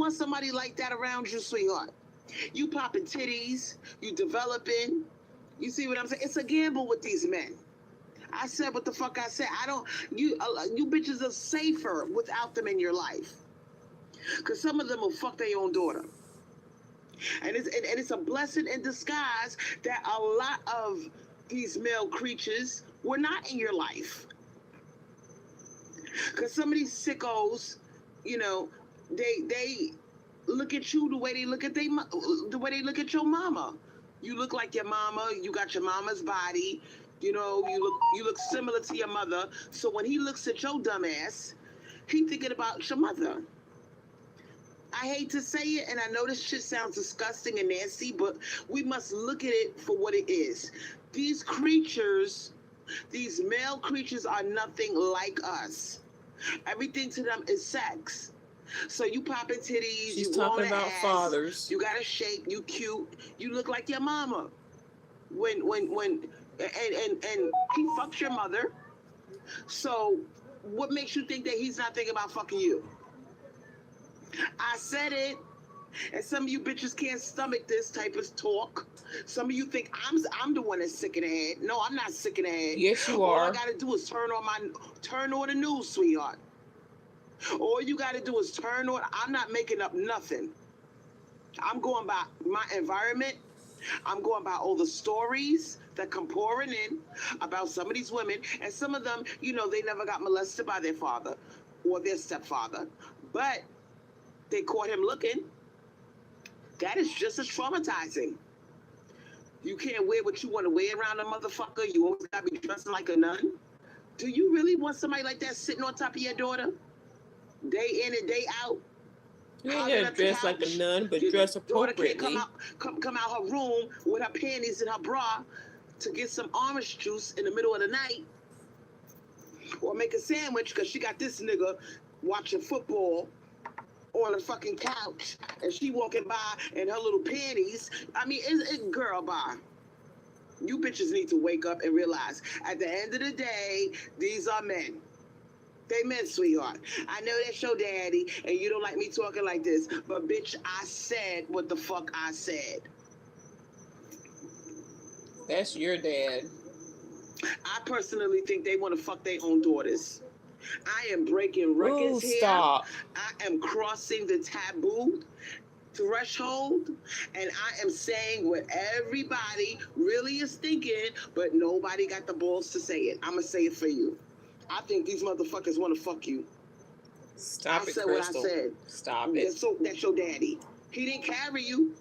want somebody like that around you, sweetheart. You popping titties, you developing. You see what I'm saying? It's a gamble with these men. I said what the fuck I said. You bitches are safer without them in your life. Because some of them will fuck their own daughter. And it's a blessing in disguise that a lot of these male creatures were not in your life. Because some of these sickos, you know, they look at you the way they look at your mama. You look like your mama. You got your mama's body. You know, you look similar to your mother. So when he looks at your dumb ass, he thinking about your mother. I hate to say it, and I know this shit sounds disgusting and nasty, but we must look at it for what it is. These creatures, these male creatures, are nothing like us. Everything to them is sex. So you popping titties, she's you talking about ass, fathers. You got a shape, you cute, you look like your mama. And he fucks your mother. So what makes you think that he's not thinking about fucking you? I said it, and some of you bitches can't stomach this type of talk. Some of you think I'm the one that's sick in the head. No, I'm not sick in the head. Yes, you are. All I gotta do is turn on the news, sweetheart. All you gotta do is turn on. I'm not making up nothing. I'm going by my environment. I'm going by all the stories that come pouring in about some of these women, and some of them, you know, they never got molested by their father or their stepfather, but they caught him looking. That is just as traumatizing. You can't wear what you want to wear around a motherfucker. You always gotta be dressing like a nun. Do you really want somebody like that sitting on top of your daughter, day in and day out? You ain't gotta dress like a nun, but dress appropriately. Daughter can't come out her room with her panties and her bra to get some orange juice in the middle of the night, or make a sandwich because she got this nigga watching football on a fucking couch, and she walking by in her little panties. I mean, girl, bye. You bitches need to wake up and realize, at the end of the day, these are men. They men, sweetheart. I know that's your daddy, and you don't like me talking like this, but bitch, I said what the fuck I said. That's your dad. I personally think they want to fuck their own daughters. I am breaking records here. Stop. I am crossing the taboo threshold, and I am saying what everybody really is thinking, but nobody got the balls to say it. I'm going to say it for you. I think these motherfuckers want to fuck you. Stop it, Crystal. What I said. Stop it. That's your daddy. He didn't carry you.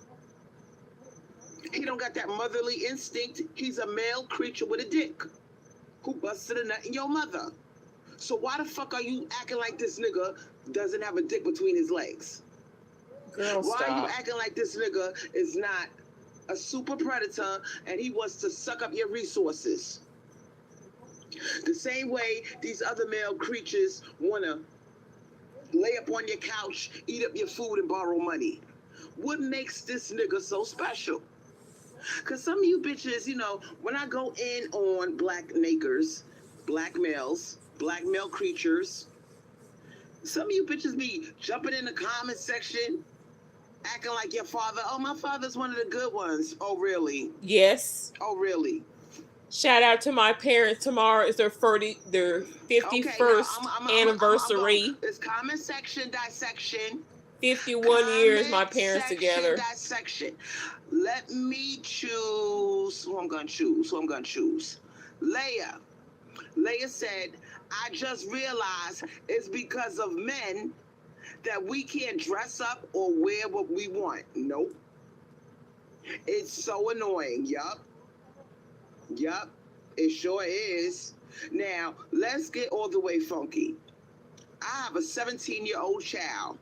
He don't got that motherly instinct. He's a male creature with a dick who busted a nut in your mother. So why the fuck are you acting like this nigga doesn't have a dick between his legs? Girl, why stop. are you acting like this nigga is not a super predator and he wants to suck up your resources? The same way these other male creatures want to lay up on your couch, eat up your food, and borrow money. What makes this nigga so special? Because some of you bitches, you know, when I go in on black nakers, black males, black male creatures, some of you bitches be jumping in the comment section, acting like your father. Oh, my father's one of the good ones. Oh, really? Yes. Oh, really? Shout out to my parents. Tomorrow is their 51st anniversary. It's comment section dissection. 51 years my parents together. Dissection. Let me choose who I'm gonna choose. Leia said, I just realized it's because of men that we can't dress up or wear what we want. Nope. It's so annoying. Yup. It sure is. Now, let's get all the way funky. I have a 17-year-old child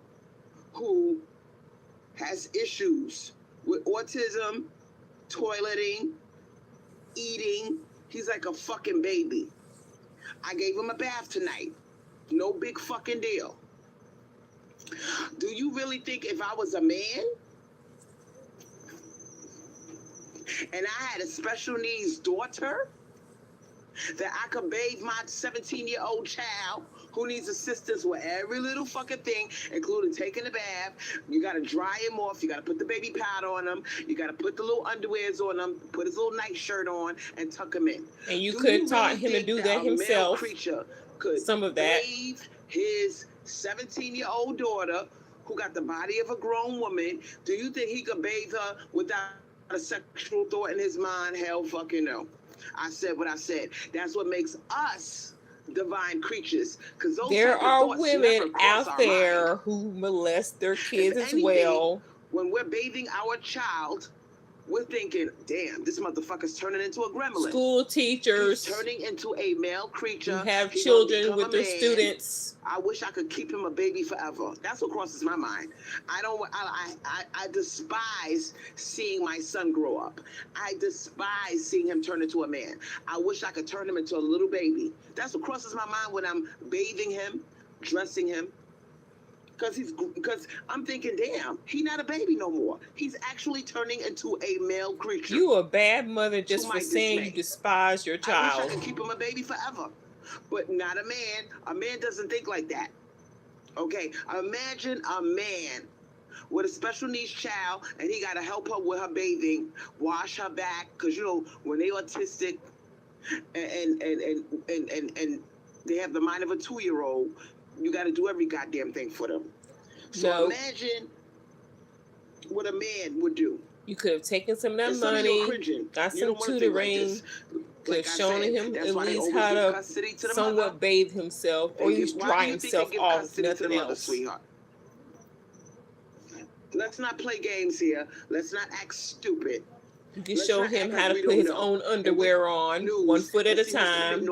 who has issues with autism, toileting, eating. He's like a fucking baby. I gave him a bath tonight. No big fucking deal. Do you really think if I was a man and I had a special needs daughter that I could bathe my 17-year-old child who needs assistance with every little fucking thing, including taking a bath. You gotta dry him off. You gotta put the baby powder on him. You gotta put the little underwears on him. Put his little nightshirt on and tuck him in. And you could have taught him to do that himself. A male creature could some of that. bathe his 17-year-old daughter, who got the body of a grown woman. Do you think he could bathe her without a sexual thought in his mind? Hell fucking no. I said what I said. That's what makes us divine creatures. Because there are women out there who molest their kids as well. When we're bathing our child, we're thinking, damn, this motherfucker's turning into a gremlin. School teachers. He's turning into a male creature. Who have children with their students. I wish I could keep him a baby forever. That's what crosses my mind. I despise seeing my son grow up. I despise seeing him turn into a man. I wish I could turn him into a little baby. That's what crosses my mind when I'm bathing him, dressing him. Because I'm thinking, damn, he's not a baby no more. He's actually turning into a male creature. You a bad mother just for saying you despise your child. I wish I could keep him a baby forever. But not a man. A man doesn't think like that. Okay, imagine a man with a special needs child, and he got to help her with her bathing, wash her back, because, you know, when they autistic and they have the mind of a 2-year-old, you got to do every goddamn thing for them. So imagine what a man would do. You could have taken some of that money, got some tutoring, could have shown him at least how to somewhat bathe himself, or at least dry himself off, nothing else. Sweetheart? Let's not play games here. Let's not act stupid. You can show him how to put his own underwear on, 1 foot at a time.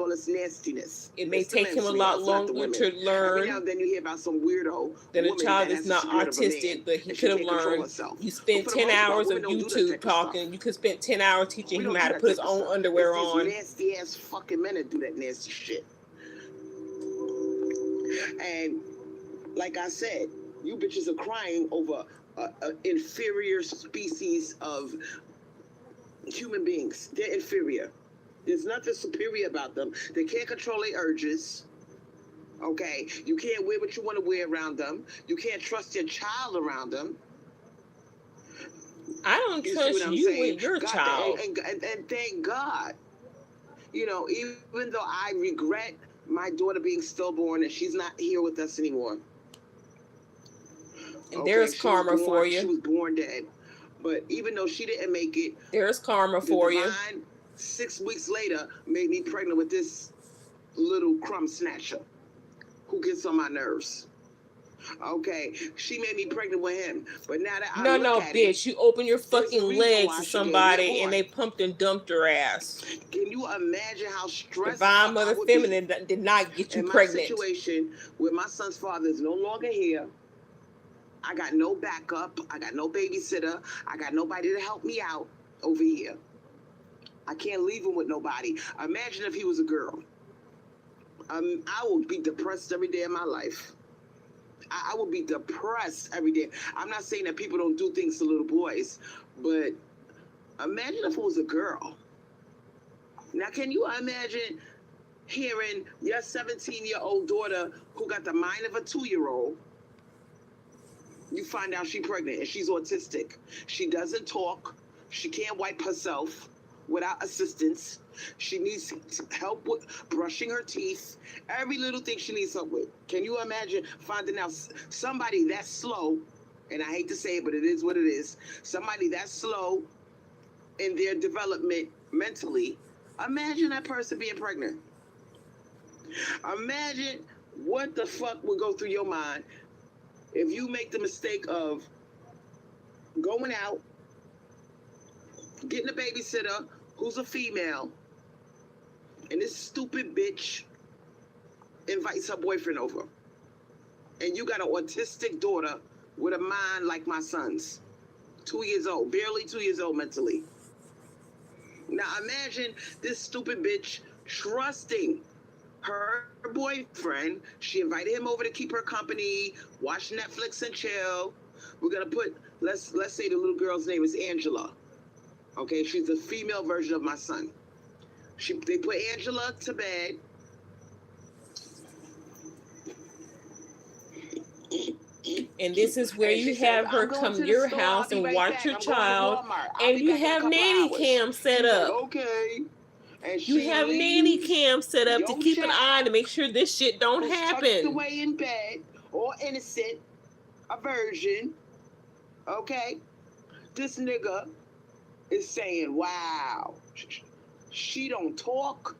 It may take him a lot longer to learn then you hear about some weirdo than a child that's not autistic, but he could have learned. You spent 10 hours of YouTube talking. You could spend 10 hours teaching him how to put his own underwear on. Nasty ass fucking men that do that nasty shit. And like I said, you bitches are crying over an inferior species of human beings. They're inferior. There's nothing superior about them. They can't control their urges. Okay? You can't wear what you want to wear around them. You can't trust your child around them. I don't trust you with your child. And thank God. You know, even though I regret my daughter being stillborn and she's not here with us anymore. And there's karma for you. She was born dead. But even though she didn't make it, there's karma for you. 6 weeks later made me pregnant with this little crumb snatcher who gets on my nerves. Okay, she made me pregnant with him. But now that I look at bitch, you open your fucking legs to somebody and they pumped and dumped her ass. Can you imagine how stressed Divine Mother Feminine did not get you pregnant? In my situation where my son's father is no longer here, I got no backup. I got no babysitter. I got nobody to help me out over here. I can't leave him with nobody. Imagine if he was a girl. I would be depressed every day of my life. I would be depressed every day. I'm not saying that people don't do things to little boys, but imagine if it was a girl. Now, can you imagine hearing your 17-year-old daughter who got the mind of a 2-year-old, you find out she's pregnant and she's autistic. She doesn't talk. She can't wipe herself without assistance. She needs help with brushing her teeth. Every little thing she needs help with. Can you imagine finding out somebody that slow, and I hate to say it, but it is what it is, somebody that slow in their development mentally, imagine that person being pregnant. Imagine what the fuck would go through your mind if you make the mistake of going out, getting a babysitter who's a female, and this stupid bitch invites her boyfriend over. And you got an autistic daughter with a mind like my son's. 2 years old, barely 2 years old mentally. Now imagine this stupid bitch trusting her boyfriend. She invited him over to keep her company, watch Netflix and chill. We're gonna put, let's say the little girl's name is Angela. Okay, she's the female version of my son. They put Angela to bed. And this is where you have her come to your house and watch your child, and you have nanny cam set up. Okay. And you have nanny cam set up to keep an eye to make sure this shit don't happen. Tucked away in bed, or innocent, a virgin. Okay, this nigga is saying, "Wow, she don't talk.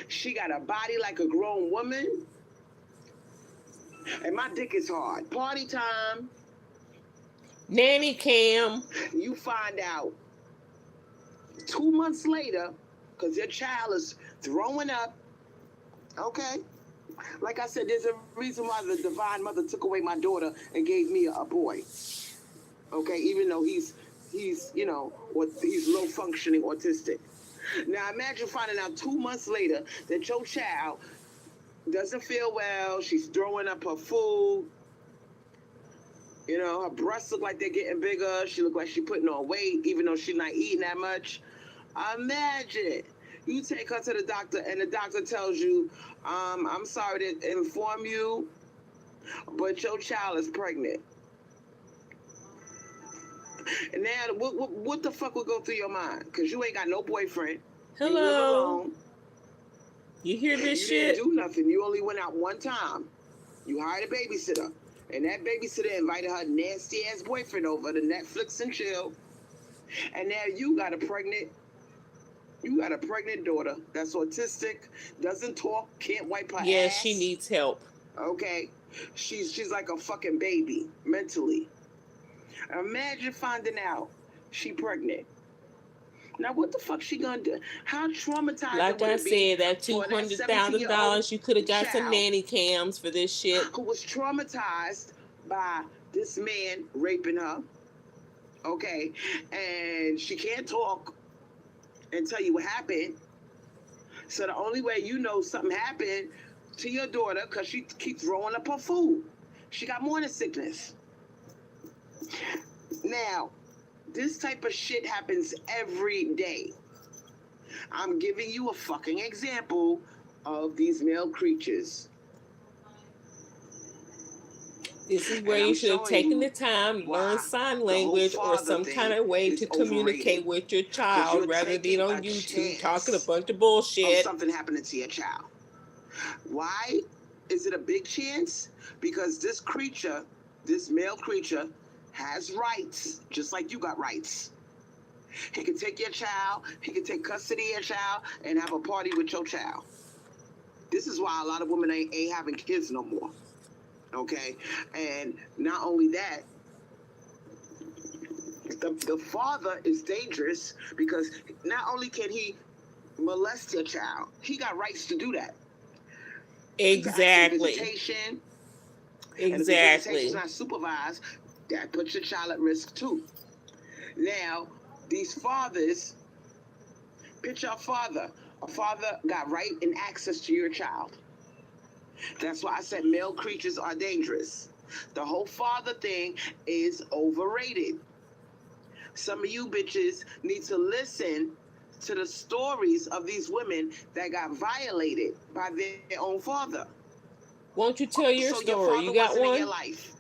She got a body like a grown woman, and my dick is hard. Party time." Nanny cam. You find out 2 months later, because your child is throwing up. Okay? Like I said, there's a reason why the Divine Mother took away my daughter and gave me a boy. Okay? Even though he's you know, he's low functioning autistic. Now imagine finding out 2 months later that your child doesn't feel well, she's throwing up her food. You know, her breasts look like they're getting bigger. She look like she's putting on weight, even though she's not eating that much. Imagine you take her to the doctor and the doctor tells you, I'm sorry to inform you, but your child is pregnant. And now, what the fuck would go through your mind? Because you ain't got no boyfriend. Hello. You live alone. You hear this shit? You didn't do nothing. You only went out one time. You hired a babysitter. And that babysitter invited her nasty-ass boyfriend over to Netflix and chill. And now you got a pregnant daughter that's autistic, doesn't talk, can't wipe her ass. Yeah, she needs help. Okay? She's like a fucking baby, mentally. Imagine finding out she pregnant. Now, what the fuck she gonna do? How traumatized like I said, that $200,000 you could have got some nanny cams for this shit. Who was traumatized by this man raping her, okay, and she can't talk and tell you what happened. So the only way you know something happened to your daughter, because she keeps throwing up her food. She got morning sickness. Now, this type of shit happens every day. I'm giving you a fucking example of these male creatures. This is where you should have taken the time to learn sign language or some kind of way to communicate with your child rather than on YouTube talking a bunch of bullshit. Something happening to your child. Why is it a big chance? Because this creature, this male creature, has rights, just like you got rights. He can take your child, he can take custody of your child, and have a party with your child. This is why a lot of women ain't having kids no more. Okay? And not only that, the father is dangerous because not only can he molest your child, he got rights to do that. Exactly. Visitation. Exactly. And if the visitation is not supervised, that puts your child at risk too. Now, these fathers, picture a father. A father got right and access to your child. That's why I said male creatures are dangerous. The whole father thing is overrated. Some of you bitches need to listen to the stories of these women that got violated by their own father. Won't you tell your story? You got one? In your life.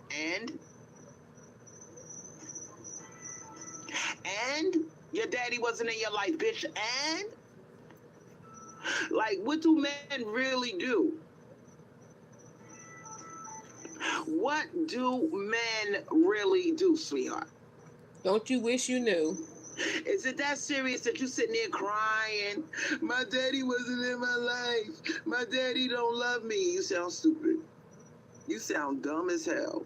And your daddy wasn't in your life, bitch. And like, what do men really do? What do men really do, sweetheart? Don't you wish you knew? Is it that serious that you sitting there crying? My daddy wasn't in my life. My daddy don't love me. You sound stupid. You sound dumb as hell.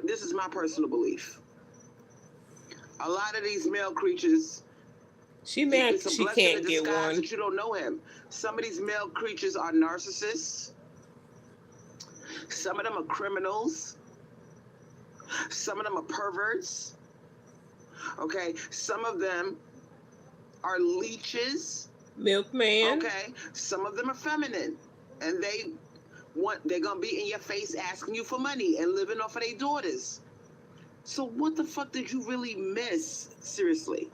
This is my personal belief. A lot of these male creatures, she mad she can't get one. That you don't know him. Some of these male creatures are narcissists. Some of them are criminals. Some of them are perverts. Okay, some of them are leeches. Milkman. Okay, some of them are feminine, and they're gonna be in your face asking you for money and living off of their daughters. So what the fuck did you really miss? Seriously,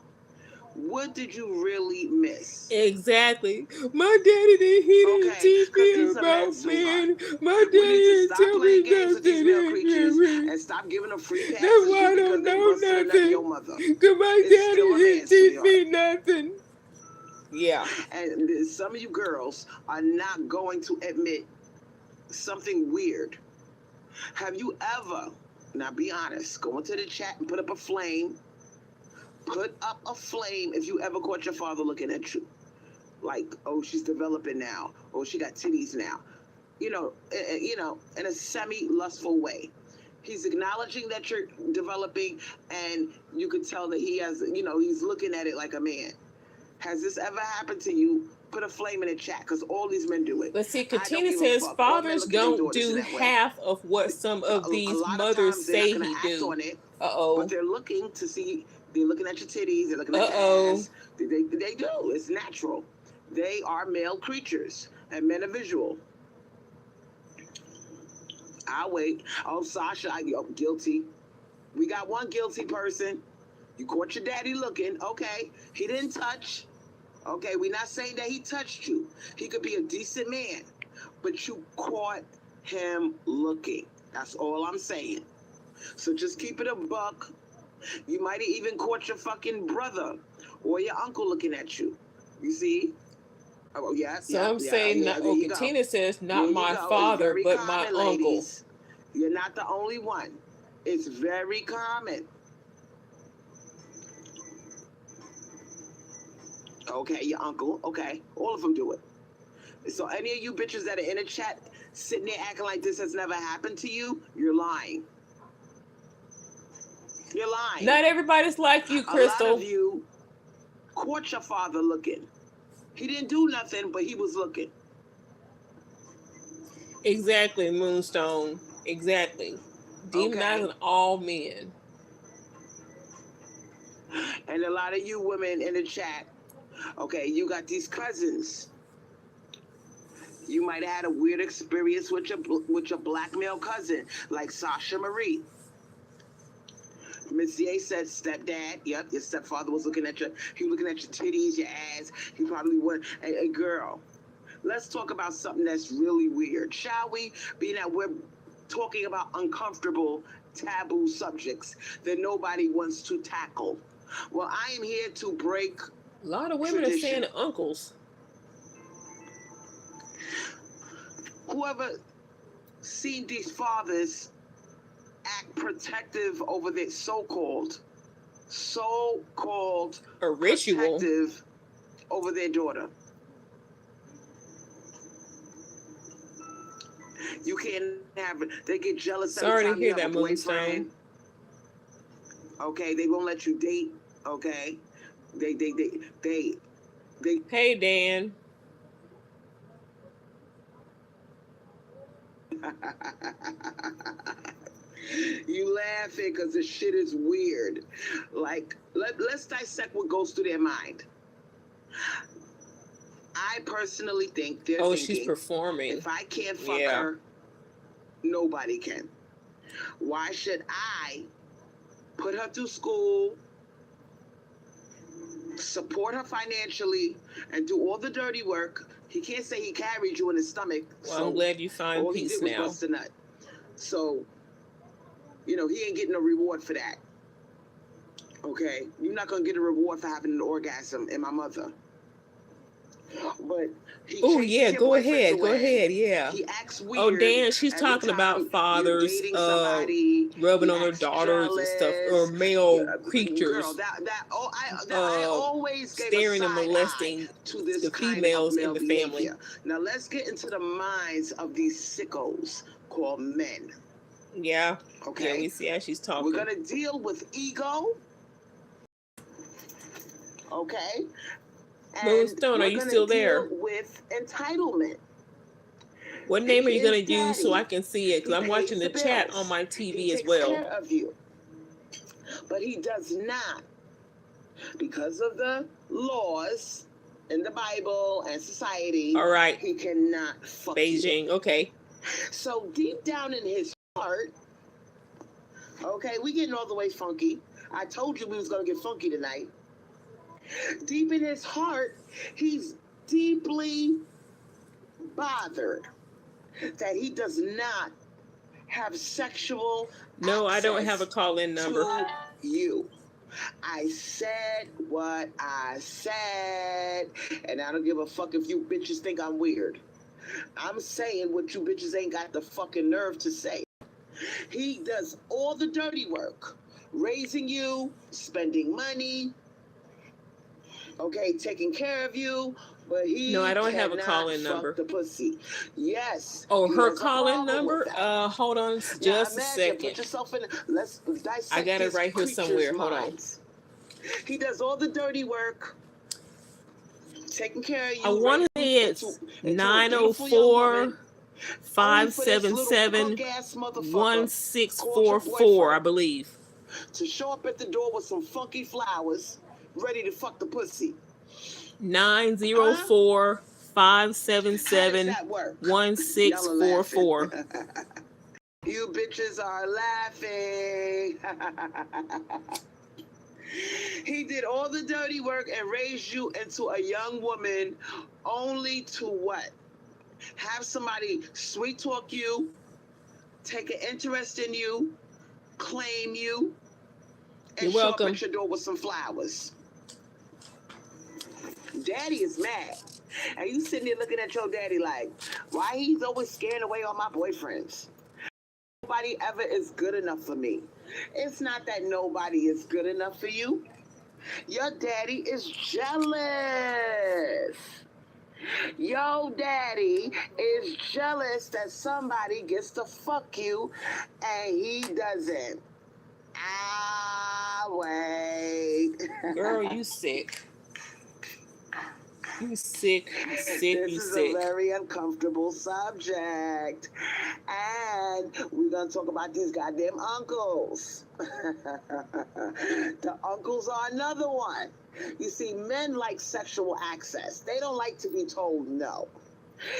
What did you really miss? Exactly. My daddy didn't teach me about men. My daddy didn't tell me games with these male creatures nothing. and stop giving them free passes That's why I because don't they know busted a nut in nothing. your mother. Because my It's daddy still a didn't man, teach sweetheart. me nothing. Yeah. And some of you girls are not going to admit something weird. Have you ever, now be honest, go into the chat and put up a flame. Put up a flame if you ever caught your father looking at you. Like, oh, she's developing now. Oh, she got titties now. You know, in a semi-lustful way. He's acknowledging that you're developing, and you could tell that he has, he's looking at it like a man. Has this ever happened to you? Put a flame in the chat, because all these men do it. But see, Katina says fathers don't do half of what some of these mothers say he do. But they're looking to see, they're looking at your titties, they're looking at your ass. They do. It's natural. They are male creatures, and men are visual. I'll wait. Oh, Sasha, guilty. We got one guilty person. You caught your daddy looking. Okay. He didn't touch. Okay, we're not saying that he touched you. He could be a decent man, but you caught him looking. That's all I'm saying. So just keep it a buck. You might have even caught your fucking brother or your uncle looking at you. You see? Oh, yeah. So I'm saying, Katina says, not my father, but my uncle. You're not the only one. It's very common. Okay, your uncle. Okay, all of them do it. So any of you bitches that are in a chat sitting there acting like this has never happened to you, you're lying. You're lying. Not everybody's like you, Crystal. A lot of you caught your father looking. He didn't do nothing, but he was looking. Exactly, Moonstone. Exactly. Demonizing all men. And a lot of you women in the chat, okay, you got these cousins. You might have had a weird experience with your black male cousin, like Sasha Marie. Miss Ye said stepdad. Yep, your stepfather was looking at he was looking at your titties, your ass. He probably would. Hey, girl, let's talk about something that's really weird, shall we? Being that we're talking about uncomfortable, taboo subjects that nobody wants to tackle. Well, I am here to break a lot of women tradition. Are saying uncles. Whoever seen these fathers act protective over their so-called a ritual protective over their daughter. You can't have it. They get jealous. Sorry to hear that, Moonstone. Okay, they won't let you date. Okay, they. Hey, Dan. You laughing because this shit is weird. Like, let's dissect what goes through their mind. I personally think they're thinking, she's performing. If I can't fuck her, nobody can. Why should I put her through school, support her financially, and do all the dirty work? He can't say he carried you in his stomach. Well, so I'm glad you find peace now. All he did was bust a nut. So, he ain't getting a reward for that. Okay? You're not going to get a reward for having an orgasm in my mother. But go ahead, yeah. He acts weird. Oh, Dan, she's talking about fathers rubbing on their daughters and stuff, or male creatures I always staring and molesting to this the females in the family. Now let's get into the minds of these sickos called men. Yeah. Okay. Yeah, we see how she's talking. We're gonna deal with ego. Okay. Moonstone, are you still there? With entitlement. What name are you going to use so I can see it? Because I'm watching the chat on my TV as well. He takes care of you. But he does not. Because of the laws in the Bible and society. All right. He cannot fuck Beijing. You. Okay. So deep down in his heart, okay, we getting all the way funky. I told you we was going to get funky tonight. Deep in his heart, he's deeply bothered that he does not have sexual No, I don't have a call-in number. To you. I said what I said, and I don't give a fuck if you bitches think I'm weird. I'm saying what you bitches ain't got the fucking nerve to say. He does all the dirty work. Raising you, spending money, okay, taking care of you, but he No, I don't have a call-in number. The pussy. Yes. Oh, her call-in number? Hold on just a second. Put yourself in. Let's dissect. I got it right here somewhere. Hold on. He does all the dirty work, taking care of you. I want to say it's 904-577-1644, I believe. To show up at the door with some funky flowers, ready to fuck the pussy. 904-577-1644. You bitches are laughing. He did all the dirty work and raised you into a young woman only to what? Have somebody sweet talk you, take an interest in you, claim you, and You're show welcome. up at your door with some flowers. Daddy is mad. And you sitting there looking at your daddy like, why he's always scaring away all my boyfriends? Nobody ever is good enough for me. It's not that nobody is good enough for you. Your daddy is jealous. Your daddy is jealous that somebody gets to fuck you and he doesn't. Wait. Girl, you sick. You sick, you sick, you sick. This is a very uncomfortable subject. And we're going to talk about these goddamn uncles. The uncles are another one. You see, men like sexual access. They don't like to be told no.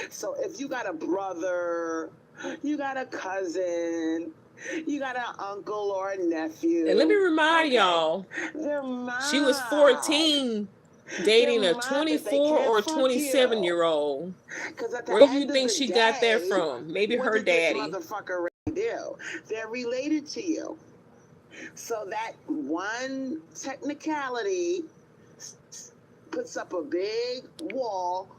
So if you got a brother, you got a cousin, you got an uncle or a nephew. And let me remind y'all, she was 14. Dating a 24 or 27-year-old. Where do you think she got that from? Maybe her daddy. Motherfucker do. They're related to you. So that one technicality puts up a big wall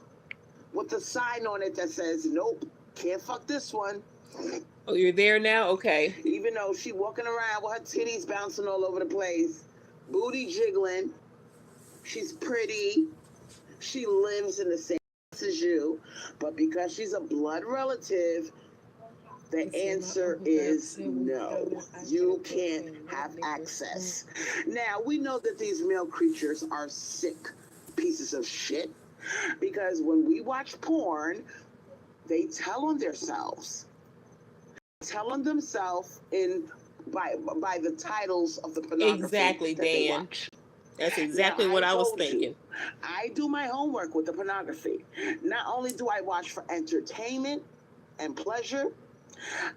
with a sign on it that says, nope, can't fuck this one. Oh, you're there now? Okay. Even though she walking around with her titties bouncing all over the place, booty jiggling. She's pretty. She lives in the same house as you. But because she's a blood relative, the answer is no. You can't have access. Now, we know that these male creatures are sick pieces of shit. Because when we watch porn, they tell on themselves. Telling themselves by the titles of the pornography. Exactly, Dan. That's exactly what I was thinking. I do my homework with the pornography. Not only do I watch for entertainment and pleasure,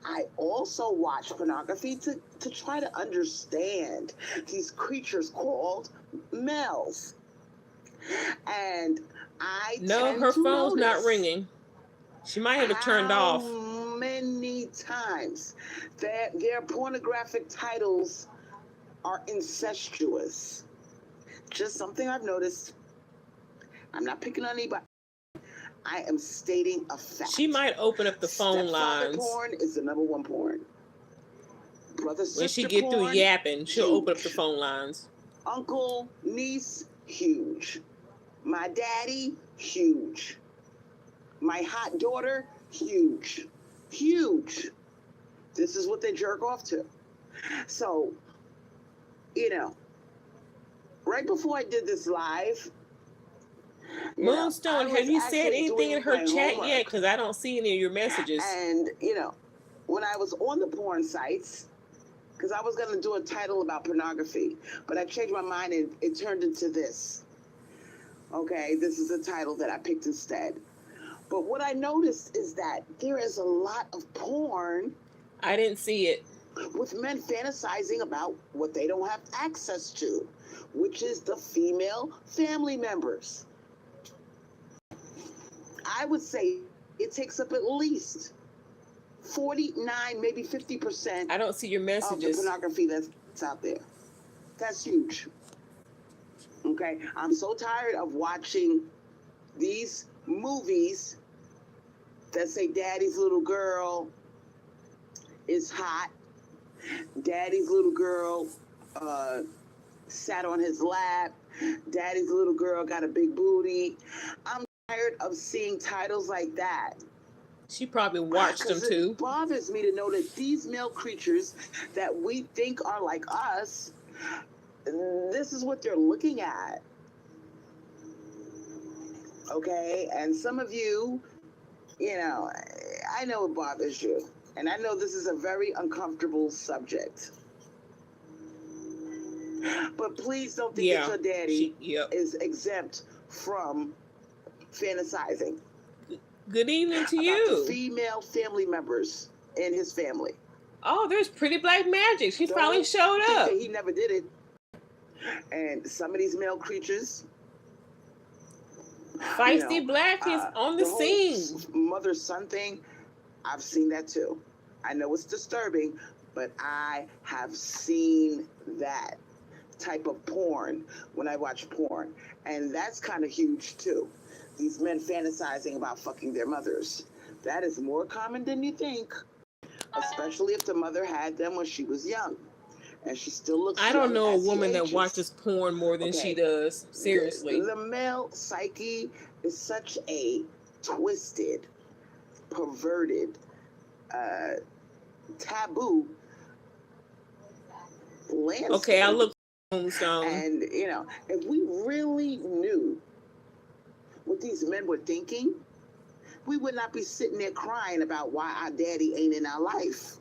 I also watch pornography to try to understand these creatures called males. And her phone's not ringing. She might have it turned off. Many times their pornographic titles are incestuous. Just something I've noticed. I'm not picking on anybody. I am stating a fact. She might open up the phone lines. Porn is the number one porn. Brother-sister when she get porn, through yapping, she'll huge. open up the phone lines. Uncle, niece, huge. My daddy, huge. My hot daughter, huge. Huge. This is what they jerk off to. So, right before I did this live, Moonstone, have you said anything in her chat yet? Because I don't see any of your messages. And, when I was on the porn sites, because I was going to do a title about pornography, but I changed my mind and it turned into this. Okay, this is the title that I picked instead. But what I noticed is that there is a lot of porn. I didn't see it. With men fantasizing about what they don't have access to. which is the female family members. I would say it takes up at least 49, maybe 50%. I don't see your messages. Of the pornography that's out there. That's huge. Okay, I'm so tired of watching these movies that say daddy's little girl is hot. Daddy's little girl sat on his lap. Daddy's little girl got a big booty. I'm tired of seeing titles like that. She probably watched them too. It bothers me to know that these male creatures that we think are like us, this is what they're looking at. Okay? And some of you, I know it bothers you. And I know this is a very uncomfortable subject. But please don't think that your daddy is exempt from fantasizing. Good evening to about you. The female family members in his family. Oh, there's Pretty Black Magic. She finally showed up. He never did it. And some of these male creatures. Feisty Black is on the scene. Mother-son thing, I've seen that too. I know it's disturbing, but I have seen that type of porn when I watch porn. And that's kind of huge too. These men fantasizing about fucking their mothers. That is more common than you think. Especially if the mother had them when she was young. And she still looks I don't know a woman that watches porn more than she does. Seriously. The male psyche is such a twisted, perverted, taboo landscape. Okay, I look And, if we really knew what these men were thinking, we would not be sitting there crying about why our daddy ain't in our life.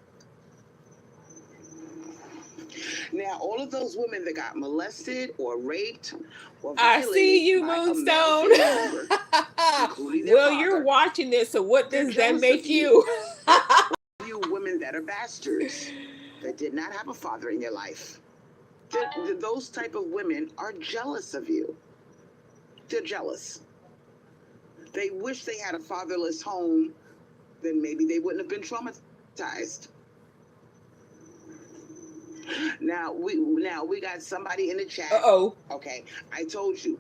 Now, all of those women that got molested or raped or violated, I see you, Moonstone. Well, you're watching this, so what does that make you? You women that are bastards, that did not have a father in your life. Those type of women are jealous of you. They're jealous. They wish they had a fatherless home, then maybe they wouldn't have been traumatized. Now we got somebody in the chat. Okay, I told you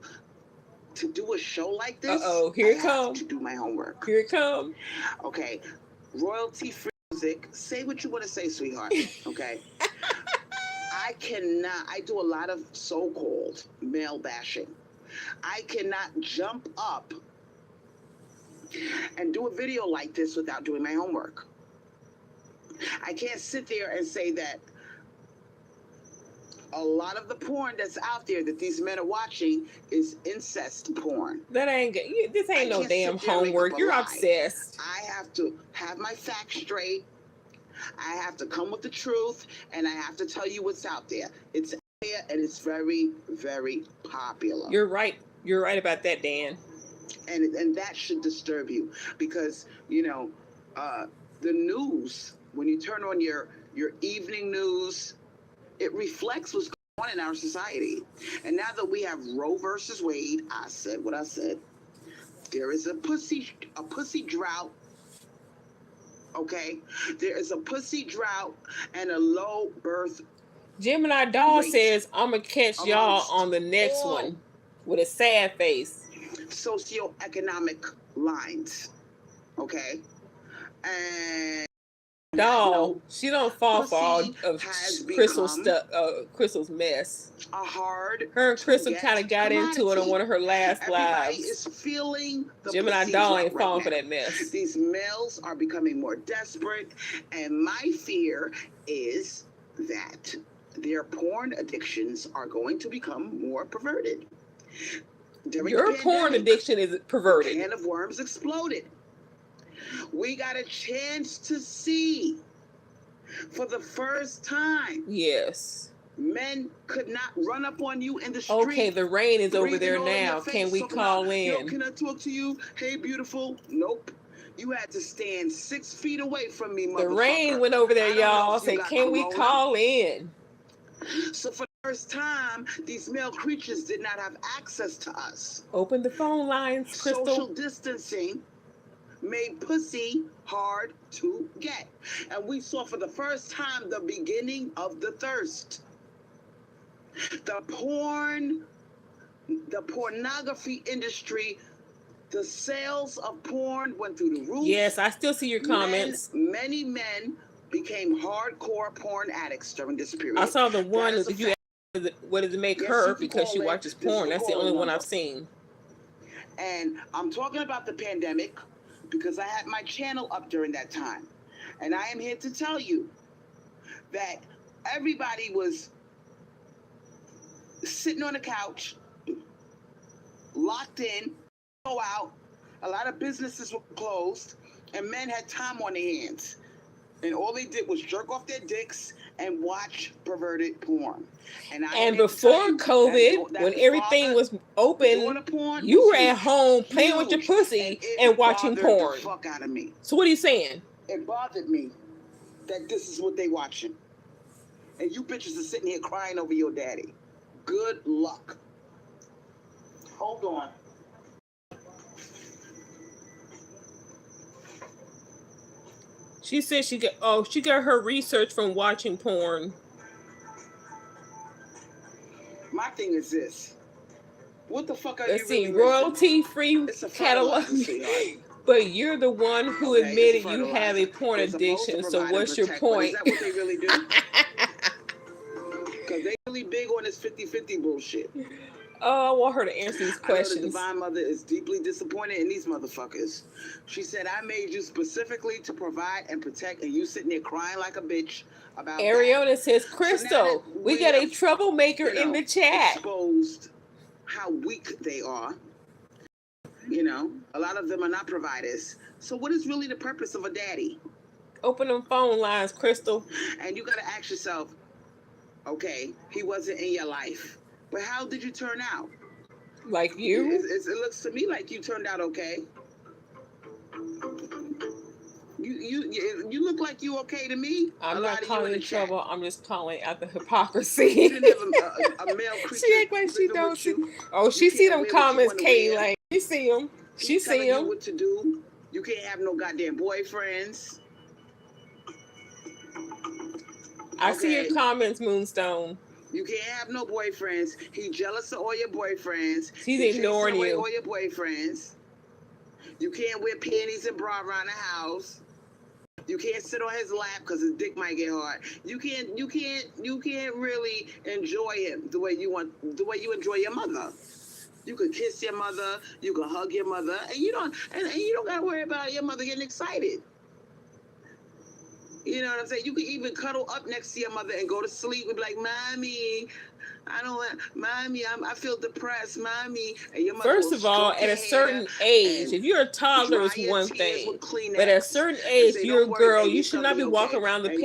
to do a show like this. Here it comes. To do my homework. Here it comes. Okay, royalty-free music. Say what you want to say, sweetheart. Okay. I do a lot of so-called male bashing. I cannot jump up and do a video like this without doing my homework. I can't sit there and say that a lot of the porn that's out there that these men are watching is incest porn. That ain't good. This ain't no damn homework. You're obsessed. I have to have my facts straight. I have to come with the truth, and I have to tell you what's out there. It's out there, and it's very, very popular. You're right. You're right about that, Dan. And that should disturb you because, the news, when you turn on your evening news, it reflects what's going on in our society. And now that we have Roe versus Wade, I said what I said. There is a pussy drought. Okay? There is a pussy drought and a low birth Gemini Doll says, I'm going to catch y'all on the next one with a sad face. Socioeconomic lines. Okay? And Doll, she don't fall for all of Crystal's mess. Her and Crystal kind of got into it on one of her last lives. Is feeling the Gemini Doll ain't falling for that mess. These males are becoming more desperate, and my fear is that their porn addictions are going to become more perverted. Your porn addiction is perverted. The can of worms exploded. We got a chance to see for the first time. Yes. Men could not run up on you in the street. Okay, the rain is over there now. Can we call in? Yo, can I talk to you? Hey, beautiful. Nope. You had to stand 6 feet away from me, motherfucker. The rain went over there, y'all. Said, can we call in? So for the first time, these male creatures did not have access to us. Open the phone lines, Crystal. Social distancing made pussy hard to get. And we saw for the first time the beginning of the thirst. The pornography industry, the sales of porn went through the roof. Yes, I still see your comments. Many men became hardcore porn addicts during this period. I saw the one that you asked, what does it make her because she watches porn. That's the only one I've seen. And I'm talking about the pandemic because I had my channel up during that time. And I am here to tell you that everybody was sitting on the couch, locked in, go out. A lot of businesses were closed, and men had time on their hands. And all they did was jerk off their dicks and watch perverted porn. And before COVID, when everything was open, you were at home playing with your pussy and watching porn. The fuck out of me. So what are you saying? It bothered me that this is what they watching. And you bitches are sitting here crying over your daddy. Good luck. Hold on. She said she got her research from watching porn. My thing is this. What the fuck are Let's you see, royalty-free catalog. But you're the one who admitted you have a porn addiction, so what's your point? Is that what they really do? Because they really big on this 50-50 bullshit. Oh, I want her to answer these questions. The Divine Mother is deeply disappointed in these motherfuckers. She said, I made you specifically to provide and protect, and you sitting there crying like a bitch about Ariana that. Says, Crystal, so we got a troublemaker in the chat. Exposed how weak they are. You know, a lot of them are not providers. So what is really the purpose of a daddy? Open them phone lines, Crystal. And you got to ask yourself, okay, he wasn't in your life. But how did you turn out? Like you? It looks to me like you turned out okay. You look like you okay to me. I'm not calling in trouble. I'm just calling out the hypocrisy. You didn't have a male creature. She act like she don't see. Oh, she see them comments, Kayla. She see them. She see them. What to do? You can't have no goddamn boyfriends. I see your comments, Moonstone. You can't have no boyfriends. He jealous of all your boyfriends. He's ignoring you. All your boyfriends. You can't wear panties and bra around the house. You can't sit on his lap because his dick might get hard. You can't really enjoy him the way you enjoy your mother. You could kiss your mother. You could hug your mother, and you don't gotta worry about your mother getting excited. You know what I'm saying? You could even cuddle up next to your mother and go to sleep and be like, Mommy, I feel depressed, Mommy. And your mother First of all, at a certain age, if you're a toddler, it's one thing. But at a certain age, you're a girl, you should not be walking around in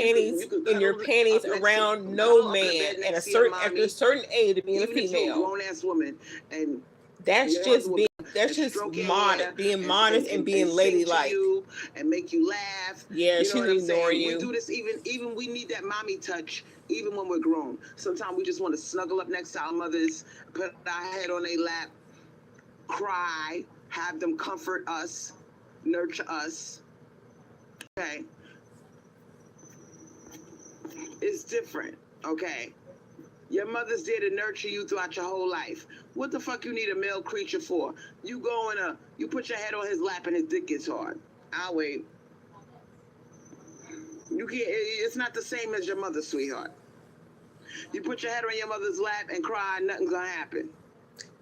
your panties around no man at a certain age of being a female. Grown-ass woman, and that's just being modest and being ladylike. And make you laugh. Yeah, she's ignoring you. We do this even we need that mommy touch even when we're grown. Sometimes we just want to snuggle up next to our mothers, put our head on their lap, cry, have them comfort us, nurture us. Okay. It's different, okay? Your mother's there to nurture you throughout your whole life. What the fuck you need a male creature for? You put your head on his lap and his dick gets hard. I'll wait. You can't. It's not the same as your mother, sweetheart. You put your head on your mother's lap and cry, nothing's gonna happen.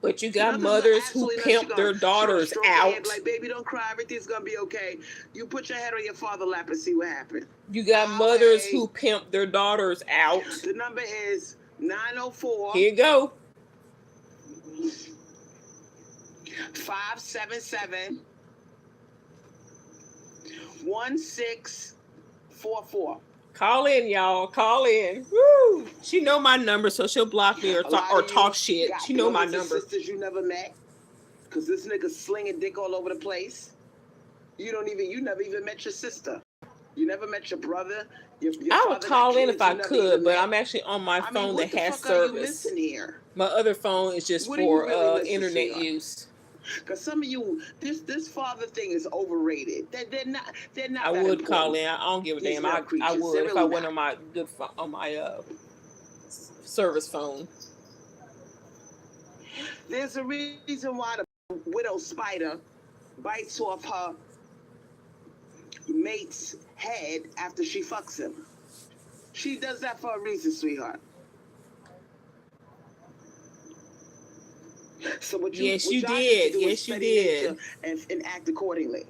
But you got mothers who pimp their daughters out. Like, baby, don't cry. Everything's gonna be okay. You put your head on your father's lap and see what happens. You got mothers who pimp their daughters out. The number is 904. Here you go. 577 1644. Call in, y'all. Call in. Woo! She know my number, so she'll block me or talk shit. She know my number. Sisters you never met, cause this nigga slinging dick all over the place. You never even met your sister. You never met your brother? Your I father would call in if I could, but met? I'm actually on my phone that has What the fuck are you service. missing here? My other phone is just What are you for really missing, internet sweetheart? use. Because some of you, this father thing is overrated. They're not I that would important. call in. I don't give a These damn. male I creatures, would they're if I really went not. on my service phone. There's a reason why the widow spider bites off her mate's head after she fucks him. She does that for a reason, sweetheart. So what you Yes, you y'all need to did. do is Yes, you study did. nature and act accordingly.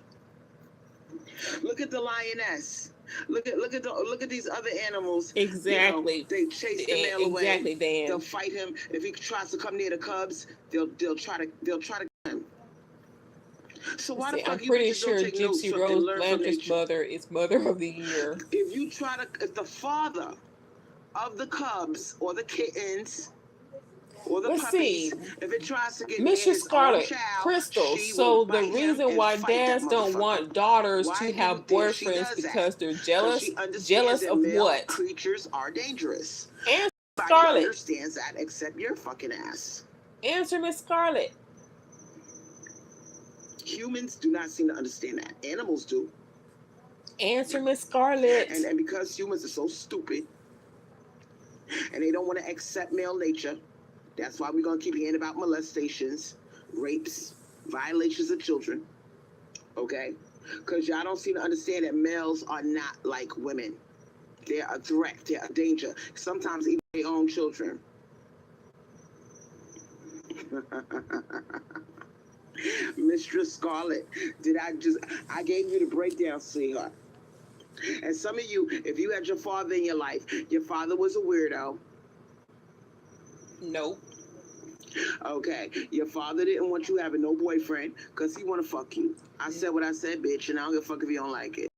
Look at the lioness. Look at these other animals. Exactly. You know, they chase the male away. Exactly, Dan. They'll fight him if he tries to come near the cubs. They'll try to kill him. So why the fuck I'm pretty sure Gypsy Rose Blanchard's mother is Mother of the Year. If the father of the cubs or the kittens or the puppies, if it tries to get Mr. Scarlett, child, Crystal, so the reason why dads don't want daughters to have boyfriends because they're jealous of what? Creatures are dangerous. Answer Nobody Scarlett. understands that except your fucking ass. Answer Miss Scarlett. Humans do not seem to understand that. Animals do. Answer Miss Scarlett. And because humans are so stupid and they don't want to accept male nature, that's why we're going to keep hearing about molestations, rapes, violations of children. Okay? Because y'all don't seem to understand that males are not like women. They're a threat. They're a danger. Sometimes even their own children. Mistress Scarlett, I gave you the breakdown, sweetheart. And some of you, if you had your father in your life, your father was a weirdo. Nope. Okay, your father didn't want you having no boyfriend because he want to fuck you. I said what I said, bitch, and I don't give a fuck if you don't like it.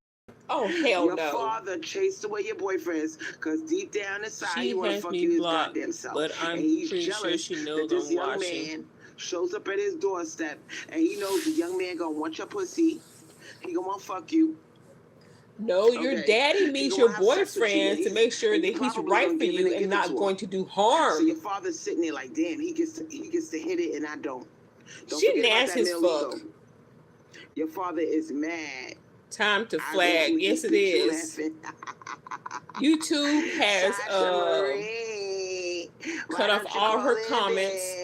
Oh, hell your no. Your father chased away your boyfriends because deep down inside he want to fuck you his goddamn self. But I'm and he's pretty jealous sure she knows that this I'm young watching. Man shows up at his doorstep and he knows the young man gonna want your pussy. He gonna want to fuck you. No, your daddy meets your boyfriend to make sure that he's right for you and not going to do harm. So your father's sitting there like, damn, he gets to hit it and I don't. She nasty as fuck. Your father is mad. Time to flag. Yes, it is. YouTube has cut off all her comments.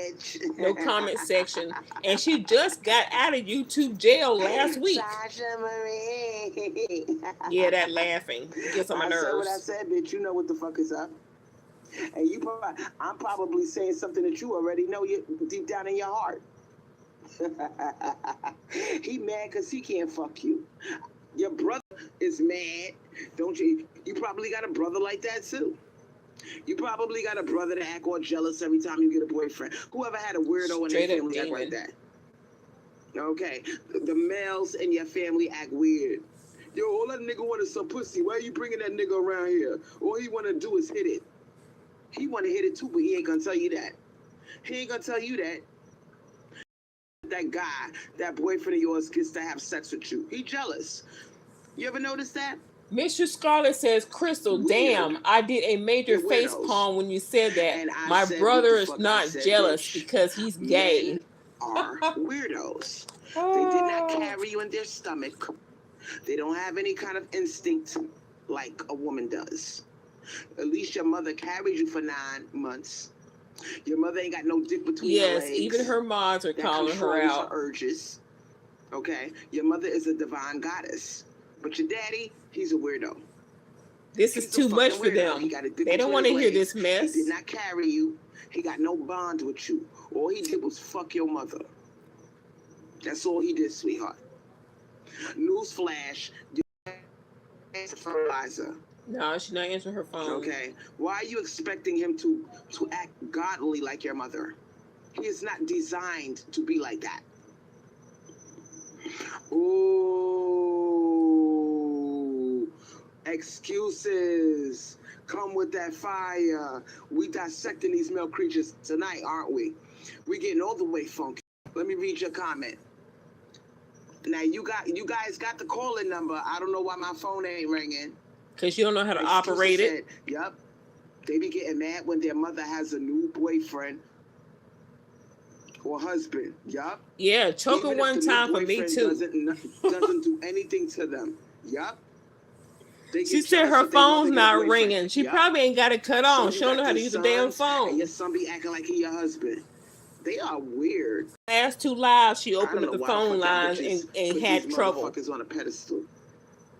No comment section. And she just got out of YouTube jail last week. Yeah, that laughing gets on my nerves. I said what I said, bitch. You know what the fuck is up. And I'm probably saying something that you already know deep down in your heart. He mad because he can't fuck you. Your brother is mad, don't you? You probably got a brother like that too. You probably got a brother that act all jealous every time you get a boyfriend. Whoever had a weirdo in their family act like that? Okay, the males in your family act weird. Yo, all that nigga want is some pussy. Why are you bringing that nigga around here? All he want to do is hit it. He want to hit it too, but he ain't gonna tell you that. He ain't gonna tell you that. That guy, that boyfriend of yours gets to have sex with you. He jealous. You ever notice that? Mr. Scarlett says, Crystal, damn, I did a major face palm when you said that. My brother is not jealous because he's gay. Men are weirdos. They did not carry you in their stomach. They don't have any kind of instinct like a woman does. At least your mother carried you for 9 months. Your mother ain't got no dick between her legs. Yes, even her moms are calling her out. Her urges. Okay? Your mother is a divine goddess. But your daddy, he's a weirdo. This is too much for them. They don't want to hear this mess. He did not carry you. He got no bond with you. All he did was fuck your mother. That's all he did, sweetheart. Newsflash. Fertilizer. No, she's not answering her phone. Okay. Why are you expecting him to act godly like your mother? He is not designed to be like that. Ooh. Excuses. Come with that fire. We dissecting these male creatures tonight, aren't we? We getting all the way funky. Let me read your comment. Now you guys got the calling number. I don't know why my phone ain't ringing. Because you don't know how to operate it. Yep. They be getting mad when their mother has a new boyfriend or husband. Yup. Yeah, choking one time for me too. Doesn't do anything to them. Yup. She said her phone's not ringing. She probably ain't got it cut on. She don't know how to use the damn phone. And your son be acting like he your husband. They are weird. Last 2 lives, she opened up the phone lines and had trouble. Motherfuckers on a pedestal.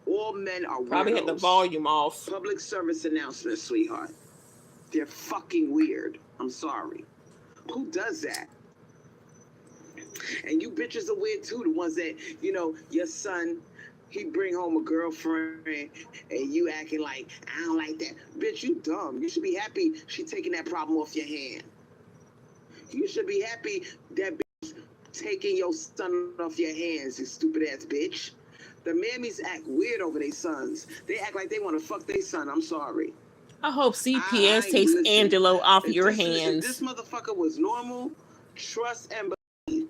All men are weirdos. Probably had the volume off. Public service announcement, sweetheart. They're fucking weird. I'm sorry. Who does that? And you bitches are weird too. The ones that, you know, your son, he bring home a girlfriend and you acting like, I don't like that. Bitch, you dumb. You should be happy she taking that problem off your hand. You should be happy that bitch taking your son off your hands, you stupid ass bitch. The mammies act weird over their sons. They act like they want to fuck their son. I'm sorry. I hope CPS takes Angelo off your hands. If this motherfucker was normal, trust and believe,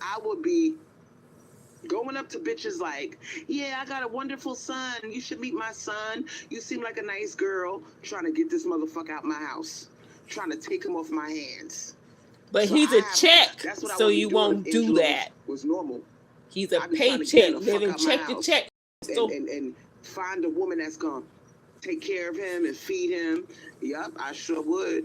I would be going up to bitches like, yeah, I got a wonderful son. You should meet my son. You seem like a nice girl. Trying to get this motherfucker out my house. Trying to take him off my hands. But so he's a check, so you won't do that. Was normal. He's a paycheck, living check to check. And find a woman that's gonna take care of him and feed him. Yup, I sure would.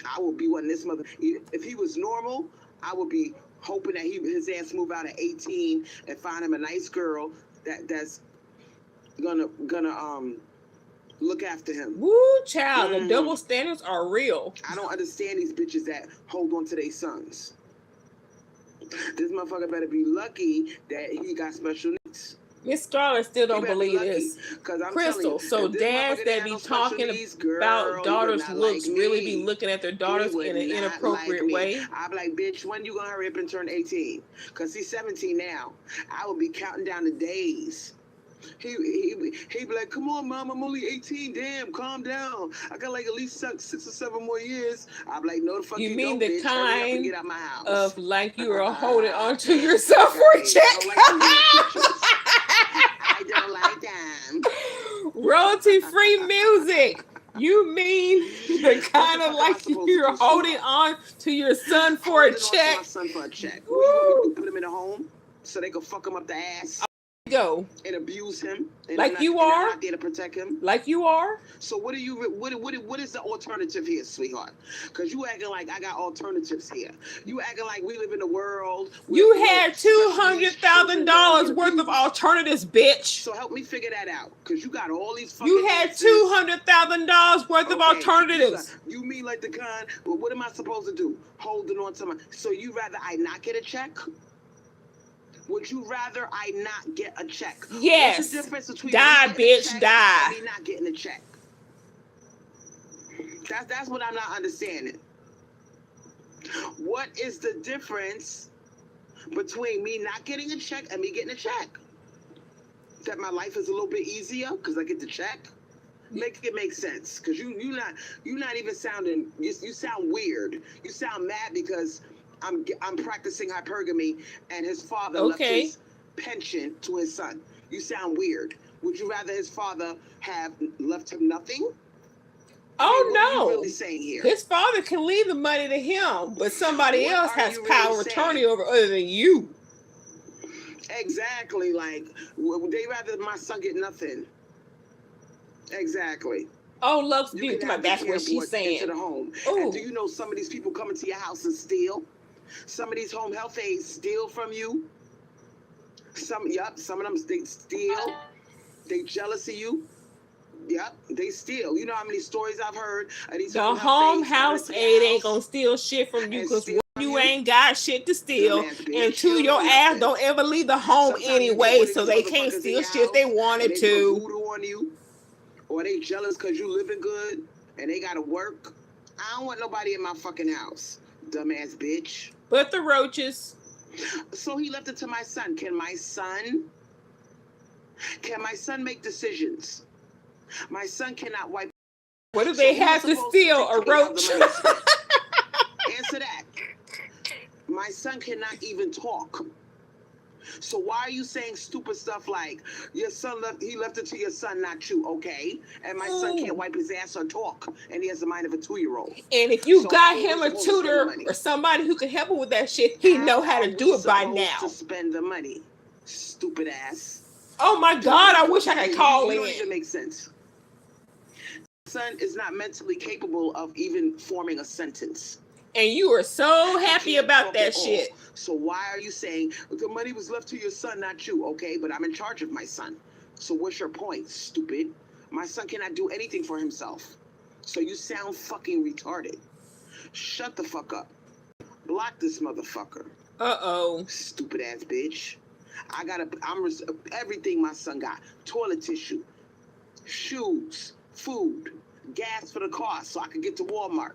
I would be one this mother. If he was normal, I would be hoping that his ass move out at 18 and find him a nice girl that's gonna look after him. Woo, child, the double standards are real. I don't understand these bitches that hold on to their sons. This motherfucker better be lucky that he got special needs. Miss Scarlett still don't believe this. Crystal, so dads that be talking about daughters' looks really be looking at their daughters in an inappropriate way. I'm like, bitch, when you gonna hurry up and turn 18? Because he's 17 now. I will be counting down the days. He be like, come on, mom, I'm only 18. Damn, calm down. I got like at least 6 or 7 more years. I'm like, no, the fuck you mean, the bitch. kind get out my house. of like you are holding on to yourself for a check? I don't like them. Royalty-free music. You mean the kind of like you're holding on to your son for a check? My son for a check. You put him in a home so they can fuck him up the ass. Go and abuse him, and like you are not there to protect him, like you are. So what is the alternative here, sweetheart? Because you acting like I got alternatives here. You acting like we live in a world. You had $200,000 worth of alternatives, bitch. So help me figure that out, because you got all these. You had $200,000 worth of alternatives. You mean like the kind? Well, what am I supposed to do? Holding on to my. So you rather I not get a check? Would you rather I not get a check? Yes. What's the difference between die, bitch, die. And me not getting a check? That's what I'm not understanding. What is the difference between me not getting a check and me getting a check? That my life is a little bit easier because I get the check? Make it make sense. Because you're not even sounding. You sound weird. You sound mad because I'm practicing hypergamy, and his father left his pension to his son. You sound weird. Would you rather his father have left him nothing? Oh, no. What are you really saying here? His father can leave the money to him, but somebody else has power of attorney over other than you. Exactly. Like, they rather my son get nothing. Exactly. Oh, love's beauty. That's what she's saying. Into the home. And do you know some of these people come into your house and steal? Some of these home health aides steal from you. Some of them they steal. They jealous of you. Yep, they steal. You know how many stories I've heard of these the home health aide ain't gonna steal shit from you because you ain't got shit to steal, and two, your ass don't ever leave the home anyway, so they can't steal shit if they wanted to. Voodoo on you, or they jealous because you living good and they gotta work. I don't want nobody in my fucking house, dumbass bitch. But the roaches. So he left it to my son. Can my son make decisions? My son cannot wipe. What do they have to steal? A roach? Answer that. My son cannot even talk. So why are you saying stupid stuff like your son he left it to your son, not you, okay? And my son can't wipe his ass or talk, and he has the mind of a 2-year-old. And if you got him a tutor or somebody who can help him with that shit, he know how to do it by now. To spend the money, stupid ass. Oh my God, I wish I could call in. It don't even make sense. Son is not mentally capable of even forming a sentence. And you are so happy about that shit. So why are you saying the money was left to your son, not you? Okay, but I'm in charge of my son. So what's your point, stupid? My son cannot do anything for himself. So you sound fucking retarded. Shut the fuck up. Block this motherfucker. Uh-oh. Stupid ass bitch. Everything my son got. Toilet tissue, shoes, food, gas for the car so I can get to Walmart.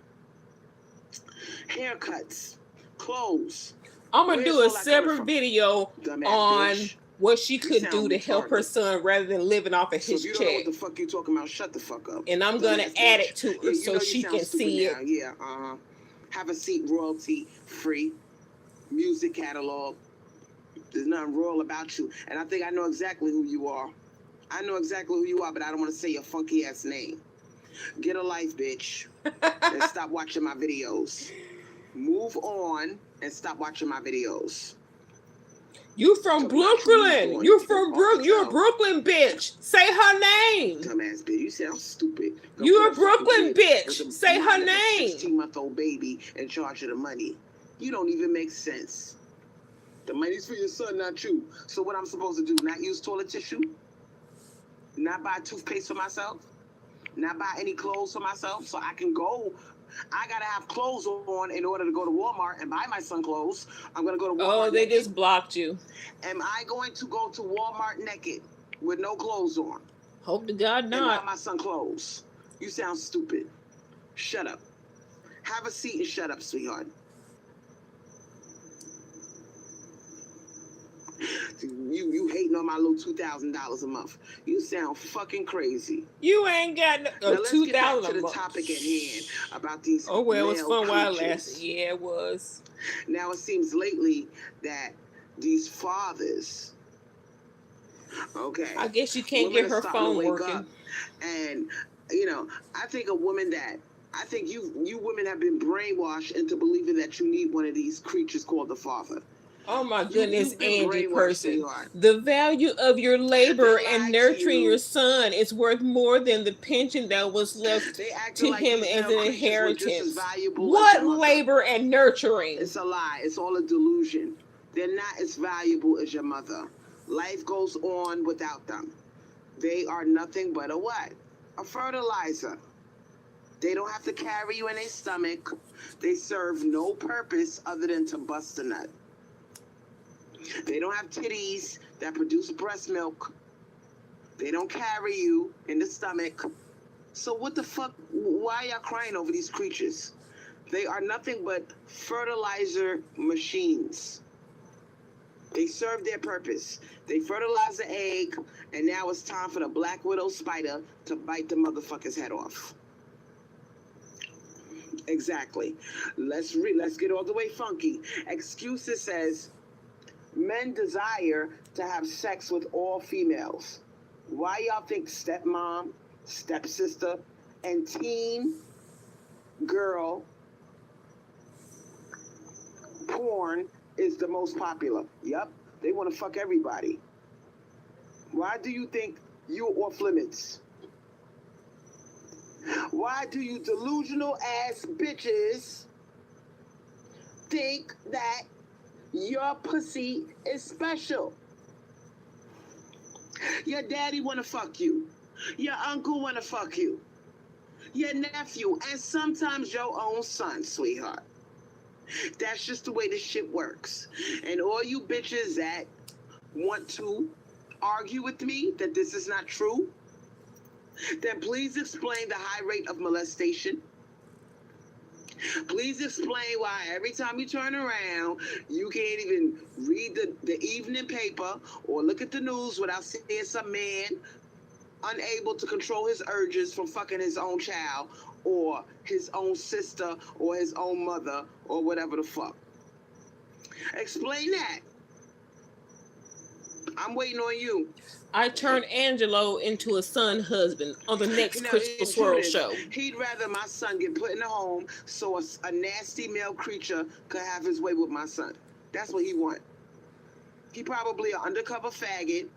Haircuts, clothes. I'm gonna do a separate video on what she could do to help her son rather than living off of his check. If you don't know what the fuck you talking about, shut the fuck up. And I'm gonna add it to her so she can see it. Yeah, Have a seat, royalty free, music catalog. There's nothing royal about you, and I think I know exactly who you are. I know exactly who you are, but I don't want to say your funky ass name. Get a life, bitch, and stop watching my videos. Move on and stop watching my videos. You from Brooklyn. You're from Brooklyn. You're a Brooklyn bitch. Say her name. Dumbass bitch. You sound stupid. You're a Brooklyn bitch. Say her name. 16-month-old baby in charge of the money. You don't even make sense. The money's for your son, not you. So what I'm supposed to do? Not use toilet tissue? Not buy toothpaste for myself? Not buy any clothes for myself so I can go? I gotta have clothes on in order to go to Walmart and buy my son clothes. I'm gonna go to Walmart. Oh, they just blocked you. Am I going to go to Walmart naked with no clothes on? Hope to God not. And buy my son clothes. You sound stupid. Shut up. Have a seat and shut up, sweetheart. You hating on my little $2,000 a month. You sound fucking crazy. You ain't got no $2,000 a month. Let's get back to the topic at hand about these. Oh well, it was fun while it creatures. lasted. Yeah, it was. Now it seems lately that these fathers. Okay. I guess you can't get her phone working. And I think I think you women have been brainwashed into believing that you need one of these creatures called the father. Oh my goodness, Andy person. The value of your labor and nurturing your son is worth more than the pension that was left to him as an inheritance. What labor and nurturing? It's a lie. It's all a delusion. They're not as valuable as your mother. Life goes on without them. They are nothing but a what? A fertilizer. They don't have to carry you in their stomach. They serve no purpose other than to bust a nut. They don't have titties that produce breast milk. They don't carry you in the stomach. So what the fuck? Why y'all crying over these creatures? They are nothing but fertilizer machines. They serve their purpose. They fertilize the egg, and now it's time for the black widow spider to bite the motherfucker's head off. Exactly. Let's get all the way funky. Excuses says men desire to have sex with all females. Why y'all think stepmom, stepsister, and teen girl porn is the most popular? Yep, they want to fuck everybody. Why do you think you're off limits? Why do you delusional ass bitches think that your pussy is special? Your daddy want to fuck you. Your uncle want to fuck you. Your nephew, and sometimes your own son, sweetheart. That's just the way this shit works. And all you bitches that want to argue with me that this is not true, then please explain the high rate of molestation. Please explain why every time you turn around, you can't even read the evening paper or look at the news without seeing some man unable to control his urges from fucking his own child or his own sister or his own mother or whatever the fuck. Explain that. I'm waiting on you. I turned Angelo into a son husband on the next Crystal Swirlz show. He'd rather my son get put in a home so a nasty male creature could have his way with my son. That's what he want. He probably an undercover faggot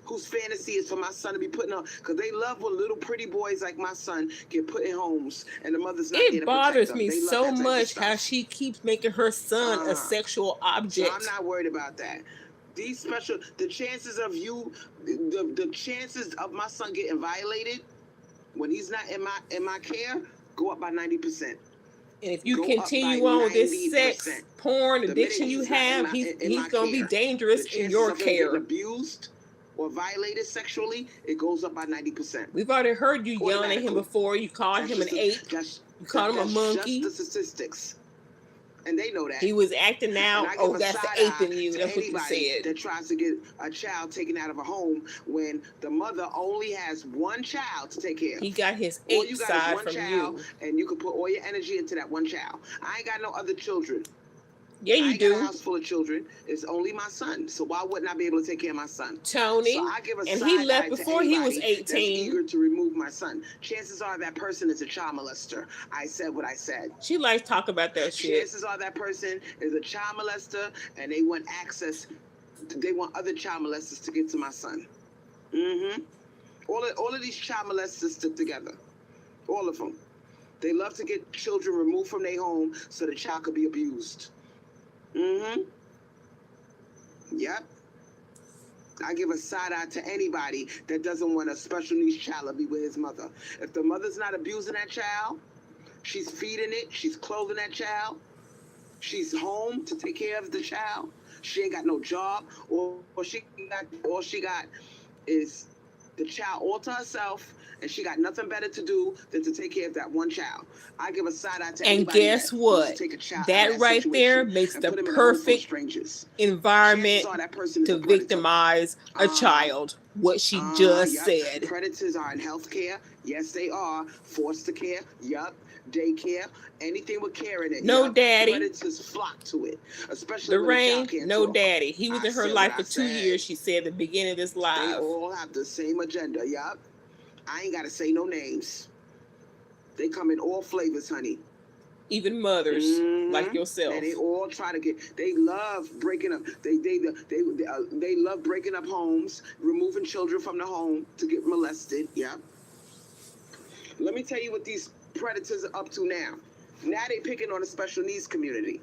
whose fantasy is for my son to be put in a, because they love when little pretty boys like my son get put in homes and the mother's not there to protect them. It bothers me so much how she keeps making her son a sexual object. So I'm not worried about that. These the chances of the chances of my son getting violated when he's not in my care go up by 90%. And if you continue on with this sex, porn addiction you have, he's going to be dangerous in your care. Abused or violated sexually, it goes up by 90%. We've already heard you yelling at him before. You called him an ape. You called him a monkey. Just the statistics. And they know that. He was acting out. Oh, that's the ape in you. That's what you said. That tries to get a child taken out of a home when the mother only has one child to take care of. He got his ape side from you. And you can put all your energy into that one child. I ain't got no other children. Yeah, you I ain't do. got a house full of children. It's only my son. So why wouldn't I be able to take care of my son? Tony. So I give a and he left before he was 18. That's eager to remove my son. Chances are that person is a child molester. I said what I said. She likes to talk about that shit. Chances are that person is a child molester and they want access. They want other child molesters to get to my son. Mm-hmm. All of these child molesters stick together. All of them. They love to get children removed from their home so the child could be abused. Mm-hmm. Yep. I give a side eye to anybody that doesn't want a special needs child to be with his mother. If the mother's not abusing that child, she's feeding it, she's clothing that child, she's home to take care of the child, she ain't got no job, or all she got is the child all to herself, and she got nothing better to do than to take care of that one child. I give a side eye to anybody. And guess what? That right there makes the perfect environment to victimize a child. What she just said. Predators are in healthcare. Yes, they are. Foster care. Yup. Daycare. Anything with care in it. No daddy. Predators flock to it. Especially the rain. No daddy. He was in her life for 2 years. She said at the beginning of this live. They all have the same agenda. Yup. I ain't got to say no names. They come in all flavors, honey. Even mothers like yourself. And they all try to get. They love breaking up. They love breaking up homes, removing children from the home to get molested. Yeah. Let me tell you what these predators are up to now. Now they picking on the special needs community.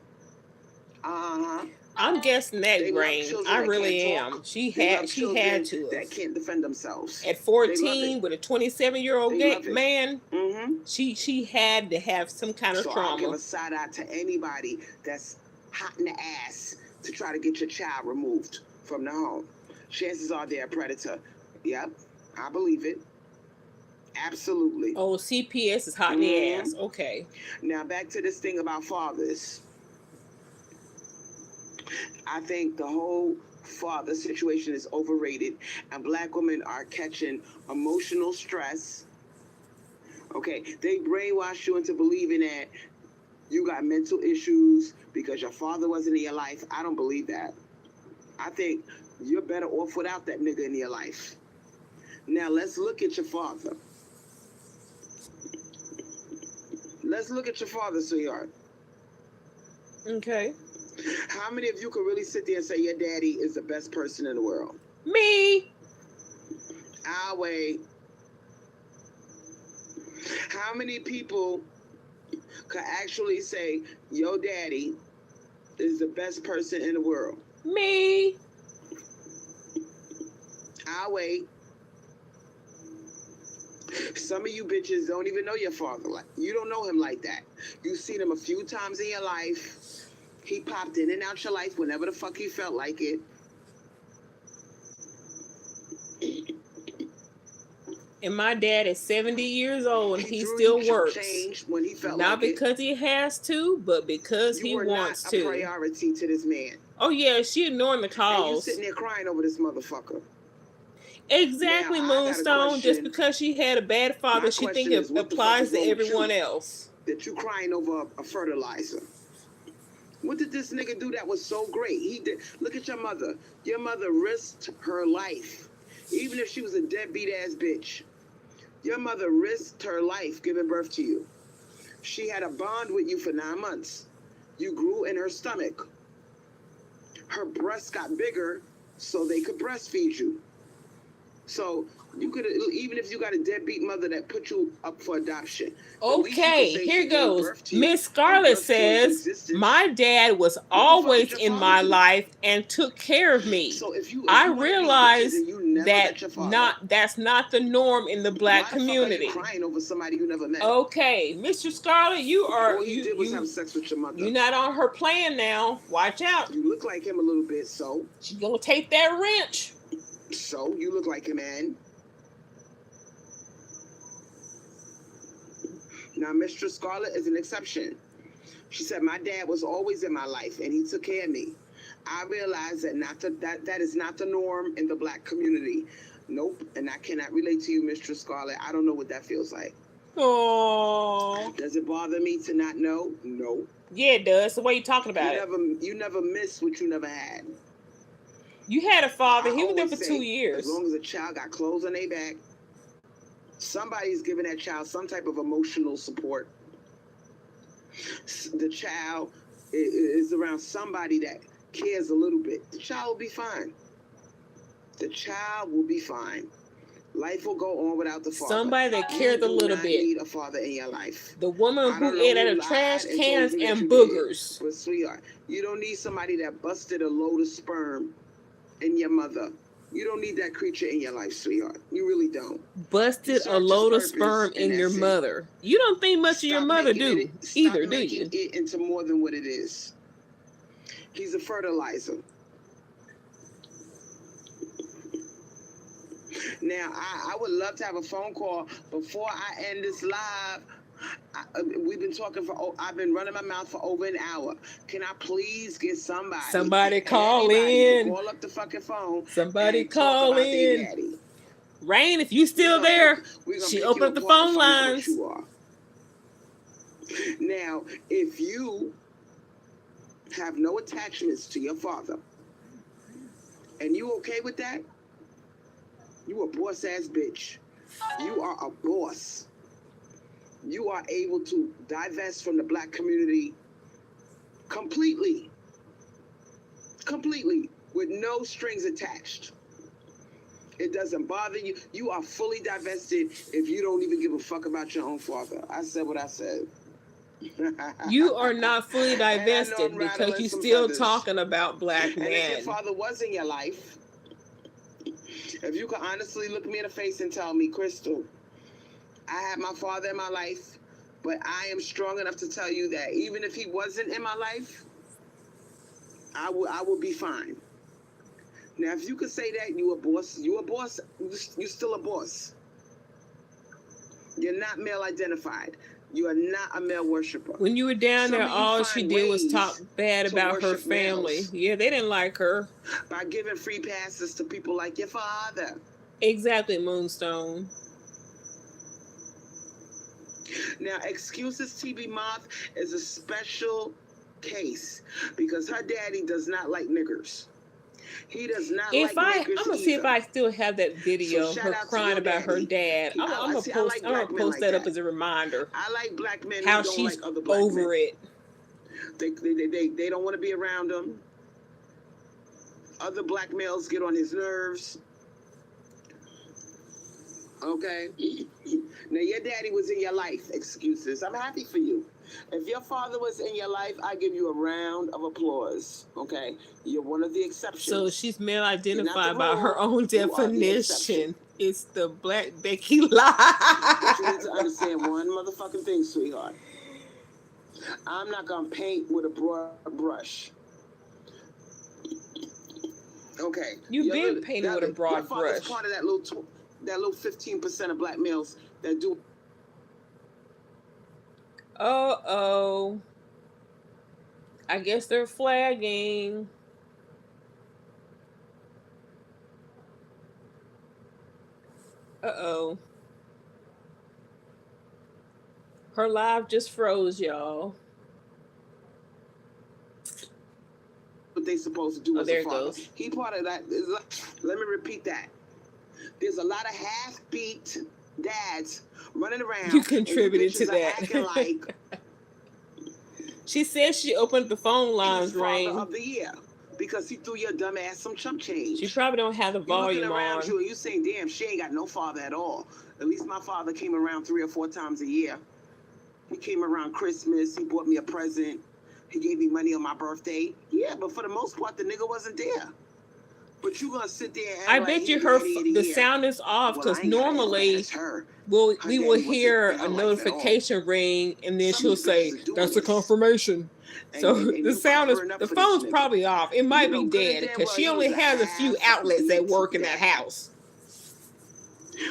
I'm guessing that, Rain. I really am. She had to. That can't defend themselves. At 14, with a 27-year-old man, she had to have some kind of trauma. I'll give a side eye to anybody that's hot in the ass to try to get your child removed from the home. Chances are they're a predator. Yep, I believe it. Absolutely. Oh, CPS is hot in the ass. Okay. Now back to this thing about fathers. I think the whole father situation is overrated, and black women are catching emotional stress. Okay, they brainwash you into believing that you got mental issues because your father wasn't in your life. I don't believe that. I think you're better off without that nigga in your life. Now let's look at your father. Let's look at your father, sweetheart. Okay. How many of you could really sit there and say your daddy is the best person in the world? Me. I'll wait. How many people could actually say your daddy is the best person in the world? Me. I'll wait. Some of you bitches don't even know your father. You don't know him like that. You've seen him a few times in your life. He popped in and out your life whenever the fuck he felt like it. And my dad is 70 years old and he still works. When he felt Not like because he has to, but because he wants to. You were not a priority to this man. Oh yeah, she ignoring the calls. And you sitting there crying over this motherfucker. Exactly, Moonstone. Just because she had a bad father, she think it applies to everyone else. That you crying over a fertilizer. What did this nigga do that was so great? He did. Look at your mother. Your mother risked her life, even if she was a deadbeat ass bitch. Your mother risked her life giving birth to you. She had a bond with you for 9 months. You grew in her stomach. Her breasts got bigger so they could breastfeed you. So you could, even if you got a deadbeat mother that put you up for adoption. Okay, here goes. Miss Scarlett says, my dad was always in my life and took care of me. So if I realized that's not the norm in the Black community. Crying over somebody you never met. Okay, Mr. Scarlett, you are all you did was have sex with your mother. You're not on her plan now. Watch out. You look like him a little bit, so she's gonna take that wrench. So you look like him, man. Now, Mistress Scarlett is an exception. She said, my dad was always in my life, and he took care of me. I realized that is not the norm in the Black community. Nope, and I cannot relate to you, Mistress Scarlett. I don't know what that feels like. Oh. Does it bother me to not know? No. Yeah, it does. So what are you talking about? You never miss what you never had. You had a father. He was there for 2 years. As long as a child got clothes on their back, somebody's giving that child some type of emotional support. The child is around somebody that cares a little bit. The child will be fine. The child will be fine. Life will go on without the father. Somebody that cares a little bit. You need a father in your life. The woman who ate out of trash cans and boogers. But sweetheart, you don't need somebody that busted a load of sperm in your mother. You don't need that creature in your life, sweetheart. You really don't. Busted a load of sperm in your mother. You don't think much of your mother, do you? Either, do you? It into more than what it is. He's a fertilizer. Now, I would love to have a phone call before I end this live. We've been talking I've been running my mouth for over an hour. Can I please get somebody call in? Call up the fucking phone. Somebody call in. Rain, if you still there, she opened up the phone lines. Now, if you have no attachments to your father, and you okay with that, you a boss ass bitch. You are a boss. You are able to divest from the Black community completely, with no strings attached. It doesn't bother you. You are fully divested if you don't even give a fuck about your own father. I said what I said. You are not fully divested because you're still talking about Black men. And if your father was in your life, if you could honestly look me in the face and tell me, Crystal, I had my father in my life, but I am strong enough to tell you that even if he wasn't in my life, I will be fine. Now, if you could say that, you a boss, you're still a boss. You're not male identified. You are not a male worshiper. When you were down there, all she did was talk bad about her family. Males. Yeah, they didn't like her. By giving free passes to people like your father. Exactly, Moonstone. Now, Excuses TB Moth is a special case because her daddy does not like niggers. He does not like niggers. I'm gonna see if I still have that video, her crying about her dad. I'm gonna post that up as a reminder. I like Black men how who don't she's like other Black over men. It. They don't want to be around him. Other Black males get on his nerves. Okay? Now, your daddy was in your life, Excuses. I'm happy for you. If your father was in your life, I give you a round of applause. Okay? You're one of the exceptions. So she's male identified by her own definition. It's the Black Becky lie. But you need to understand one motherfucking thing, sweetheart. I'm not going to paint with a broad brush. Okay? You've been painted with a broad brush. Your father's part of that little 15% of Black males that do. Uh-oh. I guess they're flagging. Uh-oh. Her live just froze, y'all. what they supposed to do as there a father. Goes. He part of that. Let me repeat that. There's a lot of half-beat dads running around. You contributed to that. Acting like she said she opened the phone lines ring. Father of the year because he threw your dumb ass some chump change. She probably don't have the volume looking around on. You and you saying, damn, she ain't got no father at all. At least my father came around 3 or 4 times a year. He came around Christmas. He bought me a present. He gave me money on my birthday. Yeah, but for the most part, the nigga wasn't there. But you gonna sit there and I bet you her the sound is off because normally we will hear a notification ring and then she'll say that's a confirmation. So the sound is the phone's probably off. It might be dead because she only has a few outlets that work in that house.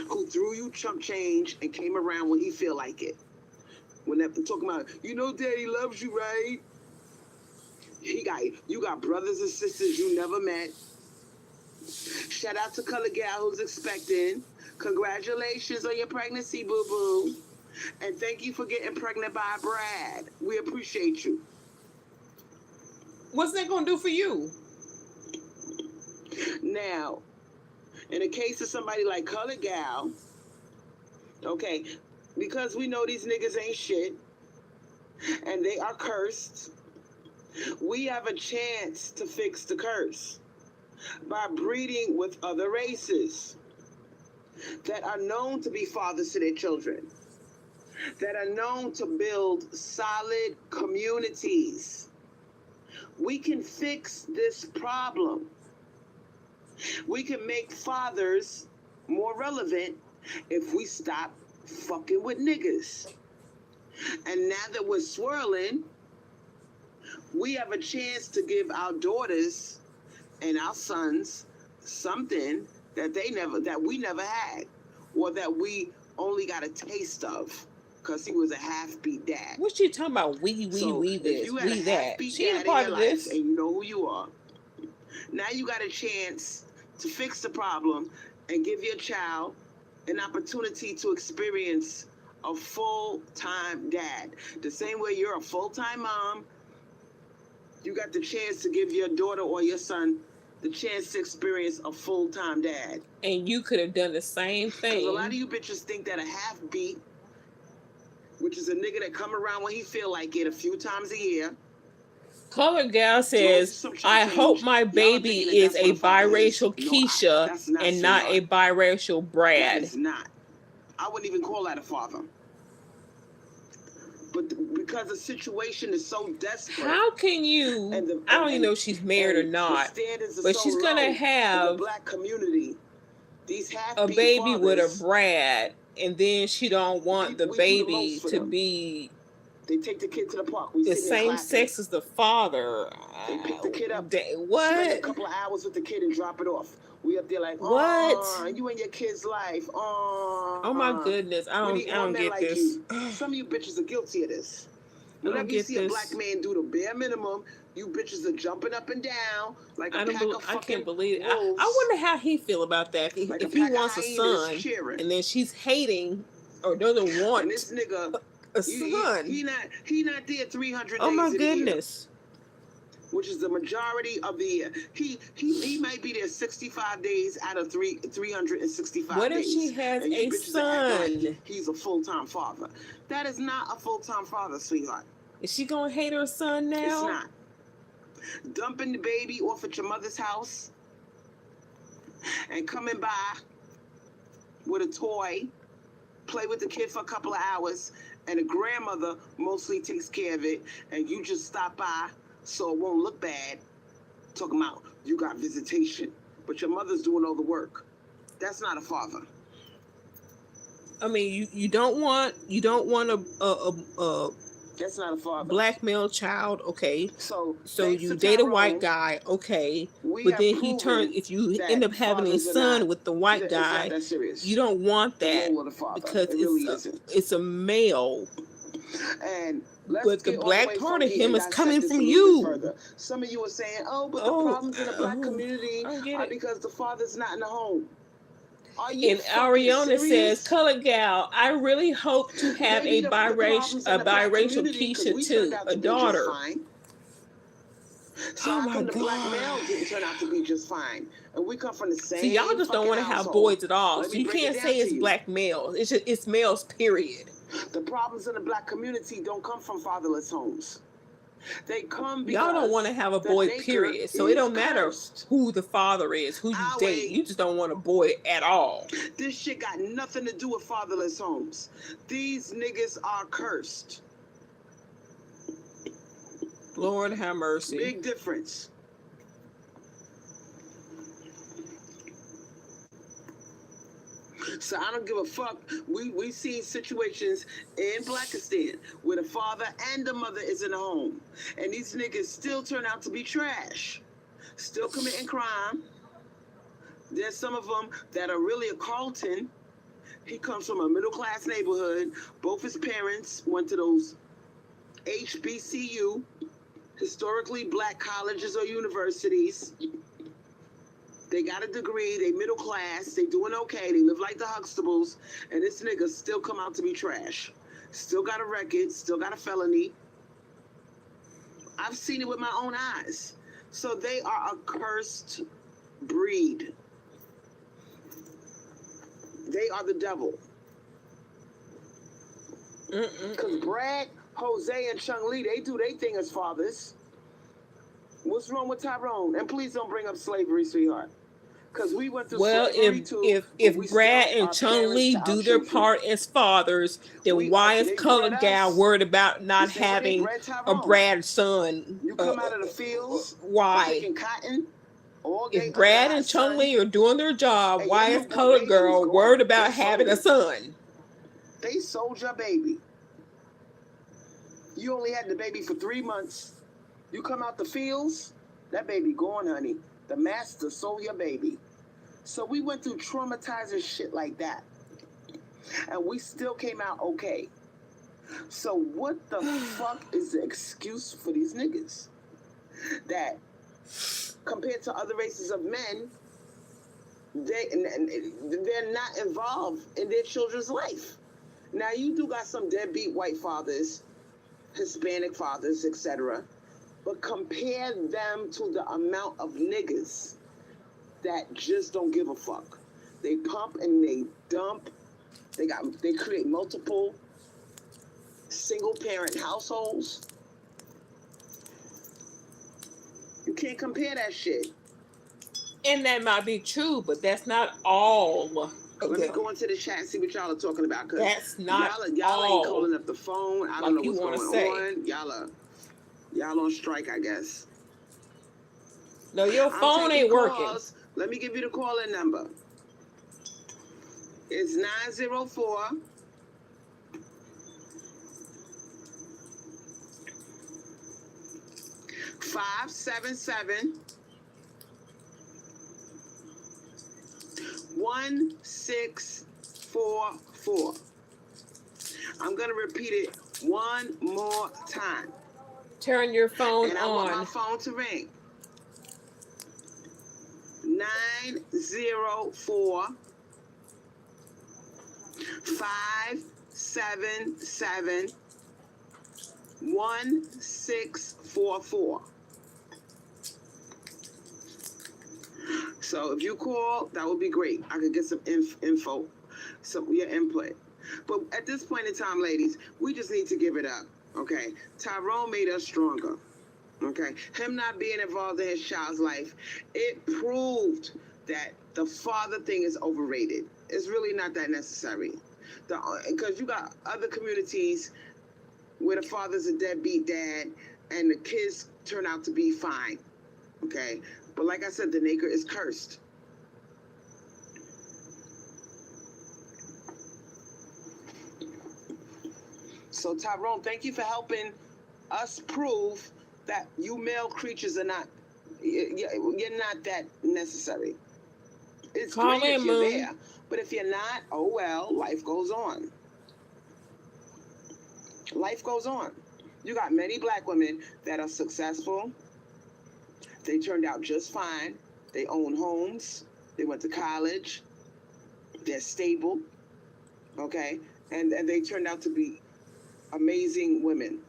Who threw you chump change and came around when he feel like it. When they're talking about, you know, daddy loves you, right? You got brothers and sisters you never met. Shout out to Color Gal who's expecting. Congratulations on your pregnancy, boo-boo. And thank you for getting pregnant by Brad. We appreciate you. What's that going to do for you? Now, in the case of somebody like Color Gal, okay, because we know these niggas ain't shit and they are cursed, we have a chance to fix the curse by breeding with other races that are known to be fathers to their children, that are known to build solid communities. We can fix this problem. We can make fathers more relevant if we stop fucking with niggas. And now that we're swirling, we have a chance to give our daughters and our sons something that we never had, or that we only got a taste of because he was a half-beat dad. What's she talking about? We this, we that. She ain't a part of this. And you know who you are. Now you got a chance to fix the problem and give your child an opportunity to experience a full-time dad. The same way you're a full-time mom, you got the chance to give your daughter or your son the chance to experience a full-time dad. And you could have done the same thing. A lot of you bitches think that a half-beat, which is a nigga that come around when he feel like it a few times a year. Color Gal says, I hope my baby is a biracial Keisha and not a biracial Brad. That is not. I wouldn't even call that a father. But because the situation is so desperate. How can you, I don't even know if she's married or not, but she's going to have black community, these a baby with a Brad, and then she don't want the baby to be... They take the kid to the park. The same sex as the father. They pick the kid up. What? Spend a couple of hours with the kid and drop it off. We up there like, what? You and your kid's life. Oh my goodness, I don't get like this. Some of you bitches are guilty of this. Whenever you see a black man do the bare minimum, you bitches are jumping up and down like a pack of fucking I can't believe it. wolves. I wonder how he feel about that. If he wants a son, and then she's hating or doesn't want and this nigga. A son. He not there 300 days. Oh my goodness. Which is the majority of the year. He might be there 65 days out of 365 days. What if she has a son? Like he's a full-time father. That is not a full-time father, sweetheart. Is she gonna hate her son now? It's not. Dumping the baby off at your mother's house and coming by with a toy, play with the kid for a couple of hours, and the grandmother mostly takes care of it, and you just stop by so it won't look bad. Talking about you got visitation, but your mother's doing all the work. That's not a father. I mean, you don't want a that's not a father. Black male child, okay. So you date a white guy, okay. But then he turns, if you end up having a son with the white guy, you don't want that because it's a male. And but the black part of him is coming from you. Some of you are saying, oh, but the problems in the black community are because the father's not in the home. And Ariana says, Color Gal, I really hope to have a biracial Keisha too, a daughter. So how come the black male didn't turn out to be just fine? And we come from the same. See, y'all just don't want to have boys at all. So you can't say it's black males. It's males, period. The problems in the black community don't come from fatherless homes. They come because y'all don't want to have a boy, period. So it don't matter who the father is, who you date. You just don't want a boy at all. This shit got nothing to do with fatherless homes. These niggas are cursed. Lord have mercy. Big difference. So I don't give a fuck. We see situations in Blackistan where the father and the mother is in the home, and these niggas still turn out to be trash, still committing crime. There's some of them that are really a Carlton. He comes from a middle class neighborhood. Both his parents went to those HBCU, historically black colleges or universities. They got a degree, they middle class, they doing okay, they live like the Huxtables, and this nigga still come out to be trash. Still got a record, still got a felony. I've seen it with my own eyes. So they are a cursed breed. They are the devil. Because Brad, Jose, and Chung Lee, they do their thing as fathers. What's wrong with Tyrone? And please don't bring up slavery, sweetheart. Because we went through slavery too. If Brad and Chung Lee do their part as fathers, then why is colored gal worried about not having a Brad son? You come out of the fields, why? picking cotton. If Brad and Chung Lee are doing their job, why is colored girl worried about having a son? They sold your baby. You only had the baby for 3 months. You come out the fields, that baby gone, honey. The master sold your baby. So we went through traumatizing shit like that. And we still came out okay. So what the fuck is the excuse for these niggas? That compared to other races of men, they're not involved in their children's life. Now you do got some deadbeat white fathers, Hispanic fathers, etc. But compare them to the amount of niggas that just don't give a fuck. They pump and they dump. They create multiple single parent households. You can't compare that shit. And that might be true, but that's not all. Let me go into the chat and see what y'all are talking about. Cause that's not y'all all. Ain't calling up the phone. I don't know what's going on. Y'all on strike, I guess. No, your phone ain't working. Let me give you the call-in number. It's 904 577 1644. I'm gonna repeat it one more time. Turn your phone and I want my phone to ring. 904 577 1644. So if you call, that would be great. I could get some info, your input. But at this point in time, ladies, we just need to give it up. Okay, Tyrone made us stronger. Okay, him not being involved in his child's life, it proved that the father thing is overrated. It's really not that necessary. Because you got other communities where the father's a deadbeat dad and the kids turn out to be fine. Okay, but like I said, the nigger is cursed. So Tyrone, thank you for helping us prove that you male creatures are not, you're not that necessary. It's great if you're there, but if you're not, oh well, life goes on. Life goes on. You got many black women that are successful. They turned out just fine. They own homes. They went to college. They're stable. Okay? And they turned out to be amazing women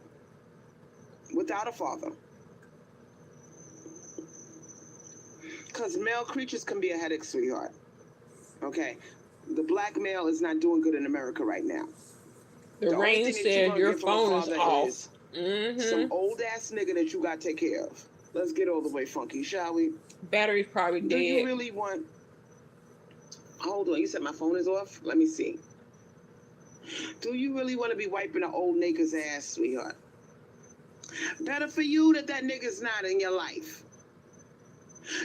without a father. Because male creatures can be a headache, sweetheart. Okay? The black male is not doing good in America right now. The rain said your phone is off. Some old ass nigga that you got to take care of. Let's get all the way funky, shall we? Battery's probably dead. Do you really want... Hold on, you said my phone is off? Let me see. Do you really want to be wiping an old nigga's ass, sweetheart? Better for you that nigga's not in your life.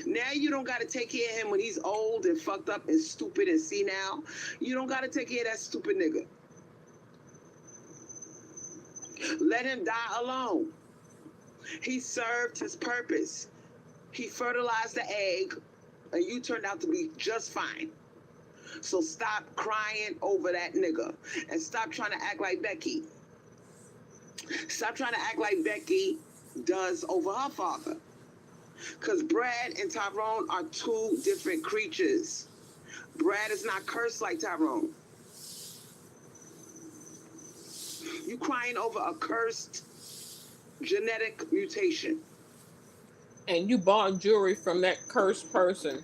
Now you don't got to take care of him when he's old and fucked up and stupid and senile. You don't got to take care of that stupid nigga. Let him die alone. He served his purpose. He fertilized the egg, and you turned out to be just fine. So stop crying over that nigga, and stop trying to act like Becky. Stop trying to act like Becky does over her father. Because Brad and Tyrone are two different creatures. Brad is not cursed like Tyrone. You crying over a cursed genetic mutation. And you bought jewelry from that cursed person.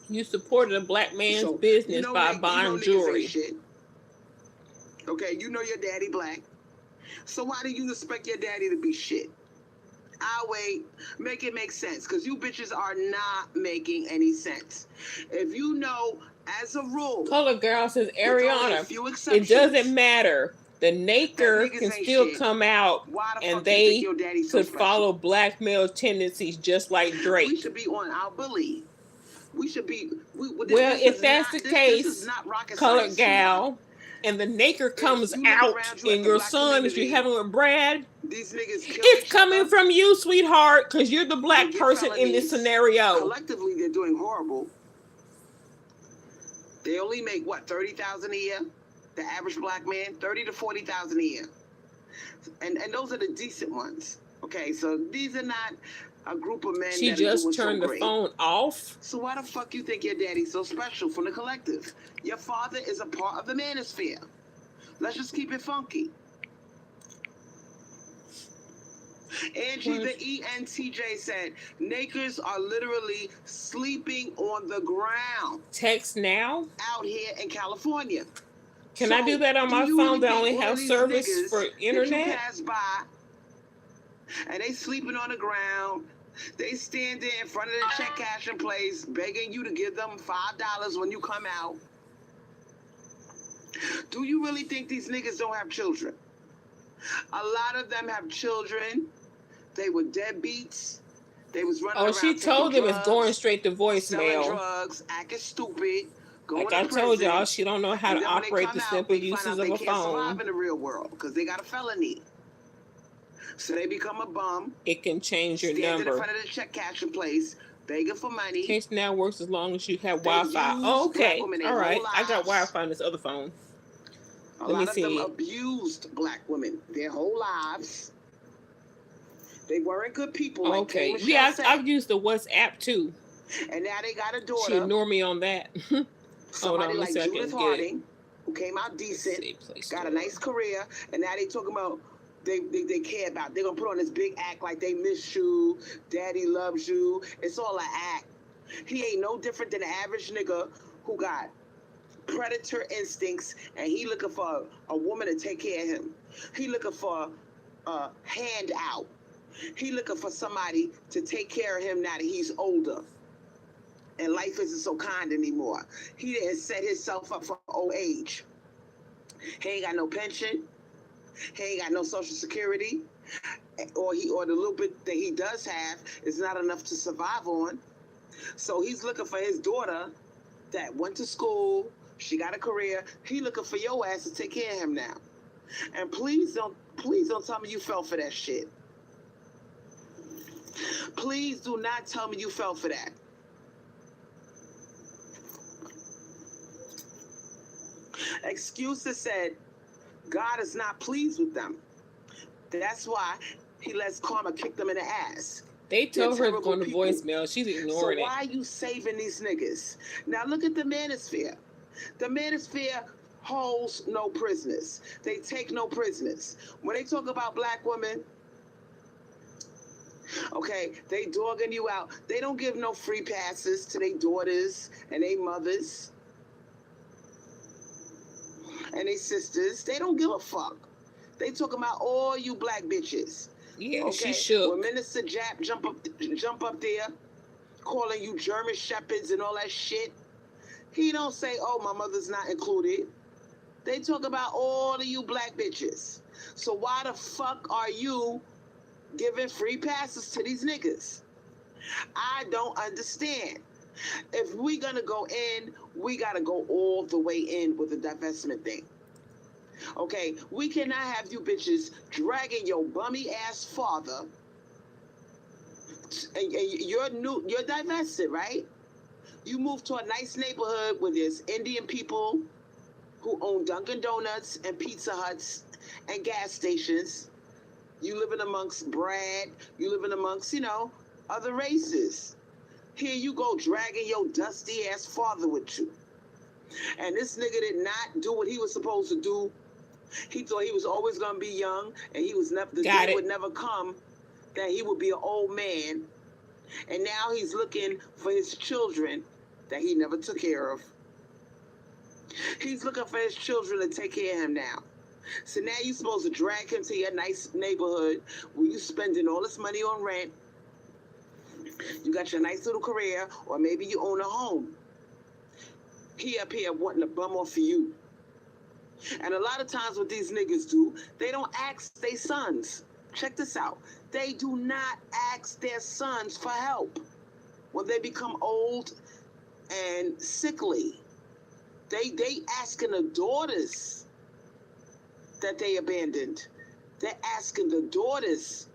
You supported a black man's business by buying jewelry. Okay, you know your daddy black. So why do you expect your daddy to be shit? I'll wait. Make it make sense. Because you bitches are not making any sense. If you know, as a rule... Color Girl says, Ariana, it doesn't matter. The Naker can still come out and they could follow black male tendencies just like Drake. We should be on our bully. We should be... Well, if that's the case, Colored Gal... and the Naker comes out in your son that you're having with Brad, it's coming from you, sweetheart, because you're the black person in this scenario. Collectively, they're doing horrible. They only make, what, $30,000 a year? The average black man, $30,000 to $40,000 a year. And those are the decent ones. Okay, so these are not a group of men. She just turned the phone off. So why the fuck you think your daddy's so special from the collective? Your father is a part of the manosphere. Let's just keep it funky. Angie the ENTJ said, Nakers are literally sleeping on the ground. Text now? Out here in California. Can I do that on my phone that only have service for internet? You pass by and they sleeping on the ground. They standing in front of the check cashing place begging you to give them $5 when you come out. Do you really think these niggas don't have children? A lot of them have children. They were deadbeats. They was running around. She told them it's going straight to voicemail. Selling drugs, acting stupid. Like I told y'all, she don't know how to operate the simple uses of a phone. They can't survive in the real world because they got a felony. So they become a bum. It can change your stand number. In front of the check cashing place, begging for money. Case now works as long as you have Wi-Fi. Oh, okay, all right. I got Wi-Fi on this other phone. A lot of them abused black women their whole lives. They weren't good people. Okay, like yeah, I've used the WhatsApp too. And now they got a daughter. She ignored me on that. Somebody like Judith Harding, who came out decent, got a nice career, and now they talking about they care about. They're gonna put on this big act like they miss you, daddy loves you. It's all an act. He ain't no different than the average nigga who got predator instincts and he looking for a woman to take care of him. He looking for a handout. He looking for somebody to take care of him now that he's older. And life isn't so kind anymore. He didn't set himself up for old age. He ain't got no pension. He ain't got no social security. Or the little bit that he does have is not enough to survive on. So he's looking for his daughter that went to school. She got a career. He looking for your ass to take care of him now. And please don't tell me you fell for that shit. Please do not tell me you fell for that. Excuses said God is not pleased with them. That's why he lets karma kick them in the ass. They told her it's going to voicemail. She's ignoring it. So why are you saving these niggas? Now look at the manosphere. The manosphere holds no prisoners. They take no prisoners. When they talk about black women, Okay, they dogging you out. They don't give no free passes to their daughters and their mothers and their sisters. They don't give a fuck. They talking about all you black bitches. Yeah, okay? She shook. When Minister Jap jump up there, calling you German shepherds and all that shit, he don't say, "Oh, my mother's not included." They talk about all of you black bitches. So why the fuck are you giving free passes to these niggas? I don't understand. If we gonna go in, we gotta go all the way in with the divestment thing. Okay, we cannot have you bitches dragging your bummy ass father. And you're divested, right? You move to a nice neighborhood where there's Indian people who own Dunkin' Donuts and Pizza Huts and gas stations. You living amongst Brad. You living amongst, other races. Here you go dragging your dusty ass father with you. And this nigga did not do what he was supposed to do. He thought he was always going to be young, and he was never, the day would never come that he would be an old man. And now he's looking for his children that he never took care of. He's looking for his children to take care of him now. So now you're supposed to drag him to your nice neighborhood where you're spending all this money on rent. You got your nice little career, or maybe you own a home. He up here wanting to bum off for you. And a lot of times what these niggas do, they don't ask their sons. Check this out. They do not ask their sons for help when they become old and sickly. They asking the daughters that they abandoned. They're asking the daughters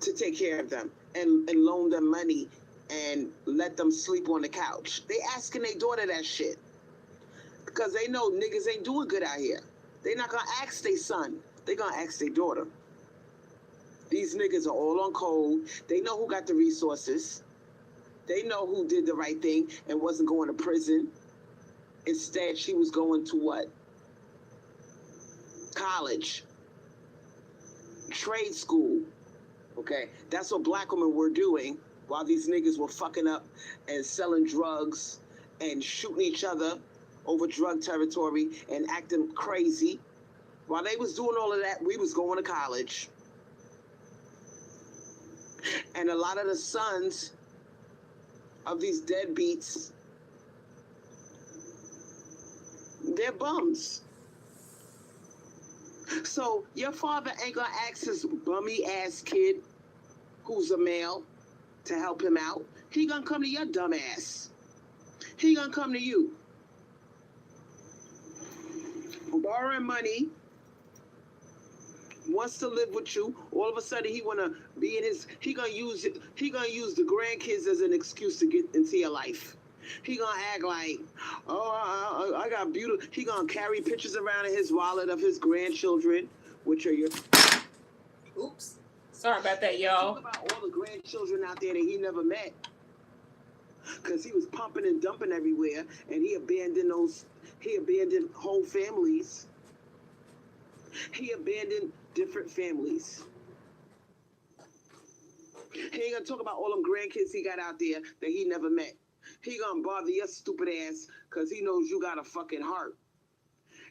to take care of them and loan them money and let them sleep on the couch. They asking their daughter that shit because they know niggas ain't doing good out here. They not gonna ask their son. They gonna ask their daughter. These niggas are all on code. They know who got the resources. They know who did the right thing and wasn't going to prison. Instead, she was going to what? College. Trade school. Okay? That's what black women were doing while these niggas were fucking up and selling drugs and shooting each other over drug territory and acting crazy. While they was doing all of that, we was going to college. And a lot of the sons of these deadbeats, they're bums. So your father ain't gonna ask his bummy ass kid, who's a male, to help him out. He gonna come to your dumb ass. He gonna come to you. Borrowing money, wants to live with you. All of a sudden he wanna be in his, he gonna use the grandkids as an excuse to get into your life. He gonna act like, oh, I got beautiful. He gonna carry pictures around in his wallet of his grandchildren, which are your. Oops. Sorry about that, y'all. Talk about all the grandchildren out there that he never met, because he was pumping and dumping everywhere, and he abandoned whole families. He abandoned different families. He ain't gonna talk about all them grandkids he got out there that he never met. He gonna bother your stupid ass because he knows you got a fucking heart.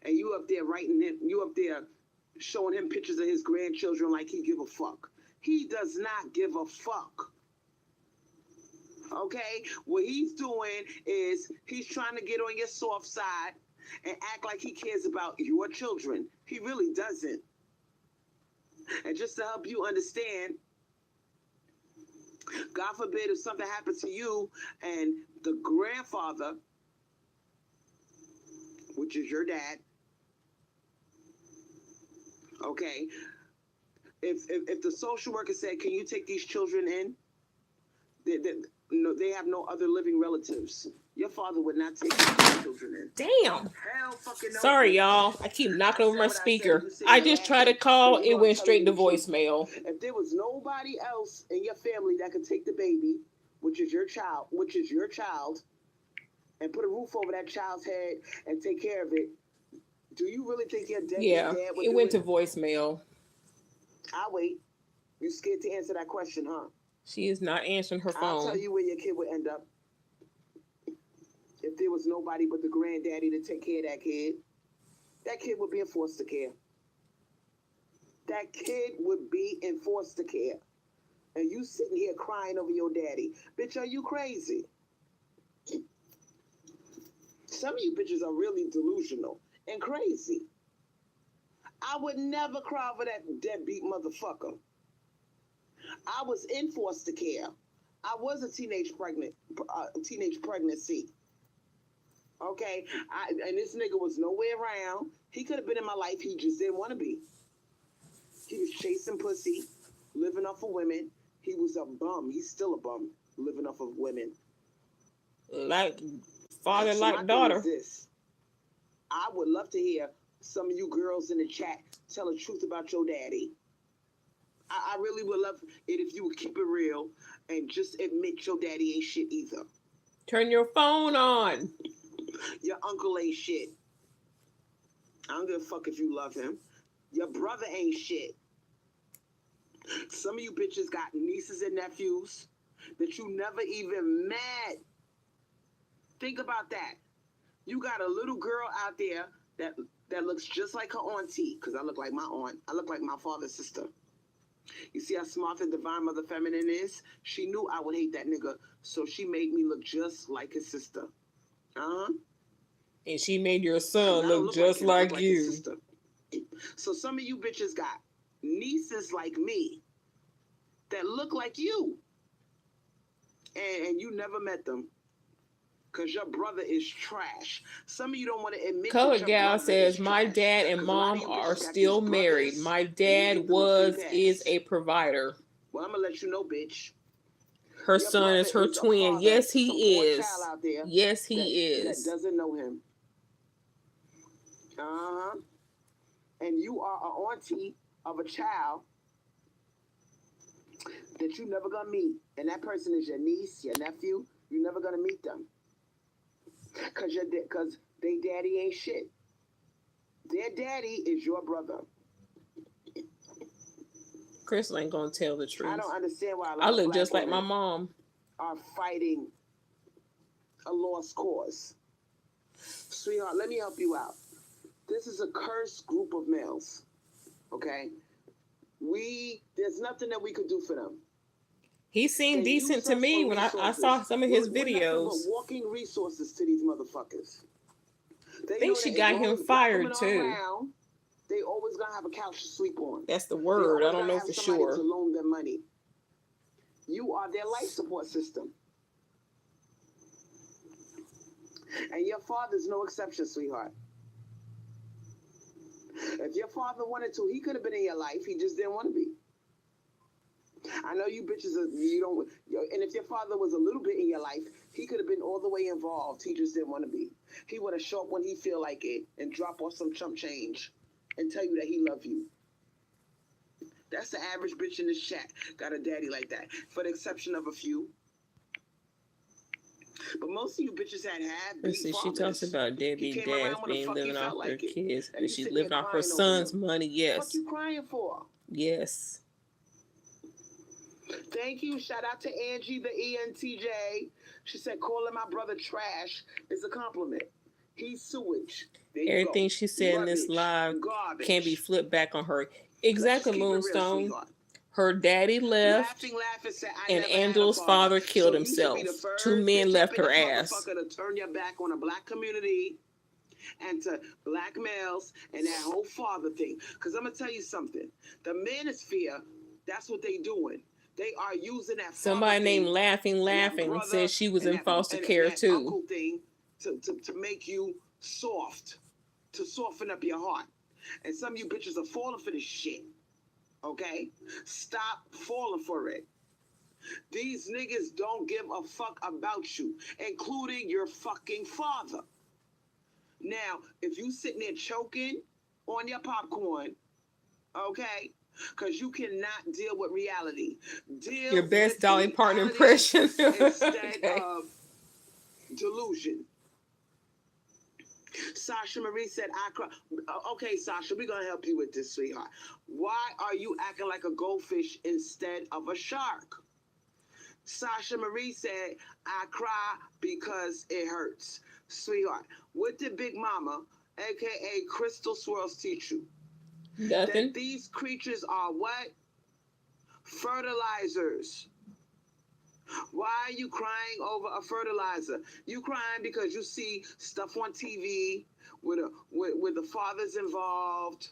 And you up there showing him pictures of his grandchildren like he give a fuck. He does not give a fuck. Okay? What he's doing is he's trying to get on your soft side and act like he cares about your children. He really doesn't. And just to help you understand, God forbid if something happens to you and the grandfather, which is your dad, okay, if the social worker said, can you take these children in? They have no other living relatives. Your father would not take these children in. Damn. Sorry, y'all. I keep knocking over my speaker. I just tried to call. It went straight to voicemail. If there was nobody else in your family that could take the baby, which is your child, and put a roof over that child's head and take care of it, do you really think your dad would do it? Yeah, it went to voicemail. I'll wait. You scared to answer that question, huh? She is not answering her phone. I'll tell you where your kid would end up. If there was nobody but the granddaddy to take care of that kid would be in foster care. That kid would be in foster care. And you sitting here crying over your daddy. Bitch, are you crazy? Some of you bitches are really delusional and crazy. I would never cry over that deadbeat motherfucker. I was in foster care. I was a teenage pregnancy. Okay? And this nigga was nowhere around. He could have been in my life. He just didn't want to be. He was chasing pussy, living off of women. He was a bum. He's still a bum, living off of women. Like father, like daughter. This. I would love to hear some of you girls in the chat tell the truth about your daddy. I really would love it if you would keep it real and just admit your daddy ain't shit either. Turn your phone on. Your uncle ain't shit. I don't give a fuck if you love him. Your brother ain't shit. Some of you bitches got nieces and nephews that you never even met. Think about that. You got a little girl out there that looks just like her auntie, because I look like my aunt. I look like my father's sister. You see how smart the divine mother feminine is? She knew I would hate that nigga, so she made me look just like his sister. Uh-huh. And she made your son look just like you. So some of you bitches got nieces like me that look like you. And you never met them. Because your brother is trash. Some of you don't want to admit Color that your Gal brother says, is my trash. dad and mom are still married. My dad is a provider. Well, I'm going to let you know, bitch. Her son is her twin. Yes, he is. Yes, he is. That doesn't know him. Uh-huh. And you are an auntie of a child that you never gonna meet. And that person is your niece, your nephew. You're never gonna meet them. Cause they daddy ain't shit. Their daddy is your brother. Crystal ain't gonna tell the truth. I don't understand why I look just like my mom. Are fighting a lost cause. Sweetheart, let me help you out. This is a cursed group of males. Okay? There's nothing that we could do for them. He seemed decent to me when I saw some of his videos. We're walking resources to these motherfuckers. I think she got him fired too. Around, they always gonna have a couch to sleep on. That's the word. I don't know for sure. To loan them money. You are their life support system. And your father's no exception, sweetheart. If your father wanted to, he could have been in your life. He just didn't want to be. I know you bitches, and if your father was a little bit in your life, he could have been all the way involved. He just didn't want to be. He would have show up when he feel like it and drop off some chump change and tell you that he love you. That's the average bitch in this chat. Got a daddy like that, for the exception of a few. But most of you bitches had Listen, she talks about deadbeat dads being living off their kids, and she's living off her son's money. Yes. What you crying for? Yes. Thank you. Shout out to Angie, the ENTJ. She said, calling my brother trash is a compliment. He's sewage. Everything she said in this live can be flipped back on her. Exactly, Moonstone. Her daddy left, and Angel's father killed himself. 2 men left her ass. To turn your back on a black community and to black males and that whole father thing. Because I'm going to tell you something. The manosphere, that's what they doing. They are using that. Somebody named Laughing said she was in foster care too. Uncle thing to make you soft, to soften up your heart. And some of you bitches are falling for this shit. Okay? Stop falling for it. These niggas don't give a fuck about you, including your fucking father. Now, if you sitting there choking on your popcorn, because you cannot deal with reality. Deal your best Dolly Parton impression instead of delusion. Sasha Marie said, I cry. Okay, Sasha, we're going to help you with this, sweetheart. Why are you acting like a goldfish instead of a shark? Sasha Marie said, I cry because it hurts. Sweetheart, what did Big Mama, a.k.a. Crystal Swirlz, teach you? Nothing. That these creatures are what? Fertilizers. Why are you crying over a fertilizer? You crying because you see stuff on TV with the fathers involved,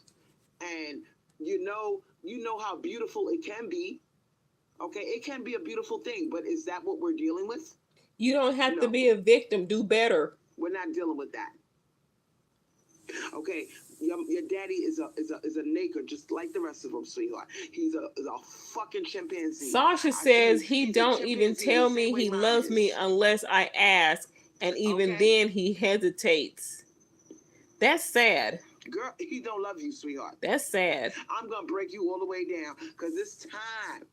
and you know how beautiful it can be. Okay, it can be a beautiful thing, but is that what we're dealing with? You don't have to be a victim. Do better. We're not dealing with that. Okay, your daddy is a naker, just like the rest of them, sweetheart. He's a fucking chimpanzee. Sasha says he don't even tell me he loves me unless I ask, and even then he hesitates. That's sad. Girl, he don't love you, sweetheart. That's sad. I'm gonna break you all the way down, because it's time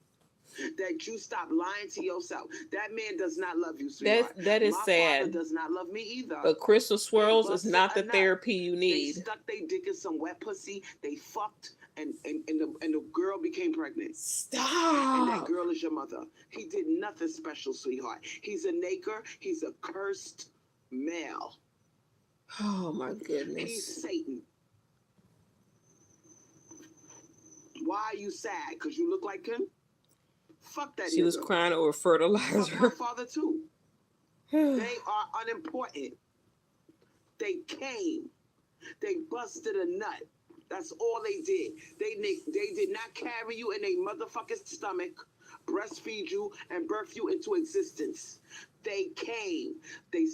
that you stop lying to yourself. That man does not love you, sweetheart. That is sad. My father does not love me either. But Crystal Swirlz is not the therapy you need. They stuck their dick in some wet pussy. They fucked, and the girl became pregnant. Stop. And that girl is your mother. He did nothing special, sweetheart. He's a naker. He's a cursed male. Oh my goodness. He's Satan. Why are you sad? Because you look like him? Fuck that. She was crying over fertilizer. Fuck my father too. They are unimportant. They came. They busted a nut. That's all they did. They did not carry you in a motherfucking stomach, breastfeed you, and birth you into existence. They came. They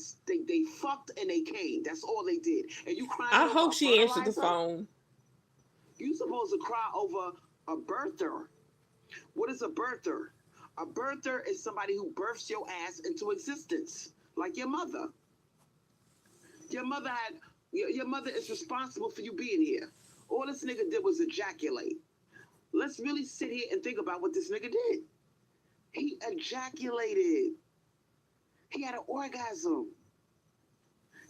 fucked and they came. That's all they did. And you crying. I hope she answered the phone. You supposed to cry over a birther. What is a birther? A birther is somebody who births your ass into existence, like your mother. Your mother is responsible for you being here. All this nigga did was ejaculate. Let's really sit here and think about what this nigga did. He ejaculated. He had an orgasm.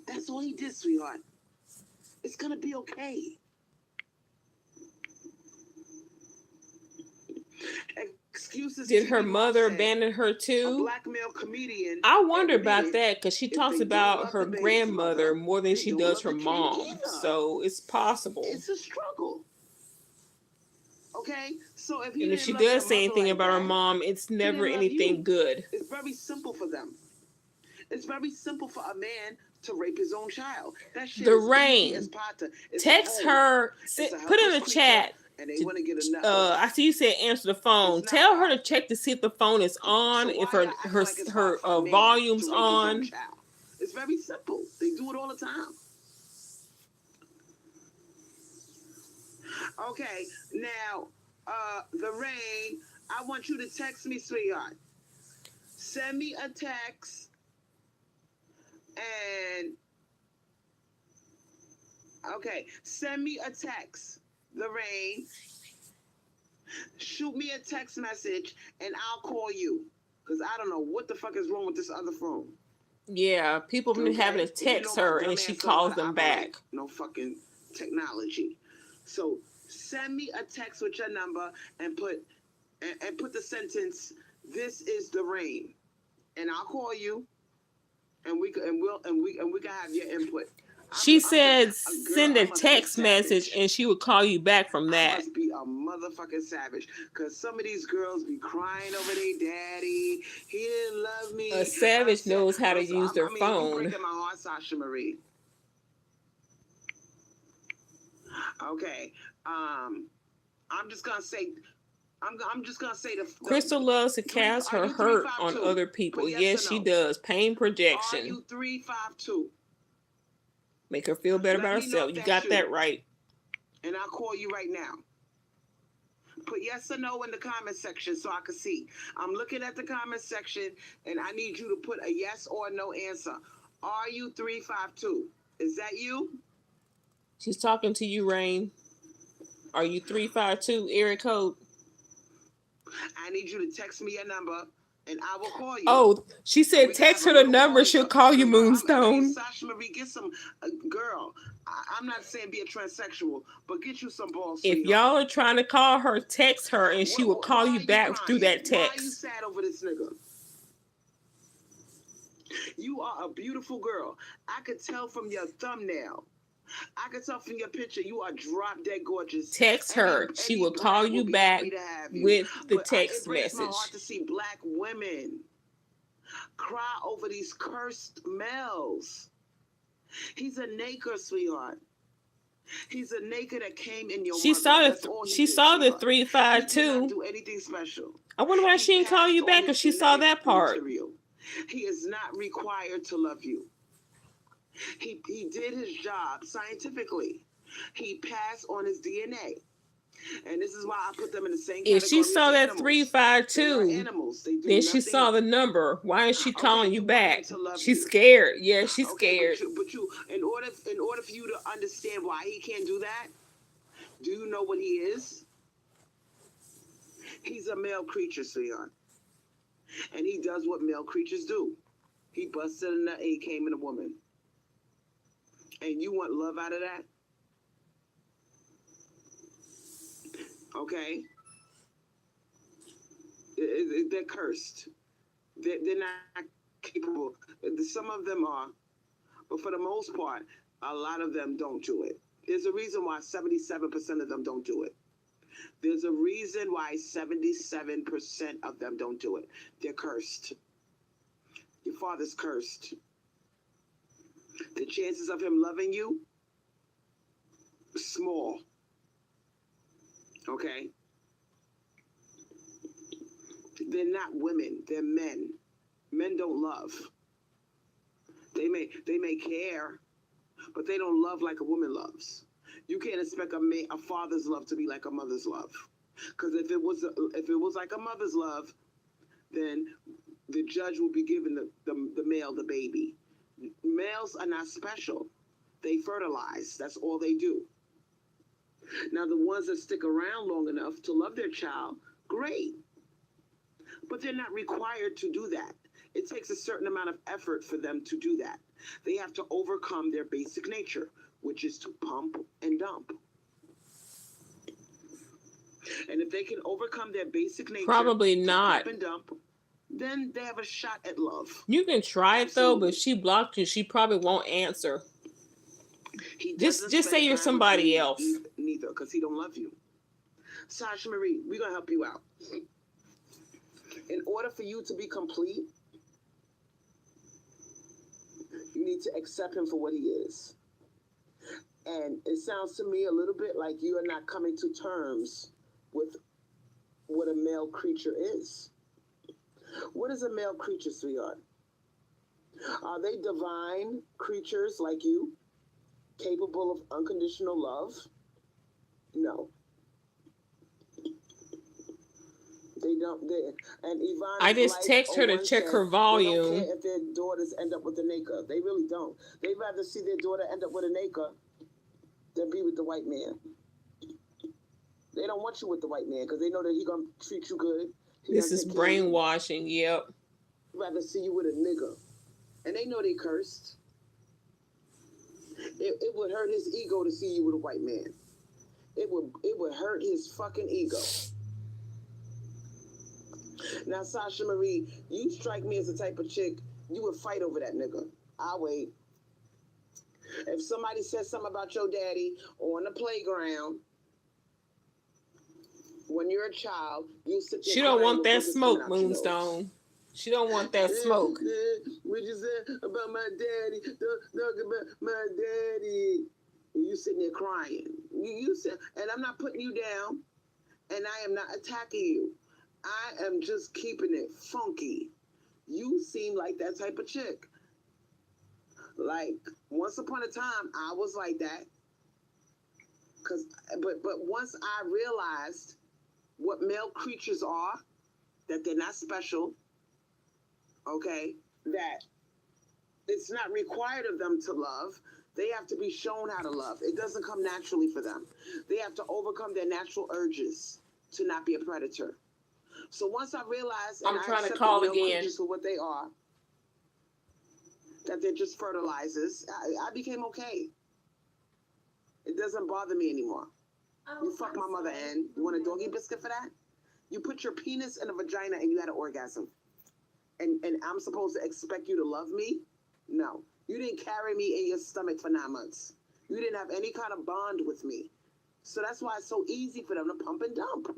That's all he did, sweetheart. It's gonna be okay. Excuses. Did her mother abandon her too? A black male comedian. I wonder about that, because she talks about her grandmother more than she does her mom. So it's possible. It's a struggle. Okay? So if she does say anything about her mom, it's never anything good. It's very simple for them. It's very simple for a man to rape his own child. That shit the rain. Text her. Put in the chat. And they want to get enough. I see you said answer the phone. Tell her to check to see if the phone is on, if her volume's on. It's very simple. They do it all the time. Okay, now, the rain. I want you to text me, sweetheart. Send me a text, and okay, send me a text. The rain. Shoot me a text message and I'll call you. Because I don't know what the fuck is wrong with this other phone. Yeah, people have been having to text her and she calls them back. No fucking technology. So send me a text with your number and put the sentence, "This is the rain." And I'll call you and we can have your input. She said send a text message and she would call you back from that. I must be a motherfucking savage, because some of these girls be crying over their daddy. He didn't love me. A savage knows how to use their phone. You're breaking my heart, Sasha Marie. Okay. I'm just gonna say the Crystal loves to cast her hurt on other people. Yes, she does. Pain projection. Are you 352? Make her feel better about herself. You got that right. And I'll call you right now. Put yes or no in the comment section so I can see. I'm looking at the comment section and I need you to put a yes or no answer. Are you 352? Is that you? She's talking to you, Rain. Are you 352, area code? I need you to text me your number and I will call you. Oh, she said text her the number. She'll call you, Moonstone. Sasha Marie, get some girl. I'm not saying be a transsexual, but get you some balls. If y'all are trying to call her, text her, and she will call you back through that text. Why are you sad over this nigga? You are a beautiful girl. I could tell from your thumbnail. I can tell from your picture you are drop dead gorgeous. Text her. She will call you back with the text message. It breaks my heart to see black women cry over these cursed males. He's a naked, sweetheart. He's a naked that came in your. She saw the 352. He did not do anything special. I wonder why she didn't call you back if she saw that part. Material. He is not required to love you. He did his job scientifically. He passed on his DNA. And this is why I put them in the same category. If she saw that 352, then she saw the number. Why is she calling you back? She's scared. Yeah, she's scared. But you, in order for you to understand why he can't do that, do you know what he is? He's a male creature, sweetheart. And he does what male creatures do. He busted a nut and he came in a woman. And you want love out of that? Okay? They're cursed. They're not capable. Some of them are. But for the most part, a lot of them don't do it. There's a reason why 77% of them don't do it. There's a reason why 77% of them don't do it. They're cursed. Your father's cursed. The chances of him loving you, small. Okay? They're not women. They're men. Men don't love. They may care, but they don't love like a woman loves. You can't expect a father's love to be like a mother's love. Because if it was like a mother's love, then the judge will be giving the male the baby. Males are not special. They fertilize. That's all they do. Now, the ones that stick around long enough to love their child, great. But they're not required to do that. It takes a certain amount of effort for them to do that. They have to overcome their basic nature, which is to pump and dump. And if they can overcome their basic nature, probably not. Pump and dump, then they have a shot at love. You can try it though, but if she blocked you, she probably won't answer. Just say you're somebody else. Neither, because he don't love you. Sasha Marie, we're gonna help you out. In order for you to be complete, you need to accept him for what he is. And it sounds to me a little bit like you are not coming to terms with what a male creature is. What is a male creature, sweetheart? Are they divine creatures like you, capable of unconditional love? No. They don't. And Yvonne, I just text her to check her volume. They don't care if their daughters end up with a nigga. They really don't. They'd rather see their daughter end up with a nigga than be with the white man. They don't want you with the white man because they know that he's gonna treat you good. This is brainwashing. Yep. Rather see you with a nigga, and they know they cursed. It would hurt his ego to see you with a white man. It would hurt his fucking ego. Now, Sasha Marie, you strike me as the type of chick you would fight over that nigga. I'll wait. If somebody says something about your daddy on the playground, when you're a child, you sit there. She don't want that smoke, Moonstone. She don't want that smoke. What you said about my daddy? Talk about my daddy. You sitting there crying. You said, and I'm not putting you down, and I am not attacking you. I am just keeping it funky. You seem like that type of chick. Like, once upon a time, I was like that. But once I realized what male creatures are, that they're not special, okay, that it's not required of them to love. They have to be shown how to love. It doesn't come naturally for them. They have to overcome their natural urges to not be a predator. So once I realized, I'm trying to call again, for what they are, that they're just fertilizers, I became okay. It doesn't bother me anymore. You fuck my mother and you want a doggy biscuit for that? You put your penis in a vagina and you had an orgasm. And I'm supposed to expect you to love me? No. You didn't carry me in your stomach for 9 months. You didn't have any kind of bond with me. So that's why it's so easy for them to pump and dump.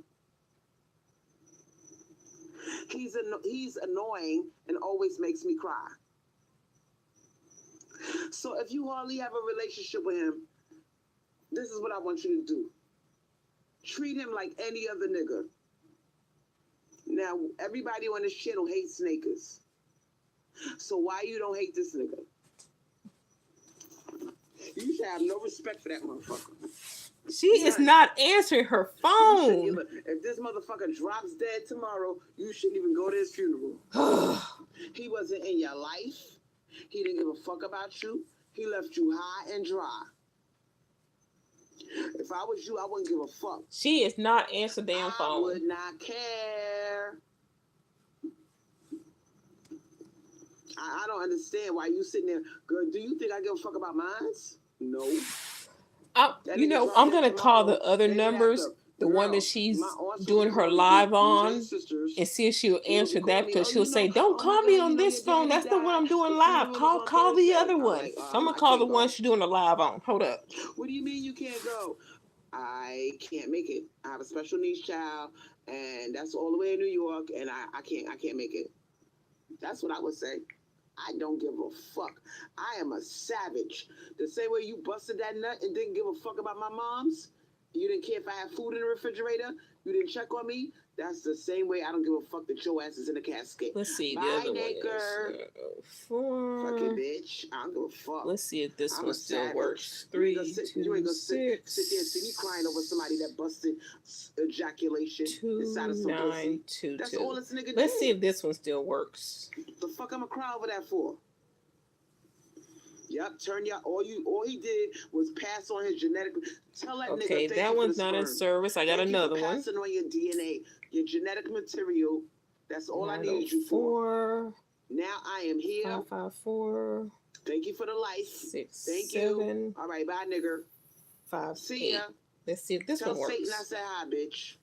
He's annoying and always makes me cry. So if you hardly have a relationship with him, this is what I want you to do. Treat him like any other nigga. Now, everybody on this channel hates snakers. So why you don't hate this nigga? You should have no respect for that motherfucker. She is not answering her phone. If this motherfucker drops dead tomorrow, you shouldn't even go to his funeral. He wasn't in your life. He didn't give a fuck about you. He left you high and dry. If I was you, I wouldn't give a fuck. She is not answering the damn phone. I would not care. I don't understand why you sitting there. Girl, do you think I give a fuck about mines? No. You know, I'm going to call the other numbers, the one that she's doing her live on, and see if she'll answer that, because she'll say, don't call me on this phone. That's the one I'm doing live. Call the other one. So I'm going to call the one she's doing the live on. Hold up. What do you mean you can't go? I can't make it. I have a special needs child, and that's all the way in New York, and I can't make it. That's what I would say. I don't give a fuck. I am a savage. The same way you busted that nut and didn't give a fuck about my mom's. You didn't care if I had food in the refrigerator. You didn't check on me. That's the same way I don't give a fuck that your ass is in the casket. Let's see. Bye, the other Naker. One is 4. Fucking bitch. I don't give a fuck. Let's see if this one still savage. works. 3, you ain't 2, gonna 6. Sit there and see me crying over somebody that busted ejaculation 2, inside of some 9, pussy. 2, That's 2. all this nigga did. Let's see if this one still works. The fuck I'ma cry over that for? Yep, all he did was pass on his genetic. Tell that nigga. Okay, that one's not in service. I got another one. Passing on your DNA, your genetic material. That's all I need you for. Now I am here. 554. Thank you for the life. 6, Thank 7. You. All right, bye, nigger. 5, See 8. ya. Let's see if this Tell one works. Satan I said hi, bitch.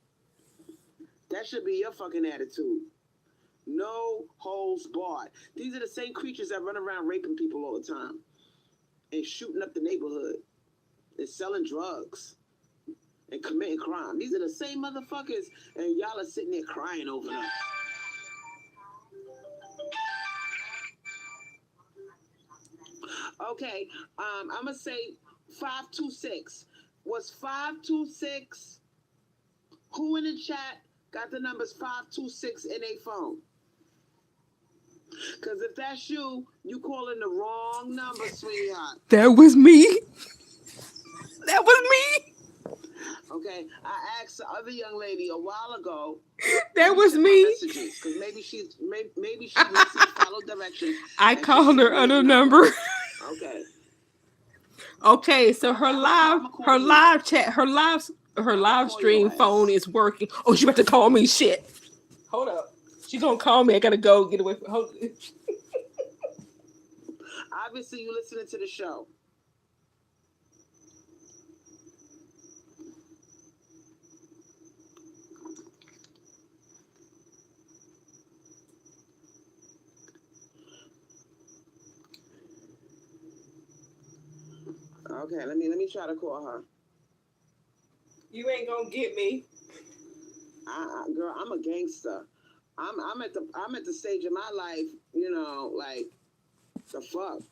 That should be your fucking attitude. No holds barred. These are the same creatures that run around raping people all the time and shooting up the neighborhood and selling drugs and committing crime. These are the same motherfuckers, and y'all are sitting there crying over them. Okay, I'm gonna say 526. Was 526? Who in the chat got the numbers 526 in a phone? Because if that's you, you calling the wrong number, sweetheart. That was me. That was me. Okay, I asked the other young lady a while ago. That was me. Because maybe she needs to follow directions. I called her other number. Okay. Okay, so her live stream phone is working. Oh, she about to call me. Shit. Hold up. She gonna call me. I gotta go get away from her. Obviously, you listening to the show. Okay, let me try to call her. You ain't gonna get me. Girl, I'm a gangster. I'm at the stage of my life, you know, like the fuck.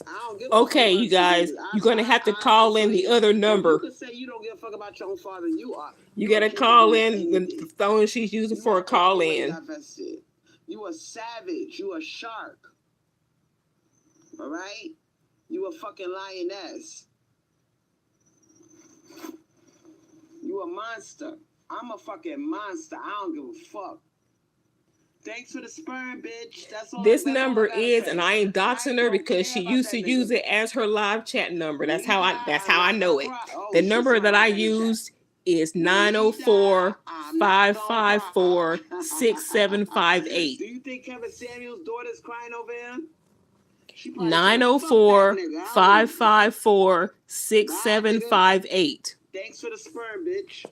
I don't give a fuck Okay, you guys, you're gonna have to call in the other number. You can say you don't give a fuck about your own father. You gotta call in the phone she's using for a call in. You a savage. You a shark. All right. You a fucking lioness. You a monster. I'm a fucking monster. I don't give a fuck. Thanks for the sperm, bitch. That's all. This number is, and I ain't doxing her because she used to use it as her live chat number. That's how I know it. The number that I used is 904-554-6758. Do you think Kevin Samuel's daughter's crying over him? 904-554-6758. Thanks for the sperm, bitch.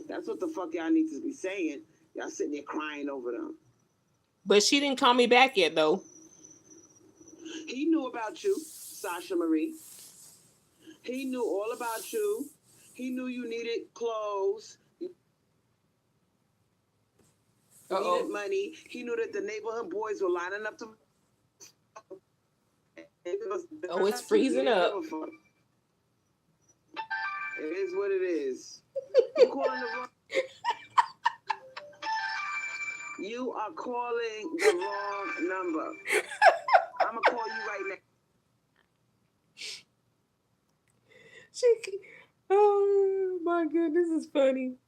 That's what the fuck y'all need to be saying. Y'all sitting there crying over them. But she didn't call me back yet, though. He knew about you, Sasha Marie. He knew all about you. He knew you needed clothes. You needed money. He knew that the neighborhood boys were lining up to... Oh, it's freezing up. It is what it is. You calling the wrong... You are calling the wrong number. I'm gonna call you right now. Oh my goodness, this is funny.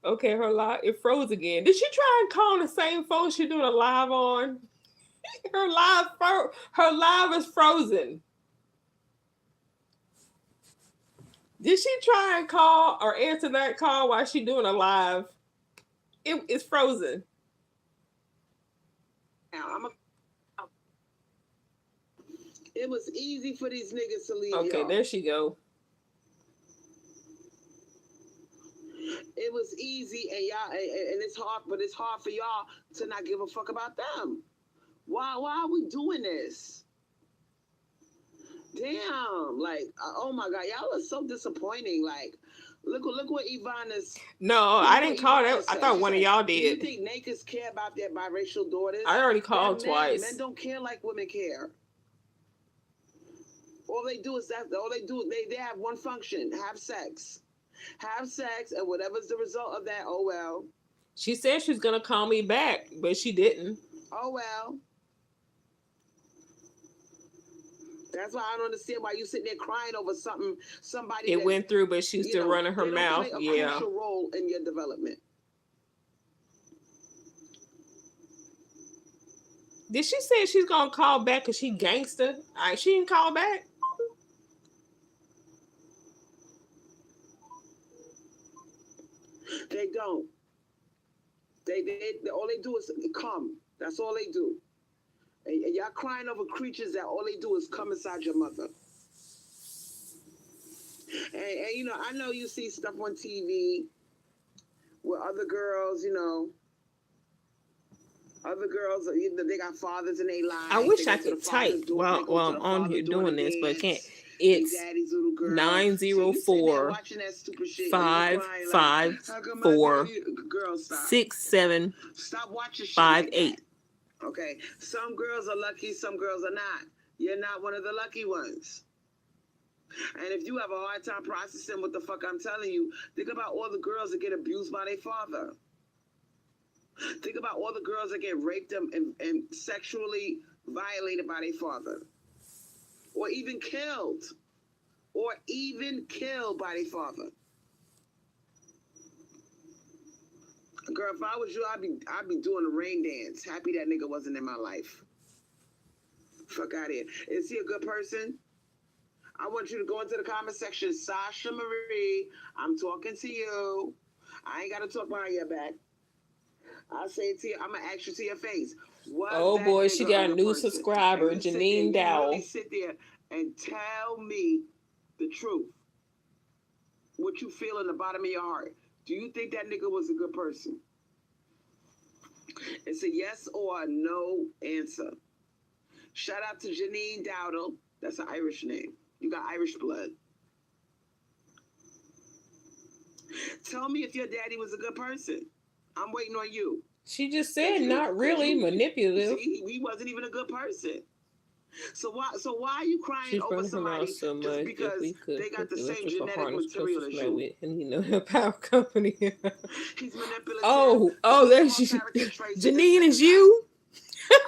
Okay, her live, it froze again. Did she try and call the same phone she's doing a live on? Her live is frozen. Did she try and call or answer that call while she's doing a live? It's frozen. It was easy for these niggas to leave. Okay, y'all. there she go. It was easy, and y'all, and it's hard, but it's hard for y'all to not give a fuck about them. Why are we doing this? Damn, like, oh my God, y'all are so disappointing. Like, look what Ivana's. No, I didn't call that. I thought one of y'all did. Do you think niggas care about their biracial daughters? I already called twice. Men don't care like women care. All they do is they have one function: have sex, and whatever's the result of that, oh well. She said she's gonna call me back, but she didn't. Oh well. That's why I don't understand why you sitting there crying over somebody. It went through, but she's still running her mouth. Play a crucial role in your development. Did she say she's gonna call back because she gangster? She didn't call back. They don't. They all they do is come. That's all they do. And y'all crying over creatures that all they do is come inside your mother. And you know, I know you see stuff on TV where other girls, they got fathers in their lives. I wish I could type while I'm on here doing this, but I can't. It's 904-554-6758. Okay, some girls are lucky, some girls are not. You're not one of the lucky ones. And if you have a hard time processing what the fuck I'm telling you, think about all the girls that get abused by their father. Think about all the girls that get raped and sexually violated by their father. Or even killed. By their father. Girl, if I was you, I'd be doing a rain dance. Happy that nigga wasn't in my life. Fuck out of here. Is he a good person? I want you to go into the comment section. Sasha Marie, I'm talking to you. I ain't got to talk behind your back. I'll say it to you. I'm going to ask you to your face. Oh boy, she got a new subscriber, Janine Dowell. Really sit there and tell me the truth. What you feel in the bottom of your heart. Do you think that nigga was a good person? It's a yes or a no answer. Shout out to Janine Dowdle. That's an Irish name. You got Irish blood. Tell me if your daddy was a good person. I'm waiting on you. She just said not really manipulative. See, he wasn't even a good person. So why are you crying over somebody just because they got the same genetic material as you? And the power company. He's manipulative. Oh, there she. Janine is you.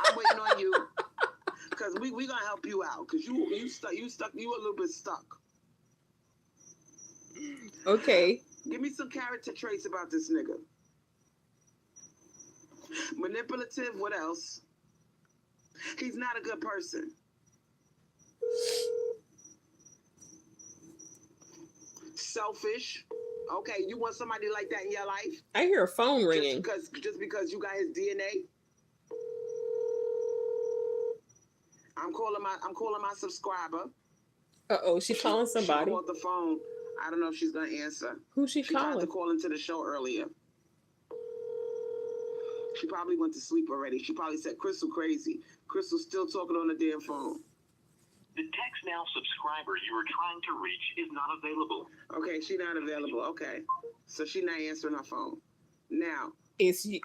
I'm waiting on you because we gonna help you out because you a little bit stuck. Okay. Give me some character traits about this nigga. Manipulative. What else? He's not a good person. Selfish. Okay, you want somebody like that in your life? I hear a phone ringing. Just because you got his DNA. I'm calling my subscriber. She's calling somebody. She called the phone. I don't know if she's gonna answer. Who's she calling? She tried to call into the show earlier. She probably went to sleep already. She probably said Crystal crazy. Crystal's still talking on the damn phone. The text now subscriber you are trying to reach is not available. Okay, she's not available. Okay, so she's not answering her phone. Now it's you.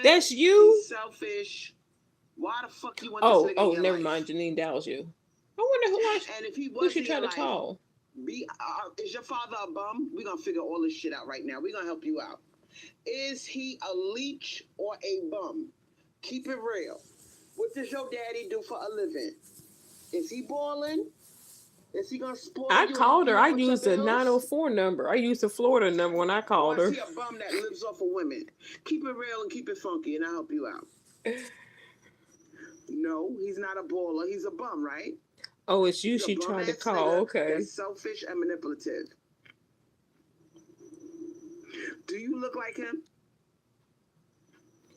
That's you. He's selfish. Why the fuck you want this nigga in your never life? Mind, Janine. That was you. I wonder who she trying to call. Is your father a bum? We're gonna figure all this shit out right now. We're gonna help you out. Is he a leech or a bum? Keep it real. What does your daddy do for a living? Is he balling? Is he gonna spoil you? I called her. I used a 904 number. I used a Florida number when I called her. Is he a bum that lives off of women? Keep it real and keep it funky, and I'll help you out. No, he's not a baller. He's a bum, right? Oh, it's you she tried to call. Okay. He's selfish and manipulative. Do you look like him?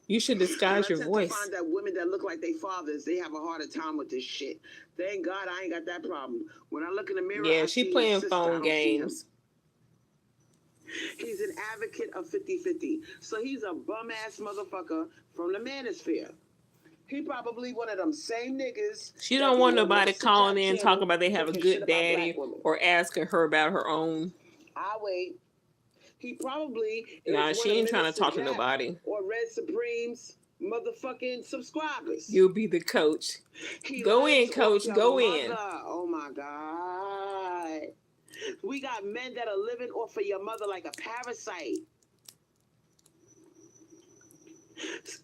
You should disguise your voice. I find that women that look like their fathers, they have a harder time with this shit. Thank God I ain't got that problem. When I look in the mirror, yeah, she playing phone games. He's an advocate of 50-50. So he's a bum-ass motherfucker from the manosphere. He probably one of them same niggas. She don't want nobody calling in talking about they have a good daddy or asking her about her own. I'll wait. He probably she ain't trying to talk to nobody. Or Red Supreme's motherfucking subscribers. You'll be the coach. Go in, coach. Go in. Oh my God. We got men that are living off of your mother like a parasite.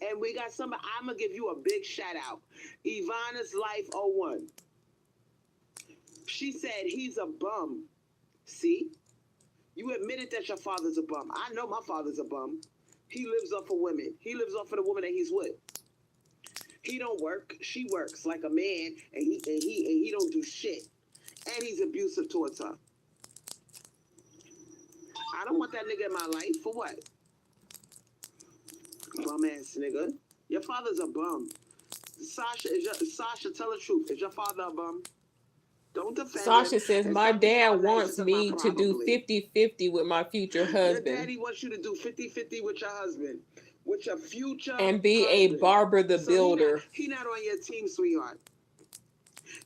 And we got somebody, I'm going to give you a big shout out. Ivana's Life 01. She said he's a bum. See? You admitted that your father's a bum. I know my father's a bum. He lives off of women. He lives off of the woman that he's with. He don't work. She works like a man, and he don't do shit. And he's abusive towards her. I don't want that nigga in my life. For what? Bum ass nigga. Your father's a bum. Sasha, tell the truth. Is your father a bum? Don't defend Sasha him. says, my dad wants me to do 50-50 with my future husband. Your daddy wants you to do 50-50 with your husband. With your future and be husband. A barber the builder. He not on your team, sweetheart.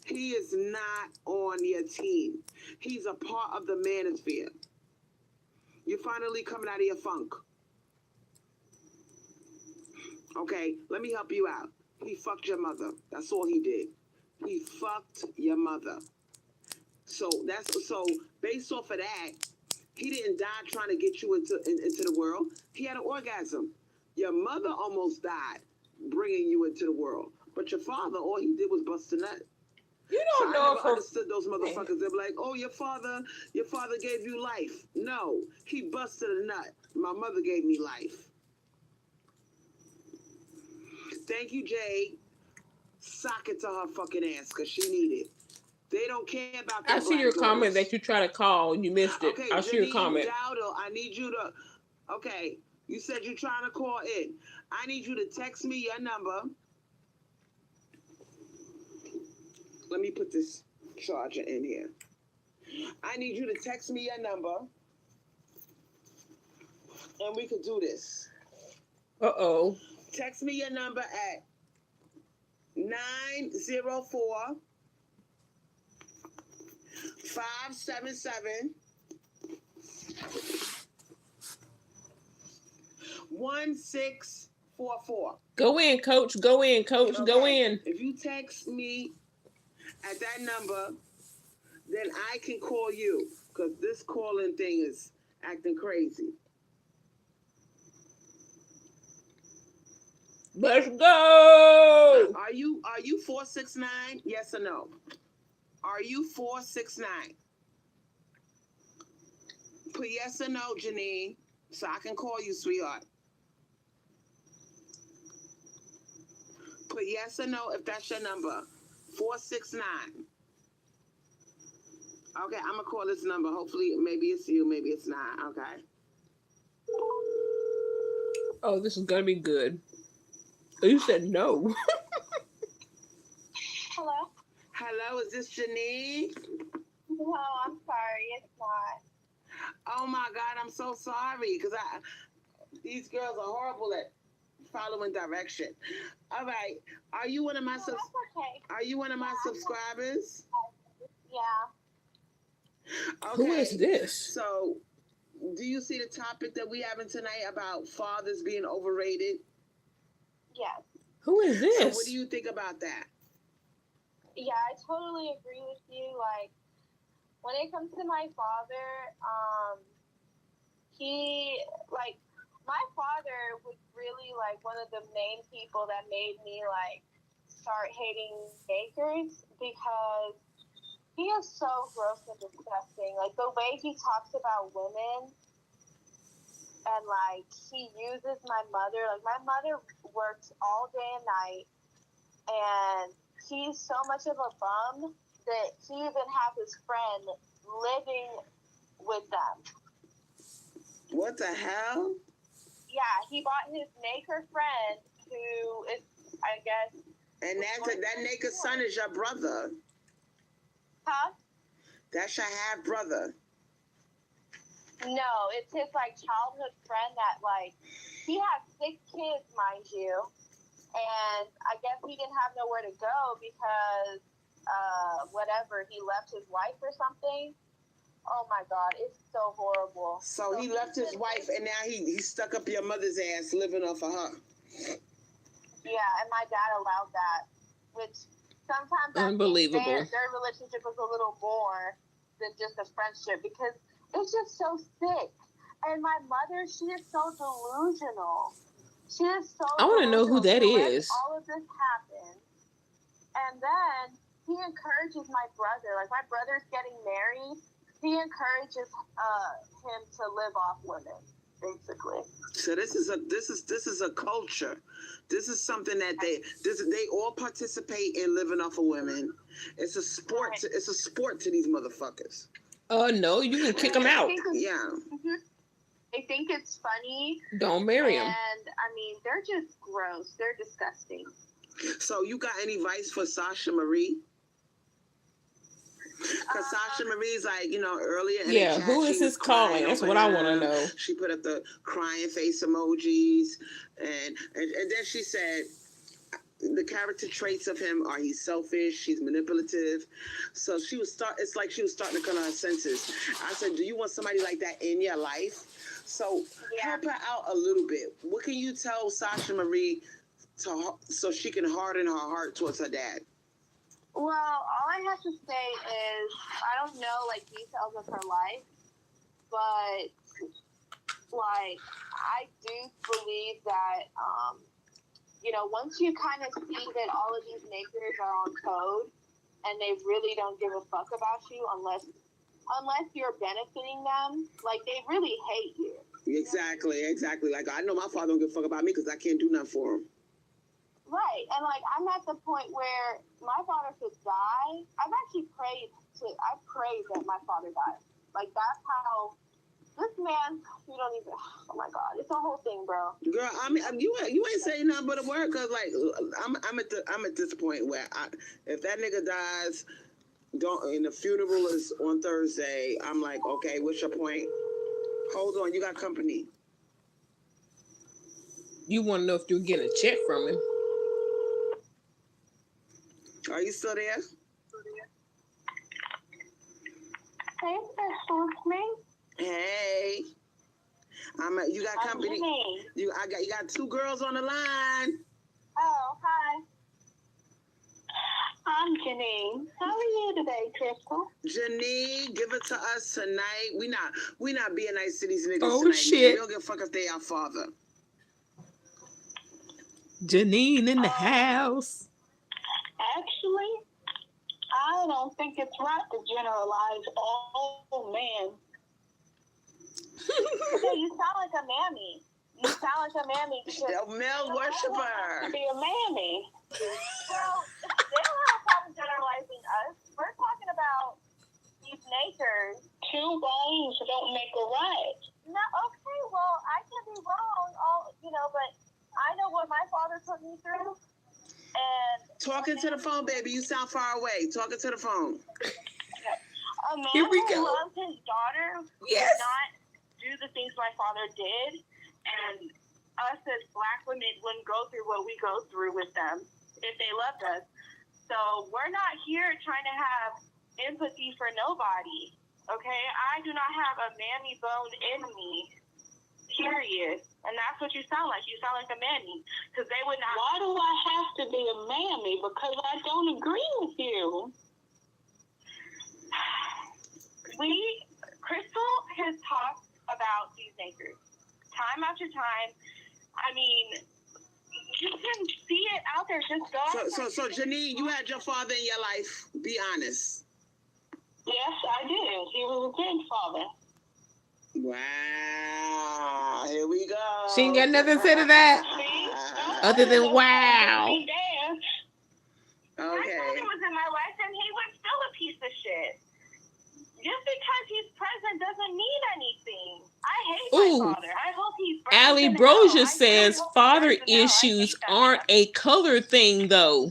He is not on your team. He's a part of the manosphere. You're finally coming out of your funk. Okay, let me help you out. He fucked your mother. That's all he did. He fucked your mother. So based off of that, he didn't die trying to get you into the world. He had an orgasm. Your mother almost died bringing you into the world. But your father, all he did was bust a nut. You don't know if I understood those motherfuckers. They're like, oh, your father gave you life. No, he busted a nut. My mother gave me life. Thank you, Jay. Sock it to her fucking ass because she need it. They don't care about that. I see your comment that you try to call and you missed it. Okay, I see your comment. Dowdle, I need you to. Okay, you said you're trying to call in. I need you to text me your number. Let me put this charger in here. I need you to text me your number, and we could do this. Uh-oh. Text me your number at 904 577 1644. Go in, coach. Go in, coach. Okay. Go in. If you text me at that number, then I can call you because this calling thing is acting crazy. Let's go. Are you 469? Yes or no? Are you 469? Put yes or no, Janine, so I can call you, sweetheart. Put yes or no if that's your number. 469. Okay, I'm gonna call this number. Hopefully, maybe it's you, maybe it's not. Okay. Oh, this is gonna be good. Oh, you said no. Hello? Hello, is this Janine? No, I'm sorry, it's not. Oh my God, I'm so sorry because these girls are horrible at following direction. All right, are you one of my That's okay. Are you one of my subscribers? Yeah. Okay. Who is this? So, do you see the topic that we having tonight about fathers being overrated? Yes. Who is this? So, what do you think about that? Yeah, I totally agree with you. Like, when it comes to my father, my father was really, like, one of the main people that made me, like, start hating makers because he is so gross and disgusting. Like, the way he talks about women and, like, he uses my mother. Like, my mother works all day and night, and he's so much of a bum that he even has his friend living with them. What the hell? Yeah, he bought his maker friend, who is, I guess... And that naked son is your brother. Huh? That's your half-brother. No, it's his, like, childhood friend that, like, he has 6 kids, mind you. And I guess he didn't have nowhere to go because, he left his wife or something. Oh my God, it's so horrible. So he left his wife and now he stuck up your mother's ass living off of her. Yeah, and my dad allowed that, which sometimes unbelievable. Their relationship was a little more than just a friendship because it's just so sick. And my mother, she is so delusional. She is so I want to know who that is. All of this happened. And then he encourages my brother. Like, my brother's getting married. He encourages him to live off women, basically. So this is a culture. This is something that they all participate in living off of women. It's a sport. Right. It's a sport to these motherfuckers. No, you can kick them out. Yeah. Mm-hmm. They think it's funny. Don't marry them. And I mean, they're just gross. They're disgusting. So you got any advice for Sasha Marie? Because Sasha Marie's like, earlier in the chat, who is this calling? That's what I want to know. She put up the crying face emojis, and then she said the character traits of him are he's selfish, he's manipulative. So it's like she was starting to come to her senses. I said, do you want somebody like that in your life? So help her out a little bit. What can you tell Sasha Marie so she can harden her heart towards her dad? Well, all I have to say is I don't know, like, details of her life, but, like, I do believe that, once you kind of see that all of these makers are on code and they really don't give a fuck about you unless you're benefiting them, like, they really hate you. Exactly. Like, I know my father don't give a fuck about me because I can't do nothing for him. Right, and, like, I'm at the point where my father could die. I've actually prayed that my father died. Like, that's how this man, you don't even, oh my God, it's a whole thing, bro. Girl, I mean, you ain't saying nothing but a word, because, like, I'm at this point where if that nigga dies, and the funeral is on Thursday, I'm like, okay, what's your point? Hold on, you got company. You want to know if you're getting a check from him. Are you still there? Hey, that's me. Hey. You got company. You got 2 girls on the line. Oh, hi. I'm Janine. How are you today, Crystal? Janine, give it to us tonight. We not being nice to these niggas Oh, tonight. shit. We don't give a fuck if they our father. Janine in the house. Actually, I don't think it's right to generalize all men. Okay, you sound like a mammy. You sound like a mammy. A male worshiper. To be a mammy. Well, they don't have a problem generalizing us. We're talking about these don't make a right. No, okay, well, I can be wrong, but I know what my father put me through. And talking to the phone, baby. You sound far away. Talking to the phone. A man Here we who go. loves his daughter Yes. would not do the things my father did, and us as Black women wouldn't go through what we go through with them if they loved us. So we're not here trying to have empathy for nobody, okay? I do not have a mammy bone in me, period. And that's what you sound like. You sound like a mammy, because they would not. Why do I have to be a mammy? Because I don't agree with you. Crystal has talked about these makers time after time. I mean, you can see it out there. Just go. So Janine, you had your father in your life. Be honest. Yes, I did. He was a good father. Wow. Here we go. She ain't got nothing to say to that. Other than wow. My Okay. father was in my life, and he was still a piece of shit. Just because he's present doesn't mean anything. I hate my father. I hope he's Allie Brosia says father issues aren't a color thing, though.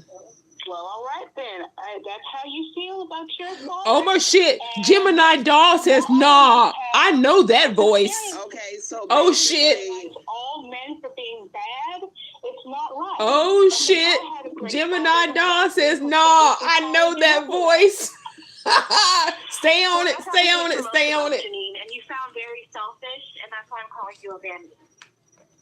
Well, all right then. That's how you feel about your father. Oh my shit. Gemini Doll says, nah, I know that voice. Okay, so oh shit. All men for being bad. It's not right. Oh shit. Gemini Doll says, nah, I know that voice. Stay on it, stay on it, stay on it. And you sound very selfish, and that's why I'm calling you a bandit.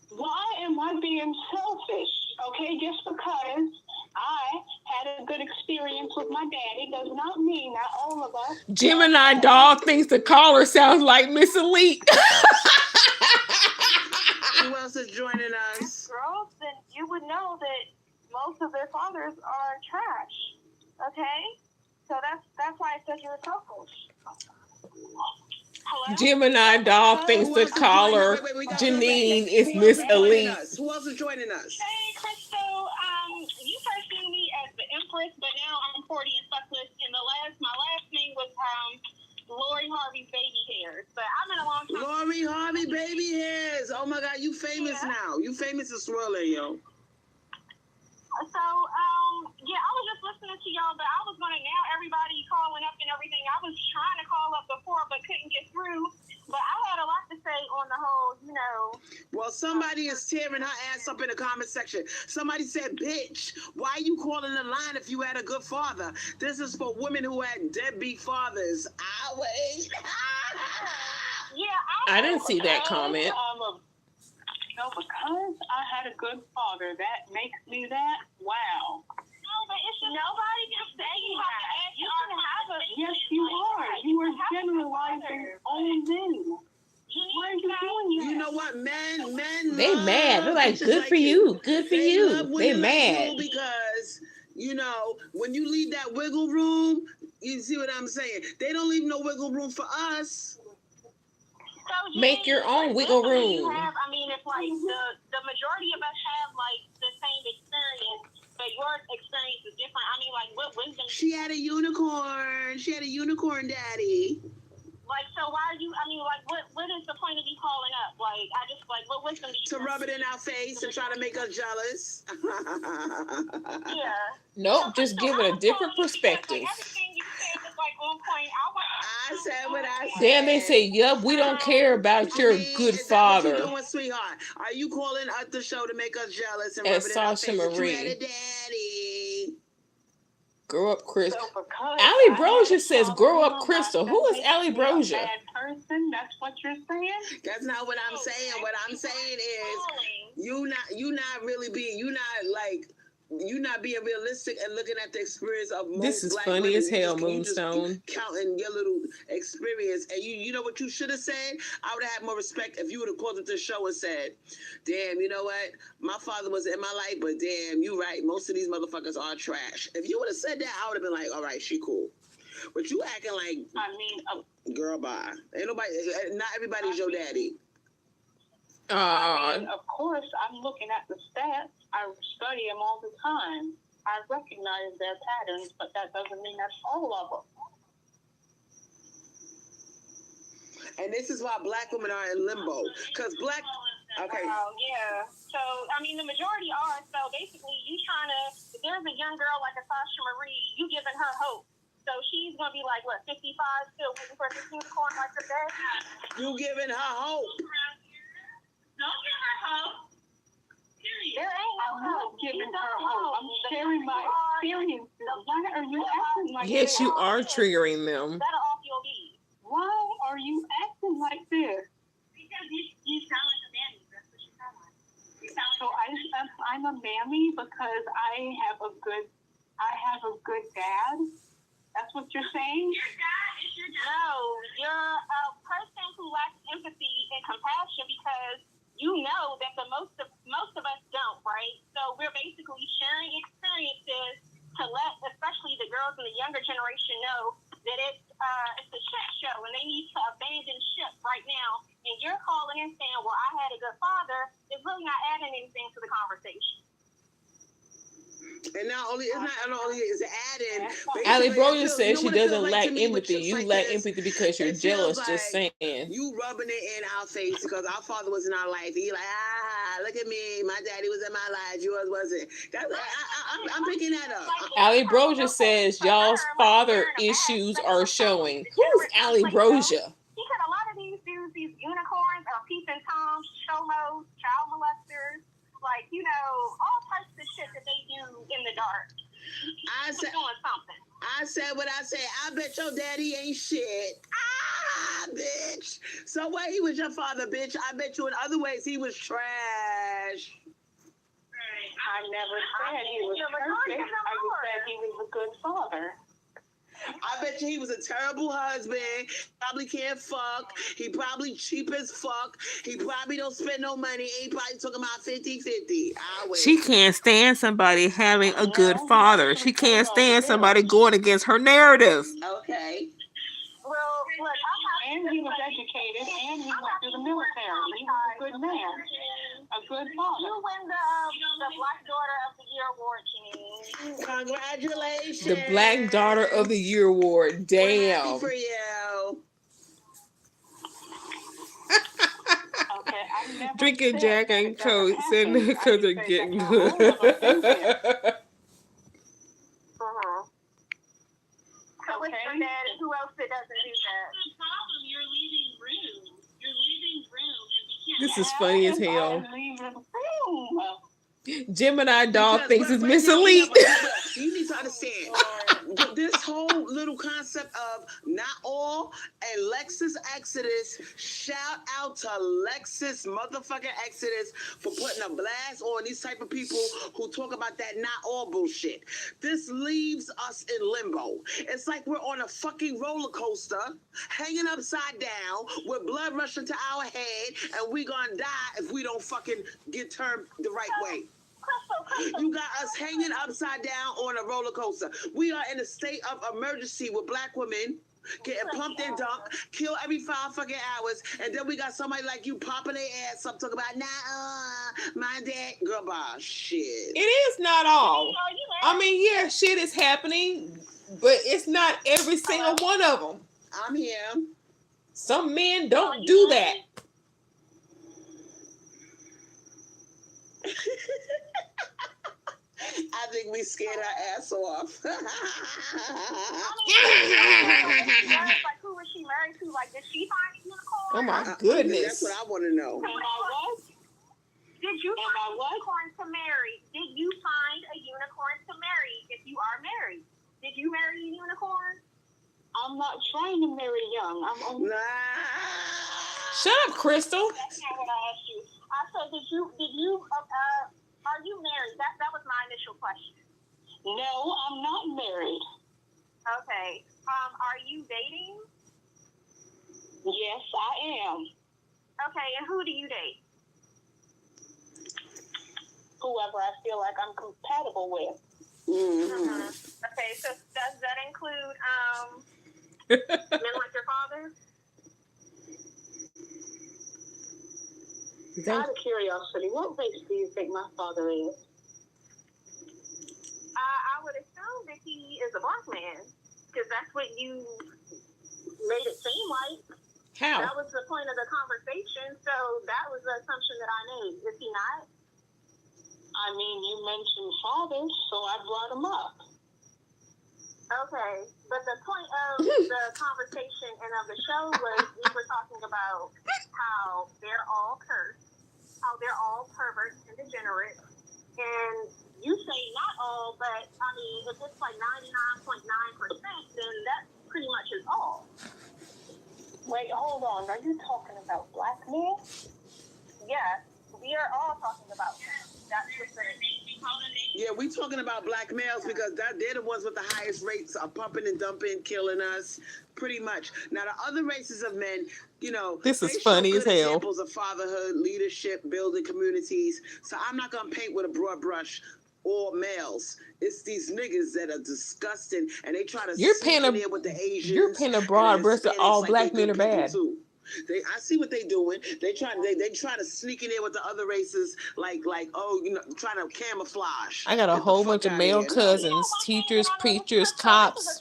Why am I being selfish? Okay, just because I had a good experience with my daddy does not mean that all of us. Gemini Doll thinks the caller sounds like Miss Elite. Who else is joining us? Girls, then you would know that most of their fathers are trash. Okay? So that's why I said you were selfish. Hello? Gemini Doll thinks the caller, Janine, is Miss Elite. Who else is joining us? Hey, Crystal. You first knew me as the Empress, but now I'm 40 and fuckless. And my last name was Lori Harvey's baby hairs. But I'm in a long time. Lori Harvey baby hairs. Oh my God, you famous now. You famous as Swirlz, yo. So, I was just listening to y'all, but I was going to now everybody calling up and everything. I was trying to call up before, but couldn't get through. But I had a lot to say on the whole, Well, somebody is tearing her ass up in the comment section. Somebody said, bitch, why you calling the line if you had a good father? This is for women who had deadbeat fathers. Wait. I didn't see that comment. No, because I had a good father, that makes me that? Wow. No, but it's just nobody can say you have to ask. You can have a. Yes, you are. You are generalizing on them. Why are you doing that? You know what, men They love mad. They're like, bitches good for you. Good for They love you. They women like mad. you because, when you leave that wiggle room, you see what I'm saying? They don't leave no wiggle room for us. So, Make your own wiggle room. It's like the majority of us have like the same experience, but your experience is different. What wisdom? She had a unicorn. She had a unicorn daddy. So why are you? What is the point of you calling up? What wisdom do you To rub it in our face and try to make us jealous. Yeah. Nope, just give it a different perspective. Everything you said was on point. I said what I said. Then they say, yup, we don't care about your good Is that father. what you doing, sweetheart? Are you calling up the show to make us jealous and And rub it in our Sasha face that you Marie. had a daddy? Grow up, Chris. So because Allie I Brosia had a says, father grow who up, Crystal. Who is makes Allie me a Brosia? bad person? That's what you're saying? That's not what I'm saying. What I'm saying is you're not being realistic and looking at the experience of most This is Black funny women. as hell, You just Moonstone. keep counting your little experience, and you know what you should have said? I would have had more respect if you would have called it the show and said, damn, you know what? My father was in my life, but damn, you right. Most of these motherfuckers are trash. If you would have said that, I would have been like, all right, she cool. But you acting like, girl, bye. Ain't nobody, not everybody's your daddy. Of course, I'm looking at the stats. I study them all the time. I recognize their patterns, but that doesn't mean that's all of them. And this is why black women are in limbo. Because black... Okay. Oh, yeah. So, I mean, the majority are. So, basically, you trying to... If there's a young girl like a Sasha Marie, you giving her hope. So, she's going to be like, what, 55, still waiting for this unicorn like her dad? You giving her hope. Don't give her hope. Period. There ain't no I'm not giving her hope. I'm sharing my experiences. Why are you acting like Yes, this? you are triggering them. That'll off your lead. Why are you acting like this? Because you sound like a mammy. That's what you sound like. You sound So I'm a mammy because I have a good dad. That's what you're saying? Your dad is your dad. No, you're a person who lacks empathy and compassion because you know that the most of us don't, right? So we're basically sharing experiences to let, especially the girls in the younger generation, know that it's a shit show and they need to abandon ship right now. And you're calling and saying, "Well, I had a good father," is really not adding anything to the conversation. And not only is it adding. Ali Broja says she doesn't lack empathy. empathy. You lack empathy because you're jealous. Just saying. You rubbing it in our face because our father was in our life. He like, look at me. My daddy was in my life. Yours wasn't. I'm picking that up. Ali Broja says y'all's father issues are showing. Who's Ali Broja? Because a lot of these dudes, these unicorns, are peeping toms, chomos, child molesters. Like, you know, all types of shit that they do in the dark. I said doing something. I said what I said. I bet your daddy ain't shit. Bitch. So what? He was your father, bitch. I bet you in other ways he was trash. I never said he was perfect. I just said he was a good father. I bet you he was a terrible husband. Probably can't fuck. He probably cheap as fuck. He probably don't spend no money. He probably talking about 50-50. She can't stand somebody having a good father. She can't stand somebody going against her narrative. Okay. Well, look, and he was educated, and he went to the military. He was a good man, a good father. You win the Black Daughter of the Year award, Janine. Congratulations. The Black Daughter of the Year award. Damn. We're happy for you. Okay, I've never Drinking said Jack that and it doesn't Coke happen. and because I they're just say getting that's how all of us do good. it. So it's for that. Who else that doesn't do that? The problem, you're leaving room. You're leaving room, and we can't. This is funny as hell. I'm leaving room. Gemini dog thinks it's Miss now, Elite. you need to understand this whole little concept of not all and Lexus Exodus. Shout out to Lexus motherfucking Exodus for putting a blast on these type of people who talk about that not all bullshit. This leaves us in limbo. It's like we're on a fucking roller coaster, hanging upside down with blood rushing to our head, and we gonna die if we don't fucking get turned the right way. You got us hanging upside down on a roller coaster. We are in a state of emergency with black women getting pumped and dumped, kill every 5 fucking hours, and then we got somebody like you popping their ass up talking about, my dad. Girl, bye. Shit. It is not all. I mean, yeah, shit is happening, but it's not every single one of them. I'm here. Some men don't do that. I think we scared our ass off. Like, who was she married to? Like, did she find a unicorn? Oh my goodness. That's what I want to know. Did you find a unicorn to marry? Did you find a unicorn to marry if you are married? Did you marry a unicorn? I'm not trying to marry young. I'm only... Shut up, Crystal. That's not what I asked you. I said, are you married? That was my initial question. No, I'm not married. Okay. Are you dating? Yes, I am. Okay, and who do you date? Whoever I feel like I'm compatible with. Mm-hmm. Okay, so does that include men like your father? Out of curiosity, what race do you think my father is? I would assume that he is a black man, because that's what you made it seem like. How? That was the point of the conversation, so that was the assumption that I made. Is he not? I mean, you mentioned fathers, so I brought him up. Okay, but the point of the conversation and of the show was we were talking about how they're all cursed, how they're all perverts and degenerates, and you say not all, but I mean, if it's like 99.9%, then that pretty much is all. Wait, hold on. Are you talking about black men? Yes, we are all talking about that. That's different. Yeah, we talking about black males because they're the ones with the highest rates of pumping and dumping, killing us, pretty much. Now, the other races of men, you know, this is they funny show as good hell. examples of fatherhood, leadership, building communities. So I'm not going to paint with a broad brush all males. It's these niggas that are disgusting, and they try to sneak in there with the Asians. You're painting a broad brush that all black men are bad. Too. I see what they doing. They trying to sneak in there with the other races, like oh, you know, trying to camouflage. I got a whole bunch of male cousins, teachers, preachers, cops.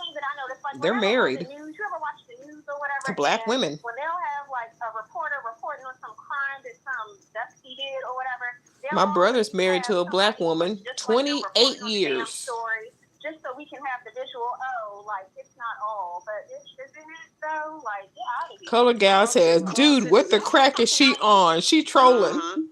They're married you ever watch the news or whatever, to black women. When they'll have like a reporter reporting on some crime that some deputy did or whatever. My brother's married to a black woman, 28 years. Story, just so we can have the visual. Oh, like it's not all, but isn't it though? Like, yeah. Color gal says, "Dude, what the crack is she on? She trolling."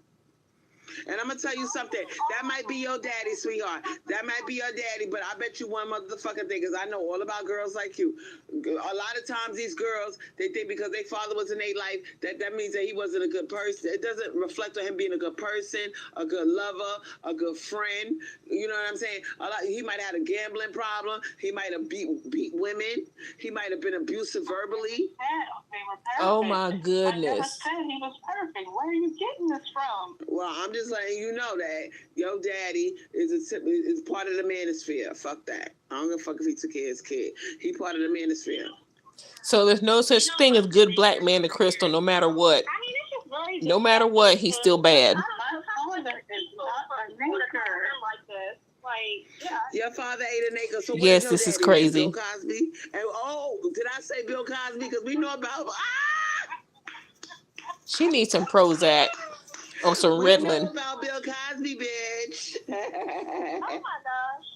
And I'm gonna tell you something. That might be your daddy, sweetheart. That might be your daddy, but I bet you one motherfucking thing, because I know all about girls like you. A lot of times these girls, they think because their father was in their life, that means that he wasn't a good person. It doesn't reflect on him being a good person, a good lover, a good friend. You know what I'm saying? He might have had a gambling problem. He might have beat women. He might have been abusive verbally. Oh my goodness. I never said he was perfect. Where are you getting this from? Well, I'm just letting you know that your daddy is part of the manosphere. Fuck that. I don't give a fuck if he took care of his kid. He part of the manosphere. So there's no such thing as good black man to Crystal, no matter what. No matter what, he's still bad. Your father ate an acre. So yes, this is crazy. Bill Cosby. And did I say Bill Cosby? Because we know about. She needs some Prozac or some Ritalin. We know about Bill Cosby, bitch. Oh my gosh.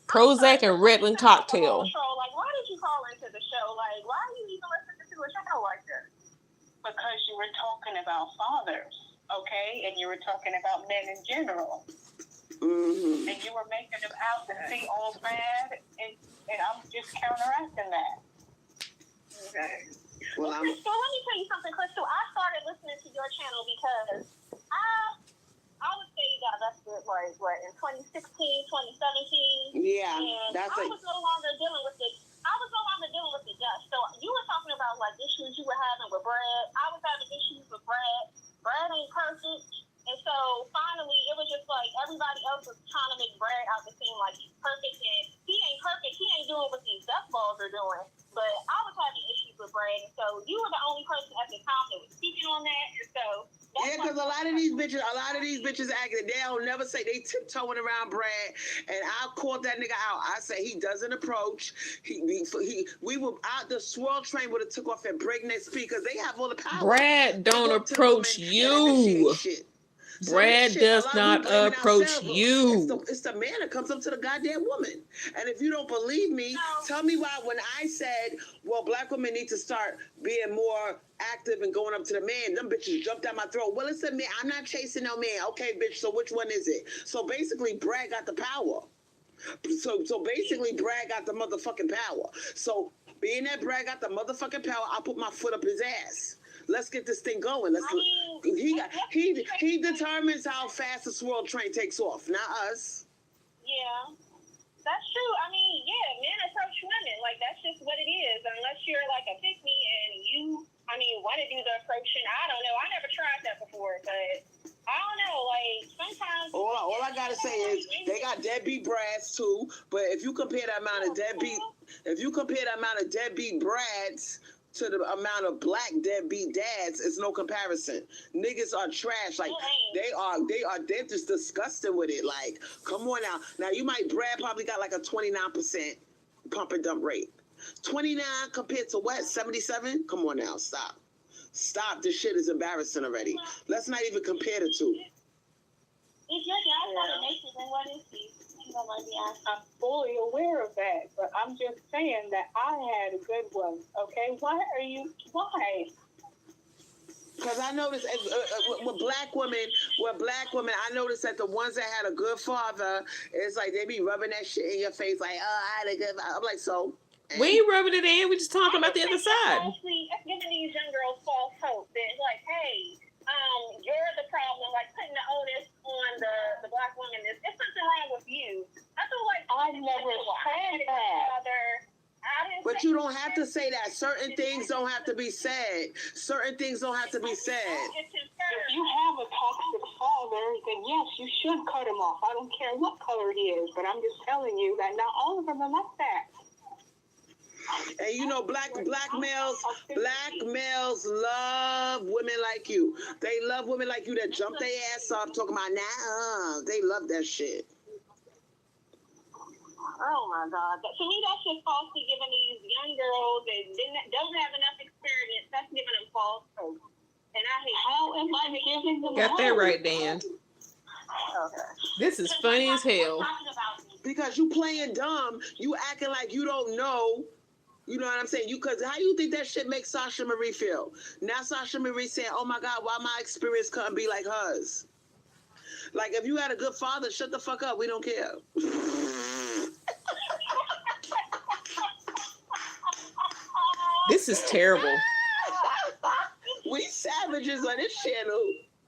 Prozac and Ritalin cocktail. Like, why did you call into the show? Like, why are you even listening to a show like this? Because you were talking about fathers, okay? And you were talking about men in general. Mm-hmm. And you were making them out to see all bad, and I'm just counteracting that. Okay. Well, Crystal, let me tell you something, Crystal. I started listening to your channel because I would say Divestment was in 2016, 2017. Yeah, and I was no longer dealing with it. I was no longer dealing with the dust. So you were talking about like issues you were having with Brad. I was having issues with Brad. Brad ain't perfect. And so finally it was just like everybody else was trying to make Brad out to seem like he's perfect, and he ain't perfect. He ain't doing what these dustballs are doing. But I was having issues with Brad, and so you were the only person at the time that was speaking on that. And so because a lot of these bitches acting, they don't never say, they tiptoeing around Brad, and I called that nigga out. I said he doesn't approach. We were out, the Swirlz train would have took off at breakneck speed because they have all the power. Brad don't approach you. Brad does not approach you. It's the man that comes up to the goddamn woman. And if you don't believe me, tell me why when I said, well, black women need to start being more active and going up to the man, them bitches jumped down my throat. Well, it's a man. I'm not chasing no man. Okay, bitch, so which one is it? So basically, Brad got the power. So basically, Brad got the motherfucking power. So being that Brad got the motherfucking power, I put my foot up his ass. Let's get this thing going. He determines how fast the Swirlz train takes off, not us. Yeah, that's true. I mean, yeah, men approach women. Like, that's just what it is. Unless you're like a pick-me and you, want to do the approaching. I don't know. I never tried that before, but I don't know. Like, sometimes. All I gotta say is they got deadbeat brads too. But if you compare the amount of deadbeat brads to the amount of black deadbeat dads, it's no comparison. Niggas are trash. Like they're just disgusting with it. Like, come on now. Now Brad probably got like a 29% pump and dump rate. 29 compared to what? 77? Come on now, stop. Stop. This shit is embarrassing already. Let's not even compare the two. If your dad's not a nation, then what is he? I'm fully aware of that, but I'm just saying that I had a good one. Okay, why? Because I noticed with black women, I noticed that the ones that had a good father, it's like they be rubbing that shit in your face, like, oh, I had a good father. I'm like, so. We ain't rubbing it in. We just talking about the other side. It's giving these young girls false hope that, like, hey, you're the problem, like putting the onus on the black woman. It's something wrong with you. I feel like I never said that. But you don't have to say that. Certain things don't have to be said. Certain things don't have to be said. If you have a toxic father, then yes, you should cut him off. I don't care what color he is, but I'm just telling you that not all of them are like that. And you know, black males love women like you. They love women like you that jump their ass up talking about now. They love that shit. Oh my God! To me, that's just falsely giving these young girls that don't have enough experience. That's giving them false hope. And I hate. How am I giving them Got that right, Dan. Okay. This is funny as hell. Because you playing dumb, you acting like you don't know. You know what I'm saying? Because how you think that shit makes Sasha Marie feel? Now Sasha Marie saying, oh my God, why my experience couldn't be like hers? Like, if you had a good father, shut the fuck up. We don't care. This is terrible. We savages on this channel.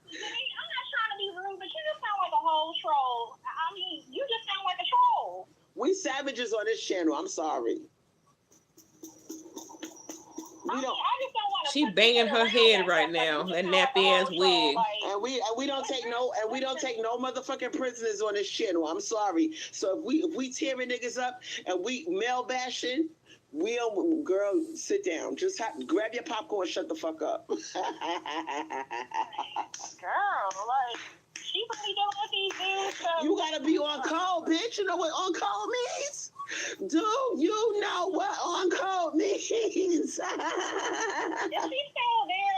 I'm not trying to be rude, but you just sound like a whole troll. I mean, you just sound like a troll. We savages on this channel. I'm sorry. I just don't want to. She banging her head right now. That nappy ass wig. And we don't take no motherfucking prisoners on this channel. I'm sorry. So if we tearing niggas up and we male bashing, we don't. Girl, sit down. Just grab your popcorn. Shut the fuck up. Girl, like. She really dealing with these dudes. So you gotta be on call, bitch. You know what on call means? Do you know what on call means? If she's still there,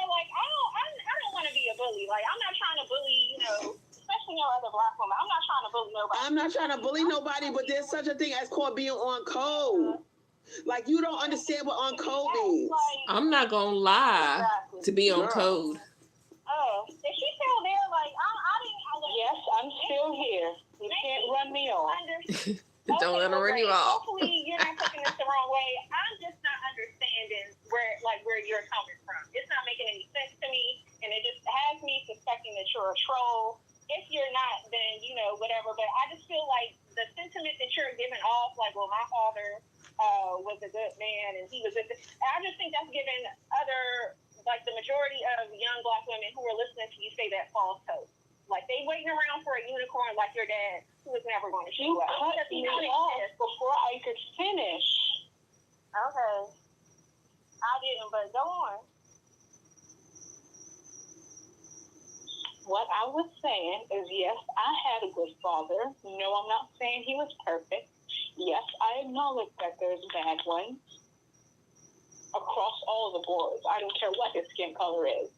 like I don't want to be a bully. Like I'm not trying to bully, especially no other black woman. I'm not trying to bully nobody. I'm not trying to bully nobody, but there's such a thing as called being on code. Like you don't understand what on code means. I'm not gonna lie to be on code. Oh, is she still there? Like I didn't. Yes, I'm still here. You can't run me off. Don't let her run you off. Hopefully you're not taking this the wrong way. I'm just not understanding where you're coming from. It's not making any sense to me, and it just has me suspecting that you're a troll. If you're not, then whatever. But I just feel like the sentiment that you're giving off, like, well, my father was a good man, and he was. I just think that's giving the majority of young black women who are listening to you say that false hope. Like, they waiting around for a unicorn like your dad, who is never going to show up. You cut me off before I could finish. Okay. I didn't, but go on. What I was saying is, yes, I had a good father. No, I'm not saying he was perfect. Yes, I acknowledge that there's bad ones across all the boards. I don't care what his skin color is.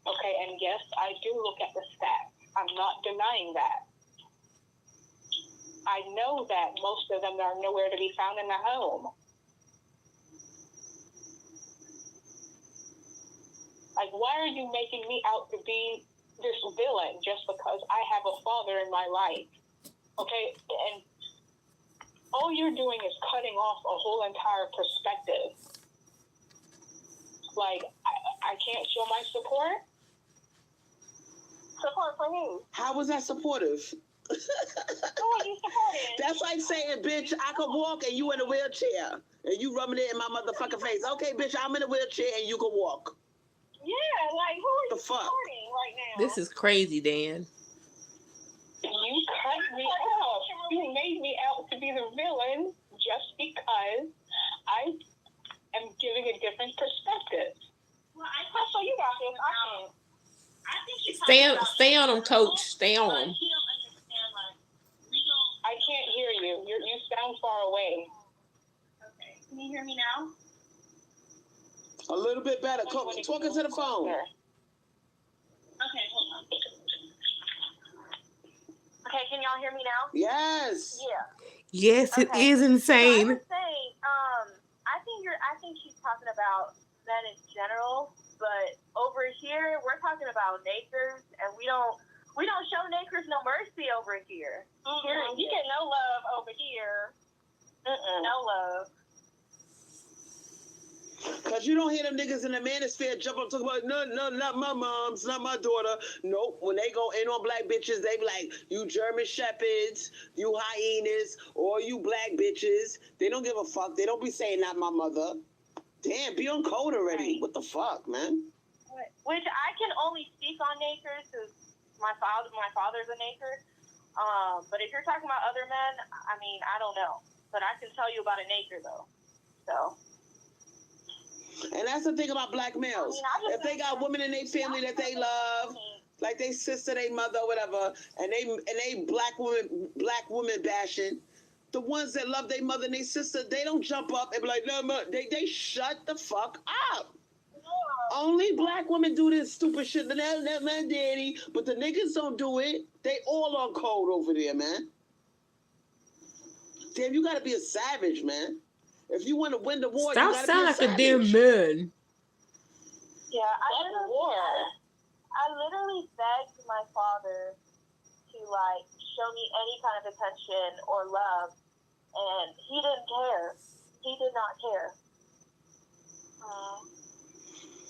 Okay, and yes, I do look at the stats. I'm not denying that. I know that most of them are nowhere to be found in the home. Like, why are you making me out to be this villain just because I have a father in my life? Okay, and all you're doing is cutting off a whole entire perspective. Like, I can't show my support? Support for who? How was that supportive? Who are you supporting? That's like saying, bitch, I can walk and you in a wheelchair. And you rubbing it in my motherfucking face. Okay, bitch, I'm in a wheelchair and you can walk. Yeah, like, who are you supporting right now? This is crazy, Dan. You cut me off. You made me out to be the villain just because I am giving a different perspective. Well, so you got this. I can't. I think Stay on them, coach. Stay on them. He don't understand, like, I can't hear you. You sound far away. Okay. Can you hear me now? A little bit better. Talking to the phone. Okay, hold on. Okay, can y'all hear me now? Yes. Yeah. Yes, it Okay. is insane. So I was saying, I think she's talking about men in general, but over here we're talking about nakers, and we don't show nakers no mercy over here. Mm-hmm. You get no love over here. No love. Cause you don't hear them niggas in the manosphere jump up talking about no, not my mom's, not my daughter. Nope. When they go in on black bitches, they be like, you German shepherds, you hyenas, or you black bitches. They don't give a fuck. They don't be saying not my mother. Damn, be on code already. Right. What the fuck, man? Which I can only speak on nakers because my father's a naker. But if you're talking about other men, I mean, I don't know. But I can tell you about a naker though. So. And that's the thing about black males. I mean, if they got women in their family that they love, like they sister, they mother, whatever, and they black women bashing, the ones that love their mother and their sister, they don't jump up and be like, no, they shut the fuck up. Only black women do this stupid shit. That's my daddy, but the niggas don't do it. They all on code over there, man. Damn, you gotta be a savage, man. If you want to win the war, stop you gotta sound be a like savage. a damn man. Yeah, I literally begged my father to like show me any kind of attention or love, and he didn't care. He did not care.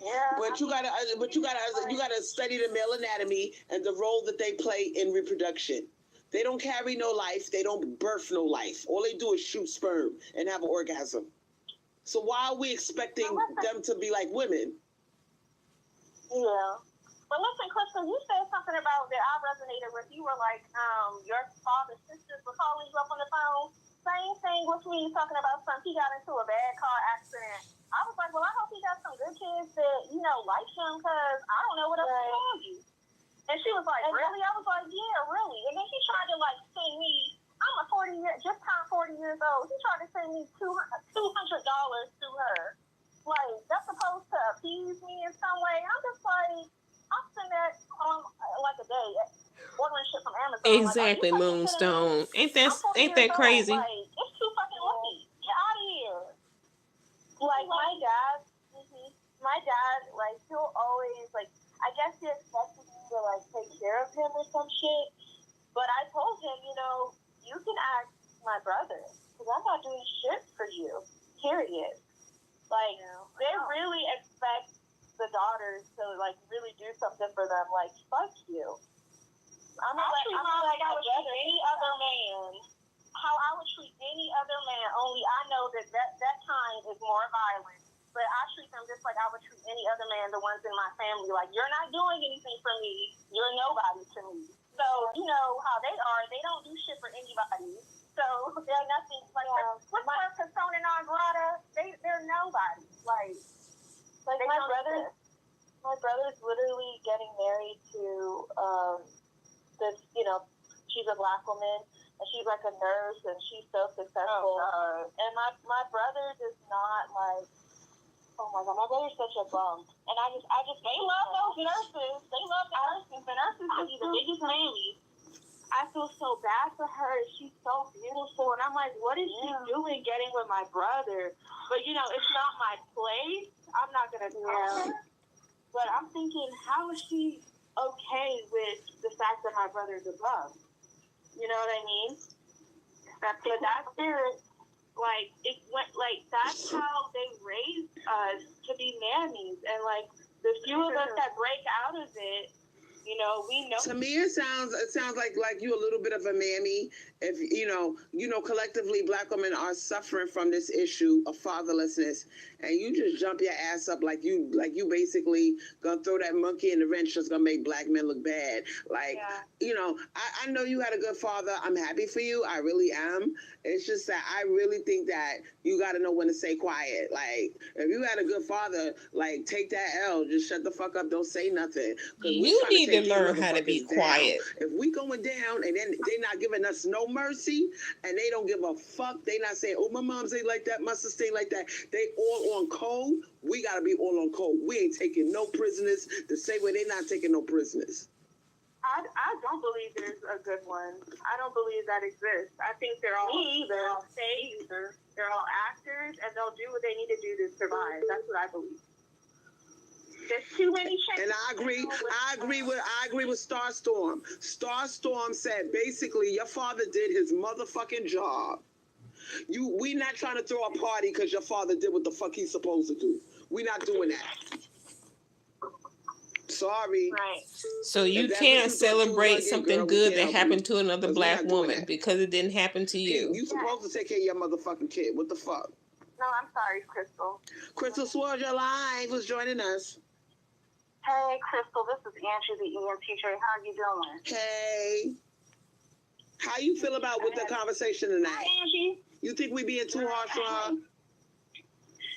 Yeah. But you gotta study the male anatomy and the role that they play in reproduction. They don't carry no life. They don't birth no life. All they do is shoot sperm and have an orgasm. So why are we expecting them to be like women? Yeah. But listen, Kristen, you said something about that I resonated with. You were like, your father's sisters were calling you up on the phone. Same thing with me, talking about something. He got into a bad car accident. I was like, well, I hope he got some good kids that, like him, because I don't know what else to tell you. And she was like, really? I was like, yeah, really. And then he tried to, send me, I'm just turned 40 years old. He tried to send me $200 to her. Like, that's supposed to appease me in some way. I'm just like, I'll send that on, a day. Ordering shit from Amazon. Exactly, like, Moonstone. Ain't that crazy? Like, it's too fucking lucky. Get out of here. Like, my dad, he'll always, I guess he expected me to, take care of him or some shit. But I told him, you can ask my brother, because I'm not doing shit for you, period. Like, they really expect the daughters to, really do something for them. Like, fuck you. I'm like I would treat any other man. How I would treat any other man, only I know that kind is more violent. But I treat them just like I would treat any other man, the ones in my family. Like, you're not doing anything for me. You're nobody to me. So, you know how they are. They don't do shit for anybody. So, they're nothing. Like, what's my persona non grata? They're nobody. Like my brother's literally getting married to, this, she's a black woman, and she's like a nurse, and she's so successful. And my brother does not oh my god, my brother's such a bum. And I just they love those nurses. They love the nurses. The nurses can be the biggest mammies. I feel so bad for her. She's so beautiful. And I'm like, what is she doing getting with my brother? But it's not my place. I'm not gonna tell her. But I'm thinking, how is she okay with the fact that my brother's a bum? You know what I mean? But that spirit, it went, that's how they raised us to be mammies. And, the few of us that break out of it, we know. To me, it sounds like you a little bit of a mammy. If collectively, black women are suffering from this issue of fatherlessness, and you just jump your ass up like you basically gonna throw that monkey in the wrench that's gonna make black men look bad. I know you had a good father. I'm happy for you. I really am. It's just that I really think that you got to know when to stay quiet. Like, if you had a good father, take that L. Just shut the fuck up. Don't say nothing. You need to learn how to be quiet. If we going down and then they not giving us no mercy and they don't give a fuck, they not saying, oh, my mom's ain't like that, my sister ain't like that. They all on code. We got to be all on code. We ain't taking no prisoners the same way they not taking no prisoners. I don't believe there's a good one. I don't believe that exists. I think they're all fake. They're all actors, and they'll do what they need to do to survive. That's what I believe. There's too many changes. And I agree with Starstorm. Starstorm said basically your father did his motherfucking job. We not trying to throw a party because your father did what the fuck he's supposed to do. We not doing that. Sorry. Right. So you can't celebrate something good that happened to another black woman because it didn't happen to you. You supposed to take care of your motherfucking kid. What the fuck? No, I'm sorry, Crystal. Crystal Swirlz, your live was joining us. Hey, Crystal, this is Angie, the EM teacher. How are you doing? Hey. How you feel about with the conversation tonight? Hi, Angie. You think we being too harsh on her?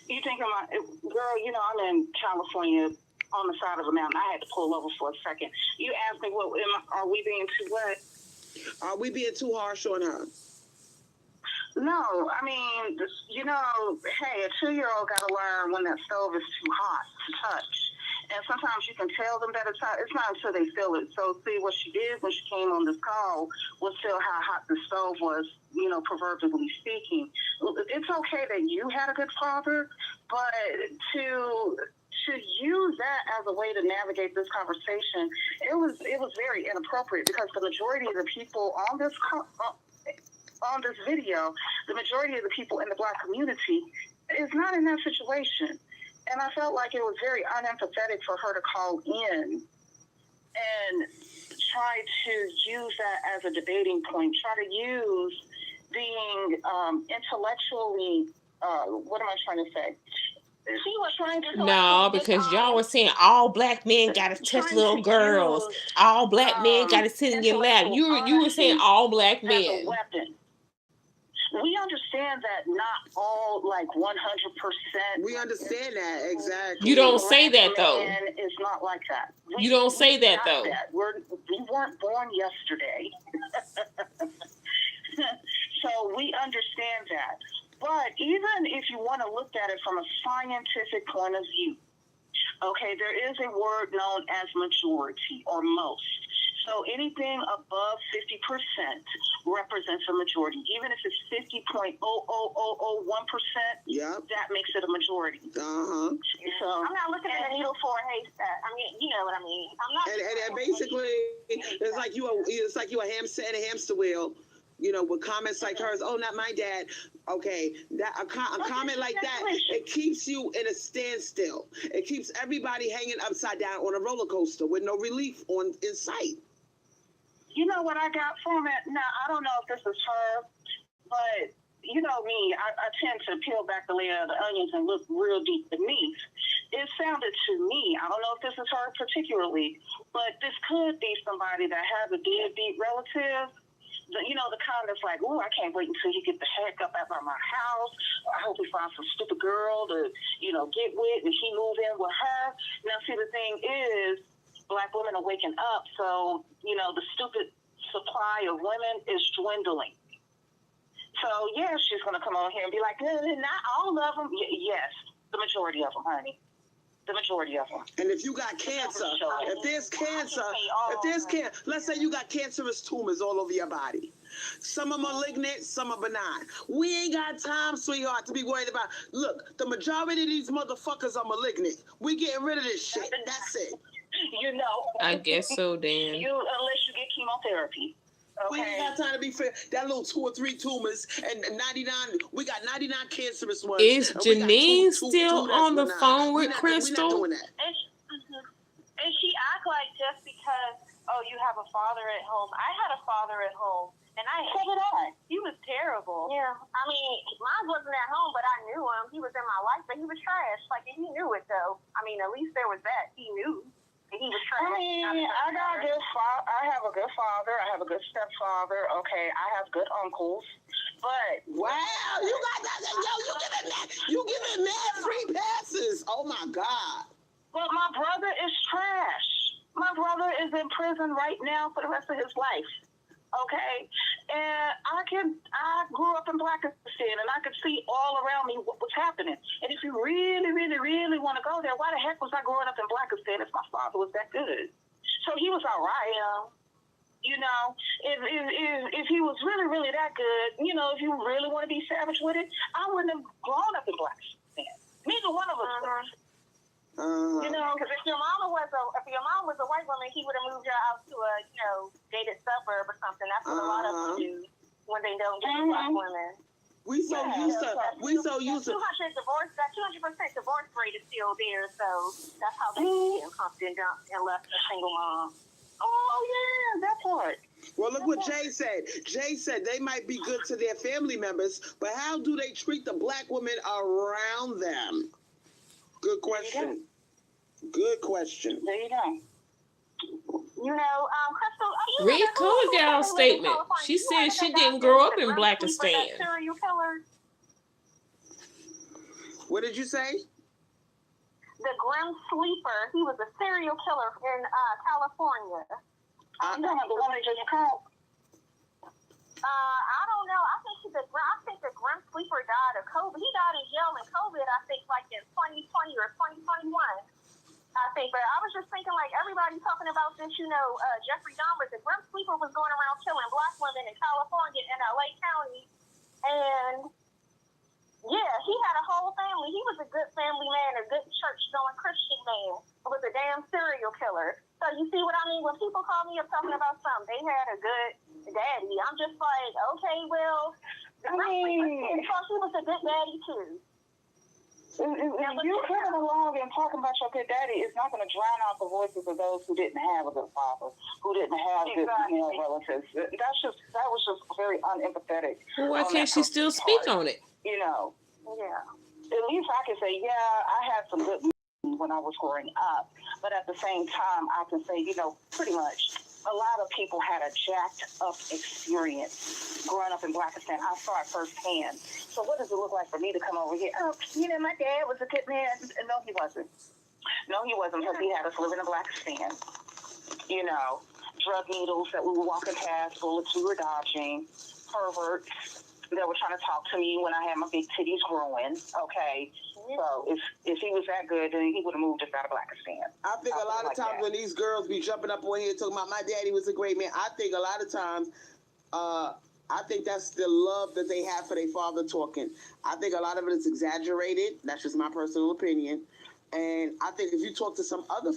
You think girl, I'm in California on the side of a mountain. I had to pull over for a second. You asked me, are we being too what? Are we being too harsh on her? No, I mean, hey, a 2-year-old got to learn when that stove is too hot to touch. And sometimes you can tell them that it's hot. It's not until they feel it. So see, what she did when she came on this call was feel how hot the stove was, proverbially speaking. It's okay that you had a good father, but to use that as a way to navigate this conversation, it was very inappropriate because the majority of the people on this video, the majority of the people in the Black community is not in that situation. And I felt like it was very unempathetic for her to call in and try to use that as a debating point, try to use being intellectually, what am I trying to say? She was trying to... No, because y'all were saying all black men got to touch little girls. All black men got to sit in your lap. You were saying all black men. As a weapon. We understand that not all, 100%. We understand that, exactly. You don't say that, though. It's not like that. You don't say that, though. We weren't born yesterday. So we understand that. But even if you want to look at it from a scientific point of view, okay, there is a word known as majority or most. So anything above 50% represents a majority. Even if it's 50.00001%, that makes it a majority. Uh-huh. So I'm not looking at a needle for a haystack. I mean, you know what I mean. I'm not. And basically, it's like you a hamster in a hamster wheel. With comments like hers, oh, not my dad. Okay, a comment like that, it keeps you in a standstill. It keeps everybody hanging upside down on a roller coaster with no relief in sight. You know what I got from it? Now, I don't know if this is her, but you know me, I tend to peel back the layer of the onions and look real deep beneath. It sounded to me, I don't know if this is her particularly, but this could be somebody that has a deadbeat relative. The kind that's like, oh, I can't wait until you get the heck up out of my house. I hope he finds some stupid girl to, get with and he move in with her. Now, see, the thing is, Black women are waking up, so, the stupid supply of women is dwindling. So, yeah, she's going to come on here and be like, not all of them. Yes, the majority of them, honey. The majority of them. And if you got cancer, if there's cancer, let's say you got cancerous tumors all over your body. Some are malignant, some are benign. We ain't got time, sweetheart, to be worried about. Look, the majority of these motherfuckers are malignant. We getting rid of this shit. That's it. I guess so, Dan. Unless you get chemotherapy. Okay. We ain't got time to be fair. That little 2 or 3 tumors and 99. We got 99 cancerous ones. Is Janine still on the phone with Crystal? We're not doing that. And she act like just because, you have a father at home. I had a father at home, and he was terrible. Yeah, I mean, mine wasn't at home, but I knew him. He was in my life, but he was trash. And he knew it though. I mean, at least there was that. He knew. And he was trash. I mean, I got a good father. I have a good father. I have a good stepfather. Okay, I have good uncles. But wow, you got that? You giving mad free passes? Oh my God! But my brother is trash. My brother is in prison right now for the rest of his life. Okay, and I grew up in Pakistan, and I could see all around me what was happening. And if you really, really, really want to go there, why the heck was I growing up in Pakistan if my father was that good? So he was all right. You know, if he was really, really that good, you know, if you really want to be savage with it, I wouldn't have grown up in Pakistan. Neither one of us would. You know, because if your mom was a white woman, he would have moved her out to a, you know, gated suburb or something. That's what a lot of them do when they don't get black women. We so used to. That 200% divorce rate is still there, so that's how they get humped and dumped and left a single mom. Oh yeah, that part. Well, look what Jay said. Jay said they might be good to their family members, but how do they treat the black women around them? Good question. Good question. There you go. You know, Crystal, Read Color Gal's statement. She said she didn't grow up in Blackistan. Serial killer. What did you say? The Grim Sleeper. He was a serial killer in California. You don't have the one that just called. I don't know. I think the Grim Sleeper died of COVID. He died in jail in COVID, I think, like in 2020 or 2021. I think, but I was just thinking, like, everybody talking about this, you know, Jeffrey Dahmer, the Grim Sleeper was going around killing black women in California and LA County, and yeah, he had a whole family. He was a good family man, a good church-going Christian man, but was a damn serial killer. So you see what I mean? When people call me up talking about something, they had a good daddy. I'm just like, okay, well, the Grim Sleeper, he was a good daddy too. You coming along and talking about your good daddy is not going to drown out the voices of those who didn't have a good father, who didn't have good female relatives. That was just very unempathetic. Well, why can't she still speak on it? You know, at least I can say, yeah, I had some good when I was growing up, but at the same time, I can say, you know, pretty much a lot of people had a jacked up experience growing up in Blackistan. I saw it firsthand. So what does it look like for me to come over here? Oh, you know, my dad was a good man. No, he wasn't. No, he wasn't, because he had us living in Blackistan. You know, drug needles that we were walking past, bullets we were dodging, perverts that were trying to talk to me when I had my big titties growing. Okay. So if he was that good, then he would have moved us out of Blackistan. I think a lot of times when these girls be jumping up on here talking about my daddy was a great man, I think a lot of times, I think that's the love that they have for their father talking. I think a lot of it is exaggerated. That's just my personal opinion. And I think if you talk to some other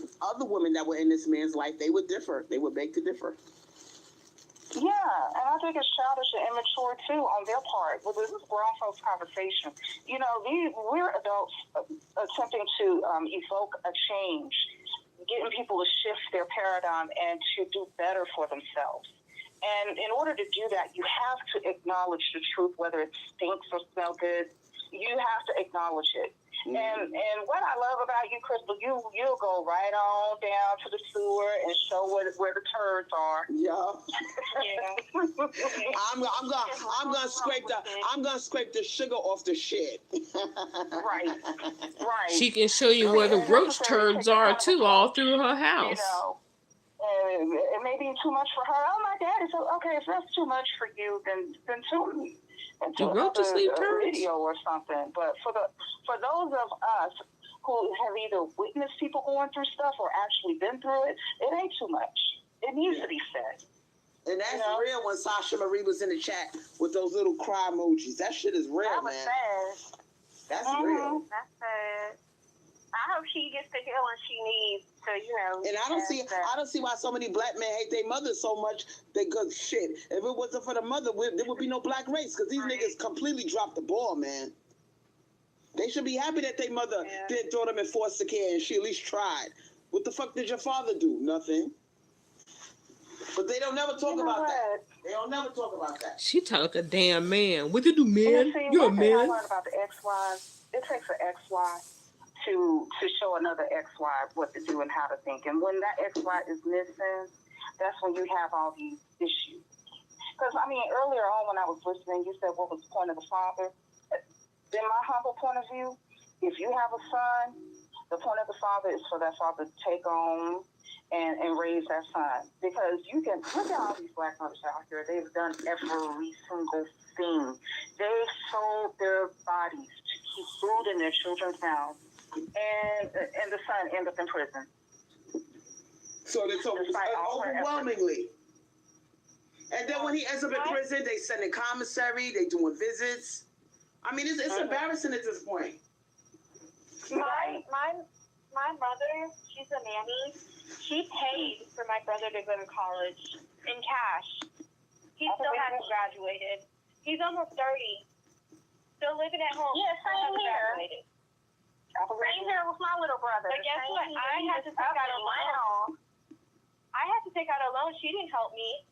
women that were in this man's life, they would differ. They would beg to differ. Yeah, and I think it's childish and immature, too, on their part. Well, this is grown folks' conversation. You know, we're adults attempting to evoke a change, getting people to shift their paradigm and to do better for themselves. And in order to do that, you have to acknowledge the truth, whether it stinks or smells good. You have to acknowledge it. Mm-hmm. And what I love about you, Crystal, you'll go right on down to the sewer and show where the turds are. Yeah. I'm gonna scrape the sugar off the shit. Right. She can show you where the roach turds are too, all through her house. You know, it may be too much for her. Oh, my daddy. So okay, if that's too much for you, then tune into another video or something. But for those of us who have either witnessed people going through stuff or actually been through it, it ain't too much. It needs to be said. And that's real when Sasha Marie was in the chat with those little cry emojis. That shit is real, that was man. Sad. That's real. That's sad. I hope she gets the healing she needs to, you know. And I don't see why so many black men hate their mother so much. Because shit, if it wasn't for the mother, there would be no black race. Because these niggas completely dropped the ball, man. They should be happy that their mother didn't throw them in foster care and she at least tried. What the fuck did your father do? Nothing. But they don't never talk about that. They don't never talk about that. She talk like a damn man. What you do, man? You're a man. I learned about the ex-wives. It takes an ex-wife to show another ex-wife what to do and how to think. And when that ex-wife is missing, that's when you have all these issues. Because, I mean, earlier on when I was listening, you said what was the point of the father? In my humble point of view, if you have a son The point of the father is for that father to take on and raise that son. Because you can look at all these black mothers out here. They've done every single thing. They've sold their bodies to keep food in their children's mouths, and the son ends up in prison. So overwhelmingly. And then when he ends up in prison, they send a commissary. They doing visits. I mean, it's embarrassing at this point. My mother, she's a mammy. She paid for my brother to go to college in cash. He still hasn't graduated. He's almost 30. Still living at home. Yeah, same here. Same here with my little brother. But guess what? I had to take out a loan. She didn't help me.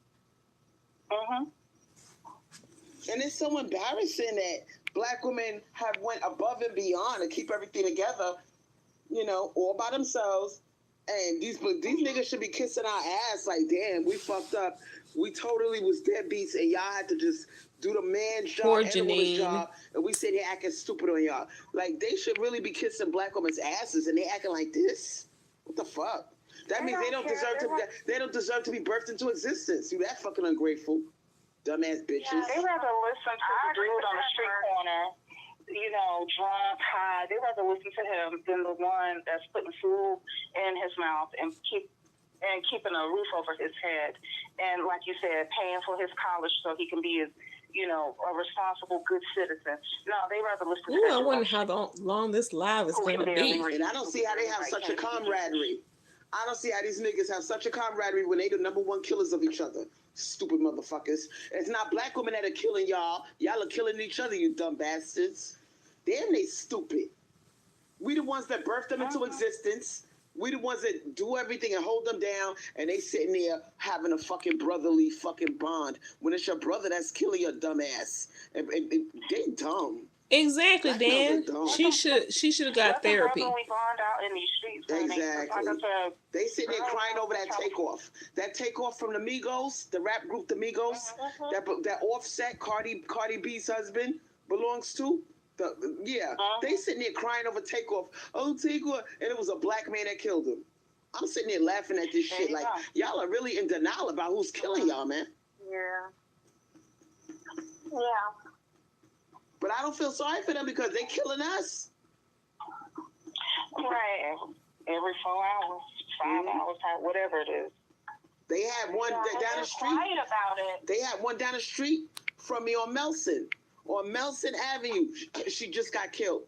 And it's so embarrassing that black women have went above and beyond to keep everything together, you know, all by themselves. And these niggas should be kissing our ass like, damn, we fucked up. We totally was deadbeats, and y'all had to just do the man's job and the woman's job, and we sit here acting stupid on y'all. Like, they should really be kissing black women's asses, and they acting like this. What the fuck? That means they don't deserve to be birthed into existence. You that fucking ungrateful, dumbass bitches. Yeah, they rather listen to the dude on the street corner, you know, drunk, high. They rather listen to him than the one that's putting food in his mouth and keeping a roof over his head. And like you said, paying for his college so he can be a responsible, good citizen. No, they rather listen to that. I wonder how long this live is going to be. And I don't see how they have such a camaraderie. I don't see how these niggas have such a camaraderie when they the number one killers of each other. Stupid motherfuckers. It's not black women that are killing y'all. Y'all are killing each other, you dumb bastards. Damn, they stupid. We the ones that birthed them into existence. We the ones that do everything and hold them down, and they sitting there having a fucking brotherly fucking bond when it's your brother that's killing your dumb ass. And they dumb. Exactly, Dan. She should have got therapy. Exactly. They sitting there crying over that takeoff. That takeoff from the Migos, the rap group the Migos, that Offset, Cardi B's husband belongs to. They sitting there crying over takeoff. Oh, takeoff, and it was a black man that killed him. I'm sitting there laughing at this shit like y'all are really in denial about who's killing y'all, man. Yeah. But I don't feel sorry for them because they killing us. Right. Every 4 hours, 5 hours, whatever it is. They had one down the street. Quiet about it. They had one down the street from me on Melson Avenue. She just got killed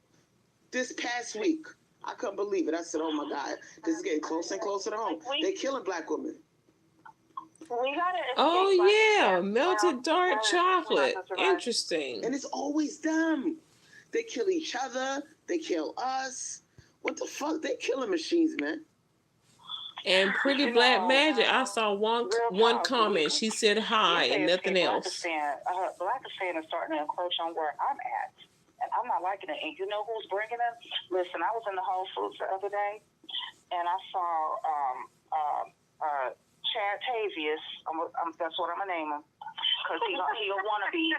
this past week. I couldn't believe it. I said, "Oh my God, this is getting closer and closer to home." They killing black women. Melted dark chocolate. Interesting. And it's always them. They kill each other. They kill us. What the fuck? They killing machines, man. And Pretty Black Magic, I saw one comment. She said hi and nothing else. Blackistan is starting to encroach on where I'm at. And I'm not liking it. And you know who's bringing it? Listen, I was in the Whole Foods the other day, and I saw Chad Tavius, that's what I'm going to name him, because he'll want to be.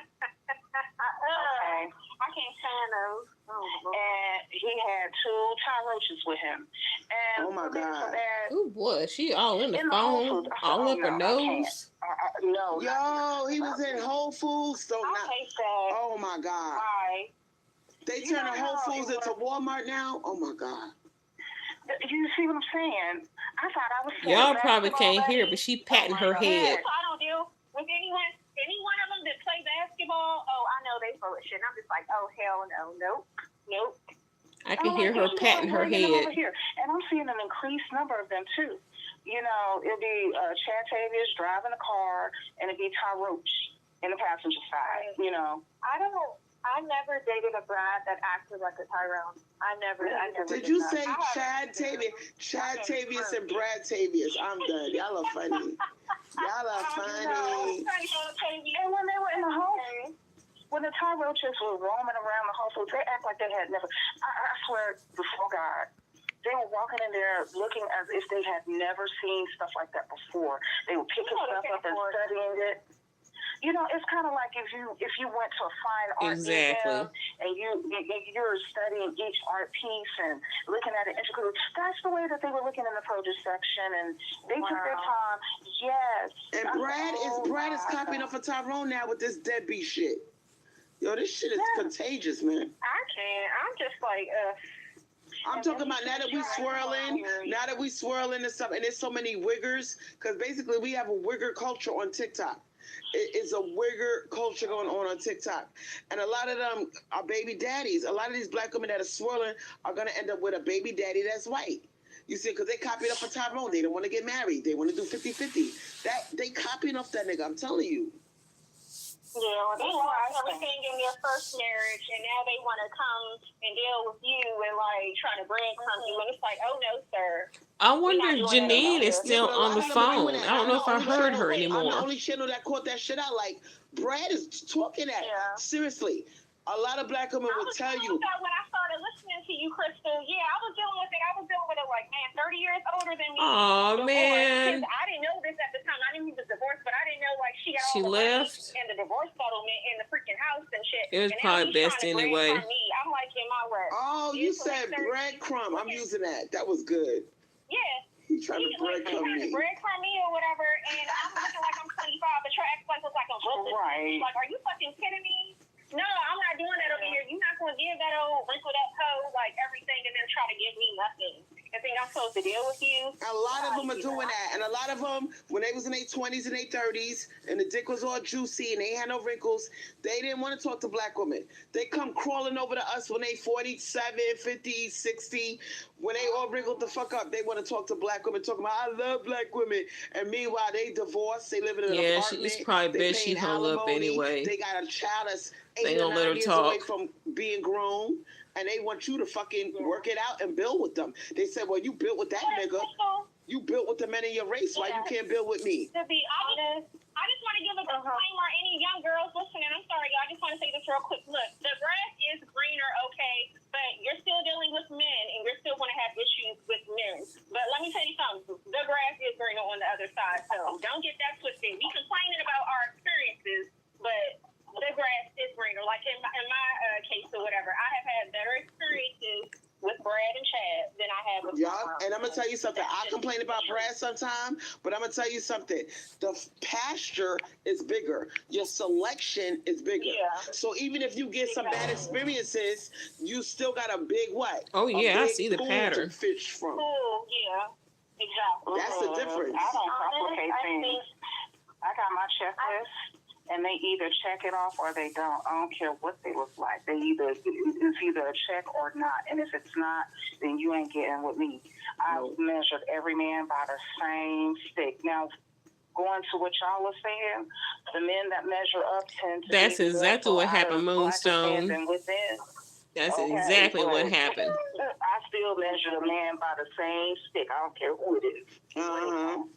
Okay. I can't stand those. And he had 2 Thai roaches with him. And oh my God. Oh boy, she all in the phone, all up her nose. No. Yo, he was in Whole Foods. Oh my God. Why? They turning Whole Foods into Walmart now? Oh my God. You see what I'm saying? I thought I was. Y'all probably can't hear, but she patting her head. I don't deal with any one of them that play basketball. Oh, I know they full of shit. And I'm just like, oh hell no, nope. I can hear her patting her head. And I'm seeing an increased number of them too. You know, it'll be Chad Tavius driving a car, and it'll be Ty Roach in the passenger side. You know, I never dated a Brad that acted like a Tyrone. I never did you say Chad Tavius? Chad Tavius and Brad Tavius. I'm done. Y'all are funny. Y'all are funny. And when they were in the Whole, when the Thai roaches were roaming around the Whole Foods, they act like they had never. I swear before God, they were walking in there looking as if they had never seen stuff like that before. They were picking stuff up and studying it. You know, it's kind of like if you went to a fine art museum and you're studying each art piece and looking at it intricately. That's the way that they were looking in the produce section, and they took their time. Yes. And Brad is copying up for Tyrone now with this deadbeat shit. Yo, this shit is contagious, man. I can't. I'm just like, I'm talking about now that we swirling and stuff, and there's so many wiggers, because basically we have a wigger culture on TikTok. It's a wigger culture going on TikTok. And a lot of them are baby daddies. A lot of these black women that are swirling are going to end up with a baby daddy that's white. You see, because they copied up for Tyrone. They don't want to get married. They want to do 50-50. They copying off that nigga, I'm telling you. Yeah, well, they lost everything in their first marriage, and now they want to come and deal with you and, like, trying to breadcrumb you. And it's like, oh, no, sir. I wonder if Janine is still on the phone. I don't know if I heard her anymore. I'm the only channel that caught that shit out. Like, Brad is talking that. Yeah. Seriously. A lot of black women will tell you. When I started listening to you, Crystal, I was dealing with it. I was dealing with it like, man, 30 years older than me. Oh, man. I didn't know this at the time. I knew he was divorced, but I didn't know, like, she left and the divorce settlement in the freaking house and shit. It was probably best anyway. I'm like, in my way. Oh, you said breadcrumb. I'm using that. That was good. Yeah. He's trying to breadcrumb me. Breadcrumb me or whatever, and I'm looking like I'm 25, but your ex-wife looks like I'm 50. Right. Like, are you fucking kidding me? No, I'm not doing that over here. You're not going to give that old wrinkled up hoe, like, everything and then try to give me nothing. And think I'm supposed to deal with you? A lot of them are doing that. And a lot of them, when they was in their 20s and their 30s, and the dick was all juicy and they had no wrinkles, they didn't want to talk to black women. They come crawling over to us when they 47, 50, 60. When they all wrinkled the fuck up, they want to talk to black women, talking about, I love black women. And meanwhile, they divorced. They live in an apartment. It's probably best she hung up anyway. They got a child that's they 8 or 9 years away talk. from being grown, and they want you to fucking work it out and build with them. They said, well, you built with that nigga. You built with the men in your race. Why you can't build with me? To be honest, I just want to give a disclaimer. Any young girls listening, I'm sorry, y'all. I just want to say this real quick. Look, the grass is greener, okay, but you're still dealing with men, and you're still going to have issues with men. But let me tell you something. The grass is greener on the other side, so don't get that twisted. We complaining about our experiences, but the grass is greener. Like in my case or whatever, I have had better experiences with Brad and Chad than I have with and I'm going to tell you something. I complain about Brad sometimes, but I'm going to tell you something. The pasture is bigger. Your selection is bigger. Yeah. So even if you get some bad experiences, you still got a big what? Oh, yeah, I see the pattern. To fish from. Cool, yeah. Exactly. That's the difference. I don't complicate things. I got my checklist. And they either check it off or they don't. I don't care what they look like. It's either a check or not. And if it's not, then you ain't getting with me. I measured every man by the same stick. Now, going to what y'all are saying, the men that measure up tend to That's exactly what happened, Moonstone. That's exactly what happened. I still measure the man by the same stick. I don't care who it is. To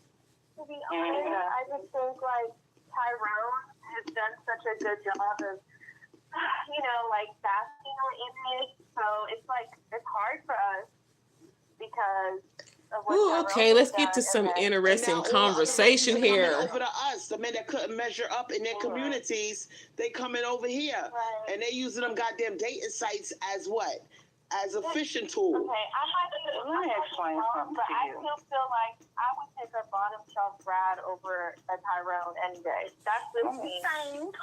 be honest, I just think, like, Tyrone has done such a good job of, like, basking our image. So it's like, it's hard for us because of what okay, let's get to some interesting conversation here. Over to us, the men that couldn't measure up in their communities, they coming over here. Right. And they using them goddamn dating sites as what? As a fishing tool. Okay, let me explain something to you. I still feel like I would take a bottom shelf Brad over a Tyrone any day. That's the thing. I wouldn't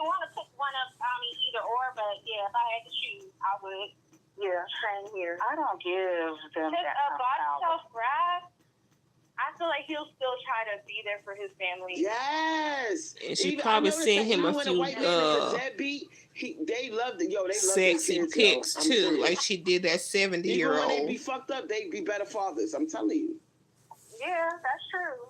want to pick one of either or, but yeah, if I had to choose, I would. Yeah, same here. I don't give them that a bottom shelf Brad. I feel like he'll still try to be there for his family. Yes. And she probably sent him a few deadbeat. They loved it. They sexy pics too. Like she did that 70-year-old. Even when they be fucked up, they be better fathers. I'm telling you. Yeah, that's true.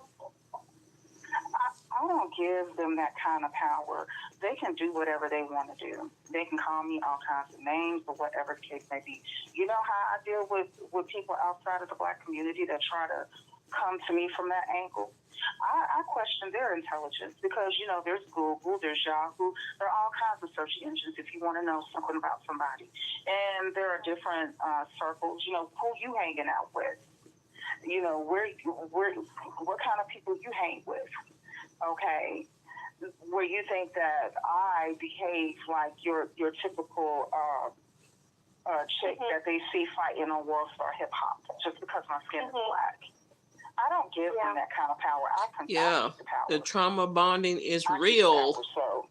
I don't give them that kind of power. They can do whatever they want to do. They can call me all kinds of names or whatever the case may be. You know how I deal with people outside of the black community that try to come to me from that angle? I question their intelligence because, there's Google, there's Yahoo, there are all kinds of search engines if you want to know something about somebody. And there are different circles, who you hanging out with, what kind of people you hang with. okay, where you think that I behave like your typical chick that they see fighting on World Star Hip Hop just because my skin is black. I don't give them that kind of power. I control the power. The trauma bonding is I real. So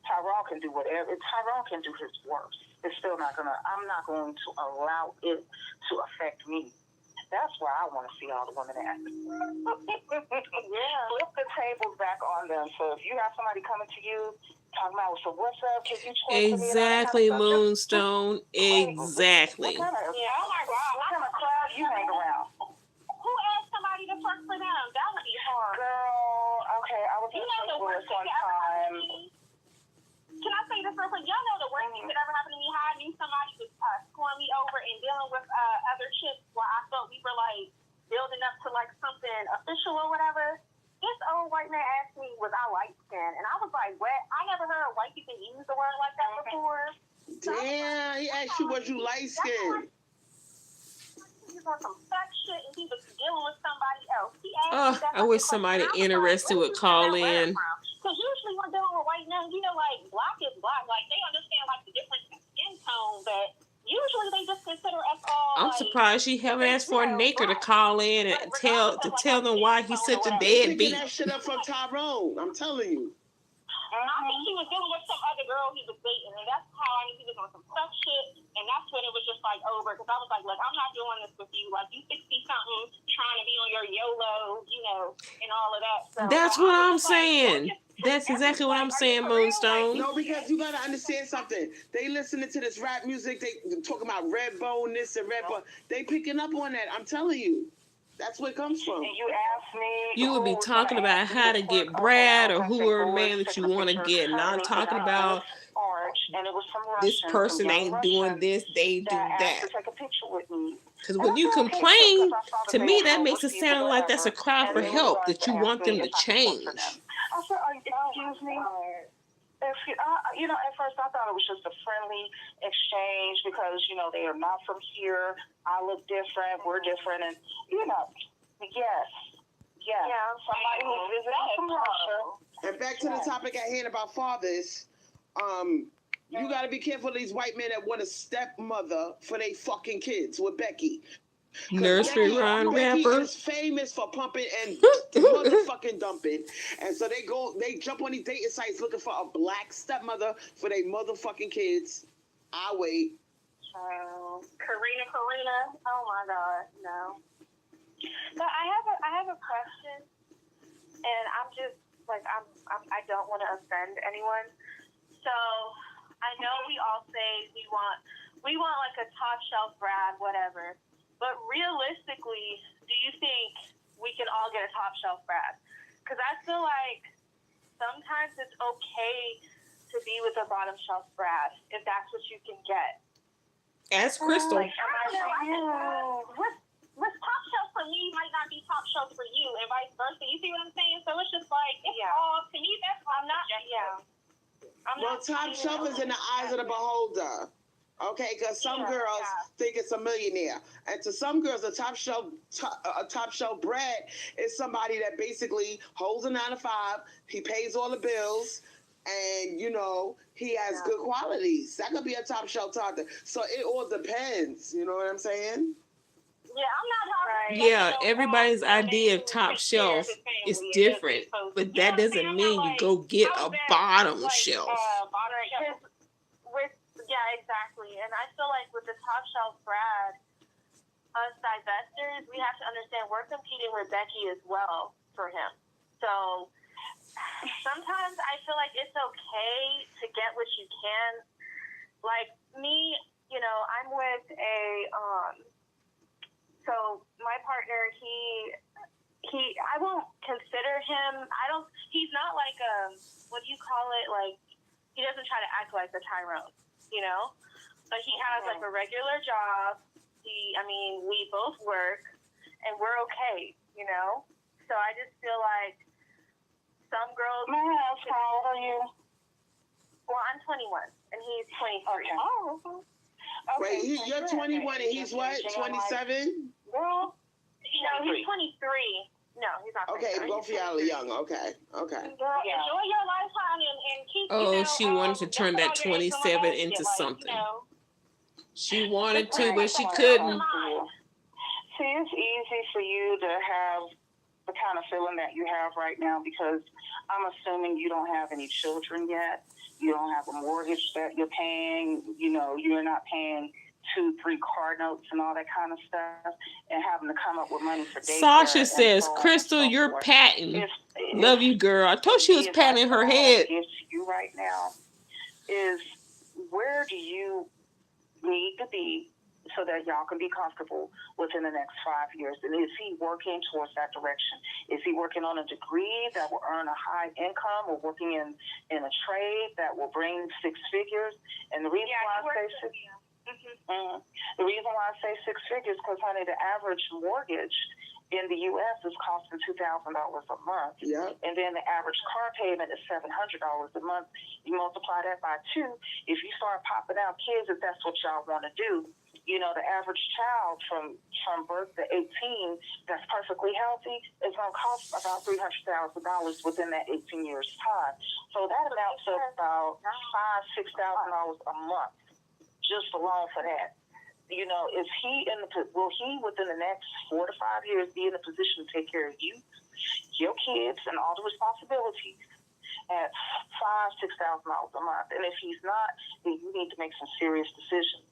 Tyrone can do whatever. Tyrone can do his worst. It's still not gonna. I'm not going to allow it to affect me. That's why I want to see all the women at. Flip the tables back on them. So if you have somebody coming to you talking about, so what's up? Can you Exactly, Moonstone. Exactly. What kind of, oh my God, what kind of crowd you hang around? Who asked somebody to work for them? That would be hard. Girl, okay, I was in Swirlz one time. Can I say this real quick? Y'all know the worst thing that ever happened to me? How I knew somebody was screwing me over and dealing with other chicks while I felt we were like building up to like something official or whatever. This old white man asked me, was I light skinned? And I was like, what? I never heard a white people use the word like that before. Damn, he asked you, was you light skinned? He was on some sex shit and he was dealing with somebody else. He asked me I wish somebody interested would call in. Because usually when dealing with white men, you know, like, black is black. Like, they understand, like, the difference in skin tone, but usually they just consider us all, I'm surprised she haven't asked for a nigger to call in and tell them why he's such a deadbeat. Picking that shit up from Tyrone, I'm telling you. I think he was dealing with some other girl he was dating, and that's how I knew he was on some stuff shit, and that's when it was just, like, over, because I was like, look, I'm not doing this with you. Like, you 60-something, trying to be on your YOLO, you know, and all of that. So, that's what I'm saying. That's exactly what I'm saying, Moonstone. No, because you gotta understand something. They listening to this rap music. They talking about red bone, this and red bone. They picking up on that. I'm telling you. That's where it comes from. And you asked me. You would be talking about how to get Brad or whoever man that you want to get, not talking about this person ain't doing this, they do that. Because when you complain, to me, that makes it sound like that's a cry for help, that you want them to change. I said, excuse me. You know, at first I thought it was just a friendly exchange because, you know, they are not from here. I look different. We're different. And, you know, yes. Somebody who's visiting from Russia. And back to the topic at hand about fathers, you got to be careful of these white men that want a stepmother for their fucking kids with Becky. Nursery rhyme Becky rapper is famous for pumping and motherfucking dumping, and so they jump on these dating sites looking for a black stepmother for their motherfucking kids. I wait. Karina. Oh my God, no. So I have a question, and I'm just like I don't want to offend anyone. So I know we all say we want like a top shelf Brad, whatever. But realistically, do you think we can all get a top shelf Brad? Because I feel like sometimes it's okay to be with a bottom shelf Brad if that's what you can get. Ask Crystal. Like, what's top shelf for me might not be top shelf for you, and vice versa. You see what I'm saying? So it's just like all to me. That's I'm not. Well, top shelf is in the eyes of the beholder. Okay, because some girls think it's a millionaire, and to some girls, a top shelf Brad is somebody that basically holds a 9-to-5. He pays all the bills, and you know he has good qualities. That could be a top shelf target. So it all depends. You know what I'm saying? Yeah, I'm not talking. Yeah, everybody's idea of top shelf is different, but that doesn't mean you go get a bottom shelf. Yeah, exactly. And I feel like with the top shelf Brad, us divestors, we have to understand we're competing with Becky as well for him. So sometimes I feel like it's okay to get what you can. Like me, you know, I'm with so my partner, he I won't consider him, he's not like what do you call it? Like, he doesn't try to act like the Tyrone. You know, but he has like a regular job. We both work, and we're okay. You know, so I just feel like some girls. May I ask how old are you? Well, I'm 21, and he's 23. Okay. Oh, okay. Wait, you're 21 and he's what? 27? Girl, No, he's 23. No, he's not. Okay, both of y'all are young. Okay. Girl, enjoy your lifetime and keep. Oh, she wanted to turn that 27 into something. She wanted to, but she couldn't. See, it's easy for you to have the kind of feeling that you have right now because I'm assuming you don't have any children yet. You don't have a mortgage that you're paying. You're not paying 2-3 car notes and all that kind of stuff, and having to come up with money for daycare. Sasha says, Crystal, you're patting. Love you, girl. I told she was patting her head. Gives you right now is where do you need to be so that y'all can be comfortable within the next 5 years? And is he working towards that direction? Is he working on a degree that will earn a high income, or working in a trade that will bring 6 figures? And the reason why I say the reason why I say 6 figures because, honey, the average mortgage in the U.S. is costing $2,000 a month. Yeah. And then the average car payment is $700 a month. You multiply that by 2. If you start popping out kids, if that's what y'all want to do, the average child from birth to 18 that's perfectly healthy is going to cost about $300,000 within that 18 years time. So that amounts to about $5,000-$6,000 a month just alone for that. Is he will he within the next 4 to 5 years be in a position to take care of you, your kids, and all the responsibilities at $5,000-$6,000 a month? And if he's not, then you need to make some serious decisions.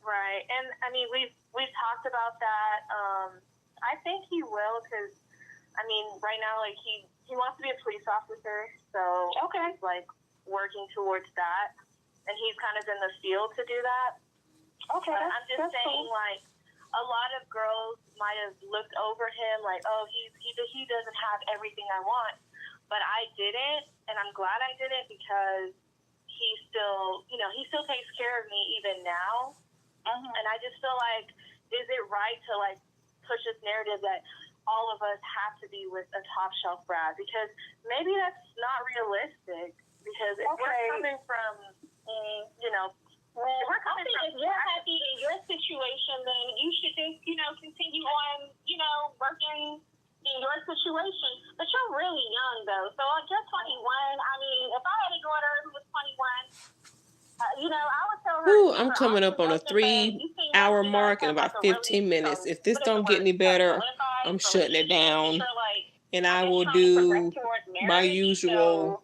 Right, and I mean we've talked about that. I think he will because right now he wants to be a police officer, so he's working towards that, and he's kind of in the field to do that. Okay, but I'm just saying, a lot of girls might have looked over him he doesn't have everything I want, but I didn't, and I'm glad I didn't because he still, he still takes care of me even now. And I just feel like, is it right to push this narrative that all of us have to be with a top shelf brat? Because maybe that's not realistic. Because if we're coming from, if you're happy in your situation, then you should just, continue on, working in your situation. But you're really young, though. So you're 21. If I had a daughter who was 21, I would tell her. Ooh, I'm coming up on a 3-hour mark in about 15 minutes. If this don't get any better, I'm shutting it down. And I will do my usual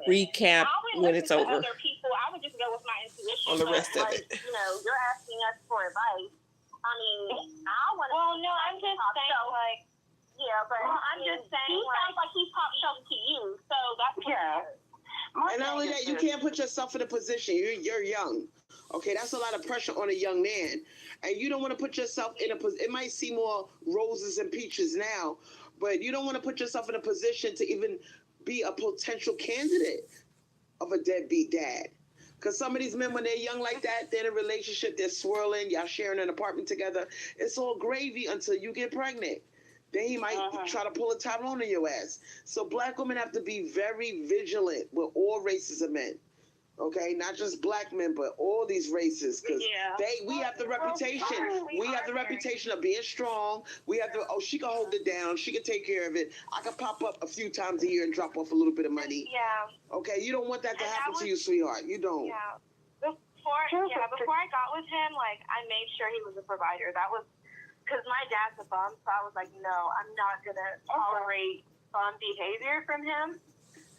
recap when it's over. I would just go with my intuition. On the rest of it. You're asking us for advice. I want to. Well, no, I'm just saying, but I'm just saying, he sounds like he's top shelf to you, so that's And not only that, you can't put yourself in a position. You're young. Okay, that's a lot of pressure on a young man. And you don't want to put yourself in a position. It might seem more roses and peaches now, but you don't want to put yourself in a position to even be a potential candidate of a deadbeat dad. Because some of these men, when they're young like that, they're in a relationship, they're swirling, y'all sharing an apartment together. It's all gravy until you get pregnant. Then he might try to pull a Tyrone on your ass. So black women have to be very vigilant with all races of men. Okay, not just black men, but all these races, because we have the reputation. We have the reputation of being strong. We have the she can hold it down. She can take care of it. I can pop up a few times a year and drop off a little bit of money. Yeah. Okay, you don't want that to happen to you, sweetheart. You don't. Yeah. Before I got with him, I made sure he was a provider. That was because my dad's a bum, so I was like, no, I'm not gonna tolerate bum behavior from him.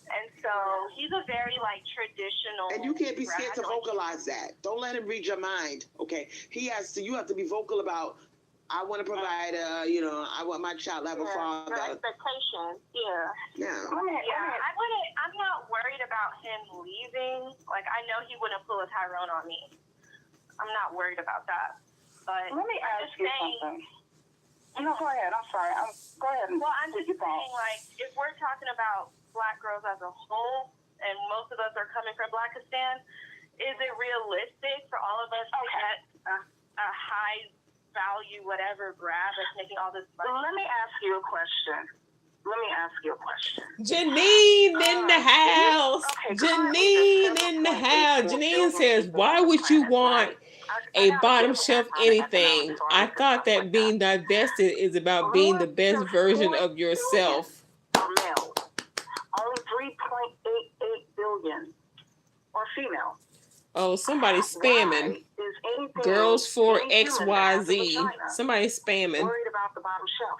And so he's a very traditional. And you can't be scared to vocalize that. Don't let him read your mind. Okay, you have to be vocal about. I want to provide. I want my child to have a father. Expectations. Yeah. I'm not worried about him leaving. I know he wouldn't pull a Tyrone on me. I'm not worried about that. But let me ask you something. No, go ahead. I'm sorry. Go ahead. I'm just saying, if we're talking about black girls as a whole, and most of us are coming from Blackistan, is it realistic for all of us to get a high value whatever grab that's making all this money? Let me ask you a question. Janine in the house. Janine in the house. Janine says, why would you want a bottom shelf anything. I thought that being divested is about being the best version of yourself. Male. Only 3.88 billion are female. Oh, somebody's spamming. Girls for XYZ. Somebody's spamming. Worried about the bottom shelf.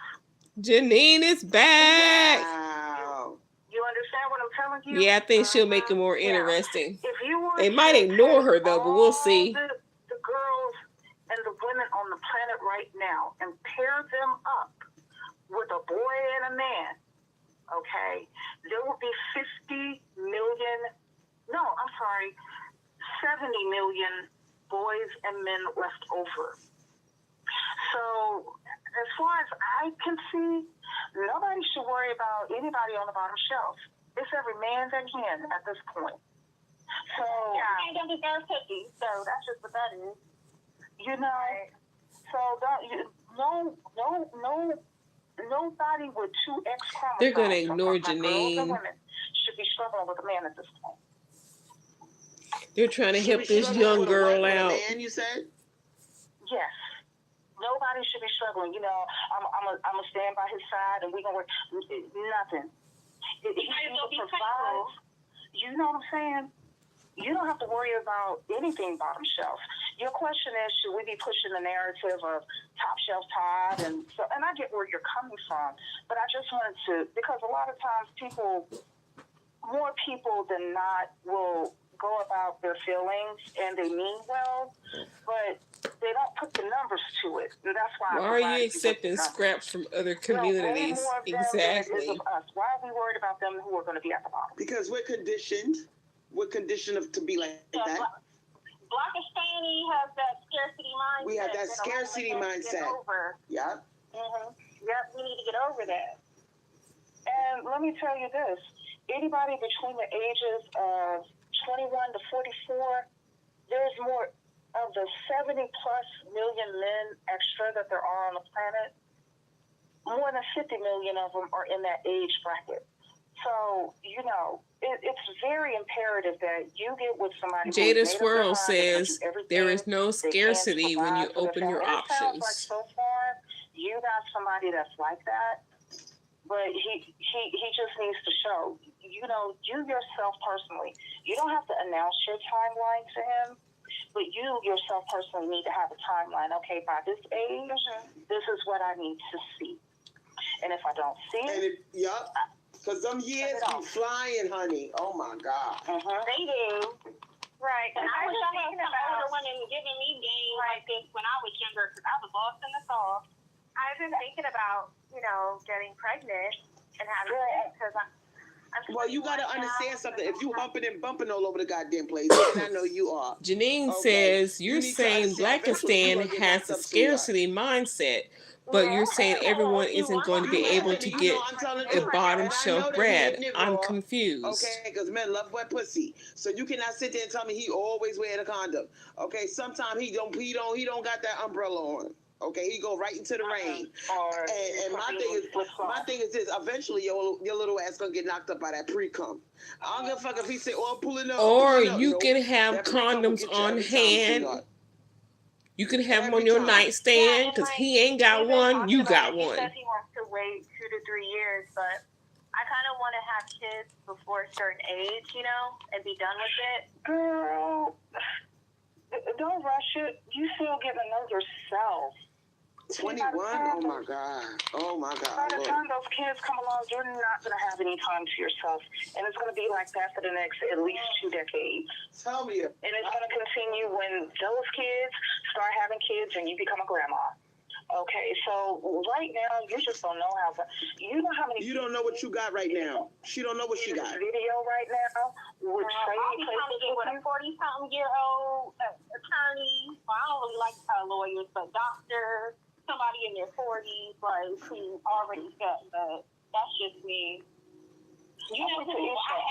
Janine is back. Wow. You understand what I'm telling you? Yeah, I think she'll make it more interesting. If you were They might ignore her though, but we'll see. The girls and the women on the planet right now and pair them up with a boy and a man, okay, there will be 70 million boys and men left over. So as far as I can see, nobody should worry about anybody on the bottom shelf. It's every man that can at this point. So I don't deserve cookies, so that's just what that is. You know, so nobody with two X chromosomes. They're gonna ignore Janine. Girls and women should be struggling with a man at this point. They're trying to help this young girl out. Man, you said? Yes. Nobody should be struggling. You know, I'm gonna stand by his side, and we're gonna work. Nothing. He provides. You know what I'm saying? You don't have to worry about anything bottom shelf. Your question is, should we be pushing the narrative of top shelf Todd? And I get where you're coming from, but I just wanted to, because a lot of times more people than not will go about their feelings and they mean well, but they don't put the numbers to it. And that's why. Why are you accepting scraps from other communities? Exactly. Why are we worried about them who are going to be at the bottom? Because we're conditioned. We're conditioned to be like that. Black Hispanic has that scarcity mindset. We have that scarcity mindset. Yep. Yep, we need to get over that. And let me tell you this. Anybody between the ages of 21 to 44, there's more of the 70+ million men extra that there are on the planet. More than 50 million of them are in that age bracket. So, you know, it's very imperative that you get with somebody. Jada Swirlz says there is no scarcity when you open your options. It sounds like so far you got somebody that's like that, but he just needs to show. You know, you yourself personally, you don't have to announce your timeline to him, but you yourself personally need to have a timeline. Okay, by this age, this is what I need to see, and if I don't see it, because some years be flying, honey. Oh my God. They do. Right. And I wish I had some older women giving me game like this when I was younger, because I was lost in the sauce. I've been thinking about, getting pregnant and having kids because well, you got to understand something. If you humping and bumping all over the goddamn place, and I know you are. Janine says, you're saying Blackistan has a scarcity mindset, but you're saying everyone isn't going to be able to get a bottom shelf bread. I'm confused. Okay, because men love wet pussy. So you cannot sit there and tell me he always wear a condom. Okay, sometimes he don't got that umbrella on. Okay, he go right into the rain. And my thing is this: eventually your little ass gonna get knocked up by that pre-cum. I don't give a fuck if he say, "Oh, I'm pulling up." Or you can have condoms on hand. You can have them on your nightstand because he ain't got one. You got one. He says he wants to wait 2 to 3 years, but I kind of want to have kids before a certain age, and be done with it. Girl, don't rush it. You still get to know yourself. 21? Oh my God. By the time those kids come along, you're not going to have any time to yourself. And it's going to be like that for the next at least 2 decades. Tell me. And it's going to continue when those kids start having kids and you become a grandma. Okay, so right now, you just don't know how to. You know how many. You don't know what you got right now. She don't know what she got. Video right now. Which I'll be trying to get with a 40-something-year-old attorney. Well, I don't really like lawyers, but doctor. Somebody in their 40s, like, who already set, but that's just me.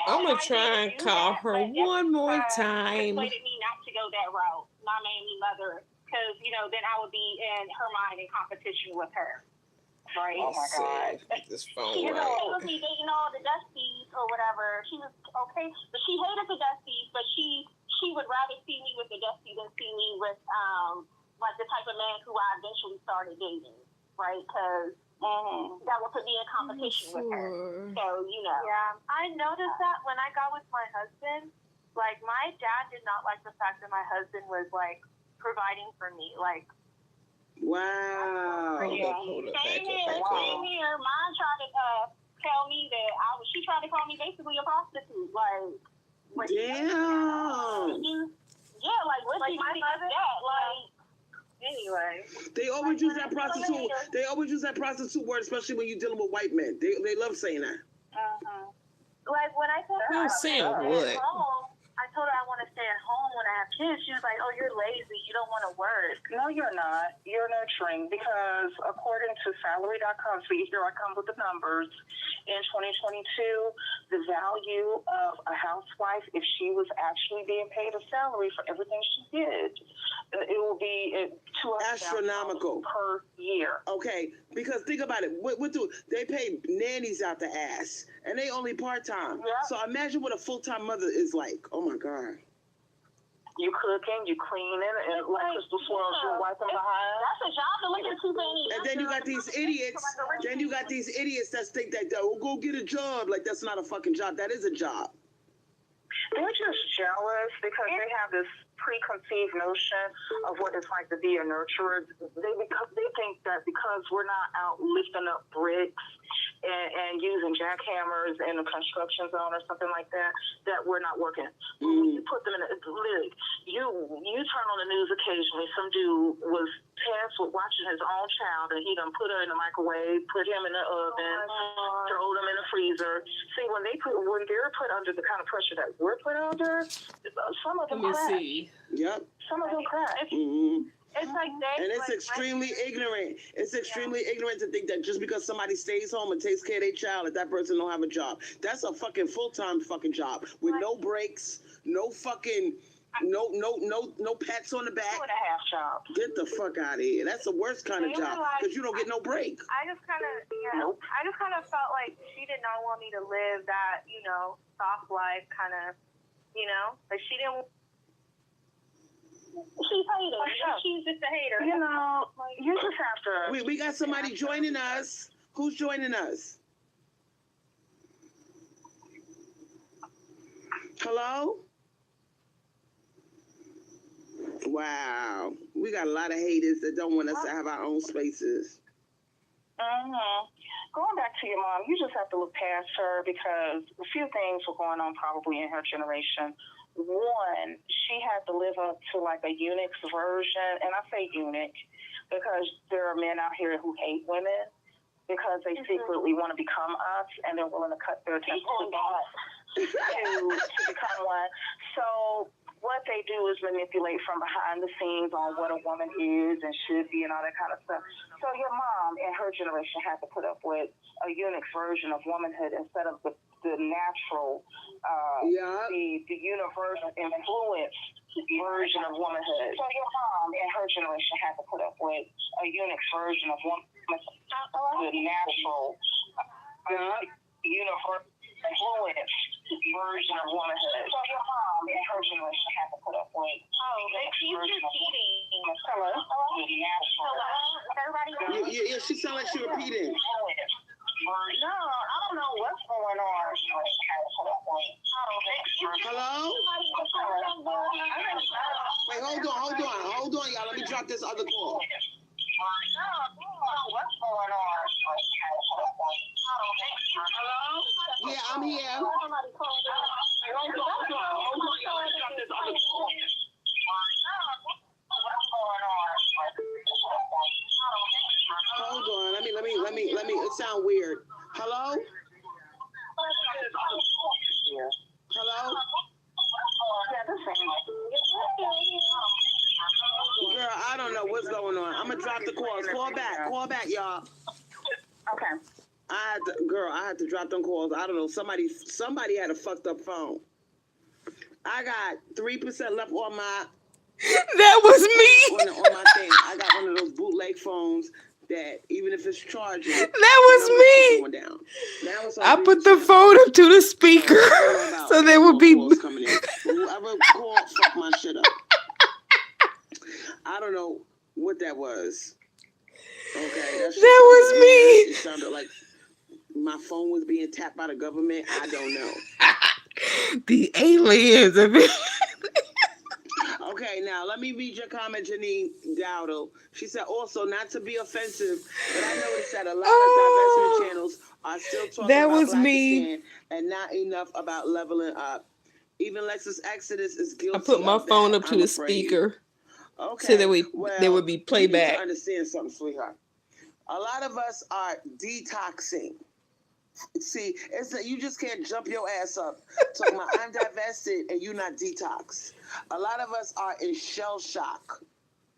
I'm going to try and call her one more time. Persuaded me not to go that route, my mammy mother, because, then I would be in her mind in competition with her. Right? Oh, my God. This phone she was me dating all the dusties or whatever. She was okay, but she hated the dusties, but she she would rather see me with the dusty than see me with like the type of man who I eventually started dating, right? Because that would put me in competition with her. So, you know. Yeah, I noticed that when I got with my husband, like, my dad did not like the fact that my husband was, like, providing for me. Like, wow. Same here. Mom tried to tell me that she tried to call me basically a prostitute. Like, damn. Yeah, like, what did you think of that? Like, anyway. They always use that prostitute. They always use that prostitute word, especially when you're dealing with white men. They love saying that. Like, when I told her I told her I want to stay at home when I have kids. She was like, "Oh, you're lazy. You don't want to work." No, you're not. You're nurturing because according to salary.com, so here I come with the numbers. In 2022, the value of a housewife, if she was actually being paid a salary for everything she did, it will be astronomical per year. Okay, because think about it. What do they pay nannies out the ass, and they only part-time? Yep. So imagine what a full-time mother is like. Oh my God. You cooking, you cleaning, and like Crystal Swirlz, you wiping behind. that's a job to look at two pennies. And then you got these idiots. Then you got these idiots that think that they'll go get a job. Like, that's not a fucking job. That is a job. They're just jealous because they have this preconceived notion of what it's like to be a nurturer. They think that because we're not out lifting up bricks and using jackhammers in a construction zone or something like that, that we're not working. You put them in you turn on the news occasionally, some dude was tasked with watching his own child, and he done put her in the microwave, put him in the oven, throw them in the freezer. See, when they're put under the kind of pressure that we're put under, some of them crash. Yep. Some of them crash. It's like and it's extremely ignorant. It's extremely ignorant to think that just because somebody stays home and takes care of their child, that person don't have a job. That's a fucking full-time fucking job with no breaks, no fucking, no pats on the back. 2.5 jobs. Get the fuck out of here. That's the worst kind of job because you don't get no break. I just kind of felt like she did not want me to live that, soft life kind of, like she didn't. She's hating. She's just a hater. You just have to. We got somebody joining us. Who's joining us? Hello? Wow. We got a lot of haters that don't want us to have our own spaces. Going back to your mom, you just have to look past her because a few things were going on probably in her generation. One, she had to live up to like a eunuch's version, and I say eunuch because there are men out here who hate women because they secretly want to become us, and they're willing to cut their testicles off to become one. So what they do is manipulate from behind the scenes on what a woman is and should be and all that kind of stuff. So your mom in her generation had to put up with a eunuch's version of womanhood instead of the natural, the universal influence version of womanhood. So your mom in her generation had to put up with a eunuch's version of womanhood, the natural, universal influence version of womanhood. So your mom in her generation had to put up with she's repeating. Hello? Everybody. Yeah, she sounds like she's repeating. No, I don't know what's going on. Hello? Wait, hold on, y'all. Let me drop this other call. What's going on? Hello? Yeah, I'm here. Hold on, y'all. Let me drop this other call. What's going on? Hold on. Let me. It sounds weird. Hello? Hello? Girl, I don't know what's going on. I'm gonna drop the calls. Call back, y'all. Okay. I had to drop them calls. I don't know. Somebody had a fucked up phone. I got 3% left on my. That was me. On my thing. I got one of those bootleg phones that even if it's charging, that was me. Going down. Now it's I put the phone up to the speaker so there would be. Whoever whoever called fucked my shit up. I don't know what that was. Okay, that was me. It sounded like my phone was being tapped by the government. I don't know. The aliens. Okay, now let me read your comment, Janine Dowdle. She said, also, not to be offensive, but I noticed that a lot of divestment channels are still talking about Blackistan and not enough about leveling up. Even Lexus Exodus is guilty. I put my phone up to the speaker. Okay. So that there would be playback. You need to understand something, sweetheart. A lot of us are detoxing. See, you just can't jump your ass up talking about I'm divested and you're not detox. A lot of us are in shell shock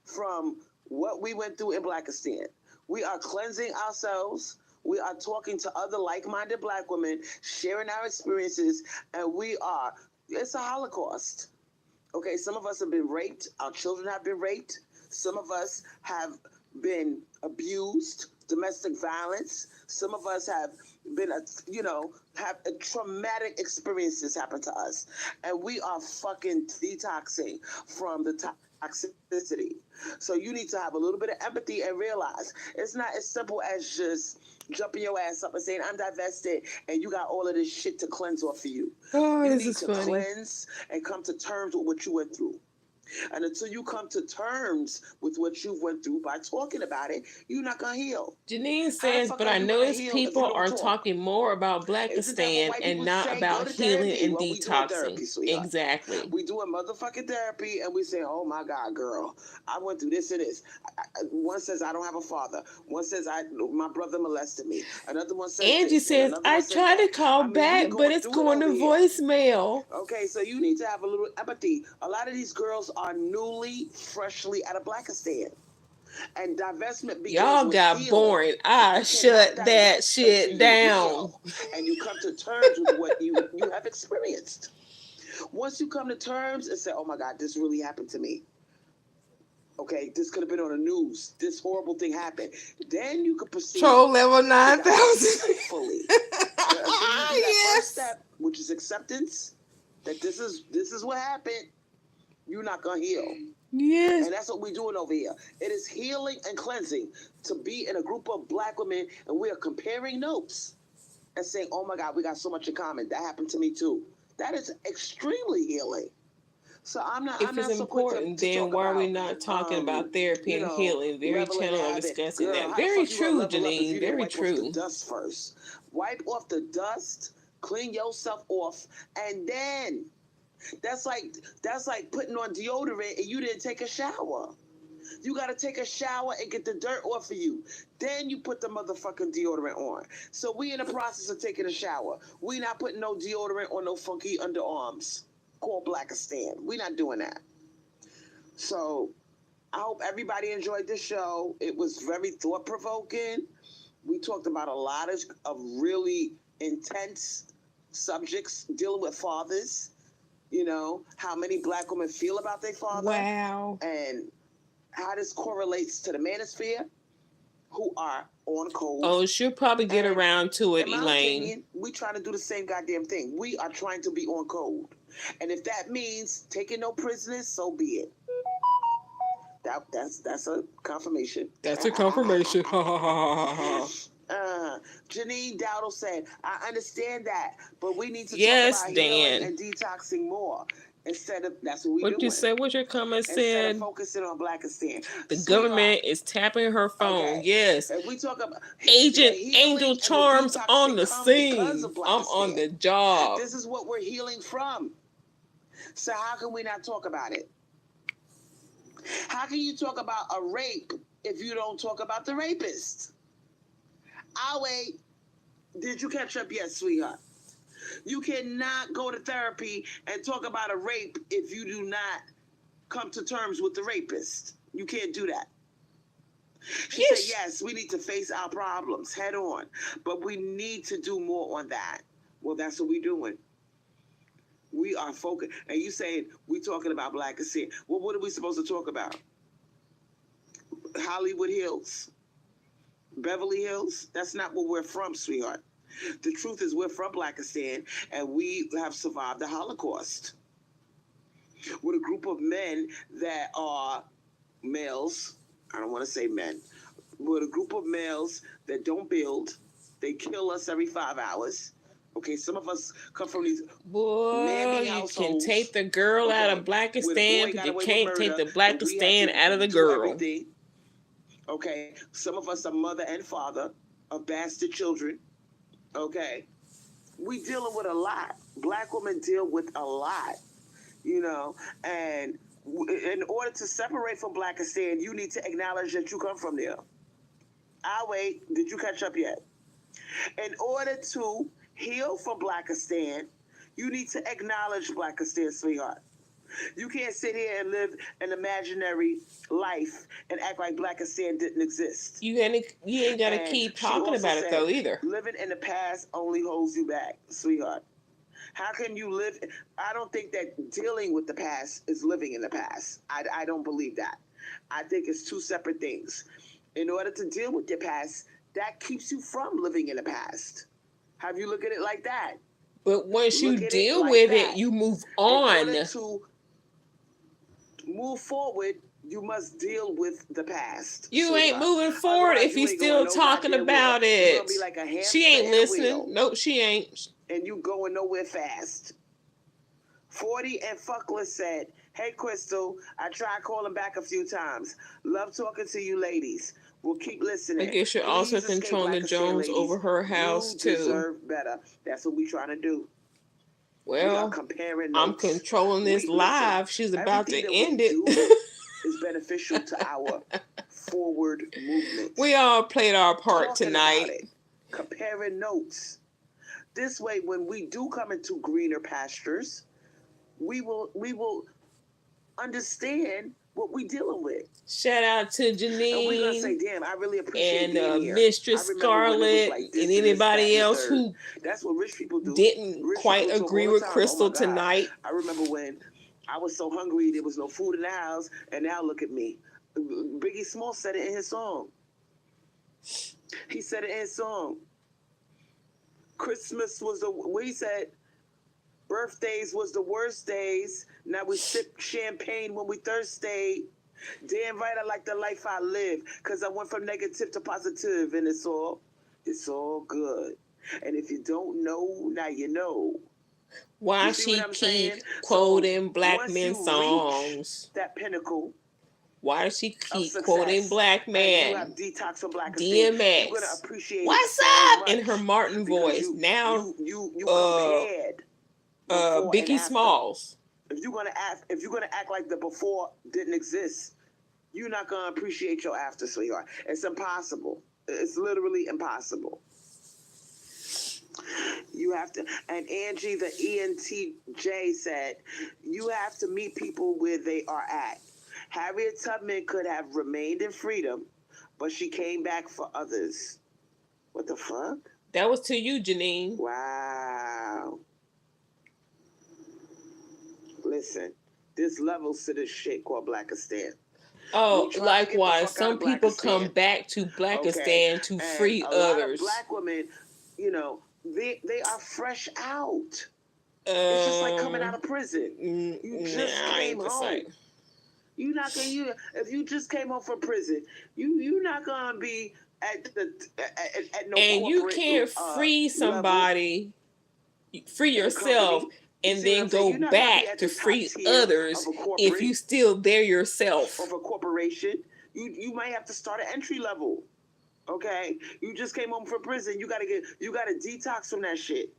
from what we went through in Blackistan. We are cleansing ourselves. We are talking to other like-minded Black women, sharing our experiences, and it's a Holocaust. Okay, some of us have been raped. Our children have been raped. Some of us have been abused, domestic violence. Some of us have been, have traumatic experiences happen to us. And we are fucking detoxing from the toxicity. So you need to have a little bit of empathy and realize it's not as simple as just jumping your ass up and saying, I'm divested, and you got all of this shit to cleanse off of you. Oh, you need to cleanse and come to terms with what you went through. And until you come to terms with what you went through by talking about it, you're not going to heal. Janine says, but I notice people are talking more about Blackistan and not about healing and detoxing. Exactly. We do a motherfucking therapy and we say, oh my God, girl, I went through this and this. One says, I don't have a father. One says, my brother molested me. Another one says, Angie says, I try to call back, but it's going to voicemail. Okay, so you need to have a little empathy. A lot of these girls are freshly out of Blackistan. And divestment begins y'all got healing. boring. I shut that shit down. And you come to terms with what you have experienced. Once you come to terms and say, oh my God, this really happened to me. Okay, this could have been on the news. This horrible thing happened. Then you could proceed. Troll level 9,000. Fully. Yes. First step, which is acceptance, that this is what happened. You're not going to heal. Yes. And that's what we're doing over here. It is healing and cleansing to be in a group of Black women and we are comparing notes and saying, oh my God, we got so much in common. That happened to me too. That is extremely healing. So I'm not. If it's important, then why are we not talking about therapy and healing? Very channel of discussing that. Very true, Janine. Very true. Dust first. Wipe off the dust, clean yourself off, and then that's like putting on deodorant and you didn't take a shower. You got to take a shower and get the dirt off of you. Then you put the motherfucking deodorant on. So we in the process of taking a shower. We not putting no deodorant on no funky underarms called Blackistan. We not doing that. So I hope everybody enjoyed this show. It was very thought-provoking. We talked about a lot of really intense subjects dealing with fathers. You know, how many Black women feel about their father. Wow. And how this correlates to the manosphere, who are on code. Oh, she'll probably get around to it, in my Elaine. opinion, we trying to do the same goddamn thing. We are trying to be on code. And if that means taking no prisoners, so be it. That's a confirmation. That's a confirmation. Janine Dowdle said, I understand that, but we need to talk about Dan. healing and detoxing more. Instead of, that's what we What doing. you say? What your comment Instead said? of focusing on Blackistan. The government is tapping her phone. Okay. Yes. If we talk about Agent Angel Charms on the scene. I'm on the job. This is what we're healing from. So how can we not talk about it? How can you talk about a rape if you don't talk about the rapist? I'll wait. Did you catch up yet, sweetheart? You cannot go to therapy and talk about a rape if you do not come to terms with the rapist. You can't do that. She said, yes, we need to face our problems head on, but we need to do more on that. Well, that's what we're doing. We are focused. And you saying we talking about Blackistan. Well, what are we supposed to talk about? Hollywood Hills? Beverly Hills? That's not where we're from, sweetheart. The truth is we're from Blackistan and we have survived the Holocaust. with a group of men that are males. I don't want to say men. With a group of males that don't build. They kill us every 5 hours. Okay, some of us come from these boy, you can take the girl out of Blackistan, but you can't take the Blackistan out of the girl. Everything. Okay, some of us are mother and father of bastard children. Okay, we dealing with a lot. Black women deal with a lot, you know, and in order to separate from Blackistan, you need to acknowledge that you come from there. I'll wait. Did you catch up yet? In order to heal from Blackistan, you need to acknowledge Blackistan, sweetheart. You can't sit here and live an imaginary life and act like Blackistan didn't exist. You ain't got to keep talking about it, though, either. Living in the past only holds you back, sweetheart. How can you live? I don't think that dealing with the past is living in the past. I don't believe that. I think it's two separate things. In order to deal with your past, that keeps you from living in the past. Have you look at it like that? But once you deal with it, you move on. In order to move forward, you must deal with the past. You ain't moving forward if you still talking about it. She ain't listening. Nope, she ain't. And you going nowhere fast. 40 and Fuckless said, "Hey, Crystal, I tried calling back a few times. Love talking to you ladies. We'll keep listening." I guess you're also controlling the Jones over her house, too. You deserve better. That's what we trying to do. Well, I'm controlling this live. She's about to end it. Is beneficial to our forward movement. We all played our part tonight. Comparing notes. This way, when we do come into greener pastures, we will understand what we dealing with. Shout out to Janine. And we're gonna say, damn, I really appreciate and Mistress Scarlett and anybody else who that's what rich people do. Didn't quite agree with Crystal tonight. I remember when I was so hungry, there was no food in the house, and now look at me. Biggie Small said it in his song. He said it in his song. Christmas was he said, birthdays was the worst days. Now we sip champagne when we thirsty. Damn right, I like the life I live, because I went from negative to positive, and it's all good. And if you don't know, now you know. Why she keep quoting black men songs? That pinnacle. Why does she keep quoting black man? DMX. What's up? In her Martin voice. Now Biggie Smalls. If you're gonna act like the before didn't exist, you're not gonna appreciate your after, sweetheart. It's impossible. It's literally impossible. You have to, and Angie, the ENTJ, said, you have to meet people where they are at. Harriet Tubman could have remained in freedom, but she came back for others. What the fuck? That was to you, Janine. Wow. Listen, there's levels to this shit called Blackistan. Oh, likewise, some people come back to Blackistan to free others. Black women, you know, they are fresh out. It's just like coming out of prison. You just came home. You're not gonna. If you just came home from prison, you're not gonna be at no. And you can't free somebody, free yourself, and then go back to free others if you still there yourself. Of a corporation, you might have to start at entry level. Okay, you just came home from prison. You gotta detox from that shit.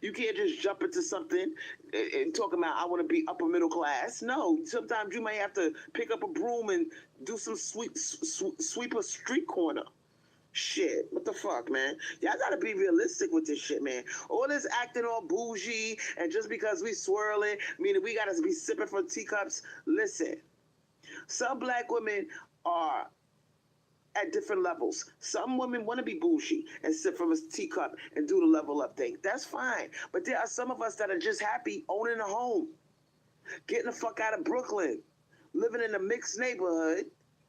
You can't just jump into something and talk about, I want to be upper middle class. No, sometimes you may have to pick up a broom and do some sweep a street corner. Shit, what the fuck, man? Y'all gotta be realistic with this shit, man. All this acting all bougie and just because we swirling, meaning we gotta be sipping from teacups. Listen, some black women are at different levels. Some women want to be bougie and sip from a teacup and do the level up thing. That's fine. But there are some of us that are just happy owning a home, getting the fuck out of Brooklyn, living in a mixed neighborhood.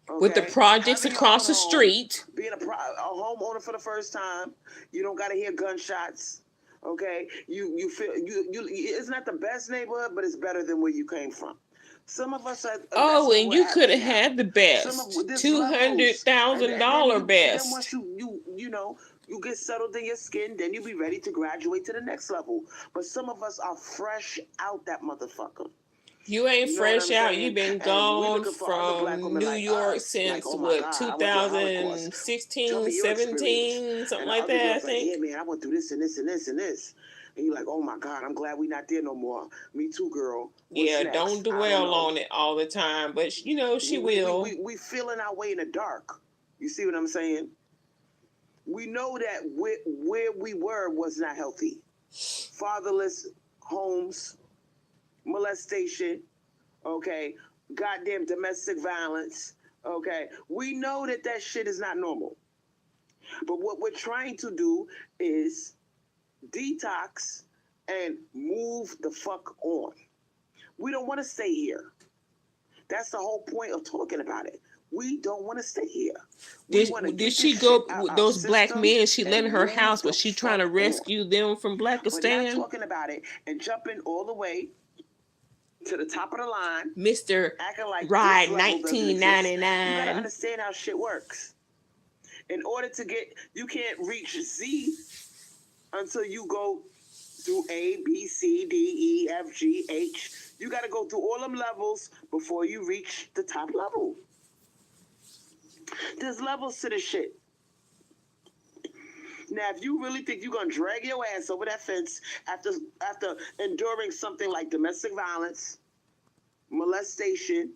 Okay? With the projects across the street. Being a homeowner for the first time. You don't got to hear gunshots. Okay? You feel, it's not the best neighborhood, but it's better than where you came from. Some of us are. Oh, and you could have had the best $200,000 best. And then once you get settled in your skin, then you be ready to graduate to the next level. But some of us are fresh out that motherfucker. You ain't fresh out. You've been gone from New York since, 2016, 17, something like that, I think. Yeah, man, I went through this and this and this and this. And you're like, oh my God, I'm glad we're not there no more. Me too, girl. What's next? Don't dwell on it all the time. But, she will. We feeling our way in the dark. You see what I'm saying? We know that where we were was not healthy. Fatherless homes, molestation, okay, goddamn domestic violence, okay. We know that shit is not normal. But what we're trying to do is detox and move the fuck on. We don't want to stay here. That's the whole point of talking about it. We don't want to stay here. Did she go with those black men she let in her house? Was she trying to rescue them from Blackistan? We're not talking about it and jumping all the way to the top of the line. Mr. Like Ride 1999. You gotta understand how shit works. In order to you can't reach Z until you go through A, B, C, D, E, F, G, H. You gotta go through all them levels before you reach the top level. There's levels to this shit. Now, if you really think you're gonna drag your ass over that fence after enduring something like domestic violence, molestation,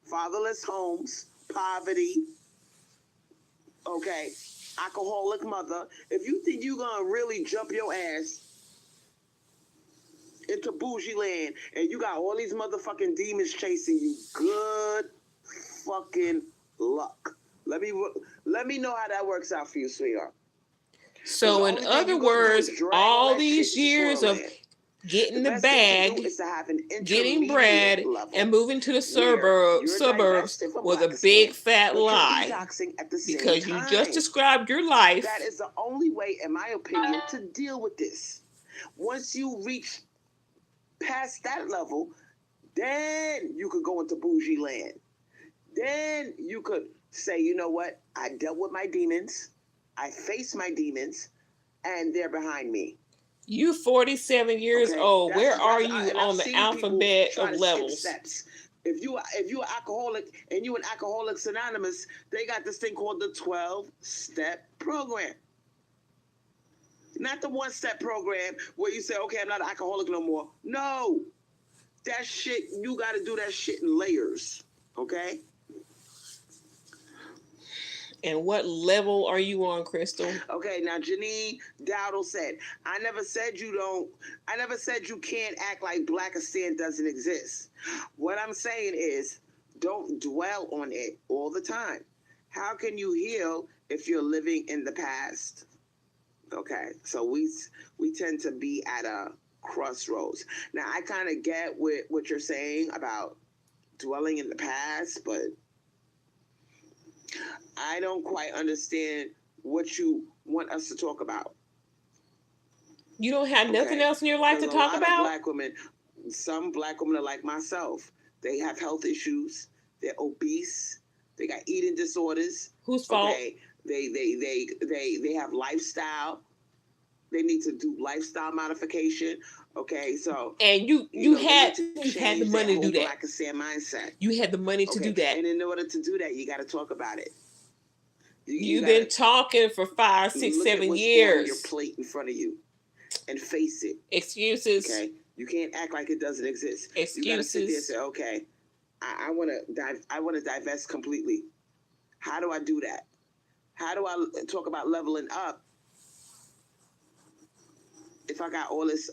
fatherless homes, poverty, okay, alcoholic mother, if you think you're gonna really jump your ass into bougie land and you got all these motherfucking demons chasing you, good fucking luck. Let me know how that works out for you, sweetheart. So in other words, all these years of getting the bag, getting bread, and moving to the suburbs was a big fat lie. Because you just described your life. That is the only way, in my opinion, to deal with this. Once you reach past that level, then you could go into bougie land. Then you could say, you know what? I dealt with my demons. I faced my demons, and they're behind me. You 47 years old. Where are you on the alphabet of levels? Steps. If you're alcoholic and you're in Alcoholics Anonymous, they got this thing called the 12-step program. Not the one-step program where you say, okay, I'm not an alcoholic no more. No. That shit, you got to do that shit in layers. Okay? And what level are you on, Crystal? Okay, now Janine Dowdle said, I never said you can't act like Blackistan doesn't exist. What I'm saying is, don't dwell on it all the time. How can you heal if you're living in the past? Okay, so we tend to be at a crossroads. Now, I kind of get what you're saying about dwelling in the past, but I don't quite understand what you want us to talk about. You don't have nothing else in your life to talk about? Some black women are like myself. They have health issues. They're obese. They got eating disorders. Whose fault? Okay. They have lifestyle. They need to do lifestyle modification. Okay, so and you had the money to do that. Blackistan mindset. You had the money to do that. And in order to do that, you got to talk about it. You've been talking for 5, 6, 7 years. On your plate in front of you, and face it. Excuses. Okay, you can't act like it doesn't exist. Excuses. You got to sit there and say, okay, I want to divest completely. How do I do that? How do I talk about leveling up if I got all this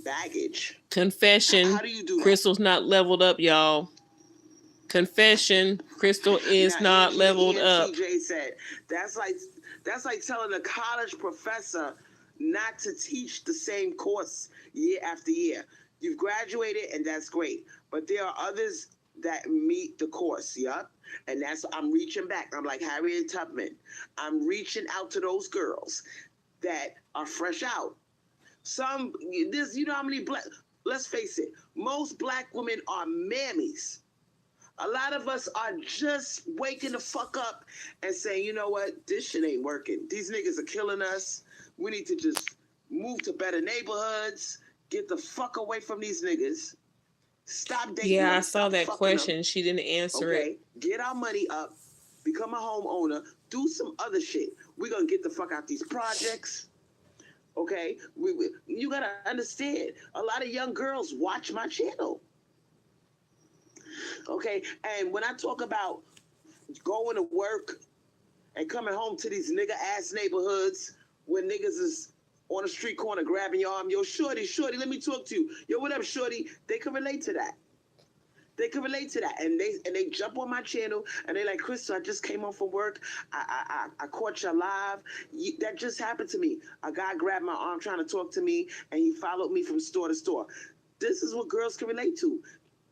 baggage? Confession. How do you do that? Crystal's not leveled up, y'all. Confession. Crystal is not leveled up. TJ said that's like telling a college professor not to teach the same course year after year. You've graduated and that's great, but there are others that meet the course. Yup. And I'm reaching back. I'm like Harriet Tubman. I'm reaching out to those girls that are fresh out. You know how many let's face it, most black women are mammies. A lot of us are just waking the fuck up and saying, you know what, this shit ain't working. These niggas are killing us. We need to just move to better neighborhoods. Get the fuck away from these niggas. Stop dating them. Yeah, I saw that question. Them. She didn't answer it. Get our money up. Become a homeowner. Do some other shit. We're going to get the fuck out these projects. Okay? You got to understand. A lot of young girls watch my channel. Okay? And when I talk about going to work and coming home to these nigga-ass neighborhoods where niggas is on a street corner grabbing your arm, yo, shorty, let me talk to you. Yo, what up, shorty? They can relate to that. And they jump on my channel and they like, Crystal, I just came home from work. I caught you live. That just happened to me. A guy grabbed my arm trying to talk to me and he followed me from store to store. This is what girls can relate to.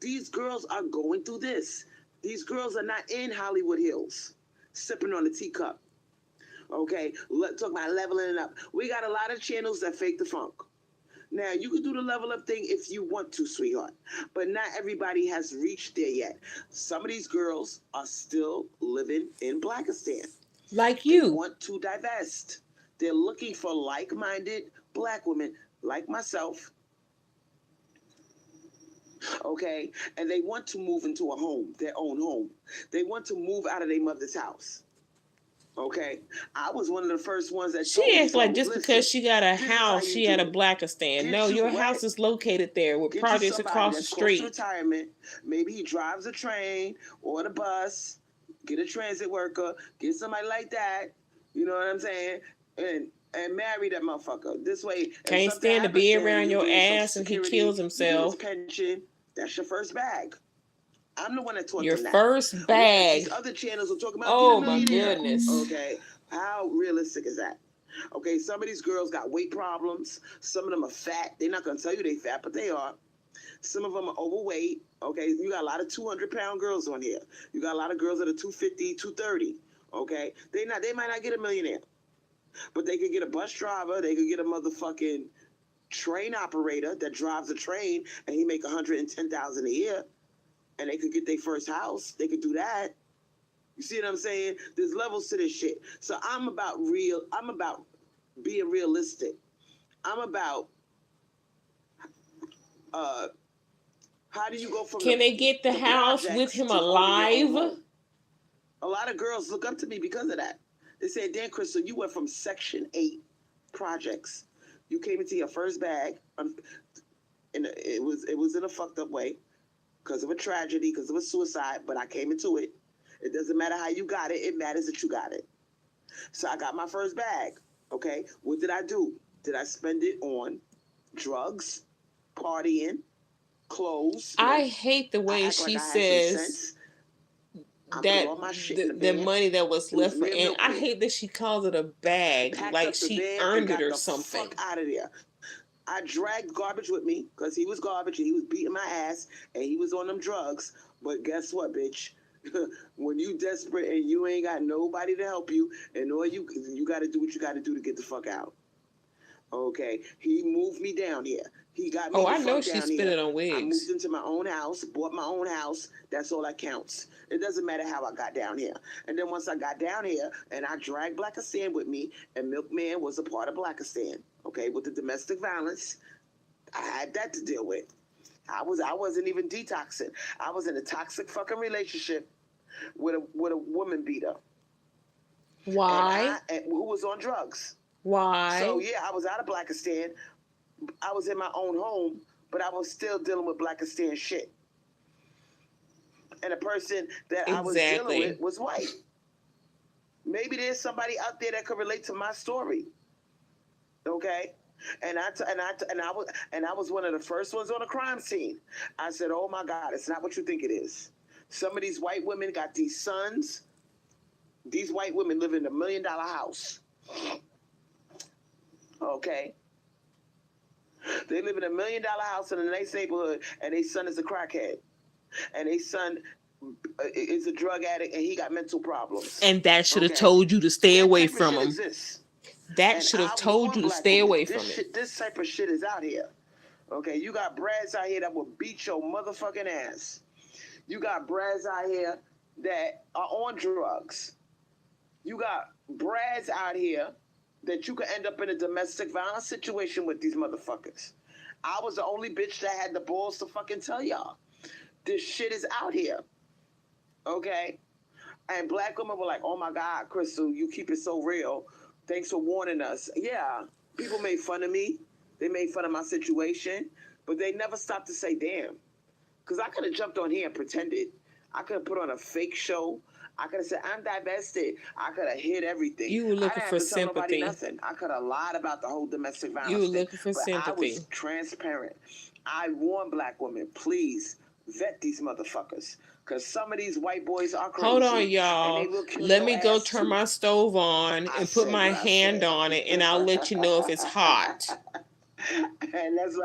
These girls are going through this. These girls are not in Hollywood Hills, sipping on a teacup. Okay, let's talk about leveling it up. We got a lot of channels that fake the funk. Now, you can do the level up thing if you want to, sweetheart, but not everybody has reached there yet. Some of these girls are still living in Blackistan. Like you. They want to divest. They're looking for like-minded black women like myself. Okay, and they want to move into a home, their own home. They want to move out of their mother's house. Okay, I was one of the first ones that she acts like just because she got a house, she had a Blackistan. No, your house is located there with projects across the street. Retirement. Maybe he drives a train or the bus. Get a transit worker. Get somebody like that. You know what I'm saying? And marry that motherfucker. This way, can't stand to be around your ass and he kills himself. Pension. That's your first bag. I'm the one that taught your them that. first bag. These other channels are talking about. Oh my goodness. Okay, how realistic is that? Okay, some of these girls got weight problems. Some of them are fat. They're not gonna tell you they fat, but they are. Some of them are overweight. Okay, you got a lot of 200-pound girls on here. You got a lot of girls that are 250, 230. Okay, they might not get a millionaire, but they could get a bus driver. They could get a motherfucking train operator that drives a train, and he make $110,000 a year. And they could get their first house. They could do that. You see what I'm saying? There's levels to this shit. So I'm about being realistic. I'm about how do you go from can they get the house with him alive? A lot of girls look up to me because of that. They say, Dan Crystal, you went from Section 8 projects. You came into your first bag, and it was in a fucked up way. Because of a tragedy, because of a suicide, but I came into it. It doesn't matter how you got it. It matters that you got it. So I got my first bag, okay? What did I do? Did I spend it on drugs, partying, clothes? I hate the way she says that the money that was left for, and I hate that she calls it a bag, like she earned it or something. Fuck out of there. I dragged garbage with me because he was garbage and he was beating my ass and he was on them drugs. But guess what, bitch? When you desperate and you ain't got nobody to help you and all you got to do what you got to do to get the fuck out. Okay, he moved me down here. He got me. Oh, I know she spent it on wigs. I moved into my own house, bought my own house. That's all that counts. It doesn't matter how I got down here. And then once I got down here and I dragged Blackistan with me, and Milkman was a part of Blackistan. Okay, with the domestic violence, I had that to deal with. I wasn't even detoxing. I was in a toxic fucking relationship with a woman beater. Why? And who was on drugs. Why? So yeah, I was out of Blackistan. I was in my own home, but I was still dealing with Blackistan shit. And the person that I was dealing with was white. Maybe there's somebody out there that could relate to my story. Okay, and I was one of the first ones on the crime scene. I said, "Oh my God, it's not what you think it is." Some of these white women got these sons. These white women live in $1 million house. Okay, they live in $1 million house in a nice neighborhood, and their son is a crackhead, and their son is a drug addict, and he got mental problems. And that should have told you to stay away from him. That should have told you to stay away from it. This type of shit is out here. Okay, you got brads out here that will beat your motherfucking ass. You got brads out here that are on drugs. You got brads out here that you could end up in a domestic violence situation with these motherfuckers. I was the only bitch that had the balls to fucking tell y'all. This shit is out here. Okay? And black women were like, oh my God, Crystal, you keep it so real. Thanks for warning us. Yeah, people made fun of me. They made fun of my situation. But they never stopped to say, damn. Because I could have jumped on here and pretended. I could have put on a fake show. I could have said, I'm divested. I could have hid everything. You were looking for sympathy. Nothing. I could have lied about the whole domestic violence You were thing, looking for sympathy. I was transparent. I warn black women, please vet these motherfuckers. Because some of these white boys are crazy. Hold on, y'all. Let me go turn my stove on and put my hand on it, and I'll let you know if it's hot. And that's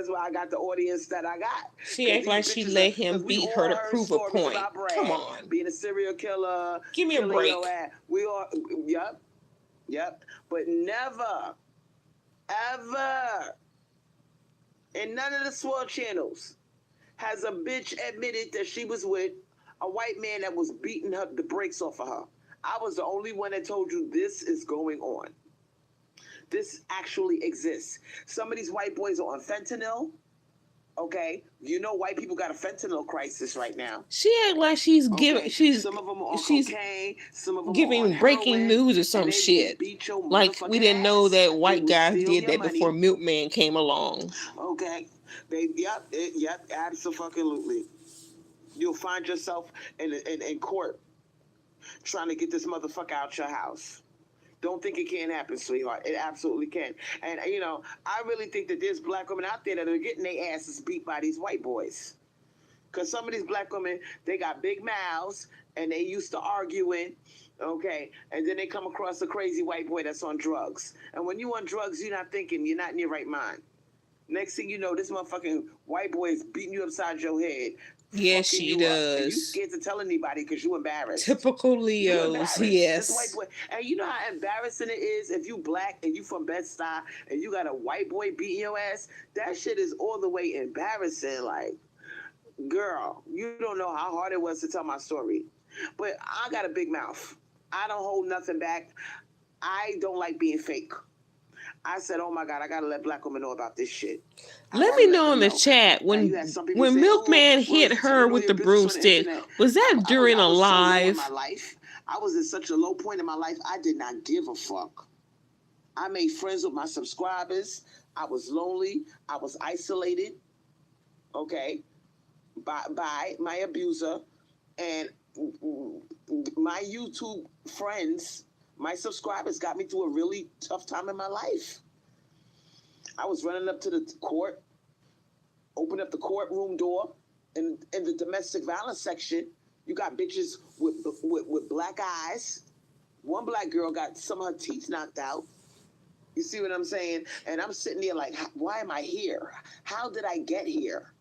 why I got the audience that I got. She acts like she let him beat her to prove a point. Come on. Being a serial killer. Give me a break. We all, yep. But never, ever, in none of the Swirlz channels has a bitch admitted that she was with a white man that was beating her the brakes off of her. I was the only one that told you this is going on. This actually exists. Some of these white boys are on fentanyl. Okay, you know white people got a fentanyl crisis right now. She act like she's giving. Some of them are on cocaine. Some of them giving are on breaking heroin, news or some shit. Like we didn't know that white guys did that before Milkman came along. Okay, yep, absolutely. You'll find yourself in court trying to get this motherfucker out your house. Don't think it can't happen, sweetheart. It absolutely can. And, you know, I really think that there's black women out there that are getting their asses beat by these white boys. Because some of these black women, they got big mouths, and they used to arguing, okay? And then they come across a crazy white boy that's on drugs. And when you on drugs, you're not thinking, you're not in your right mind. Next thing you know, this motherfucking white boy is beating you upside your head. Yes, she does. And you scared to tell anybody because you embarrassed. Typical Leos, yes. This white boy, and you know how embarrassing it is if you black and you from Bed-Stuy and you got a white boy beating your ass? That shit is all the way embarrassing. Like, girl, you don't know how hard it was to tell my story. But I got a big mouth. I don't hold nothing back. I don't like being fake. I said, oh my God, I gotta let black women know about this shit. Let me know in the chat when Milkman hit her with the broomstick. Was that during a live? I was in such a low point in my life, I did not give a fuck. I made friends with my subscribers. I was lonely. I was isolated, okay, by my abuser. And my YouTube friends, my subscribers got me through a really tough time in my life. I was running up to the court, opened up the courtroom door, and in the domestic violence section, you got bitches with black eyes. One black girl got some of her teeth knocked out. You see what I'm saying? And I'm sitting there like, why am I here? How did I get here?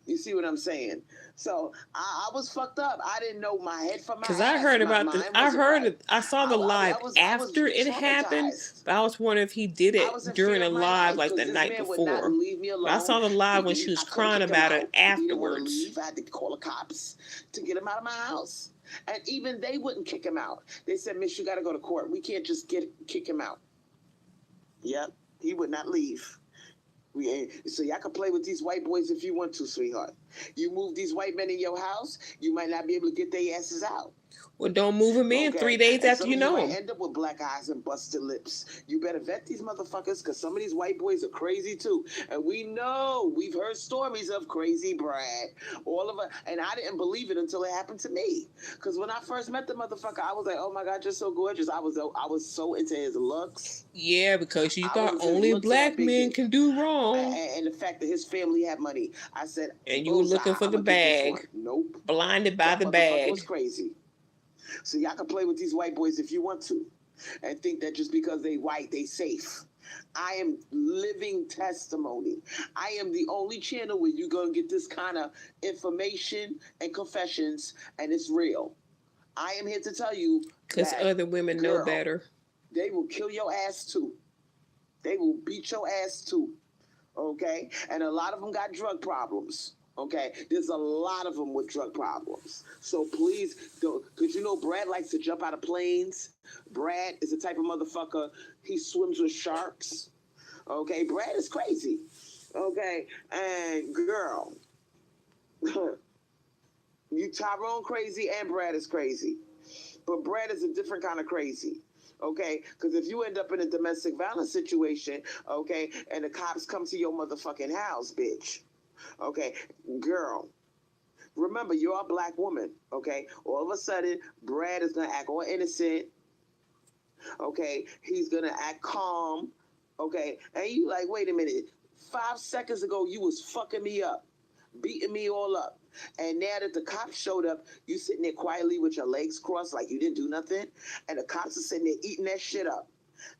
You see what I'm saying? So I was fucked up. I didn't know my head from my ass. Because I heard about this. I saw the live after it happened. But I was wondering if he did it during a live like the night before. But I saw the live when she was crying about it afterwards. I had to call the cops to get him out of my house. And even they wouldn't kick him out. They said, Miss, you got to go to court. We can't just kick him out. Yep, he would not leave. So y'all can play with these white boys if you want to, sweetheart. You move these white men in your house, you might not be able to get their asses out. Well, don't move them in 3 days after you know them. End up with black eyes and busted lips. You better vet these motherfuckers because some of these white boys are crazy too. And we know, we've heard stories of crazy Brad. All of us, and I didn't believe it until it happened to me. Because when I first met the motherfucker, I was like, oh my God, you're so gorgeous. I was so into his looks. Yeah, because you thought only black men can do wrong. And the fact that his family had money. I said, and you were looking for the bag. Nope. Blinded by the bag. It was crazy. So y'all can play with these white boys if you want to and think that just because they white, they safe. I am living testimony. I am the only channel where you're going to get this kind of information and confessions, and it's real. I am here to tell you because other women know better. They will kill your ass too. They will beat your ass too. Okay? And a lot of them got drug problems. Okay, there's a lot of them with drug problems. So please don't, because you know Brad likes to jump out of planes. Brad is the type of motherfucker, he swims with sharks. Okay, Brad is crazy. Okay, and girl, you Tyrone crazy and Brad is crazy. But Brad is a different kind of crazy. Okay, because if you end up in a domestic violence situation, okay, and the cops come to your motherfucking house, bitch. Okay, girl, remember, you're a black woman, okay? All of a sudden, Brad is going to act all innocent, okay? He's going to act calm, okay? And you like, wait a minute. 5 seconds ago, you was fucking me up, beating me all up. And now that the cops showed up, you sitting there quietly with your legs crossed like you didn't do nothing, and the cops are sitting there eating that shit up.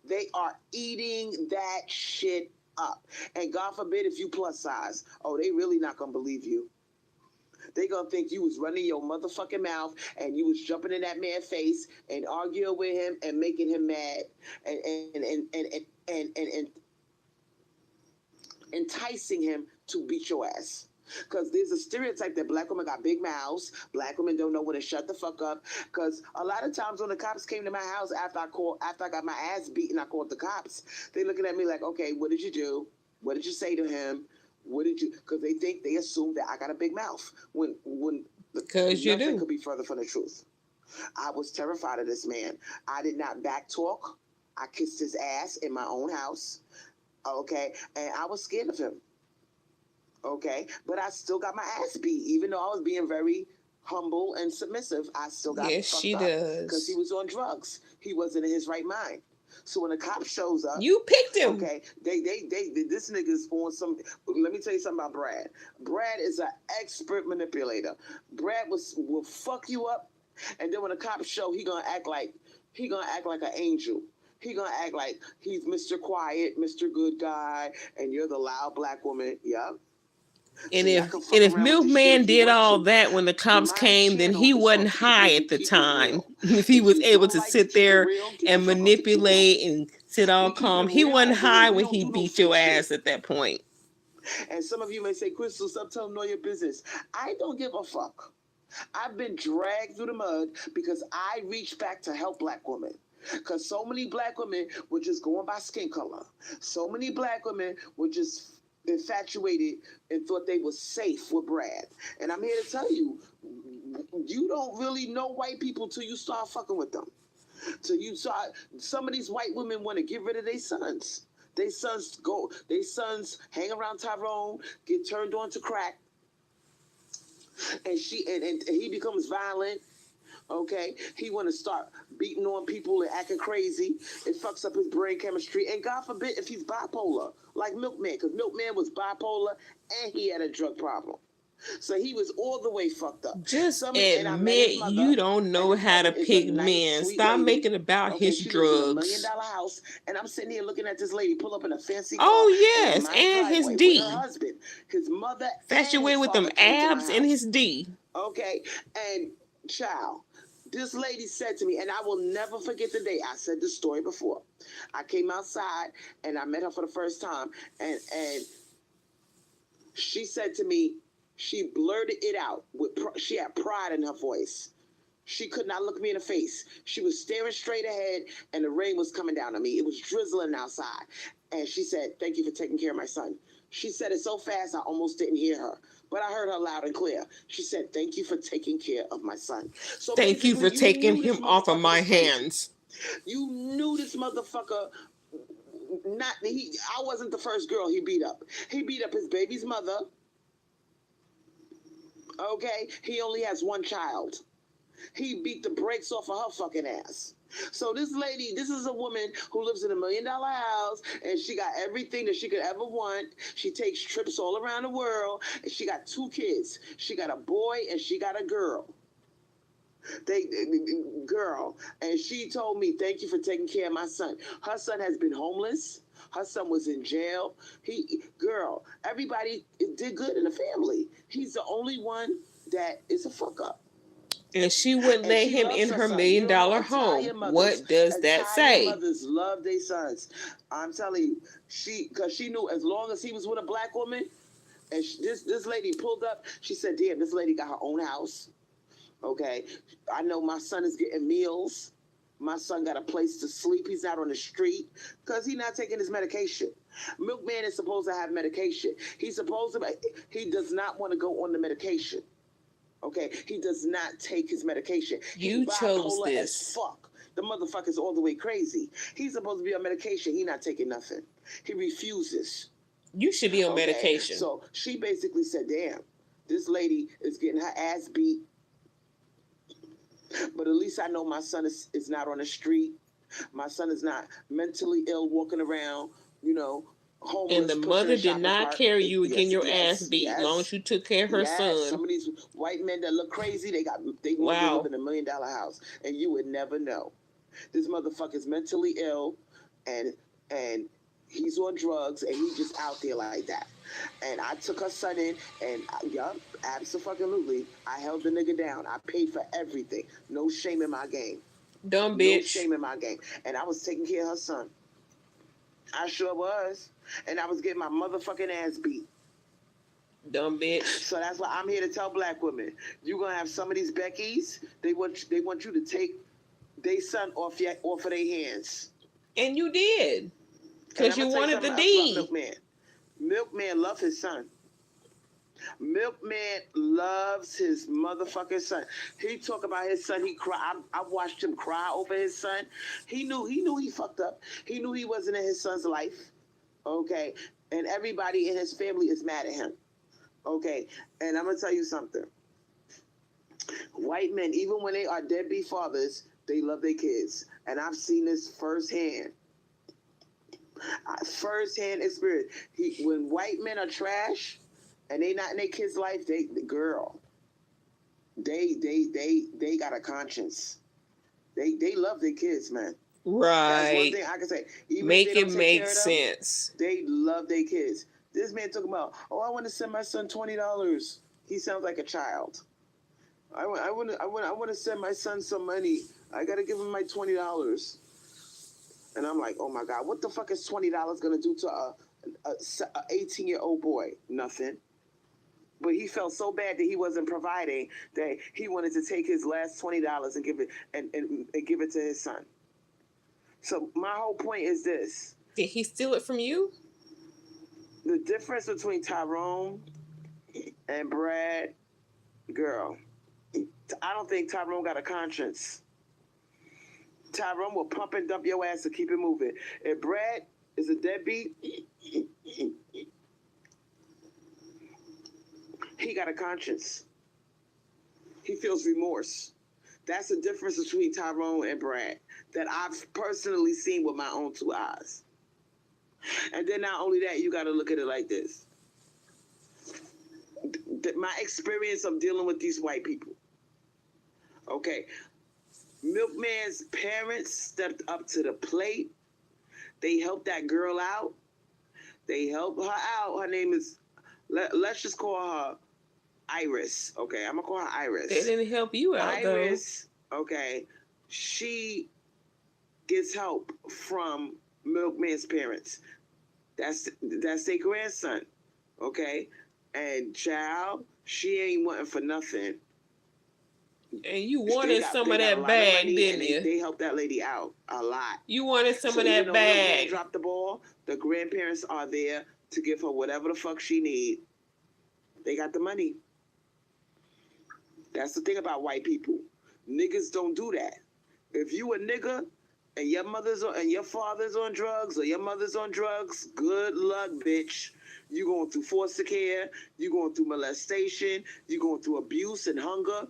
They are eating that shit up. And God forbid if you plus size. Oh, they really not going to believe you. They gonna think you was running your motherfucking mouth and you was jumping in that man's face and arguing with him and making him mad and enticing him to beat your ass. Because there's a stereotype that black women got big mouths, black women don't know when to shut the fuck up. Because a lot of times when the cops came to my house after I got my ass beaten, I called the cops. They looking at me like, okay, what did you do? What did you say to him? What did you? Because they assume that I got a big mouth when because you do. Could be further from the truth. I was terrified of this man. I did not back talk. I kissed his ass in my own house. Okay, and I was scared of him. Okay, but I still got my ass beat, even though I was being very humble and submissive. I still got fucked up because he was on drugs. He wasn't in his right mind. So when the cop shows up, you picked him. Okay, they this nigga's on some. Let me tell you something about Brad. Brad is an expert manipulator. Brad will fuck you up, and then when the cops show, he gonna act like an angel. He gonna act like he's Mr. Quiet, Mr. Good Guy, and you're the loud black woman. Yep. And if Milkman did all that when the cops came, then he wasn't high at the time. If he was able to sit there and manipulate and sit all calm, he wasn't high when he beat your ass at that point. And some of you may say, Crystal, stop telling all your business. I don't give a fuck. I've been dragged through the mud because I reached back to help black women. Because so many black women were just going by skin color. So many black women were just infatuated and thought they were safe with Brad. And I'm here to tell you, you don't really know white people till you start fucking with them. Till you start, some of these white women want to get rid of their sons. Their sons hang around Tyrone, get turned on to crack, and he becomes violent. Okay, he want to start beating on people and acting crazy. It fucks up his brain chemistry, and God forbid if he's bipolar, like Milkman, because Milkman was bipolar and he had a drug problem. So he was all the way fucked up. Just admit you don't know how to pick men. Stop making it about his drugs. $1 million house, and I'm sitting here looking at this lady pull up in a fancy car. Oh yes, and his D. Her husband, his mother, infatuated with them abs and his D. Okay, and child. This lady said to me, and I will never forget the day. I said this story before. I came outside and I met her for the first time, and she said to me, she blurted it out. She had pride in her voice. She could not look me in the face. She was staring straight ahead, and the rain was coming down on me. It was drizzling outside, and she said, "Thank you for taking care of my son." She said it so fast I almost didn't hear her. But I heard her loud and clear. She said, "Thank you for taking care of my son." So thank you for taking him off of my hands. You knew this motherfucker. I wasn't the first girl he beat up. He beat up his baby's mother. Okay? He only has one child. He beat the brakes off of her fucking ass. So this lady, this is a woman who lives in $1 million house, and she got everything that she could ever want. She takes trips all around the world, and she got 2 kids. She got a boy and she got a girl. And she told me, "Thank you for taking care of my son." Her son has been homeless. Her son was in jail. Everybody did good in the family. He's the only one that is a fuck up. And she wouldn't let him in her $1 million home. What does that say? Mothers love their sons. I'm telling you, because she knew as long as he was with a black woman, And this lady pulled up. She said, damn, this lady got her own house. Okay. I know my son is getting meals. My son got a place to sleep. He's not on the street because he's not taking his medication. Milkman is supposed to have medication. He does not want to go on the medication. Okay. He does not take his medication. You chose this. As fuck. The motherfucker's all the way crazy. He's supposed to be on medication. He's not taking nothing. He refuses. You should be on medication. So she basically said, damn, this lady is getting her ass beat. But at least I know my son is not on the street. My son is not mentally ill walking around, homeless. And the mother did not care you getting your ass beat as long as you took care of her son. Some of these white men that look crazy, they live in $1 million house. And you would never know. This motherfucker's mentally ill and he's on drugs and he's just out there like that. And I took her son in and, absolutely, I held the nigga down. I paid for everything. No shame in my game. Dumb bitch. No shame in my game. And I was taking care of her son. I sure was. And I was getting my motherfucking ass beat. Dumb bitch. So that's why I'm here to tell black women, you're going to have some of these Beckys, they want you to take their son off of their hands. And you did. Because you wanted the D. Milkman loves his son. Milkman loves his motherfucking son. He talk about his son. He cry. I watched him cry over his son. He knew he fucked up. He knew he wasn't in his son's life. Okay. And everybody in his family is mad at him. Okay. And I'm going to tell you something. White men, even when they are deadbeat fathers, they love their kids. And I've seen this firsthand. Firsthand experience. When white men are trash and they not in their kids' life, they got a conscience. They love their kids, man. Right. That's one thing I can say. Even make it make sense. They love their kids. This man talking about, I want to send my son $20. He sounds like a child. I want to send my son some money. I got to give him my $20. And I'm like, oh my God, what the fuck is $20 going to do to a 18-year-old boy? Nothing. But he felt so bad that he wasn't providing that he wanted to take his last $20 and give it and give it to his son. So my whole point is this. Did he steal it from you? The difference between Tyrone and Brad, girl, I don't think Tyrone got a conscience. Tyrone will pump and dump your ass to keep it moving. If Brad is a deadbeat, he got a conscience. He feels remorse. That's the difference between Tyrone and Brad that I've personally seen with my own two eyes. And then not only that, you got to look at it like this. My experience of dealing with these white people. Okay. Milkman's parents stepped up to the plate. They helped that girl out. They helped her out. Her name is, let's just call her Iris. Okay, I'm going to call her Iris. They didn't help you out, Iris, though. Okay, she gets help from Milkman's parents. That's their grandson. Okay, and child, she ain't wanting for nothing. And you wanted some of that bag, didn't you? They helped that lady out a lot. You wanted some of that bag. Dropped the ball. The grandparents are there to give her whatever the fuck she need. They got the money. That's the thing about white people. Niggas don't do that. If you a nigga and your father's on drugs or your mother's on drugs, good luck, bitch. You going through foster care. You going through molestation. You going through abuse and hunger.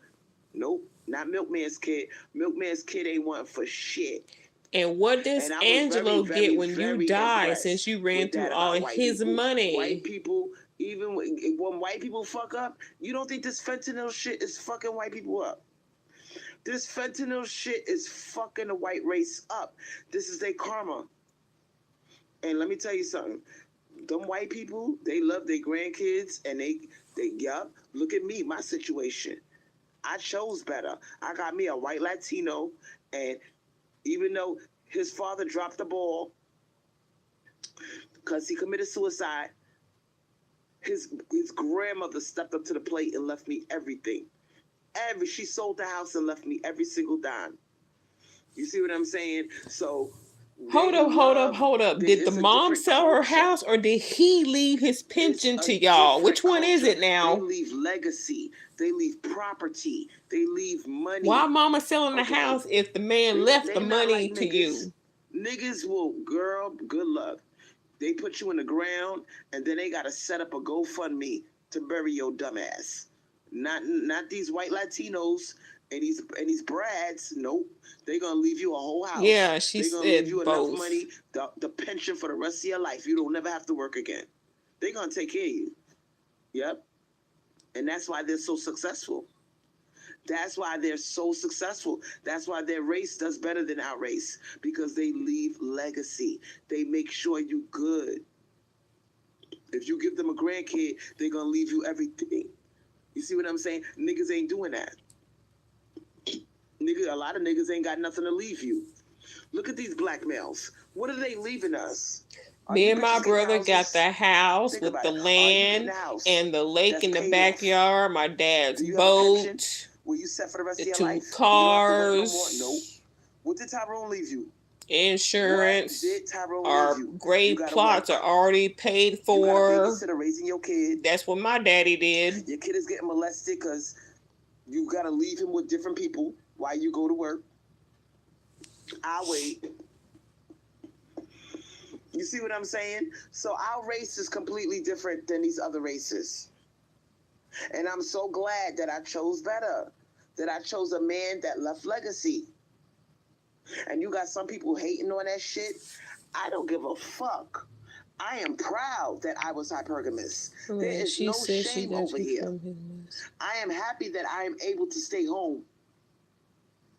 Nope, not Milkman's kid. Milkman's kid ain't wanting for shit. And what does Angelo get when you die since you ran through all his money? White people, even when white people fuck up, you don't think this fentanyl shit is fucking white people up. This fentanyl shit is fucking the white race up. This is their karma. And let me tell you something. Them white people, they love their grandkids and they look at me, my situation. I chose better. I got me a white Latino, and even though his father dropped the ball because he committed suicide, His grandmother stepped up to the plate and left me everything. She sold the house and left me every single dime. You see what I'm saying? So hold up. Did the mom sell her house, or did he leave his pension to y'all? Which one is it now? They leave legacy. They leave property. They leave money. Why mama selling the house if the man left the money to you? Niggas will, girl, good luck. They put you in the ground, and then they got to set up a GoFundMe to bury your dumb ass. Not these white Latinos and these brads. Nope. They're going to leave you a whole house. Yeah, she said both. They're going to leave you enough money, the pension for the rest of your life. You don't never have to work again. They're going to take care of you. Yep. And that's why they're so successful. That's why they're so successful. That's why their race does better than our race, because they leave legacy. They make sure you good. If you give them a grandkid, they're going to leave you everything. You see what I'm saying? Niggas ain't doing that. A lot of niggas ain't got nothing to leave you. Look at these black males. What are they leaving us? Me and my brother got the house with the land and the lake in the backyard, my dad's boat, Were you set for the rest the of 2 your life? cars, Nope. What did Tyrone leave you? Insurance. Our grave plots are already paid for. Raising your kid. That's what my daddy did. Your kid is getting molested because you got to leave him with different people while you go to work. I'll wait. You see what I'm saying? So our race is completely different than these other races. And I'm so glad that I chose better, that I chose a man that left legacy. And you got some people hating on that shit. I don't give a fuck. I am proud that I was hypergamous. There is no shame over here. I am happy that I am able to stay home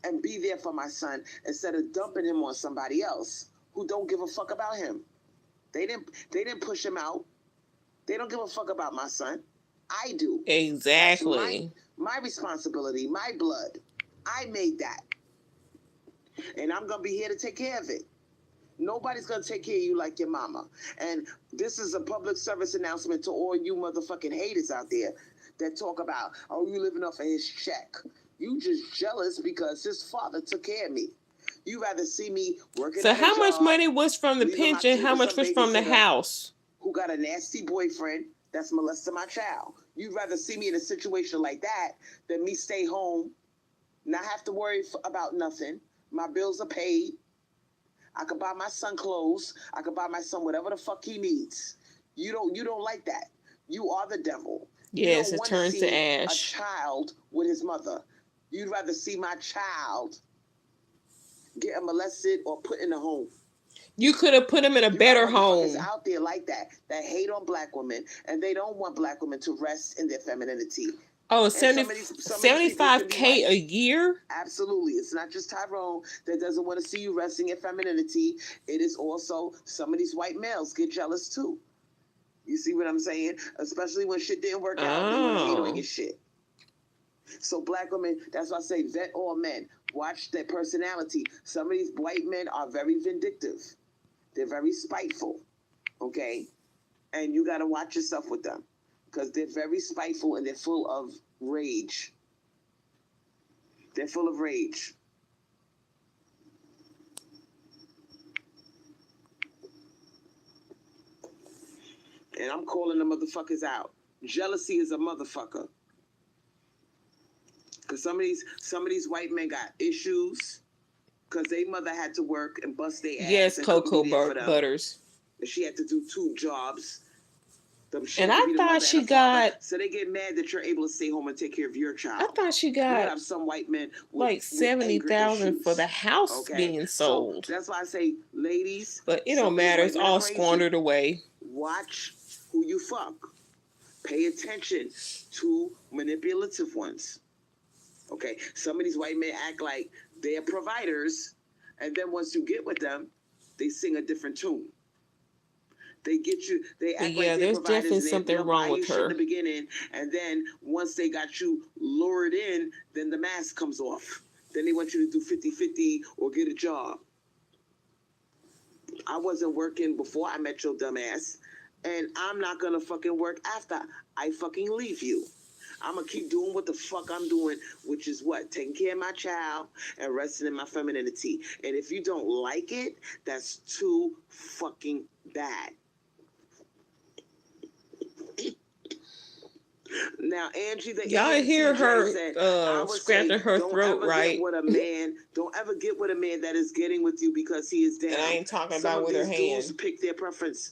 and be there for my son instead of dumping him on somebody else who don't give a fuck about him. They didn't push him out. They don't give a fuck about my son. I do. Exactly. My responsibility, my blood. I made that. And I'm going to be here to take care of it. Nobody's going to take care of you like your mama. And this is a public service announcement to all you motherfucking haters out there that talk about, oh, you living off of his check. You just jealous because his father took care of me. You rather see me working. So how much money was from the pension? How much was from the house? Who got a nasty boyfriend that's molesting my child. You'd rather see me in a situation like that than me stay home, not have to worry about nothing. My bills are paid. I could buy my son clothes. I could buy my son whatever the fuck he needs. You don't like that. You are the devil. Yes, it turns to ash. A child with his mother. You'd rather see my child get molested or put in a home. You could have put him in a better home. Out there like that hate on black women, and they don't want black women to rest in their femininity. Oh, 75K a year? Absolutely. It's not just Tyrone that doesn't want to see you resting in femininity. It is also some of these white males get jealous too. You see what I'm saying? Especially when shit didn't work out. They want to hate on your shit. So black women, that's why I say vet all men. Watch their personality. Some of these white men are very vindictive. They're very spiteful. Okay? And you got to watch yourself with them. Because they're very spiteful and they're full of rage. They're full of rage. And I'm calling the motherfuckers out. Jealousy is a motherfucker. Because some of these white men got issues because their mother had to work and bust their ass. Yes, Cocoa Butters. And she had to do 2 jobs. And I thought she got... So they get mad that you're able to stay home and take care of your child. I thought she got... have some white men like $70,000 for the house being sold. So that's why I say, ladies... But it don't matter. It's all squandered away. Watch who you fuck. Pay attention to manipulative ones. Okay? Some of these white men act like they're providers, and then once you get with them, they sing a different tune. They get you. They act like there's definitely something wrong with her in the beginning, and then once they got you lured in, then the mask comes off. Then they want you to do 50-50 or get a job. I wasn't working before I met your dumb ass, And I'm not gonna fucking work after I fucking leave you. I'm gonna keep doing what the fuck I'm doing, which is what? Taking care of my child and resting in my femininity. And if you don't like it, that's too fucking bad. Now, Angie, y'all hear her scratching her throat, right? Don't ever get with a man that is getting with you because he is down. And I ain't talking about with her hand. Dudes pick their preference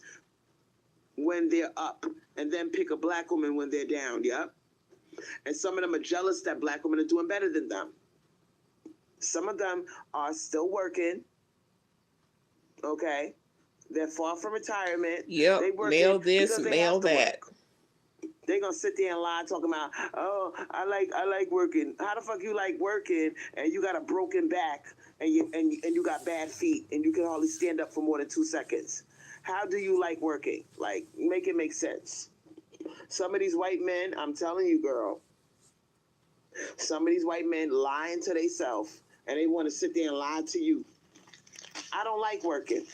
when they're up, and then pick a black woman when they're down. Yep. And some of them are jealous that black women are doing better than them. Some of them are still working. Okay, they're far from retirement. Yep. Mail this, mail that. They're gonna sit there and lie, talking about, oh, I like working. How the fuck you like working and you got a broken back and you got bad feet and you can hardly stand up for more than 2 seconds? How do you like working? Like, make it make sense. Some of these white men, I'm telling you, girl, some of these white men lying to themselves and they want to sit there and lie to you. I don't like working.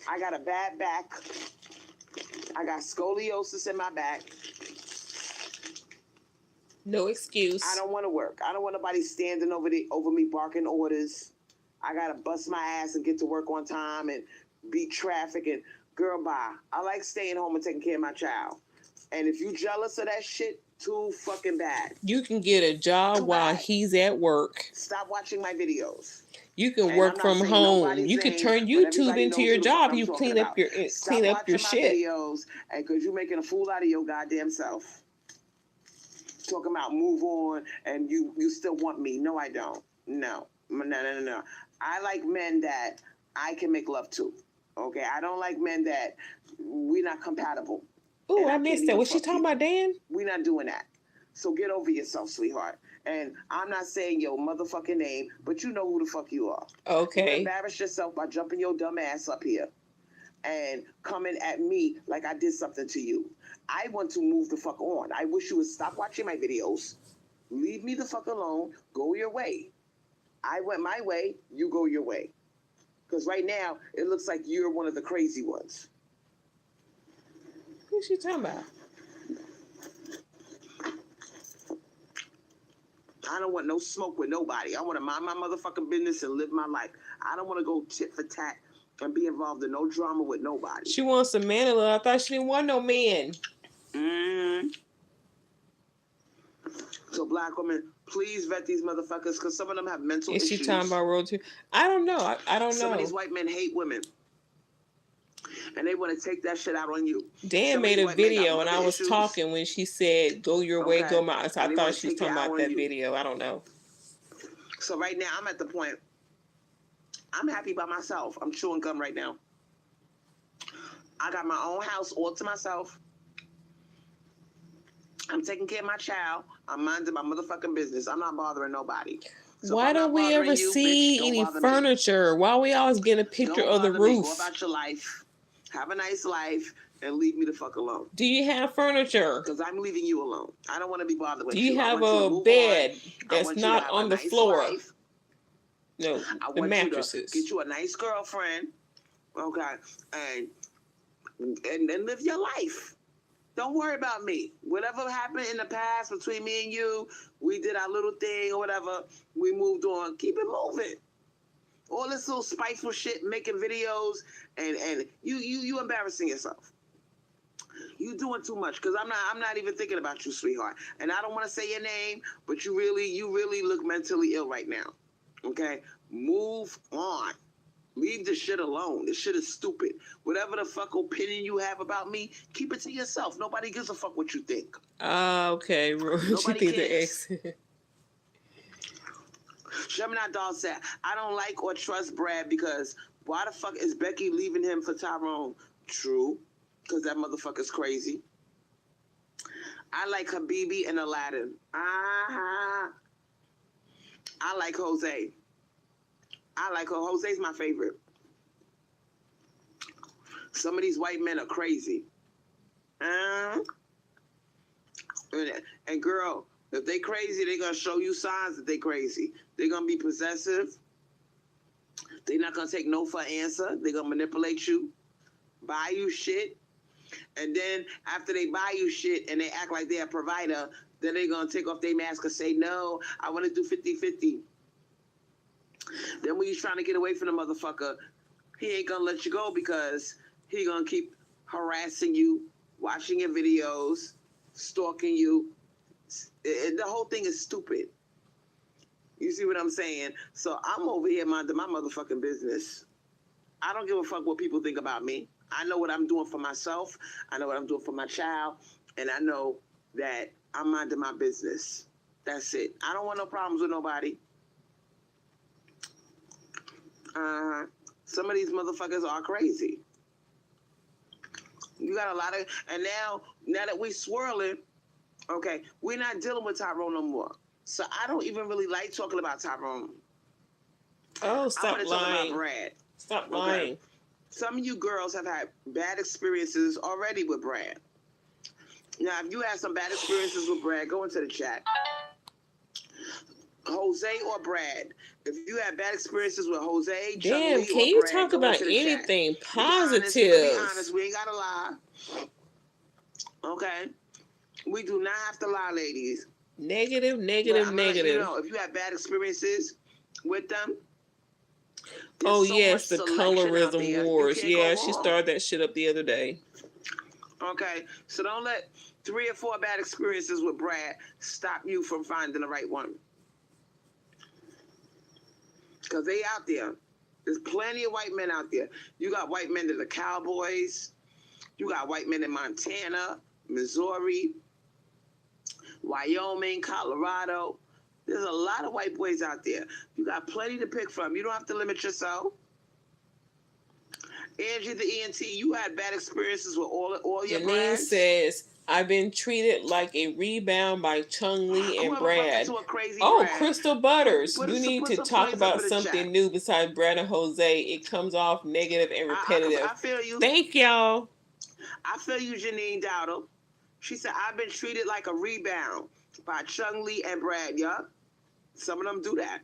I got a bad back. I got scoliosis in my back. No excuse. I don't want to work. I don't want nobody standing over me barking orders. I got to bust my ass and get to work on time and beat traffic and girl, bye. I like staying home and taking care of my child. And if you jealous of that shit, too fucking bad. You can get a job while he's at work. Stop watching my videos. You can work from home. You can turn YouTube into your job. You clean up your shit. Videos, and because you're making a fool out of your goddamn self. Talking about move on, and you still want me? No, I don't. No. I like men that I can make love to. Okay, I don't like men that we're not compatible. Oh, I missed that. Was she talking about Dan? We're not doing that. So get over yourself, sweetheart. And I'm not saying your motherfucking name, but you know who the fuck you are. Okay. You embarrass yourself by jumping your dumb ass up here and coming at me like I did something to you. I want to move the fuck on. I wish you would stop watching my videos. Leave me the fuck alone. Go your way. I went my way. You go your way. Because right now, it looks like you're one of the crazy ones. Who's she talking about? I don't want no smoke with nobody. I want to mind my motherfucking business and live my life. I don't want to go tit for tat and be involved in no drama with nobody. She wants a man in love. I thought she didn't want no man. So black women, please vet these motherfuckers because some of them have mental issues. Is she talking about World 2? I don't know. I don't know. Some of these white men hate women. And they want to take that shit out on you. Dan made a video and I was talking when she said, go your way, go my... So I thought she was talking about that video. I don't know. So right now, I'm at the point, I'm happy by myself. I'm chewing gum right now. I got my own house all to myself. I'm taking care of my child. I'm minding my motherfucking business. I'm not bothering nobody. So why don't we ever see any furniture? Why are we always getting a picture of the roof? Go about your life. Have a nice life and leave me the fuck alone. Do you have furniture? Because I'm leaving you alone. I don't want to be bothered with you. Do you have a bed that's not on the floor? No, the mattresses. Get you a nice girlfriend, okay, and then live your life. Don't worry about me. Whatever happened in the past between me and you, we did our little thing or whatever. We moved on. Keep it moving. All this little spiteful shit, making videos, and you embarrassing yourself. You doing too much because I'm not even thinking about you, sweetheart. And I don't want to say your name, but you really look mentally ill right now. Okay, move on. Leave this shit alone. This shit is stupid. Whatever the fuck opinion you have about me, keep it to yourself. Nobody gives a fuck what you think. Okay, nobody cares. Gemini Doll said, I don't like or trust Brad because why the fuck is Becky leaving him for Tyrone? True, because that motherfucker's crazy. I like Habibi and Aladdin. I like Jose. I like her. Jose's my favorite. Some of these white men are crazy. And girl, if they crazy, they're going to show you signs that they crazy. They're going to be possessive. They're not going to take no for an answer. They're going to manipulate you, buy you shit, And then after they buy you shit and they act like they're a provider, then they're going to take off their mask and say, no, I want to do 50-50. Then when you're trying to get away from the motherfucker, he ain't going to let you go because he going to keep harassing you, watching your videos, stalking you. The whole thing is stupid. You see what I'm saying? So I'm over here minding my motherfucking business. I don't give a fuck what people think about me. I know what I'm doing for myself. I know what I'm doing for my child. And I know that I'm minding my business. That's it. I don't want no problems with nobody. Some of these motherfuckers are crazy. You got a lot of, and now that we swirling, okay, we're not dealing with Tyrone no more. So I don't even really like talking about Tyrone. Oh, stop lying. Talking about Brad. Stop lying. Okay. Some of you girls have had bad experiences already with Brad. Now, if you had some bad experiences with Brad, go into the chat. Jose or Brad. If you had bad experiences with Jose, damn, Chun-Li, can or you Brad, talk about anything chat. positive? Be honest, we ain't gotta lie. Okay? We do not have to lie, ladies. Negative. You know, if you have bad experiences with them. Oh, yes, the colorism wars. Yeah, she started that shit up the other day. Okay, so don't let 3 or 4 bad experiences with Brad stop you from finding the right one. Because they out there. There's plenty of white men out there. You got white men that are cowboys. You got white men in Montana, Missouri, Wyoming, Colorado. There's a lot of white boys out there. You got plenty to pick from. You don't have to limit yourself. Angie the ENT, you had bad experiences with all your Janine says, I've been treated like a rebound by Chung-Li and Brad. Oh, Brad. Crystal Butters, you need to talk about something new besides Brad and Jose. It comes off negative and repetitive. I feel you. Thank y'all. I feel you, Janine Dowdle. She said, I've been treated like a rebound by Chung-Li and Brad, yeah? Some of them do that.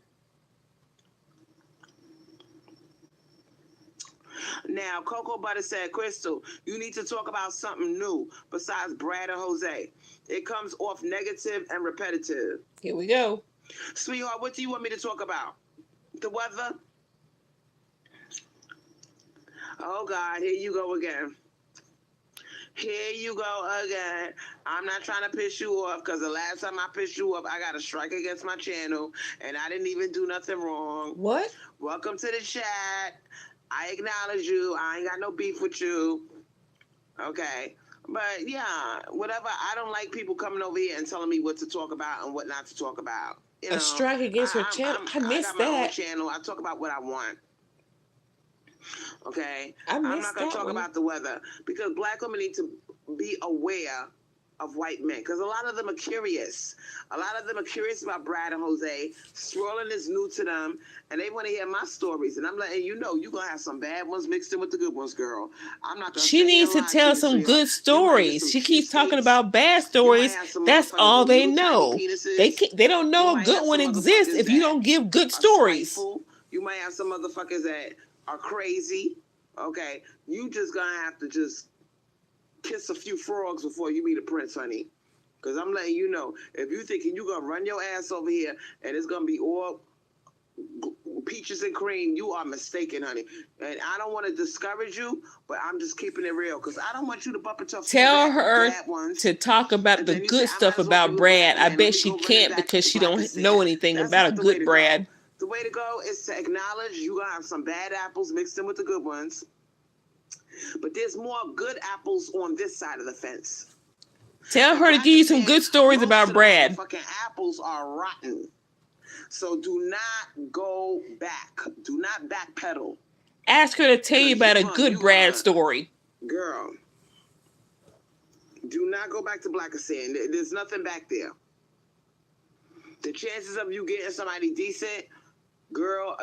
Now, Cocoa Butter said, Crystal, you need to talk about something new besides Brad and Jose. It comes off negative and repetitive. Here we go. Sweetheart, what do you want me to talk about? The weather? Oh, God, here you go again. Here you go again. I'm not trying to piss you off because the last time I pissed you off, I got a strike against my channel and I didn't even do nothing wrong. What? Welcome to the chat. I acknowledge you. I ain't got no beef with you. Okay. But yeah, whatever. I don't like people coming over here and telling me what to talk about and what not to talk about. You know, a strike against her channel. I missed that. I got my own channel. I talk about what I want. Okay? I'm not going to talk about the weather because black women need to be aware of white men because a lot of them are curious. A lot of them are curious about Brad and Jose. Swirling is new to them and they want to hear my stories. And I'm letting you know, you're going to have some bad ones mixed in with the good ones, girl. I'm not going to. She needs to tell some good stories. She keeps talking about bad stories. That's all they know. They don't know a good one exists if you don't give good stories. You might have some motherfuckers that are crazy. Okay. You just going to have to just kiss a few frogs before you meet a prince, honey. Because I'm letting you know, if you thinking you're going to run your ass over here and it's going to be all peaches and cream, you are mistaken, honey. And I don't want to discourage you, but I'm just keeping it real because I don't want you to bump into tell her to talk about the good stuff about Brad. I bet she can't because she don't know anything about a good Brad. The way to go is to acknowledge you're going to have some bad apples mixed in with the good ones. But there's more good apples on this side of the fence. Tell her to give you some good stories about Brad. Fucking apples are rotten. So do not go back. Do not backpedal. Ask her to tell you about a good Brad story. Girl, do not go back to Black Sand. There's nothing back there. The chances of you getting somebody decent, girl,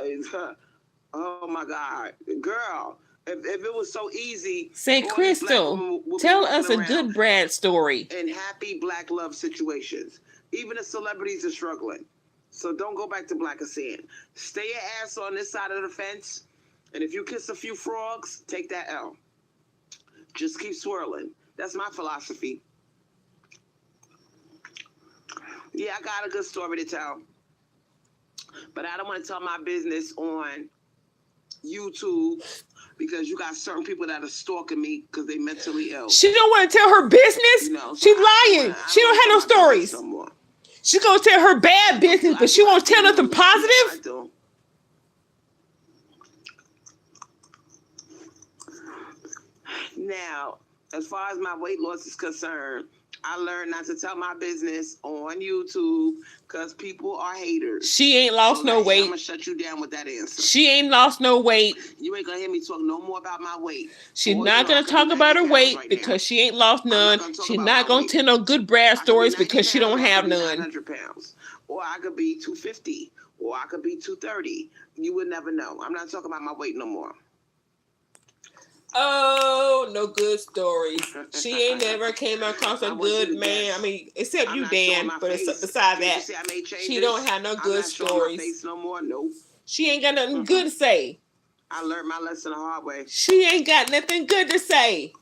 oh my God. Girl, if it was so easy. Say, Crystal, tell us a good Brad story. In happy black love situations. Even the celebrities are struggling. So don't go back to Black Sand. Stay your ass on this side of the fence. And if you kiss a few frogs, take that L. Just keep swirling. That's my philosophy. Yeah, I got a good story to tell. But I don't want to tell my business on YouTube because you got certain people that are stalking me because they mentally ill. She don't want to tell her business. You know, so she's lying. She don't have no stories. No, she's gonna tell her bad business, but she won't tell nothing positive. I do. Now, as far as my weight loss is concerned, I learned not to tell my business on YouTube because people are haters. She ain't lost no weight. I'm gonna shut you down with that answer. She ain't lost no weight. You ain't gonna hear me talk no more about my weight. She's not gonna talk about her weight because she ain't lost none. She's not gonna tell no good Brad stories because she don't have none. 100 pounds, or I could be 250, or I could be 230. You would never know. I'm not talking about my weight no more. Oh, no good stories. She ain't never came across a good man. I mean, except you, Dan. But besides that, she don't have no good stories. Face no more. Nope. She ain't got nothing good to say. I learned my lesson the hard way. She ain't got nothing good to say.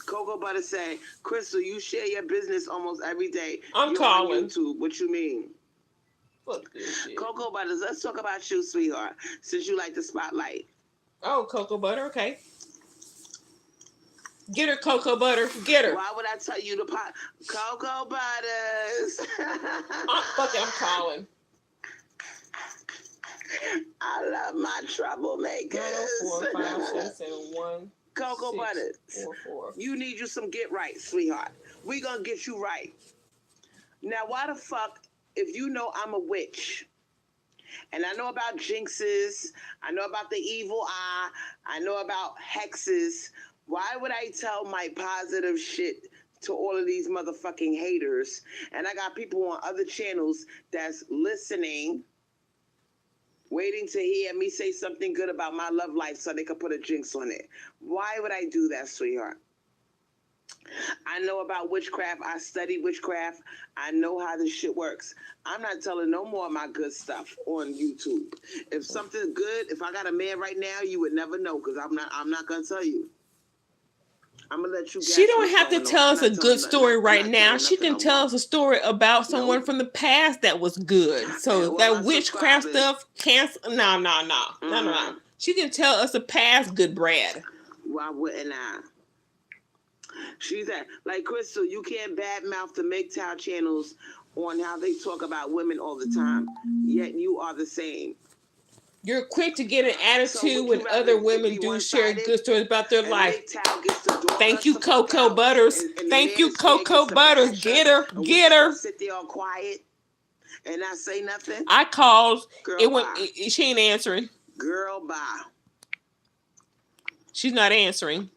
Cocoa Butter say, Crystal, you share your business almost every day. I'm calling. On YouTube. What you mean? Fuck this shit. Cocoa Butters, let's talk about you, sweetheart, since you like the spotlight. Oh, Cocoa Butter, okay. Get her, Cocoa Butter. Get her. Why would I tell you to pot? Cocoa Butters. I'm calling. I love my troublemakers. 904-577-1. Cocoa Butters. 44. You need you some get right, sweetheart. We gonna get you right. Now, why the fuck, if you know I'm a witch, and I know about jinxes, I know about the evil eye, I know about hexes, why would I tell my positive shit to all of these motherfucking haters? And I got people on other channels that's listening, waiting to hear me say something good about my love life so they could put a jinx on it. Why would I do that, sweetheart? I know about witchcraft. I study witchcraft. I know how this shit works. I'm not telling no more of my good stuff on YouTube. If something's good, if I got a man right now, you would never know because I'm not gonna tell you. I'm gonna let you. She don't have to tell us a good story right now. She can tell us a story about someone from the past that was good. So that witchcraft stuff can't. No. She can tell us a past good Brad. Why wouldn't I? She's like Crystal. You can't badmouth the MGTOW channels on how they talk about women all the time. Yet you are the same. You're quick to get an attitude when other women do share good stories about their life. Thank you, Cocoa Butters. Thank you, Cocoa Butters. Get her. Get her. Sit there all quiet and not say nothing. I called. She ain't answering. Girl, bye. She's not answering.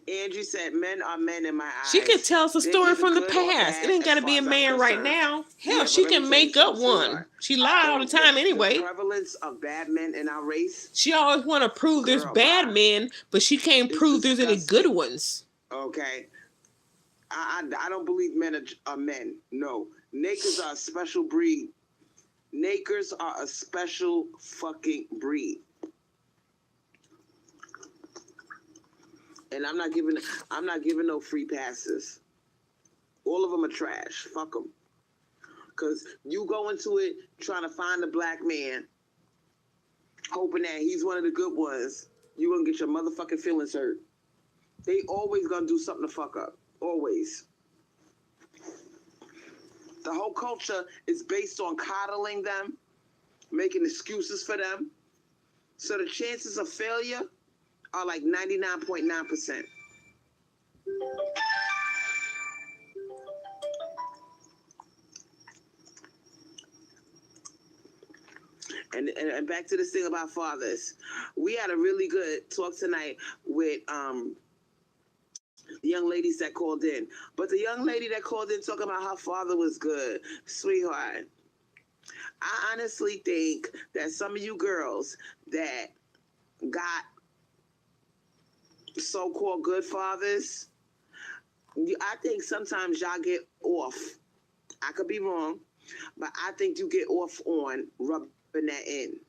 Angie said, men are men in my eyes. She can tell us a story from the past. It ain't got to be a man right now. Hell, she can make up one. She lies all the time anyway. The prevalence of bad men in our race. She always want to prove there's bad men, but she can't prove there's any good ones. Okay. I don't believe men are men. No. Nakers are a special breed. Nakers are a special fucking breed. And I'm not giving no free passes. All of them are trash. Fuck them. Because you go into it trying to find a black man, hoping that he's one of the good ones, you're going to get your motherfucking feelings hurt. They always going to do something to fuck up. Always. The whole culture is based on coddling them, making excuses for them. So the chances of failure are like 99.9%. And back to this thing about fathers. We had a really good talk tonight with the young ladies that called in. But the young lady that called in talking about her father was good. Sweetheart, I honestly think that some of you girls that got so-called good fathers, I think sometimes y'all get off. I could be wrong, but I think you get off on rubbing that in.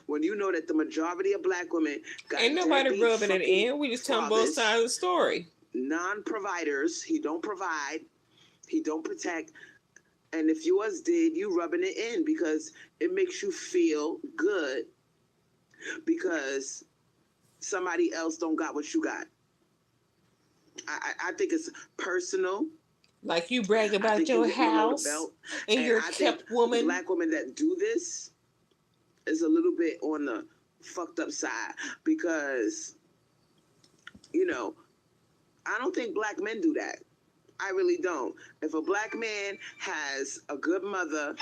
When you know that the majority of black women got ain't nobody rubbing it in. We just telling both fathers, sides of the story. Non-providers. He don't provide. He don't protect. And if yours did, you rubbing it in because it makes you feel good because somebody else don't got what you got. I think it's personal. Like you brag about your house and your kept woman. Black women that do this is a little bit on the fucked up side because, you know, I don't think black men do that. I really don't. If a black man has a good mother,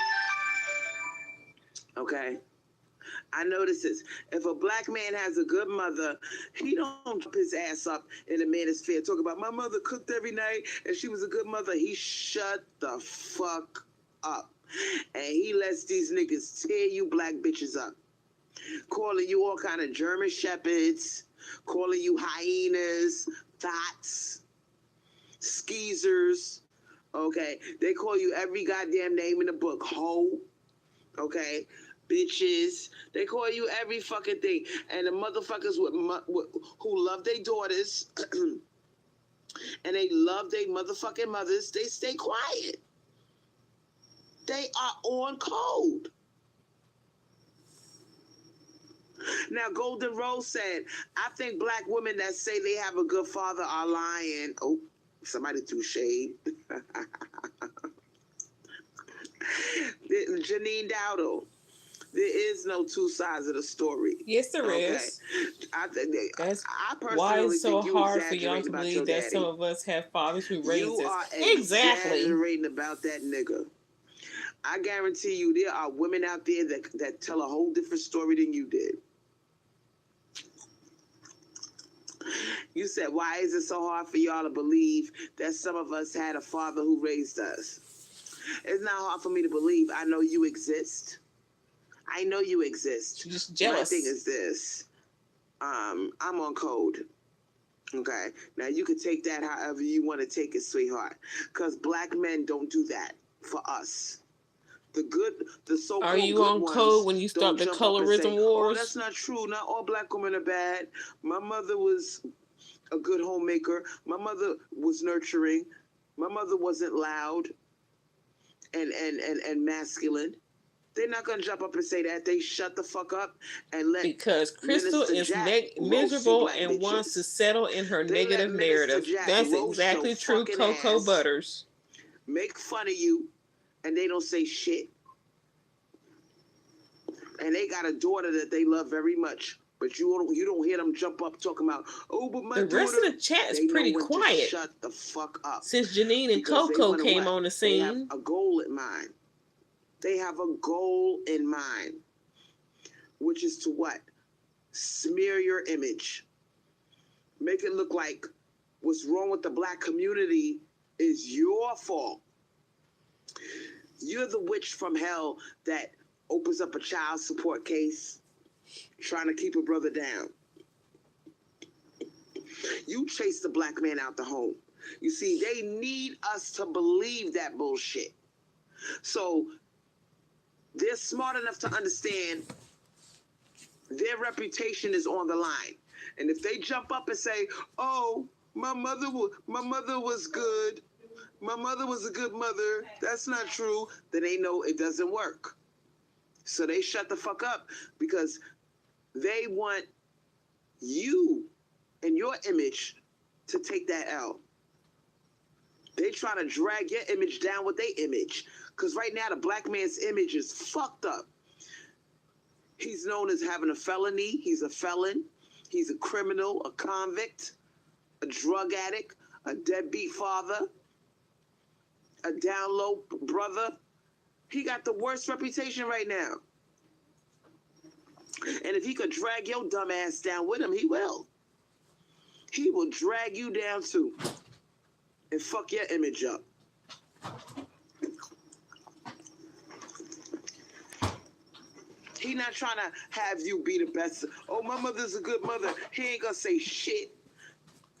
okay, I notice this. If a black man has a good mother, he don't jump his ass up in the manosphere talk about my mother cooked every night and she was a good mother. He shut the fuck up. And he lets these niggas tear you black bitches up. Calling you all kind of German shepherds, calling you hyenas, thoughts, skeezers, okay? They call you every goddamn name in the book. Hoe, okay? Bitches. They call you every fucking thing. And the motherfuckers who love their daughters and they love their motherfucking mothers, they stay quiet. They are on code. Now, Golden Rose said, I think black women that say they have a good father are lying. Oh, somebody threw shade. Janine Dowdle, there is no two sides of the story. Yes, there is. That's why it's so hard for y'all to believe that some of us have fathers who raised us. Exactly. Exaggerating about that nigga. I guarantee you there are women out there that tell a whole different story than you did. You said, why is it so hard for y'all to believe that some of us had a father who raised us? It's not hard for me to believe. I know you exist. I know you exist. You're just jealous. My thing is this. I'm on code. Okay? Now, you can take that however you want to take it, sweetheart. Because black men don't do that for us. The so-called Are you good on code when you start the colorism wars? Oh, that's not true. Not all black women are bad. My mother was a good homemaker. My mother was nurturing. My mother wasn't loud and masculine. They're not going to jump up and say that. They shut the fuck up and let... Because Crystal is miserable and wants to settle in her negative narrative. That's exactly true, Cocoa Butters. Make fun of you. And they don't say shit. And they got a daughter that they love very much. But you don't hear them jump up talking about, oh, but my daughter... The rest of the chat is pretty quiet. Shut the fuck up. Since Janine and Coco came on the scene. They have a goal in mind. They have a goal in mind. Which is to what? Smear your image. Make it look like what's wrong with the black community is your fault. You're the witch from hell that opens up a child support case trying to keep a brother down. You chase the black man out the home. You see, they need us to believe that bullshit. So they're smart enough to understand their reputation is on the line. And if they jump up and say, oh, my mother was good. My mother was a good mother. That's not true. Then they know it doesn't work. So they shut the fuck up because they want you and your image to take that L. They trying to drag your image down with their image. Because right now the black man's image is fucked up. He's known as having a felony. He's a felon. He's a criminal, a convict, a drug addict, a deadbeat father, a down low brother. He got the worst reputation right now. And if he could drag your dumb ass down with him, he will. He will drag you down too. And fuck your image up. He not trying to have you be the best. Oh, my mother's a good mother. He ain't gonna say shit.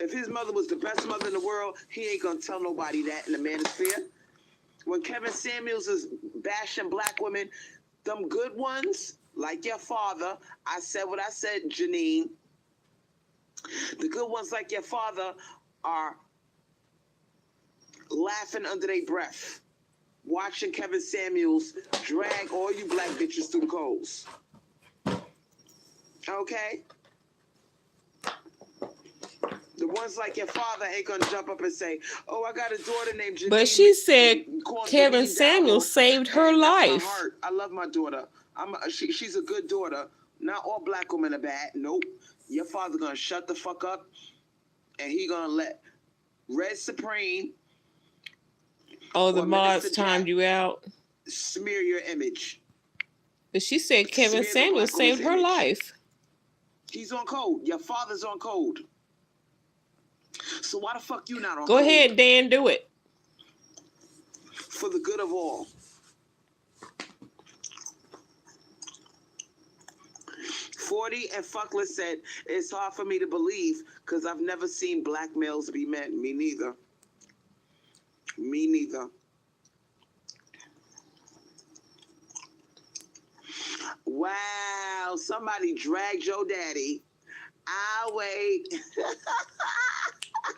If his mother was the best mother in the world, he ain't gonna tell nobody that in the manosphere. When Kevin Samuels is bashing black women, them good ones, like your father. I said what I said, Janine. The good ones like your father are laughing under their breath, watching Kevin Samuels drag all you black bitches through the coals. Okay? The ones like your father ain't gonna jump up and say, "Oh, I got a daughter named Janine." But she said Kevin Samuels saved her life. I love my daughter. She's a good daughter. Not all black women are bad. Nope. Your father gonna shut the fuck up, and he gonna let Red Supreme. Oh, the mods timed you out. Smear your image. But she said Kevin Samuels saved her life. He's on code. Your father's on code. So why the fuck you not on Go code? ahead, Dan, do it. For the good of all. "40 and Fuckless said, it's hard for me to believe because I've never seen black males be men. Me neither. Me neither. Wow, somebody dragged your daddy. I'll wait.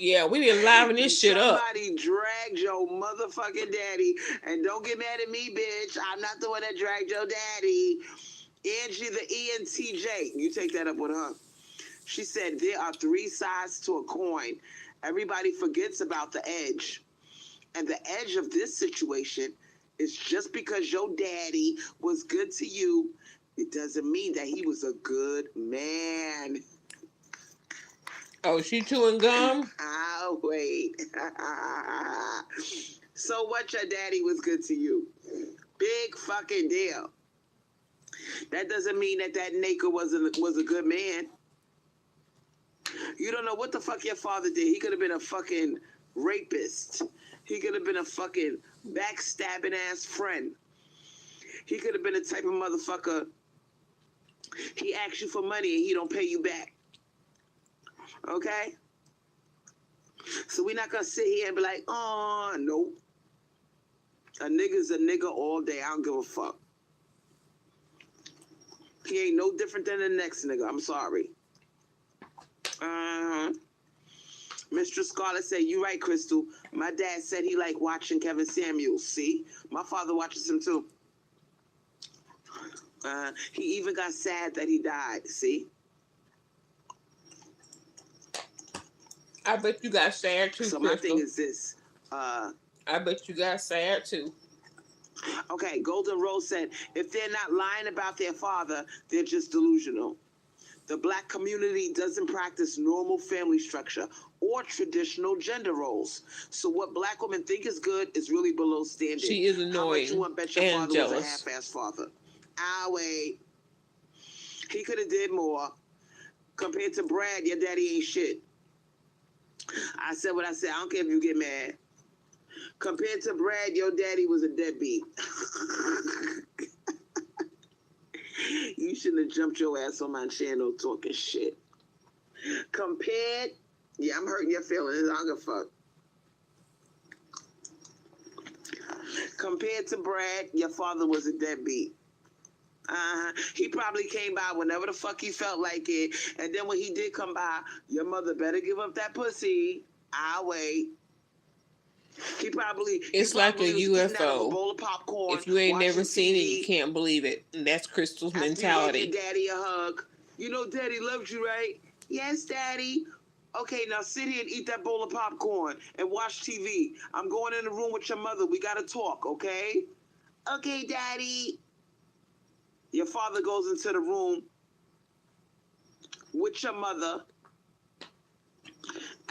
Yeah, we didn't liven this shit up. Somebody dragged your motherfucking daddy. And don't get mad at me, bitch. I'm not the one that dragged your daddy. Angie the ENTJ. You take that up with her. She said there are 3 sides to a coin. Everybody forgets about the edge. And the edge of this situation is just because your daddy was good to you, it doesn't mean that he was a good man. Oh, she chewing gum? I'll wait. So what, your daddy was good to you? Big fucking deal. That doesn't mean that nigga was a good man. You don't know what the fuck your father did. He could have been a fucking rapist. He could have been a fucking backstabbing ass friend. He could have been the type of motherfucker, he asks you for money and he don't pay you back. Okay? So we're not gonna sit here and be like, oh, no. A nigga's a nigga all day. I don't give a fuck. He ain't no different than the next nigga. I'm sorry. Mr. Scarlett said, you right, Crystal. My dad said he liked watching Kevin Samuels. See? My father watches him too. He even got sad that he died. See? I bet you got sad too, So Crystal. my thing is this. I bet you got sad too. Okay, Golden Rose said, if they're not lying about their father, they're just delusional. The black community doesn't practice normal family structure or traditional gender roles. So what black women think is good is really below standard. She is annoying How much you bet your and father jealous. was a half-ass father? I'll wait. He could have did more. Compared to Brad, your daddy ain't shit. I said what I said. I don't care if you get mad. Compared to Brad, your daddy was a deadbeat. You shouldn't have jumped your ass on my channel talking shit. Compared, yeah, I'm hurting your feelings. I don't give a fuck. Compared to Brad, your father was a deadbeat. He probably came by whenever the fuck he felt like it. And then when he did come by, your mother better give up that pussy. I'll wait. It's like a UFO. A bowl of popcorn, if you ain't never seen TV, it, you can't believe it. And that's Crystal's mentality. Give your daddy a hug. You know daddy loves you, right? Yes, daddy. Okay, now sit here and eat that bowl of popcorn and watch TV. I'm going in the room with your mother. We gotta talk, okay? Okay, daddy. Your father goes into the room with your mother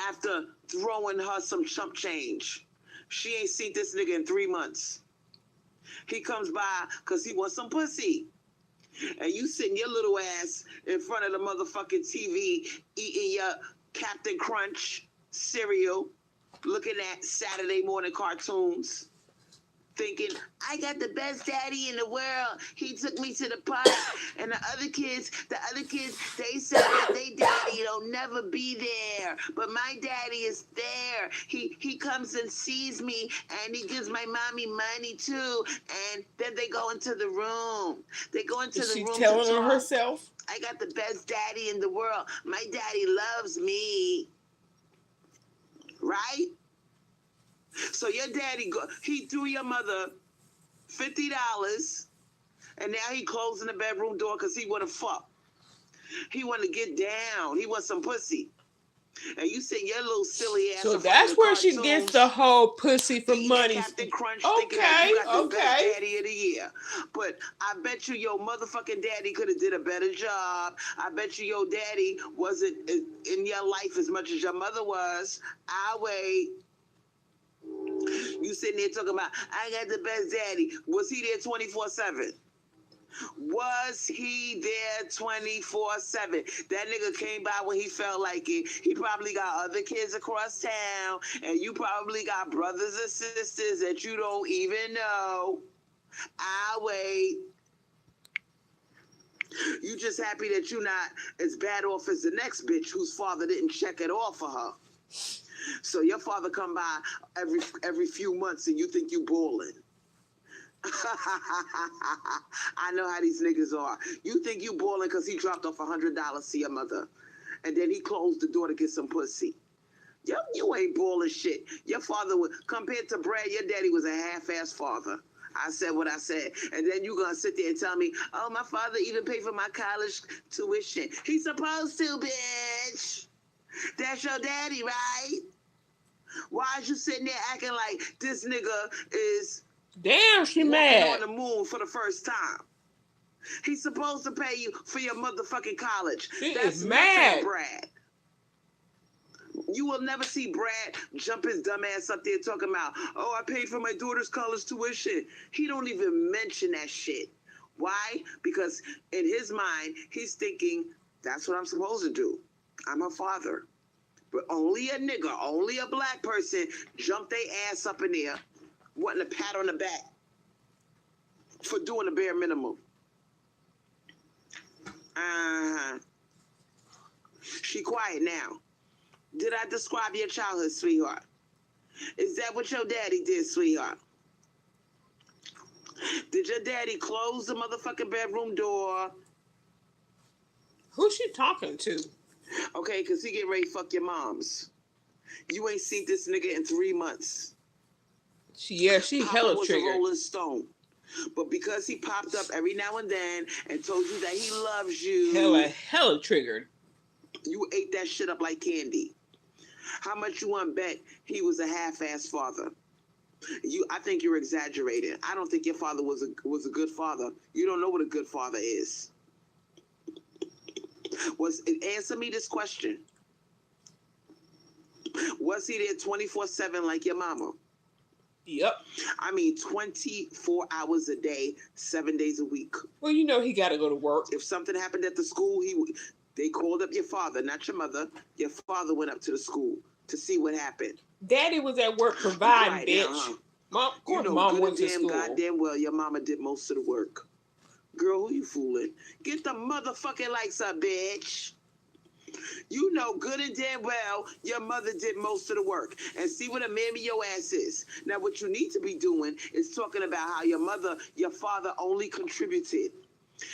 after throwing her some chump change. She ain't seen this nigga in 3 months. He comes by because he wants some pussy. And you sitting your little ass in front of the motherfucking TV eating your Captain Crunch cereal, looking at Saturday morning cartoons. thinking, I got the best daddy in the world. He took me to the park. And the other kids, they said that they daddy don't never be there. But my daddy is there. He comes and sees me, and he gives my mommy money too. And then they go into the room. They go into the room to talk. Is she telling on herself? I got the best daddy in the world. My daddy loves me. Right? So your daddy, he threw your mother $50, and now he closing the bedroom door because he want to fuck. He want to get down. He want some pussy. And you send your little silly ass. So that's where she gets the whole pussy for money. Captain Crunch, okay, that you got the best daddy of the year. But I bet you your motherfucking daddy could have did a better job. I bet you your daddy wasn't in your life as much as your mother was. I wait. You sitting there talking about, I got the best daddy. Was he there 24/7? Was he there 24/7? That nigga came by when he felt like it. He probably got other kids across town, and you probably got brothers and sisters that you don't even know. I wait. You just happy that you're not as bad off as the next bitch whose father didn't check it off for her. So your father come by every few months and you think you balling. I know how these niggas are. You think you balling because he dropped off $100 to your mother. And then he closed the door to get some pussy. Yo, you ain't balling shit. Your father, compared to Brad, your daddy was a half-ass father. I said what I said. And then you gonna sit there and tell me, oh, my father even paid for my college tuition. He's supposed to, bitch. That's your daddy, right? Why is you sitting there acting like this nigga is... Damn, she mad. On the moon for the first time. He's supposed to pay you for your motherfucking college. That's mad. Brad. You will never see Brad jump his dumb ass up there talking about, oh, I paid for my daughter's college tuition. He don't even mention that shit. Why? Because in his mind, he's thinking, that's what I'm supposed to do. I'm her father. But only a nigga, only a black person jumped their ass up in there, wanting a pat on the back for doing the bare minimum. She quiet now. Did I describe your childhood, sweetheart? Is that what your daddy did, sweetheart? Did your daddy close the motherfucking bedroom door? Who's she talking to? Okay, because he get ready to fuck your moms. You ain't seen this nigga in 3 months. She hella was triggered. A Rolling Stone. But because he popped up every now and then and told you that he loves you. Hella triggered. You ate that shit up like candy. How much you want to bet he was a half-ass father? I think you're exaggerating. I don't think your father was a good father. You don't know what a good father is. Answer me this question. Was he there 24/7 like your mama? Yep. I mean, 24 hours a day, 7 days a week. Well, you know he got to go to work. If something happened at the school, they called up your father, not your mother. Your father went up to the school to see what happened. Daddy was at work providing, right, bitch. Mom, of course, you know, mom went to school. Goddamn well, your mama did most of the work. Girl, who you fooling? Get the motherfucking lights up, bitch. You know good and damn well your mother did most of the work. And see what a mammy your ass is. Now, what you need to be doing is talking about how your father only contributed.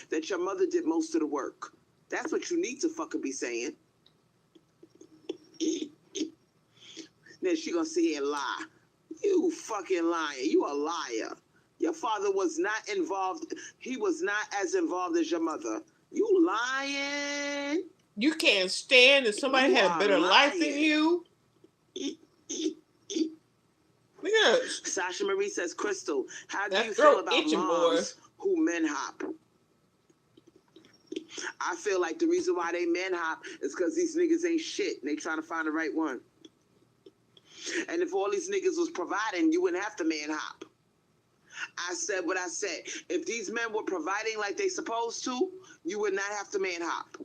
That your mother did most of the work. That's what you need to fucking be saying. Then she gonna sit here and lie. You fucking lying. You a liar. Your father was not involved. He was not as involved as your mother. You lying. You can't stand that somebody had a better life than you. Look at us. Sasha Marie says, Crystal, how do you feel about moms who men hop? I feel like the reason why they men hop is because these niggas ain't shit and they trying to find the right one. And if all these niggas was providing, you wouldn't have to man hop. I said what I said. If these men were providing like they supposed to, you would not have to man hop.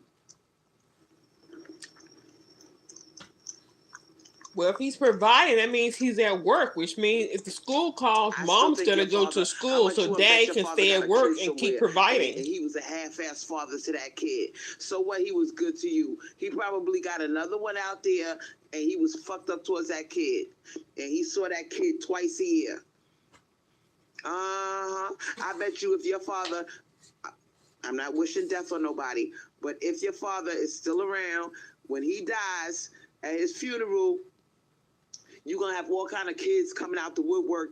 Well, if he's providing, that means he's at work, which means if the school calls, mom's gonna go to school so daddy can stay at work and keep providing. And he was a half-ass father to that kid. So what? He was good to you. He probably got another one out there, and he was fucked up towards that kid, and he saw that kid twice a year. I bet you if your father, I'm not wishing death on nobody, but if your father is still around when he dies at his funeral, you're going to have all kind of kids coming out the woodwork,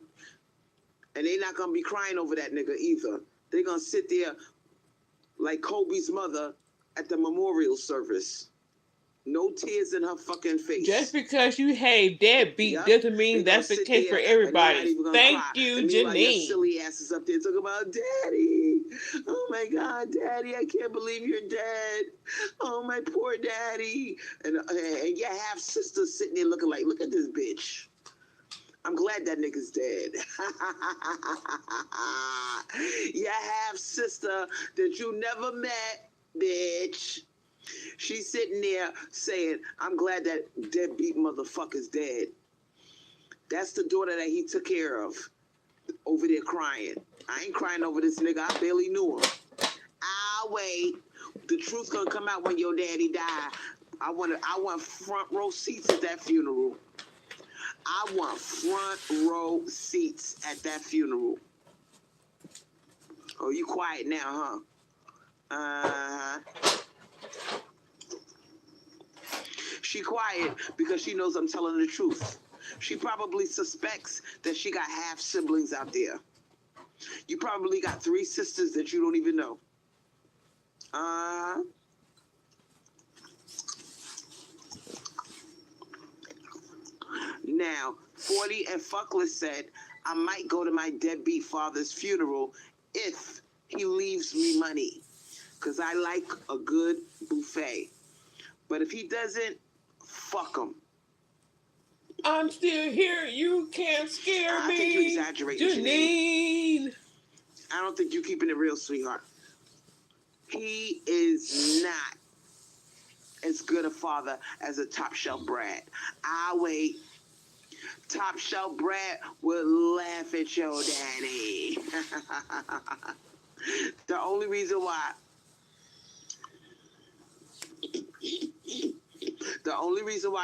and they're not going to be crying over that nigga either. They're going to sit there like Kobe's mother at the memorial service. No tears in her fucking face. Just because you hate deadbeat doesn't mean that's the case for everybody. Thank you, Janine. Your silly asses up there talking about daddy. Oh my God, daddy, I can't believe you're dead. Oh my poor daddy. And your half sister sitting there looking like, look at this bitch. I'm glad that nigga's dead. Your half sister that you never met, bitch. She's sitting there saying, I'm glad that deadbeat motherfucker's dead. That's the daughter that he took care of over there crying. I ain't crying over this nigga. I barely knew him. I'll wait. The truth's gonna come out when your daddy die. I want front row seats at that funeral. I want front row seats at that funeral. Oh, you quiet now, huh? She quiet because she knows I'm telling the truth. She probably suspects that she got half siblings out there. You probably got 3 sisters that you don't even know. Now, 40 and Fuckless said, I might go to my deadbeat father's funeral if he leaves me money, because I like a good buffet. But if he doesn't, fuck him. I'm still here. You can't scare me. I think you exaggerate, Janine. I don't think you're keeping it real, sweetheart. He is not as good a father as a top shelf Brad. I'll wait. Top shelf Brad will laugh at your daddy. The only reason why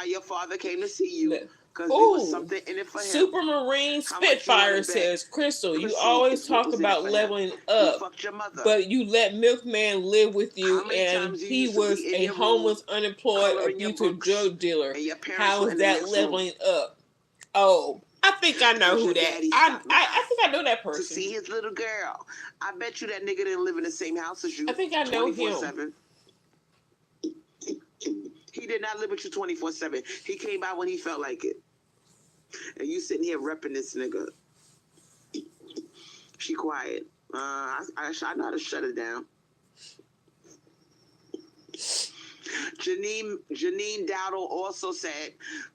your father came to see you, because there was something in it for him. Supermarine Spitfire says, Crystal, you always talk about leveling up, but you let Milkman live with you, and he was a homeless, unemployed, abusive drug dealer. How is that leveling up? Oh, I think I know who that. I think I know that person. To see his little girl. I bet you that nigga didn't live in the same house as you. I think I know him. 24/7. He did not live with you 24/7. He came by when he felt like it. And you sitting here repping this nigga. She quiet. I know how to shut it down. Janine Dowdle also said,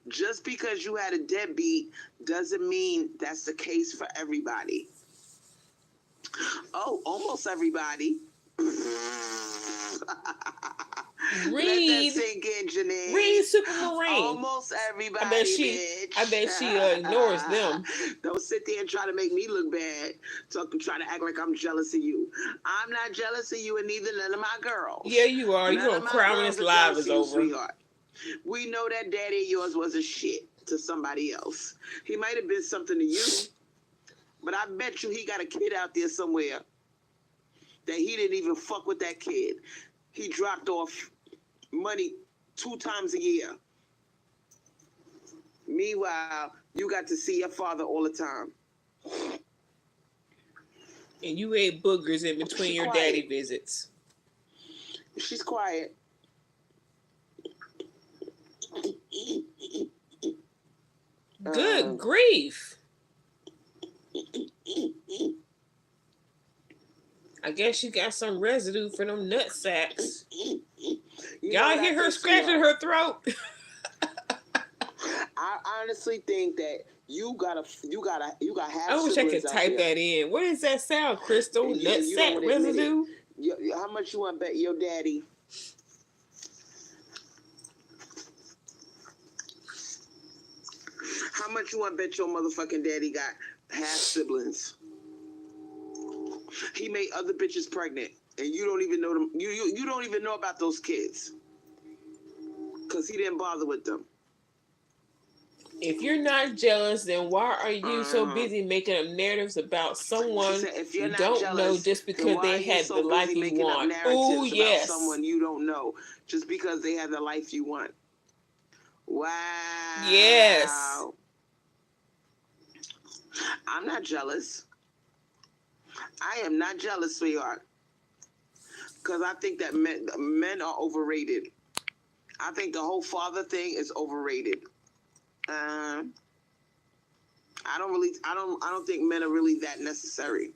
just because you had a deadbeat doesn't mean that's the case for everybody. Oh, almost everybody. Let that sink in, Janine. Read Supermarine. Almost everybody. I bet she ignores them. Don't sit there and try to make me look bad. Try to act like I'm jealous of you. I'm not jealous of you, and neither none of my girls. Yeah, you are. You're gonna cry when this live is over. Sweetheart. We know that daddy of yours was a shit to somebody else. He might have been something to you, but I bet you he got a kid out there somewhere that he didn't even fuck with that kid. He dropped off money 2 times a year. Meanwhile, you got to see your father all the time. And you ate boogers in between your daddy visits. She's quiet. Good grief. I guess she got some residue for them nut sacks. Y'all hear her scratching her throat? I honestly think that you got half. I wish I could type that in. What does that sound, Crystal? Nut sack residue? How much you want to bet your daddy? much you want to bet your motherfucking daddy got half siblings? He made other bitches pregnant, and you don't even know them. You don't even know about those kids, because he didn't bother with them. If you're not jealous, then why are you so busy making up narratives about someone you don't know just because they had the life you want? Oh, yes. About someone you don't know just because they had the life you want. Wow. Yes. I'm not jealous. I am not jealous, sweetheart. Because I think that men are overrated. I think the whole father thing is overrated. I don't think men are really that necessary.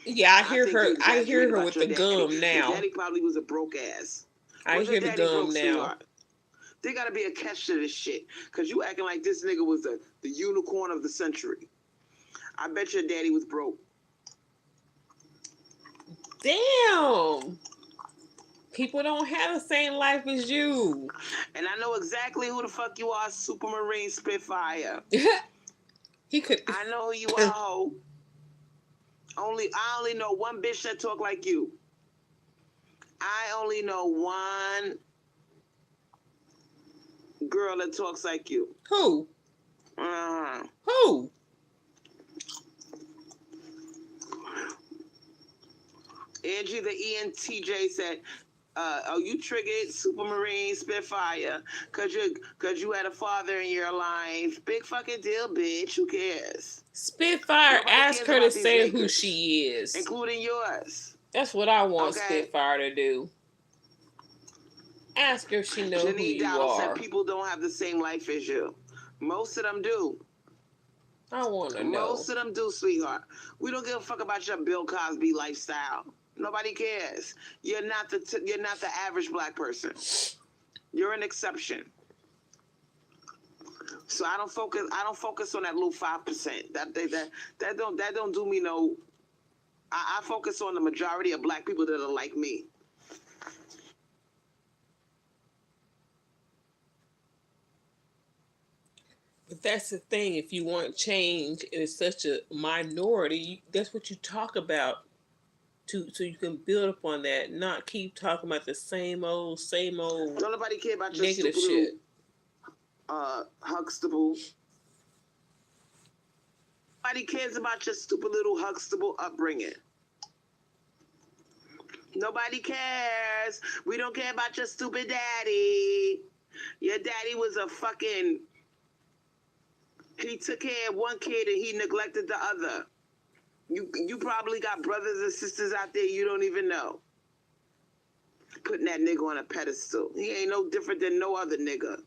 Yeah, I hear her with the gum now. Your daddy probably was a broke ass. I hear the gum now. Sweetheart? There gotta be a catch to this shit. Cause you acting like this nigga was the unicorn of the century. I bet your daddy was broke. Damn. People don't have the same life as you. And I know exactly who the fuck you are, Supermarine Spitfire. He could. I know who you are, ho. I only know one bitch that talk like you. I only know one girl that talks like you. Who? Who? Angie the ENTJ said, you triggered Supermarine Spitfire because you had a father in your life. Big fucking deal, bitch. Who cares? Spitfire, ask her to say who she is. Including yours. That's what I want Spitfire to do. Ask her if she knows who you are. Said people don't have the same life as you. Most of them do. I want to know. Most of them do, sweetheart. We don't give a fuck about your Bill Cosby lifestyle. Nobody cares. You're not the average black person. You're an exception. So I don't focus on that little 5%. That don't do me no. I focus on the majority of black people that are like me. But that's the thing. If you want change, it's such a minority. That's what you talk about. So you can build upon that, not keep talking about the same old. Don't nobody care about your negative stupid shit. Huxtable. Nobody cares about your stupid little Huxtable upbringing. Nobody cares. We don't care about your stupid daddy. Your daddy was a fucking. He took care of one kid and he neglected the other. You probably got brothers and sisters out there you don't even know. Putting that nigga on a pedestal. He ain't no different than no other nigga.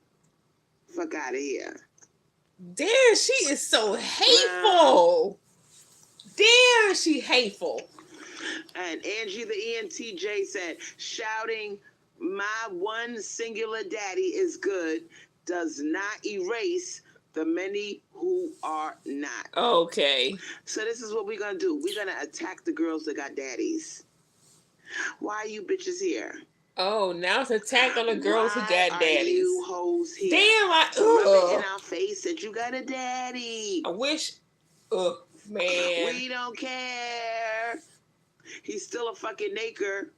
Fuck out of here. Damn, she is so hateful. Damn, she hateful. And Angie the ENTJ said, shouting, my one singular daddy is good, does not erase the many who are not. Okay. So this is what we're going to do. We're going to attack the girls that got daddies. Why are you bitches here? Oh, now it's attack on the girls who got daddies. Why are you hoes here? Damn, rub it in our face that you got a daddy. I wish, man. We don't care. He's still a fucking naker.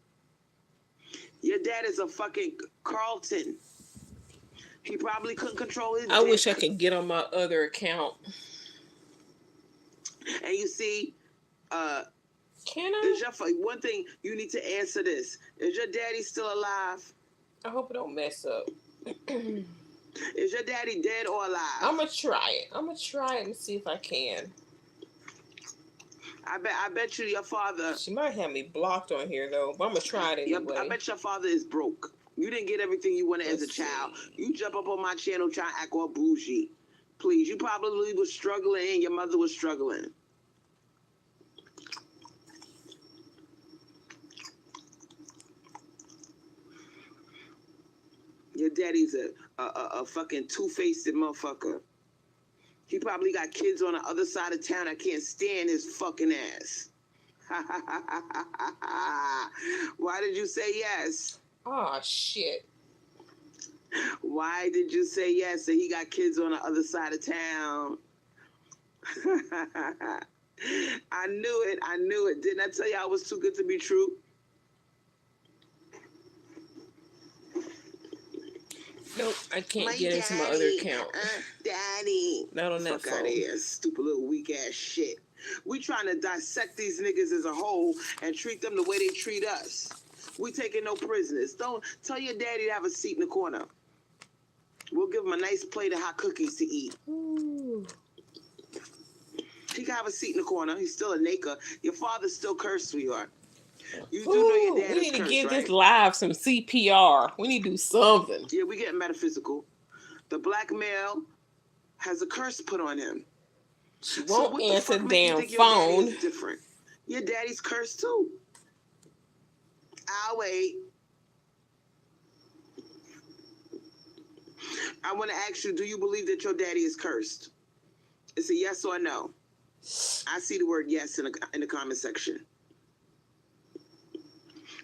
Your dad is a fucking Carlton. He probably couldn't control his dick. I wish I could get on my other account. And you see, can I? One thing you need to answer this. Is your daddy still alive? I hope it don't mess up. Is your daddy dead or alive? I'm going to try it. I'm going to try it and see if I can. I bet you your father... She might have me blocked on here, though, but I'm going to try it anyway. I bet your father is broke. You didn't get everything you wanted as a child. You jump up on my channel trying to act all bougie. Please, you probably was struggling and your mother was struggling. Your daddy's a fucking two-faced motherfucker. He probably got kids on the other side of town. I can't stand his fucking ass. Why did you say yes? Oh, shit. Why did you say yes? And he got kids on the other side of town. I knew it. I knew it. Didn't I tell you I was too good to be true? Nope, I can't get into my other account. Daddy. Not on that phone. Fuck phone. out of here, stupid little weak ass shit. We trying to dissect these niggas as a whole and treat them the way they treat us. We taking no prisoners. Don't tell your daddy to have a seat in the corner. We'll give him a nice plate of hot cookies to eat. Ooh. He can have a seat in the corner. He's still a naked. Your father's still cursed, sweetheart. You do know your dad we is need to cursed, give right? this live some CPR. We need to do something. Yeah, we getting metaphysical. The black male has a curse put on him. She won't answer the damn Your phone. daddy is different. Your daddy's cursed too. I'll wait. I want to ask you, do you believe that your daddy is cursed? It's a yes or a no. I see the word yes in the comment section.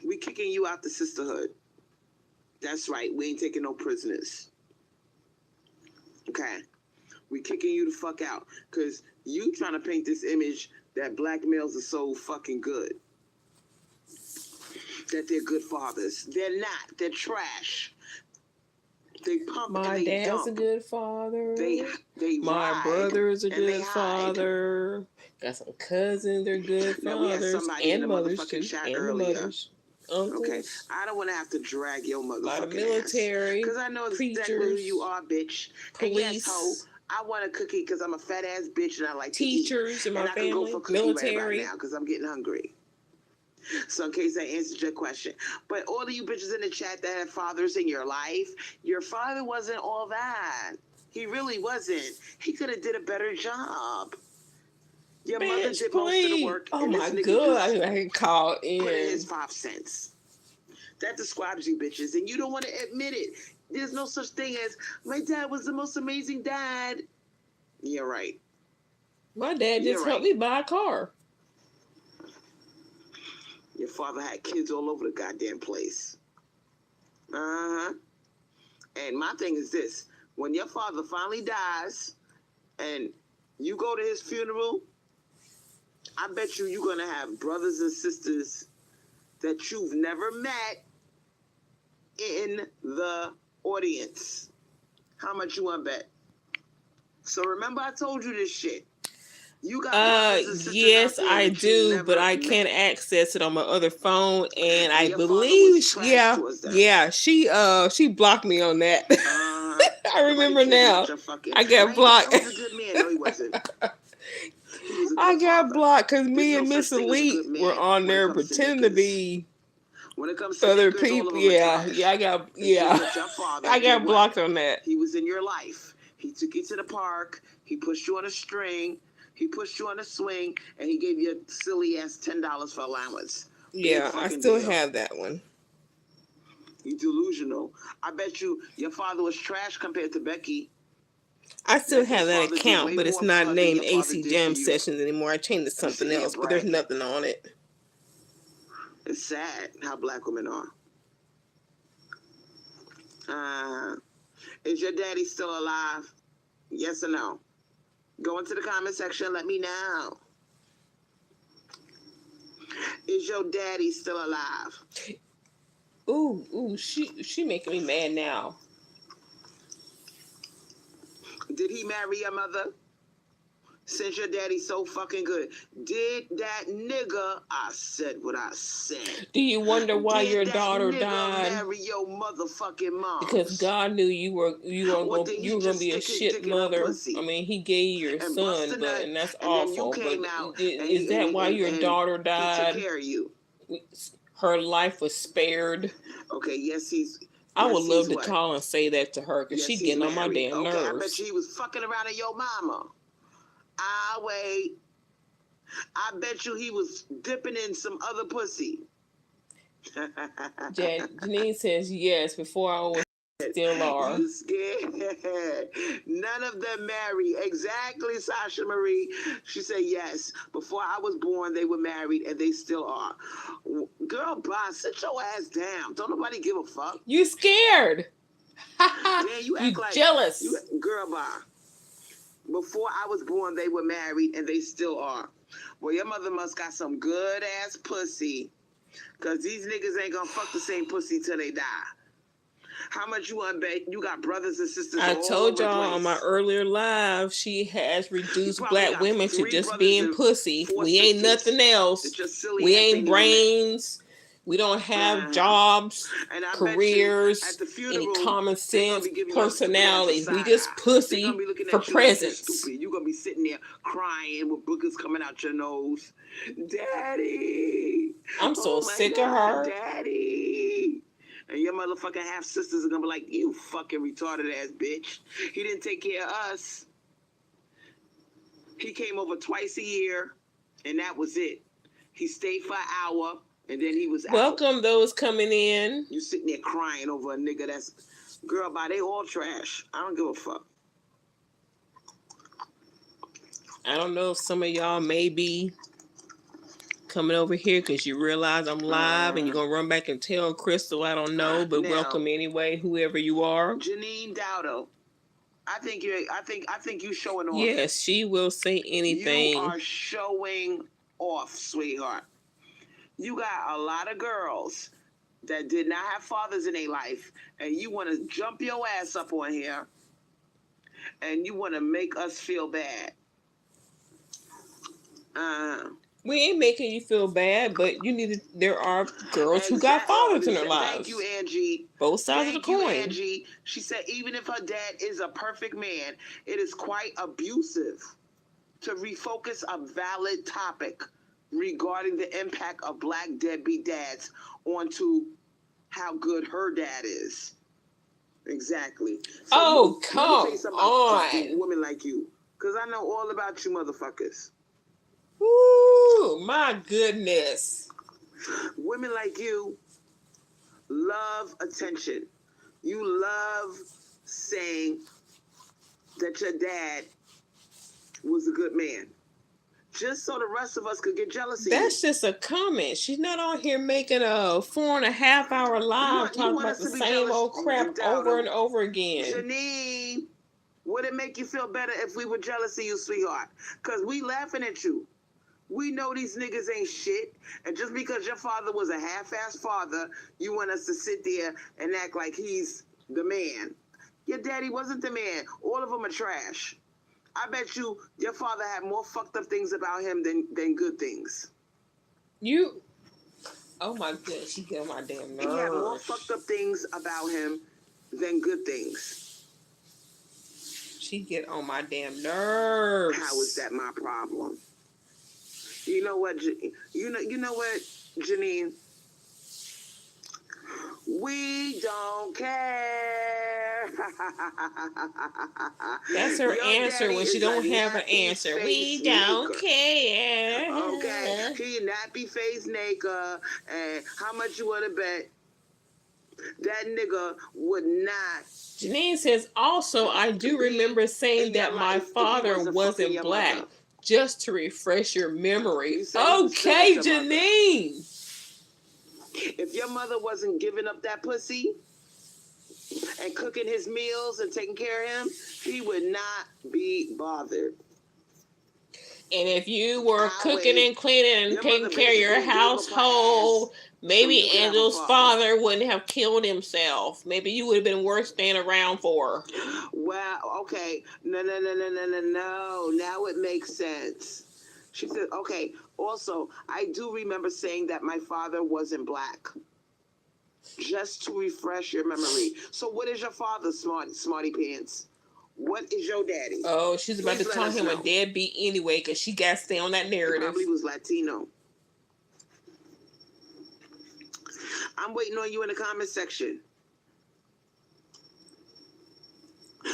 We kicking you out the sisterhood. That's right. We ain't taking no prisoners. Okay. We kicking you the fuck out. Because you trying to paint this image that black males are so fucking good. That they're good fathers. They're not. They're trash. They pump My and they dad's dump. a good father. They My ride brother is a and good they hide. father. Got some cousins, they're good Now, we had fathers. somebody in And the mothers motherfucking too. chat And the earlier. mothers. Uncles. Okay, I don't want to have to drag your motherfucking A lot of military. because I know exactly preachers, who you are, bitch. And yes, police. ho, I want a cookie because I'm a fat ass bitch and I like teachers to eat. in my and I can go family. for a cookie Military. right about now because I'm getting hungry. So in case I answered your question. But all of you bitches in the chat that have fathers in your life, your father wasn't all that. He really wasn't. He could have did a better job. Your mother did most of the work. Oh and my this nigga god, just I can call put in his in. 5 cents. That describes you bitches. And you don't want to admit it. There's no such thing as, my dad was the most amazing dad. You're right. My dad just helped me buy a car. Your father had kids all over the goddamn place. Uh-huh. And my thing is this. When your father finally dies and you go to his funeral, I bet you're going to have brothers and sisters that you've never met in the audience. How much you want to bet? So remember I told you this shit. You got brothers and sisters yes, out there I that you do, never but I met. can't access it on my other phone, and I Your father believe, was trash towards them. she blocked me on that. I remember now. I got blocked. He was a good man. No, he wasn't. He was a I good got father. blocked because There's me no and such Miss thing as a Elite good man were on when it there comes to pretending to niggas. be When it comes to other niggas, all of people. them are Yeah, trash. I got It's just that your father I did got what? blocked on that. He was in your life. He took you to the park. He pushed you on a string. He pushed you on a swing, and he gave you a silly ass $10 for allowance. Yeah, I still have that one. You delusional. I bet you your father was trash compared to Becky. I still have that account, but it's not named AC Jam you. Sessions anymore. I changed it to something else, but there's nothing on it. It's sad how black women are. Is your daddy still alive? Yes or no? Go into the comment section. Let me know. Is your daddy still alive? Ooh, she making me mad now. Did he marry your mother? Since your daddy's so fucking good. Did that nigga, I said what I said. Do you wonder why your daughter died? Marry your motherfucking mom? Because God knew you were gonna be a shit mother. I mean, He gave you your son, and that's awful. But is that why your daughter died? He took care of you. Her life was spared. Okay, yes, I would love to call and say that to her because she's getting on my damn nerves. I bet he was fucking around at your mama. I'll wait. I bet you he was dipping in some other pussy. Janine says yes. Before I was still are. You scared? None of them married. Exactly, Sasha Marie. She said yes. Before I was born, they were married, and they still are. Girl, bye. Sit your ass down. Don't nobody give a fuck. You scared? Man, you act like jealous. Girl, bye. Before I was born, they were married, and they still are. Well, your mother must got some good ass pussy, cause these niggas ain't gonna fuck the same pussy till they die. How much you want to bet? You got brothers and sisters. I all told over y'all the on my place. earlier live, she has reduced probably black got women to 3 just brothers being and pussy. 4 We ain't sisters. nothing else. It's just silly We ass ain't ain't even met. brains. We don't have jobs, And I bet careers, you at the any funeral, common they gonna sense, be giving you a stupid ass personalities. We side just eye. They pussy gonna be looking for at you like you're presence. stupid. You gonna be sitting there crying with boogers coming out your nose. Daddy, I'm so oh my sick of God, her. Daddy. And your motherfucking half sisters are gonna be like, you fucking retarded ass bitch. He didn't take care of us. He came over twice a year, and that was it. He stayed for an hour, and then he was out. Welcome those coming in. You sitting there crying over a nigga that's, girl, bye, they all trash. I don't give a fuck. I don't know if some of y'all may be coming over here because you realize I'm live and you're gonna run back and tell Crystal. I don't know, but Now, welcome anyway, whoever you are. Janine Dowdo, I think you showing off. Yes, she will say anything. You are showing off, sweetheart. You got a lot of girls that did not have fathers in their life, and you want to jump your ass up on here, and you want to make us feel bad. We ain't making you feel bad, but you need to. There are girls who got fathers in their lives. Thank you, Angie. Both sides of the coin. Thank you, Angie. She said even if her dad is a perfect man, it is quite abusive to refocus a valid topic regarding the impact of black deadbeat dads onto how good her dad is. Exactly. So oh, come let me say something on. about women like you, because I know all about you motherfuckers. Ooh, my goodness. Women like you love attention. You love saying that your dad was a good man, just so the rest of us could get jealous of you. That's just a comment. She's not on here making a 4.5 hour live talking about the same old crap over and over again. Janine, would it make you feel better if we were jealous of you, sweetheart? Because we laughing at you. We know these niggas ain't shit, and just because your father was a half-ass father, you want us to sit there and act like he's the man. Your daddy wasn't the man. All of them are trash. I bet you your father had more fucked up things about him than good things. Oh my goodness, she get on my damn nerves. He had more fucked up things about him than good things. She get on my damn nerves. How is that my problem? You know what, you know what, Janine? We don't care. That's her answer when she don't have an answer. We don't care. Okay, he nappy face nigga, and how much you want to bet that nigga would not? Janine says, also, I do remember saying that my father wasn't black. Mother. Just to refresh your memory. Okay, Janine. If your mother wasn't giving up that pussy and cooking his meals and taking care of him, he would not be bothered. And if you were cooking and cleaning and taking care of your household, maybe Angel's father wouldn't have killed himself. Maybe you would have been worth staying around for. Well, okay. No. Now it makes sense. She said, okay, also, I do remember saying that my father wasn't black. Just to refresh your memory. So what is your father, smarty pants? What is your daddy? Oh, she's about to call him a deadbeat anyway, because she got to stay on that narrative. He probably was Latino. I'm waiting on you in the comment section.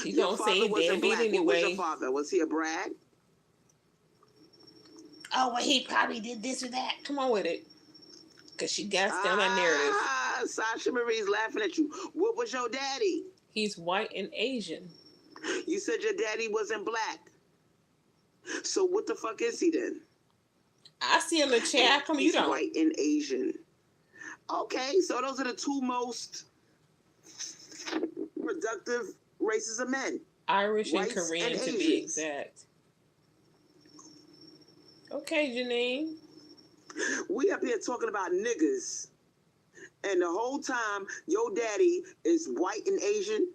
She don't say deadbeat anyway. What was your father? Was he a brag? Oh, well, he probably did this or that. Come on with it. Because she got to stay on that narrative. Sasha Marie's laughing at you. What was your daddy? He's white and Asian. You said your daddy wasn't black. So what the fuck is he then? I see him in the chat. Come on, you don't. He's white and Asian. Okay, so those are the two most productive races of men. Irish and Whites Korean, and to be Asians. exact. Okay, Janine. We up here talking about niggas. And the whole time, your daddy is white and Asian.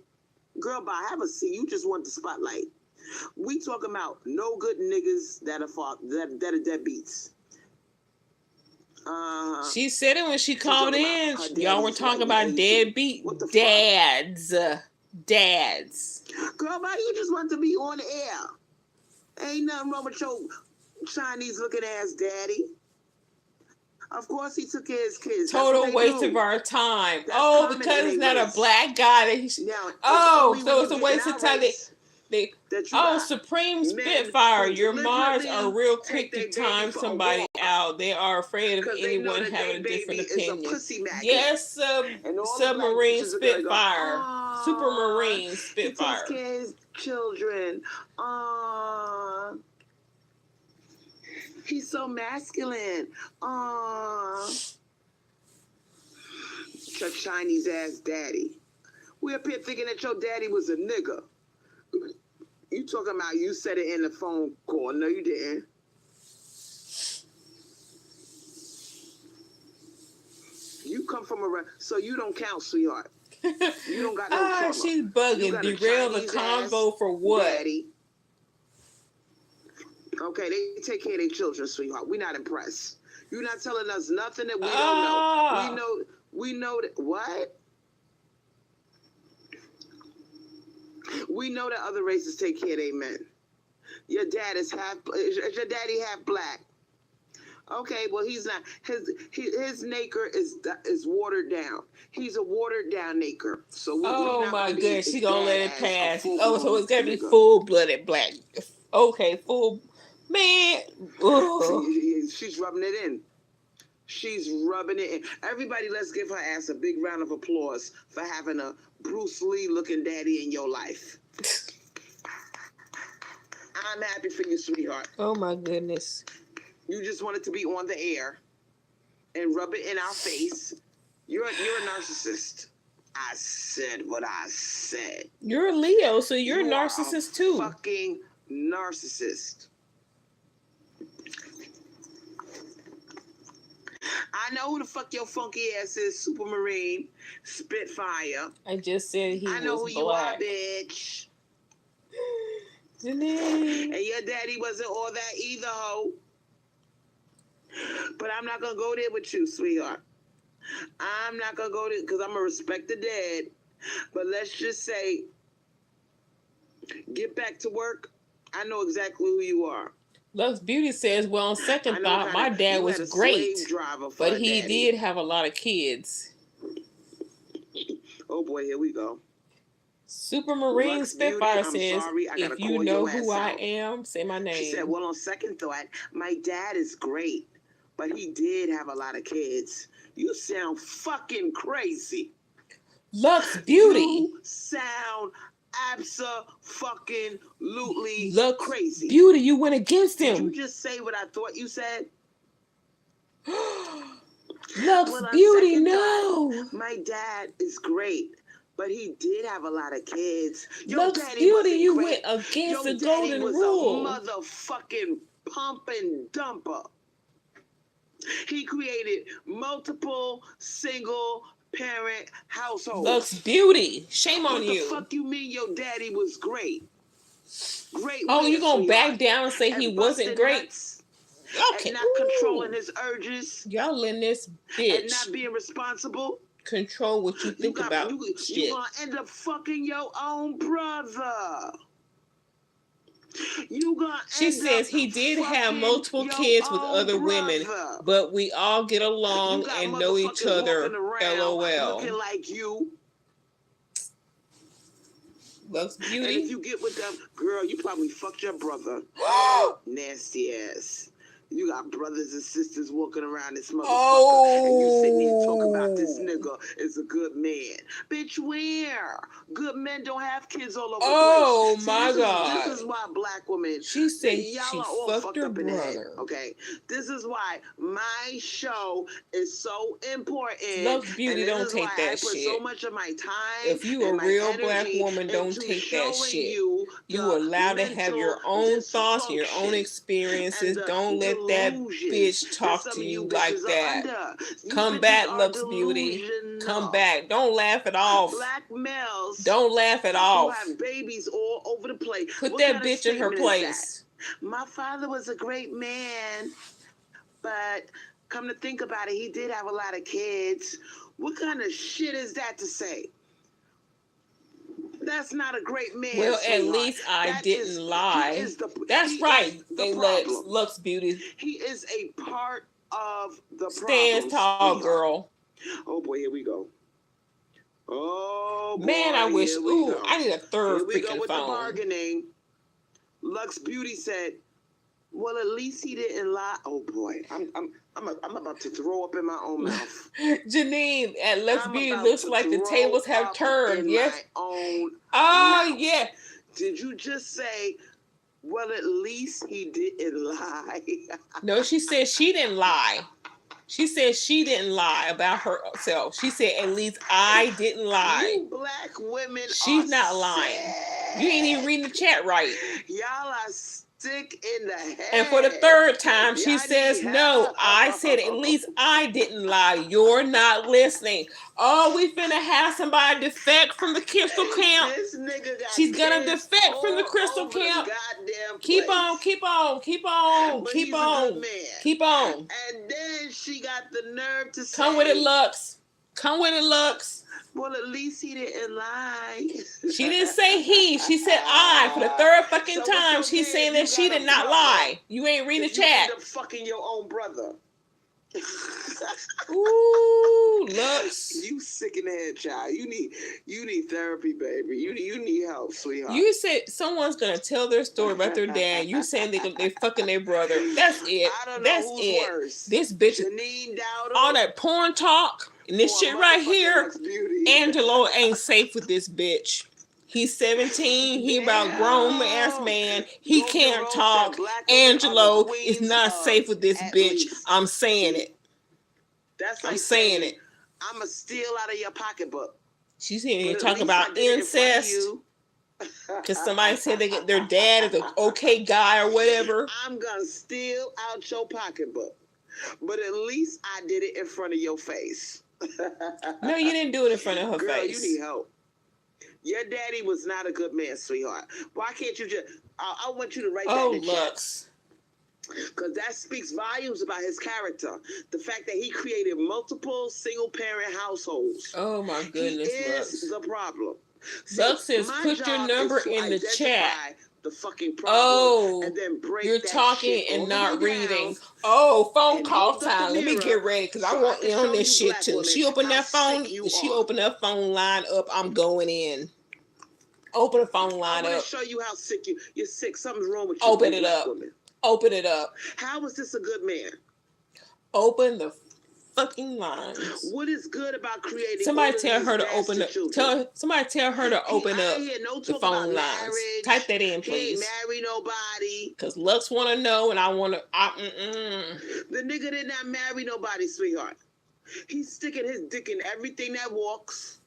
Girl, bye, have a seat. You just want the spotlight. We talking about no good niggas that are deadbeats. She said it when she called in. Y'all were talking white and about Asian. deadbeat What the dads. Dads. Girl, bye, you just want to be on the air. Ain't nothing wrong with your Chinese looking ass daddy. Of course he took care of his kids. Total waste of our time. That's because he's not race. a black guy. That he Now, so it's a waste of time. Supreme Spitfire, your mods are real quick to time somebody out. They are afraid of anyone having a different opinion. Yes, Submarine Spitfire. Supermarine Spitfire. He takes care of his children. He's so masculine. Your Chinese ass daddy. We up here thinking that your daddy was a nigga. You talking about you said it in the phone call. No, you didn't. You come from so you don't count, sweetheart. You don't got no trauma. She's bugging. Derail the convo for what? Daddy. Okay, they take care of their children, sweetheart. We're not impressed. You're not telling us nothing that we don't know. We know that what? We know that other races take care of their men. Your dad is your daddy half black. Okay, well he's not. His nacre is watered down. He's a watered down nacre. So my goodness, she gonna let it pass. So it's gotta be full blooded black. Okay, full man. She's rubbing it in. She's rubbing it in. Everybody, let's give her ass a big round of applause for having a Bruce Lee looking daddy in your life. I'm happy for you, sweetheart. Oh my goodness. You just wanted to be on the air and rub it in our face. You're a narcissist. I said what I said. You're a Leo, so you're a narcissist too. Fucking narcissist. I know who the fuck your funky ass is, Supermarine Spitfire. I just said he was black. I know who you are, bitch. Janine. And your daddy wasn't all that either, ho. But I'm not going to go there with you, sweetheart. I'm not going to go there because I'm going to respect the dead. But let's just say, get back to work. I know exactly who you are. Lux Beauty says, well, on second thought, my dad was great, but he did have a lot of kids. Oh boy, here we go. Supermarine Spitfire says, if you know who I am, say my name. She said, well, on second thought, my dad is great, but he did have a lot of kids. You sound fucking crazy. Lux Beauty. You sound absolutely crazy. Beauty, you went against him. Did you just say what I thought you said? Lux Beauty, no. My dad is great, but he did have a lot of kids. Lux Beauty, you went against the golden rule. A motherfucking pump and dumper. He created multiple single parent households. Lux Beauty, shame on you. What the fuck you mean your daddy was great? Great. Oh, you gonna back down and say he wasn't great? Okay. And not controlling his urges. Y'all letting this bitch. And not being responsible. Control what you think about shit. You gonna end up fucking your own brother. She says he did have multiple kids with other women, but we all get along and know each other. LOL. Looking like you. Lux Beauty. And if you get with them, girl, you probably fucked your brother. Nasty ass. You got brothers and sisters walking around this motherfucker, and you sitting here talking about this nigga is a good man. Bitch, where? Good men don't have kids all over the place. Oh my God. This is why black women, She said y'all she are all fucked fucked her up in the head, brother. okay? This is why my show is so important. Lux Beauty, and this don't is take why that I put shit. so much of my time If you a and my real black energy woman, don't into take that showing shit. You You allowed to have your own thoughts and your own experiences. Don't let that bitch talk to you like that. Come back, Lux Beauty. Come back. Don't laugh it off. Black males don't laugh it who off. have babies all over the place. Put What that kind of bitch in her statement is place. that? My father was a great man, but come to think about it, he did have a lot of kids. What kind of shit is that to say? That's not a great man. Well, sweetheart. at least I didn't lie. That's right. They Lux Beauty. He is a part of the Stand tall, girl. Oh boy, here we go. Oh boy, man, I wish. Ooh, go. I need a third here we freaking go with phone. The bargaining. Lux Beauty said, "Well, at least he didn't lie." Oh boy, I'm about to throw up in my own mouth. Janine at Lux Beauty looks like the tables have turned. Yes. Oh mouth. yeah. Did you just say? Well, at least he didn't lie. No, she said she didn't lie. She said she didn't lie about herself. She said, at least I didn't lie. You black women She's not lying. sick. You ain't even reading the chat right. Y'all are sick in the head. And for the third time, she says, no, I said, at least I didn't lie. You're not listening. Oh, we finna have somebody defect from the crystal camp. This nigga got She's gonna defect from the crystal camp. Keep on. Keep on. Keep on. Keep on. And then she got the nerve to say, come with it, Lux. Come with it, Lux. Well, at least he didn't lie. She didn't say he. She said I. For the third fucking time, okay, she's saying that she did not lie. You ain't reading the chat. You end up fucking your own brother. Ooh, Lux. You sick in the head, child. You need therapy, baby. You need help, sweetheart. You said someone's gonna tell their story about their dad. You saying they fucking their brother. That's it. I don't know That's who's it. Worse. This bitch, all that porn talk and this shit right here. Angelo ain't safe with this bitch. He's 17. He about grown ass man. He can't talk. Angelo is not safe with this bitch. I'm saying it. That's like I'm saying it. I'ma steal out of your pocketbook. She's here talking about incest. Because somebody said their dad is an okay guy or whatever. I'm gonna steal out your pocketbook. But at least I did it in front of your face. No, you didn't do it in front of her Girl, face. You need help. Your daddy was not a good man, sweetheart. Why can't you just... I want you to write that in the Lux. Because that speaks volumes about his character. The fact that he created multiple single-parent households. Oh, my goodness, He is the problem. Lux says, put your number in the chat. The fucking problem and then break you're talking and not reading. Oh, phone call time. Let me get ready because I want in on this shit too. She opened that phone. She opened that phone line up. I'm going in. Open the phone line up. I'm gonna show you how sick you're sick. Something's wrong with you. Open it up. Open it up. How is this a good man? Open the fucking lines. What is good about creating? Somebody tell her to open up. Somebody tell her to open up the phone lines. Type that in, please. He ain't marry nobody. Because Lux want to know, and I want to. The nigga did not marry nobody, sweetheart. He's sticking his dick in everything that walks.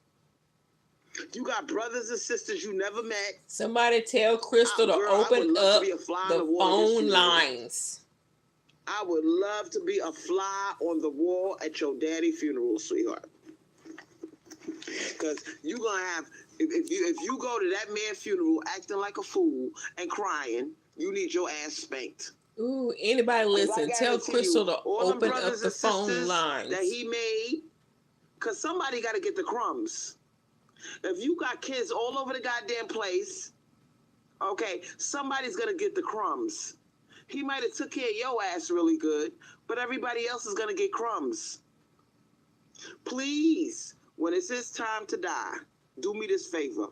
You got brothers and sisters you never met. Somebody tell Crystal to open up the phone lines. I would love to be a fly on the wall at your daddy's funeral, sweetheart. Because you're going to have, if you go to that man's funeral acting like a fool and crying, you need your ass spanked. Ooh, anybody listen, tell Crystal to open up the phone lines. That he made, because somebody got to get the crumbs. If you got kids all over the goddamn place, okay, somebody's going to get the crumbs. He might have took care of your ass really good, but everybody else is going to get crumbs. Please, when it's his time to die, do me this favor.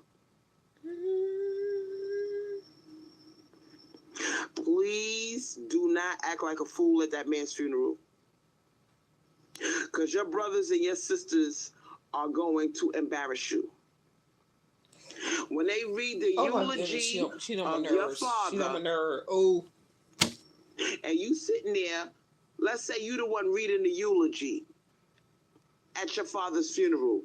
Please do not act like a fool at that man's funeral. Because your brothers and your sisters are going to embarrass you. When they read the eulogy she know my of nerves. your father, she know my nerve. Oh, and you sitting there, let's say you the one reading the eulogy at your father's funeral.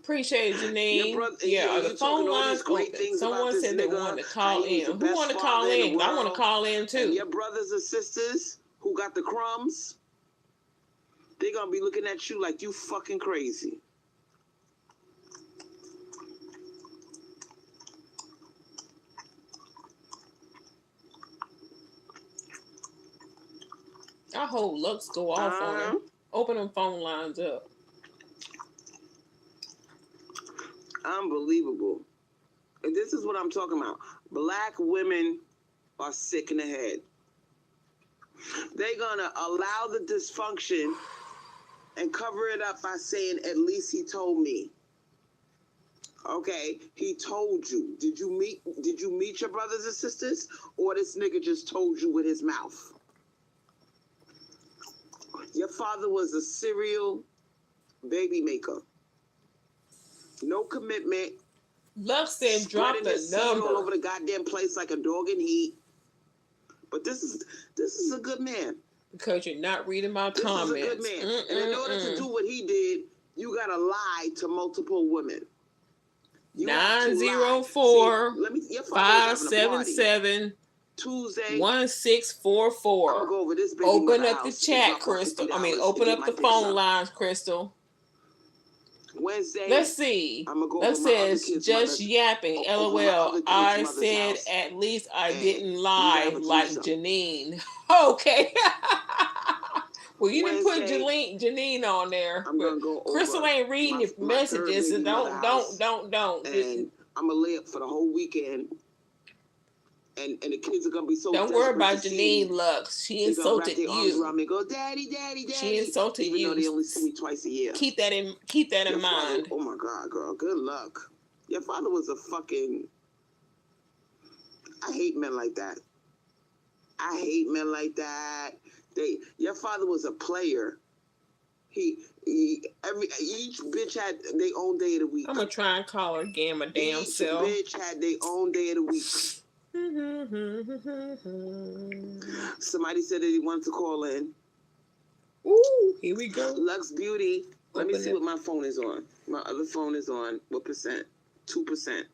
Appreciate it, Janine. Yeah, the phone line's open. Someone said they wanted to call in. Who wanted to call in? I want to call in too. And your brothers and sisters who got the crumbs, they're going to be looking at you like you fucking crazy. I hope Lux go off on her. Open them phone lines up. Unbelievable. And this is what I'm talking about. Black women are sick in the head. They're going to allow the dysfunction and cover it up by saying, at least he told me. Okay, he told you. Did you meet your brothers and sisters? Or this nigga just told you with his mouth? Your father was a serial baby maker. No commitment. Lux said drop the number all over the goddamn place like a dog in heat. But this is a good man. Because you're not reading my comments. This is a good man. And in order to do what he did, you gotta lie to multiple women. 904-577 Tuesday 1644. Go over this open up the chat, Crystal. Open up the phone lines, Crystal. Wednesday. Let's see. That says just yapping. LOL. I said house. At least I didn't lie like Janine. Okay. Well, you didn't put Janine on there. I'm gonna go over. Crystal ain't reading your messages, and don't. And I'm gonna lay up for the whole weekend. And the kids are gonna be so. Don't worry about Janine Lux. She insulted you. Around me, go, daddy. She insulted you. Even though they only see me twice a year. Keep that in mind. Oh my God, girl. Good luck. Your father was a fucking. I hate men like that. Your father was a player. Each bitch had their own day of the week. I'm gonna try and call her again, my damn self. Each bitch had their own day of the week. Somebody said that he wanted to call in. Ooh, here we go. Lux Beauty. Let me see what my phone is on. My other phone is on. What percent? 2%.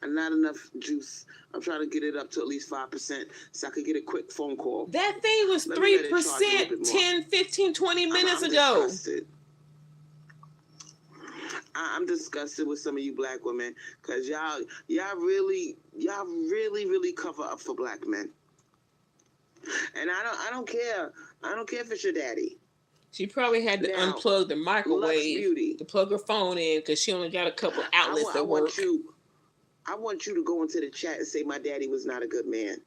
And not enough juice. I'm trying to get it up to at least 5% so I could get a quick phone call. That thing was 3% 10, 15, 20 minutes ago. Disgusted. I'm disgusted with some of you black women because y'all really cover up for black men. And I don't care. I don't care if it's your daddy. She probably had to unplug the microwave to plug her phone in because she only got a couple outlets that work. I want you to go into the chat and say my daddy was not a good man.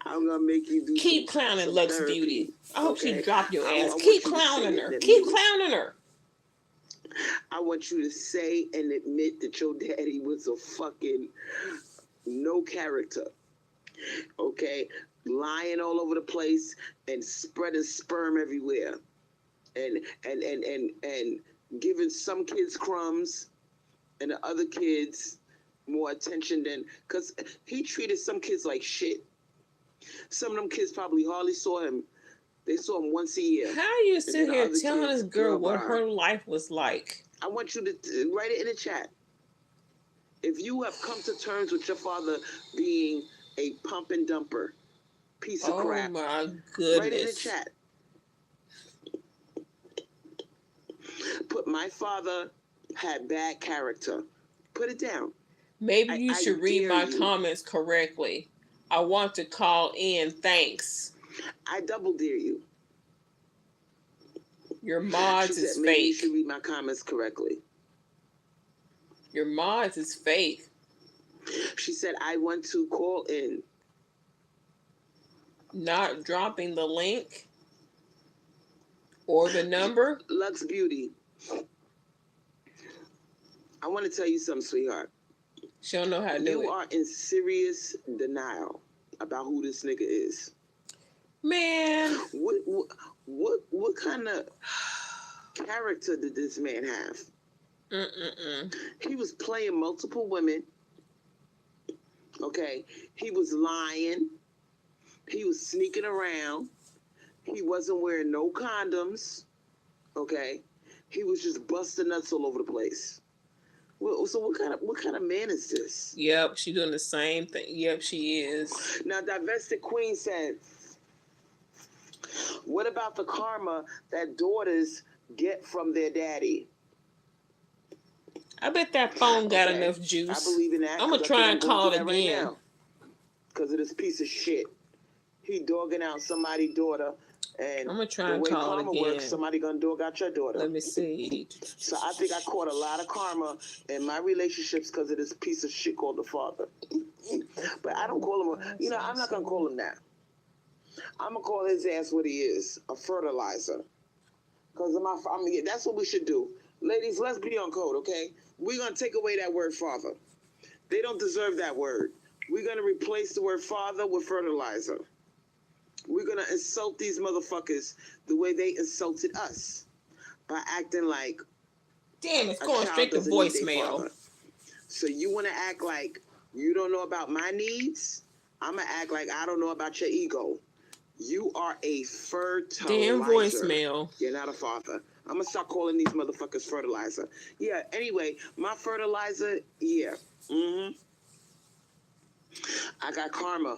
I'm gonna make you do. Keep clowning Lux Beauty. I hope she drop your ass. Keep clowning her. Keep clowning her. I want you to say and admit that your daddy was a fucking no character. Okay, lying all over the place and spreading sperm everywhere, and giving some kids crumbs and the other kids more attention than, because he treated some kids like shit. Some of them kids probably hardly saw him. They saw him once a year. How are you sitting here telling this girl what her life was like? I want you to write it in the chat. If you have come to terms with your father being a pump and dumper, piece of crap. Oh my goodness. Write it in the chat. Put my father had bad character. Put it down. Maybe you should read my comments correctly. I want to call in. Thanks. I double dare you. Your mods is fake. You should read my comments correctly. Your mods is fake. She said, I want to call in. Not dropping the link or the number. Lux Beauty. I want to tell you something, sweetheart. She don't know how to do it. You are in serious denial about who this nigga is. Man. what kind of character did this man have? He was playing multiple women. Okay, he was lying. He was sneaking around. He wasn't wearing no condoms. Okay, he was just busting nuts all over the place. Well, so what kind of man is this? Yep, she's doing the same thing. Yep, she is. Now, Divested Queen said, what about the karma that daughters get from their daddy? I bet that phone got enough juice. I believe in that. I'm gonna try and call it again. Because of this piece of shit. He dogging out somebody's daughter. And I'm gonna try and call it again. Works, somebody gonna dog out your daughter. Let me see. So I think I caught a lot of karma in my relationships because of this piece of shit called the father. But I don't call him, I'm not gonna call him that. I'm gonna call his ass what he is, a fertilizer. Because that's what we should do. Ladies, let's be on code, okay? We're gonna take away that word father. They don't deserve that word. We're gonna replace the word father with fertilizer. We're going to insult these motherfuckers the way they insulted us by acting like... Damn, it's going straight to voicemail. So you want to act like you don't know about my needs? I'm going to act like I don't know about your ego. You are a fertilizer. Damn voicemail. You're not a father. I'm going to start calling these motherfuckers fertilizer. Yeah, anyway, my fertilizer, yeah. I got karma.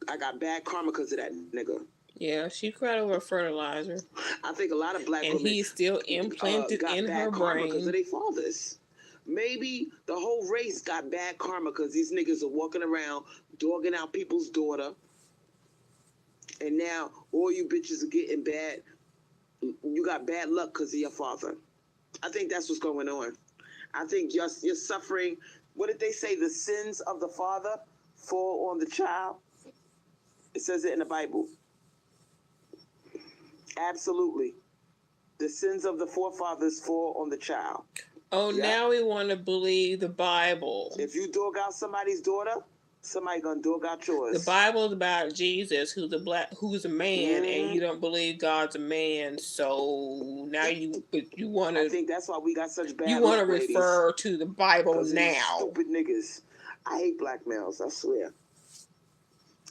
I got bad karma because of that nigga. Yeah, she cried over fertilizer. I think a lot of black women... And he's still implanted in her brain. Because of their fathers. Maybe the whole race got bad karma because these niggas are walking around dogging out people's daughter. And now all you bitches are getting bad... You got bad luck because of your father. I think that's what's going on. I think you're suffering... What did they say? The sins of the father fall on the child? It says it in the Bible. Absolutely. The sins of the forefathers fall on the child. Oh, yeah. Now we want to believe the Bible. If you dog out somebody's daughter, somebody gonna dog out yours. The Bible is about Jesus, who's a man, and you don't believe God's a man. So now you want to. I think that's why we got such bad. You want to refer to the Bible now. Stupid niggas. I hate black males. I swear.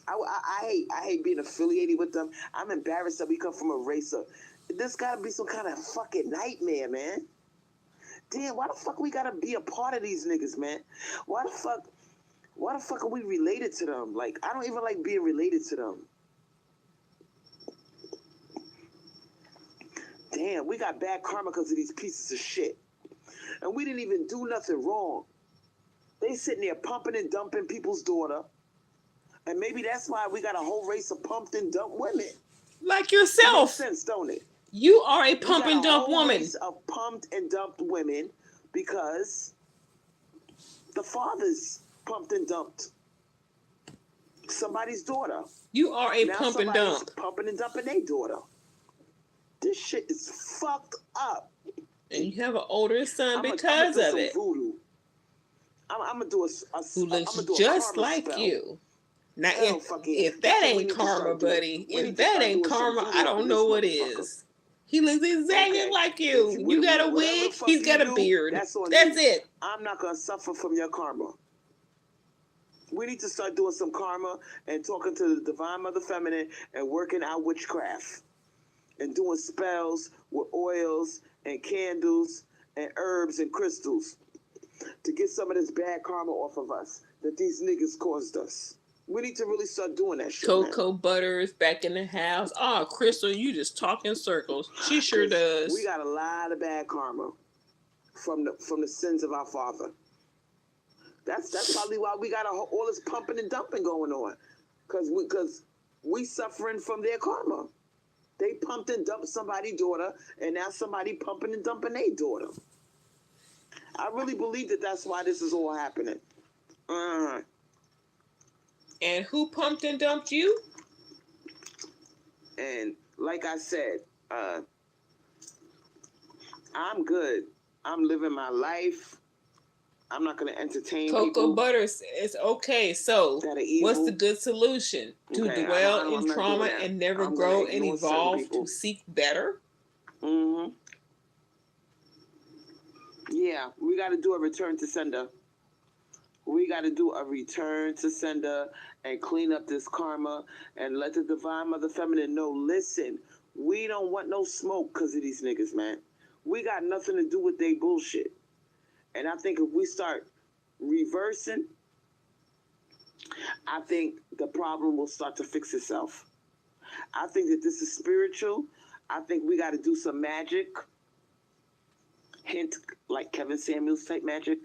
I hate being affiliated with them. I'm embarrassed that we come from a race of... This gotta be some kind of fucking nightmare, man. Damn, why the fuck we gotta be a part of these niggas, man? Why the fuck are we related to them? Like, I don't even like being related to them. Damn, we got bad karma because of these pieces of shit. And we didn't even do nothing wrong. They sitting there pumping and dumping people's daughter. And maybe that's why we got a whole race of pumped and dumped women. Like yourself. It makes sense, don't it? You are a pump and dump woman. Race of pumped and dumped women because the fathers pumped and dumped somebody's daughter. You are a pump and dump. Pumping and dumping their daughter. This shit is fucked up. And you have an older son because of it. Voodoo. I'm gonna do a who looks just like spell. You. Now, if that ain't karma, buddy, if that ain't karma, I don't know what is. He looks exactly like you. You got a wig, he's got a beard. That's it. I'm not going to suffer from your karma. We need to start doing some karma and talking to the Divine Mother Feminine and working out witchcraft and doing spells with oils and candles and herbs and crystals to get some of this bad karma off of us that these niggas caused us. We need to really start doing that shit. Cocoa Butter is back in the house. Oh, Crystal, you just talk in circles. She sure does. We got a lot of bad karma from the sins of our father. That's probably why we got all this pumping and dumping going on, because we suffering from their karma. They pumped and dumped somebody's daughter, and now somebody pumping and dumping their daughter. I really believe that's why this is all happening. And who pumped and dumped you? And like I said, I'm good. I'm living my life. I'm not going to entertain Cocoa people. Butter is okay. So what's the good solution? To dwell in trauma and never grow and evolve to seek better? Mm-hmm. Yeah, we got to do a return to sender. We got to do a return to sender and clean up this karma and let the Divine Mother Feminine know, listen, we don't want no smoke because of these niggas, man. We got nothing to do with their bullshit. And I think if we start reversing, I think the problem will start to fix itself. I think that this is spiritual. I think we got to do some magic. Hint, like Kevin Samuels type magic.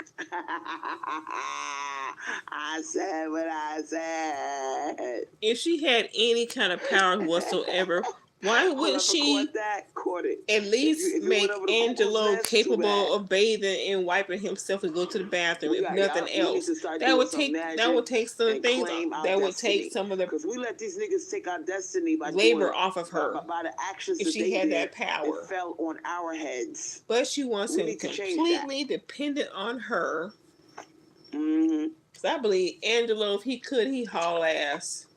I said what I said. If she had any kind of power whatsoever, why wouldn't she at least make Angelo capable of bathing and wiping himself and go to the bathroom, if nothing else? That would take some things. That would take some of the because we let these niggas take our destiny by labor off of her. By the actions if that she had that power, it fell on our heads. But she wants him completely dependent on her. Mm-hmm. Because I believe Angelo, if he could, he'd haul ass.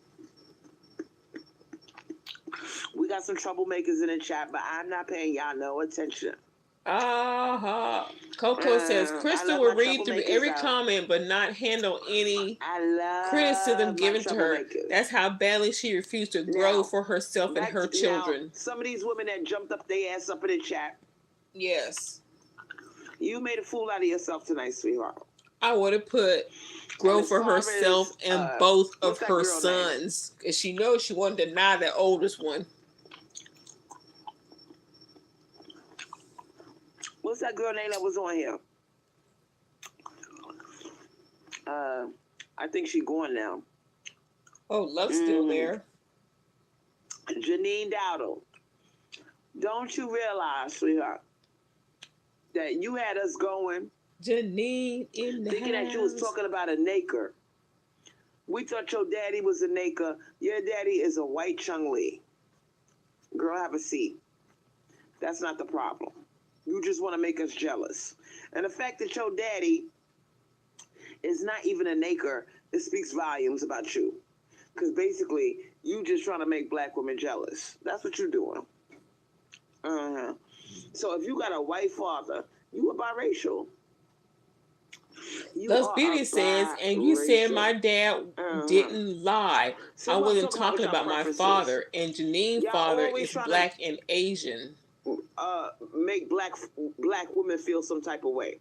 We got some troublemakers in the chat, but I'm not paying y'all no attention. Coco says Crystal will read through every comment but not handle any criticism given to her. That's how badly she refused to grow for herself and her children. Some of these women that jumped up their ass up in the chat. Yes. You made a fool out of yourself tonight, sweetheart. I would have put grow for herself and both of her sons. Because she knows she won't deny the oldest one. What's that girl name that was on here? I think she's gone now. Oh, Love's still there. Janine Dowdle. Don't you realize, sweetheart, that you had us going Janine in the thinking house. that you was talking about a Naker. We thought your daddy was a Naker. Your daddy is a white Chung Lee. Girl, have a seat. That's not the problem. You just want to make us jealous. And the fact that your daddy is not even a Naker, it speaks volumes about you. Because basically, you just trying to make black women jealous. That's what you're doing. So if you got a white father, you are biracial. Thus Beauty says, and you said my dad didn't lie. So I wasn't talking about my father. And Janine's father is black and Asian. Make black women feel some type of way.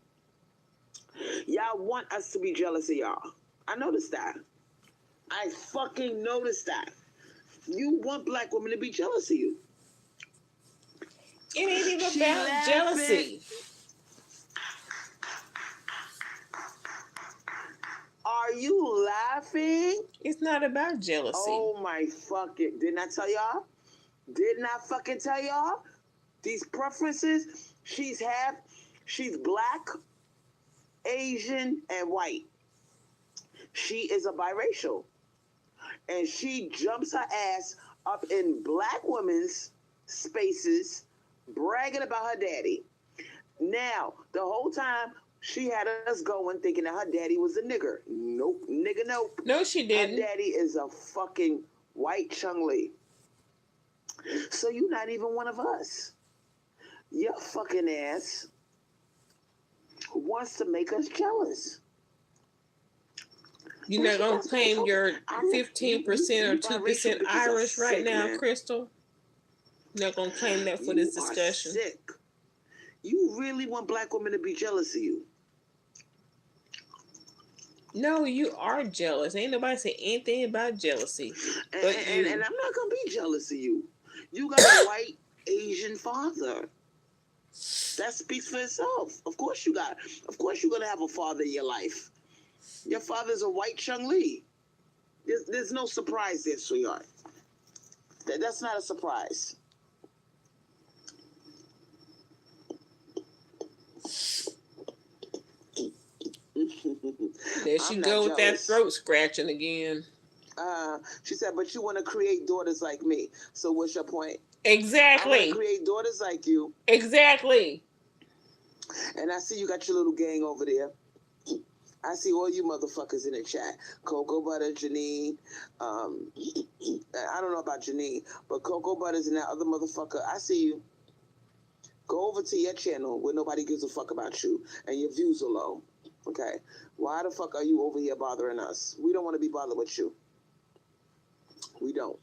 Y'all want us to be jealous of y'all. I noticed that. I fucking noticed that. You want black women to be jealous of you. It ain't even about jealousy. Are you laughing? It's not about jealousy. Oh my fucking... Didn't I tell y'all? Didn't I fucking tell y'all? These preferences, she's black, Asian, and white. She is a biracial. And she jumps her ass up in black women's spaces, bragging about her daddy. Now, the whole time, she had us going thinking that her daddy was a nigger. Nope, nigga, nope. No, she didn't. Her daddy is a fucking white Chung Lee. So you're not even one of us. Your fucking ass wants to make us jealous. You're not going to claim your 15% or 2% Irish right now, Crystal? You're not going to claim that for this discussion? Sick. You really want black women to be jealous of you? No, you are jealous. Ain't nobody say anything about jealousy. And I'm not going to be jealous of you. You got a white Asian father. That speaks for itself. Of course you're going to have a father in your life. Your father's a white Chung Lee. There's no surprise there, sweetheart. That's not a surprise. There she go with that throat scratching again. She said, but you want to create daughters like me. So what's your point? Exactly. I want to create daughters like you. Exactly. And I see you got your little gang over there. I see all you motherfuckers in the chat. Cocoa Butter, Janine. I don't know about Janine, but Cocoa Butter's and that other motherfucker. I see you. Go over to your channel where nobody gives a fuck about you and your views are low. Okay? Why the fuck are you over here bothering us? We don't want to be bothered with you. We don't.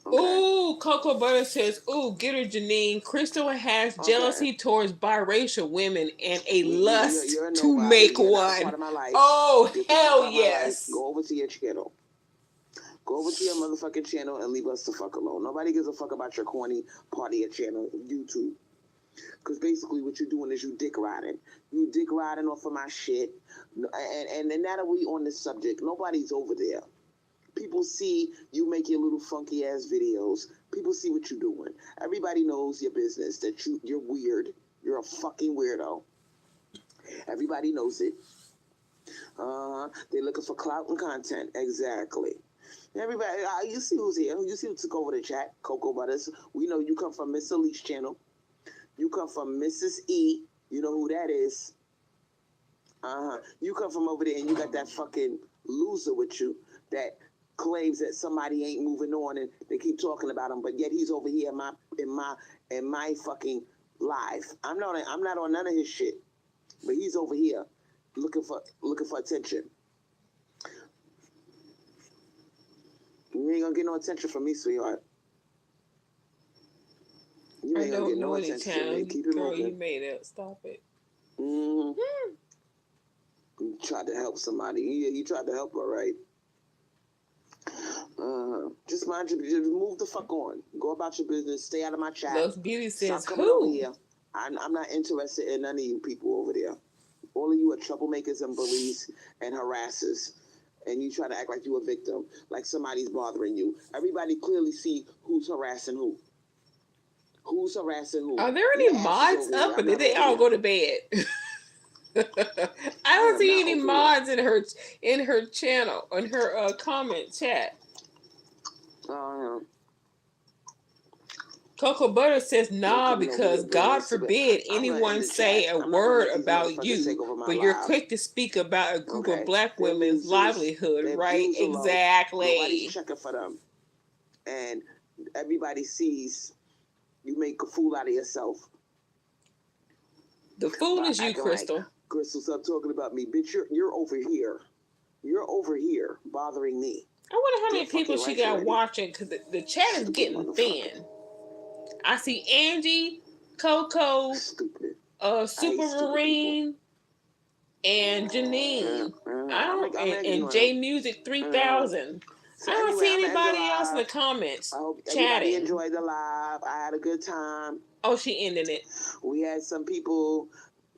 Okay. Ooh, Cocoa Butter says, ooh, get her, Janine. Crystal has jealousy towards biracial women and a lust to make one. Oh, hell yes. Go over to your channel. Go over to your motherfucking channel and leave us the fuck alone. Nobody gives a fuck about your corny party channel, YouTube. Because basically what you're doing is you dick riding. You dick riding off of my shit. And now that we on this subject, nobody's over there. People see you make your little funky ass videos. People see what you're doing. Everybody knows your business, that you're weird. You're a fucking weirdo. Everybody knows it. They're looking for clout and content. Exactly. Everybody, you see who's here. You see who took over the chat. Cocoa Butters. We know you come from Miss Elite's channel. You come from Mrs. E. You know who that is. You come from over there and you got that fucking loser with you that claims that somebody ain't moving on and they keep talking about him, but yet he's over here in my fucking live. I'm not on none of his shit, but he's over here looking for attention. You ain't gonna get no attention from me, sweetheart. You ain't gonna get no attention from me. Keep it moving. You made it. Stop it. You tried to help somebody. Yeah, you tried to help her, right? Just mind you, just move the fuck on. Go about your business. Stay out of my chat. Love's Beauty says, Stop coming over here. I'm not interested in none of you people over there. All of you are troublemakers and bullies and harassers. And you try to act like you a victim, like somebody's bothering you. Everybody clearly see who's harassing who. Who's harassing who? Are there any mods up, or did they all go to bed? I don't see any mods in her channel, on her comment chat. Cocoa Butter says, nah, because God forbid anyone say a word about you, but you're quick to speak about a group of black women's livelihood, right? Exactly. Nobody's checking for them. And everybody sees you make a fool out of yourself. The fool is you, Crystal. Like, Crystal, stop talking about me. Bitch, you're over here. You're over here bothering me. I wonder how many people she got watching, because the chat is getting thin. I see Angie, Coco, Super Marine, and Janine. And J Music 3000. I don't see anybody else in the comments chatting. Everybody enjoyed the live. I had a good time. Oh, she ended it. We had some people,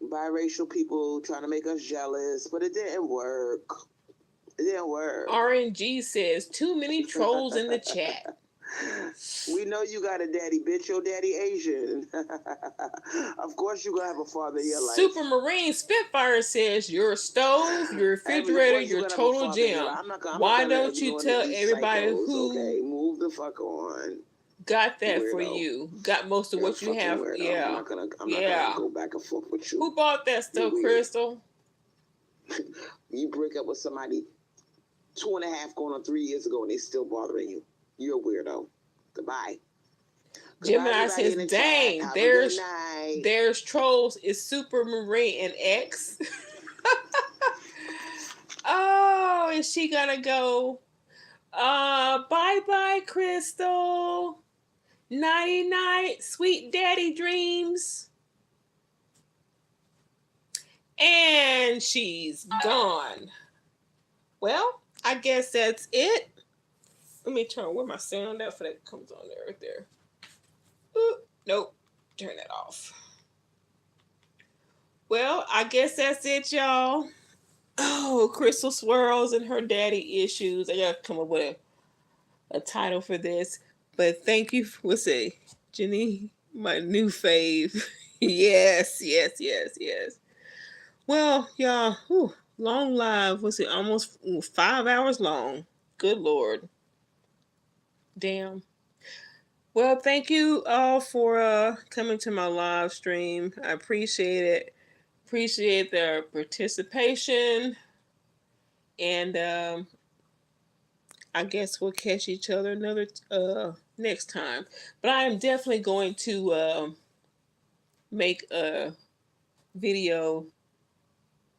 biracial people, trying to make us jealous, but it didn't work. It didn't work. RNG says, too many trolls in the chat. We know you got a daddy, bitch. Your daddy Asian. Of course you gonna have a father in your life. Super Marine Spitfire says, your stove, your refrigerator, your total gem. Why don't you tell everybody who move the fuck on? Got that for you. Got most of what you have. Weirdo. Yeah. I'm not gonna go back and forth with you. Who bought that stuff, Crystal? You break up with somebody 2.5 going on 3 years ago and they still bothering you. You're a weirdo. Goodbye. Gemini says, dang, there's trolls. Is Super Marine and X. Oh, is she gonna go? Bye-bye, Crystal. Nighty-night, sweet daddy dreams. And she's gone. Well, I guess that's it. Let me turn where my sound at for that comes on there right there. Ooh, nope. Turn that off. Well, I guess that's it, y'all. Oh, Crystal Swirlz and her daddy issues. I gotta come up with a title for this. But thank you for Jenny, my new fave. Yes. Well, y'all, long live. Almost 5 hours long. Good Lord. Damn. Well, thank you all for coming to my live stream. I appreciate it. Appreciate their participation. And I guess we'll catch each other another next time. But I am definitely going to make a video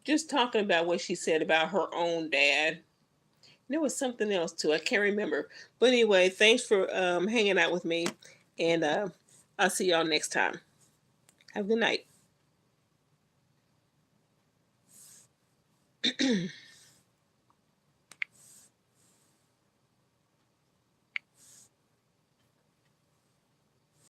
just talking about what she said about her own dad. There was something else too. I can't remember. But anyway, thanks for hanging out with me, and I'll see y'all next time. Have a good night.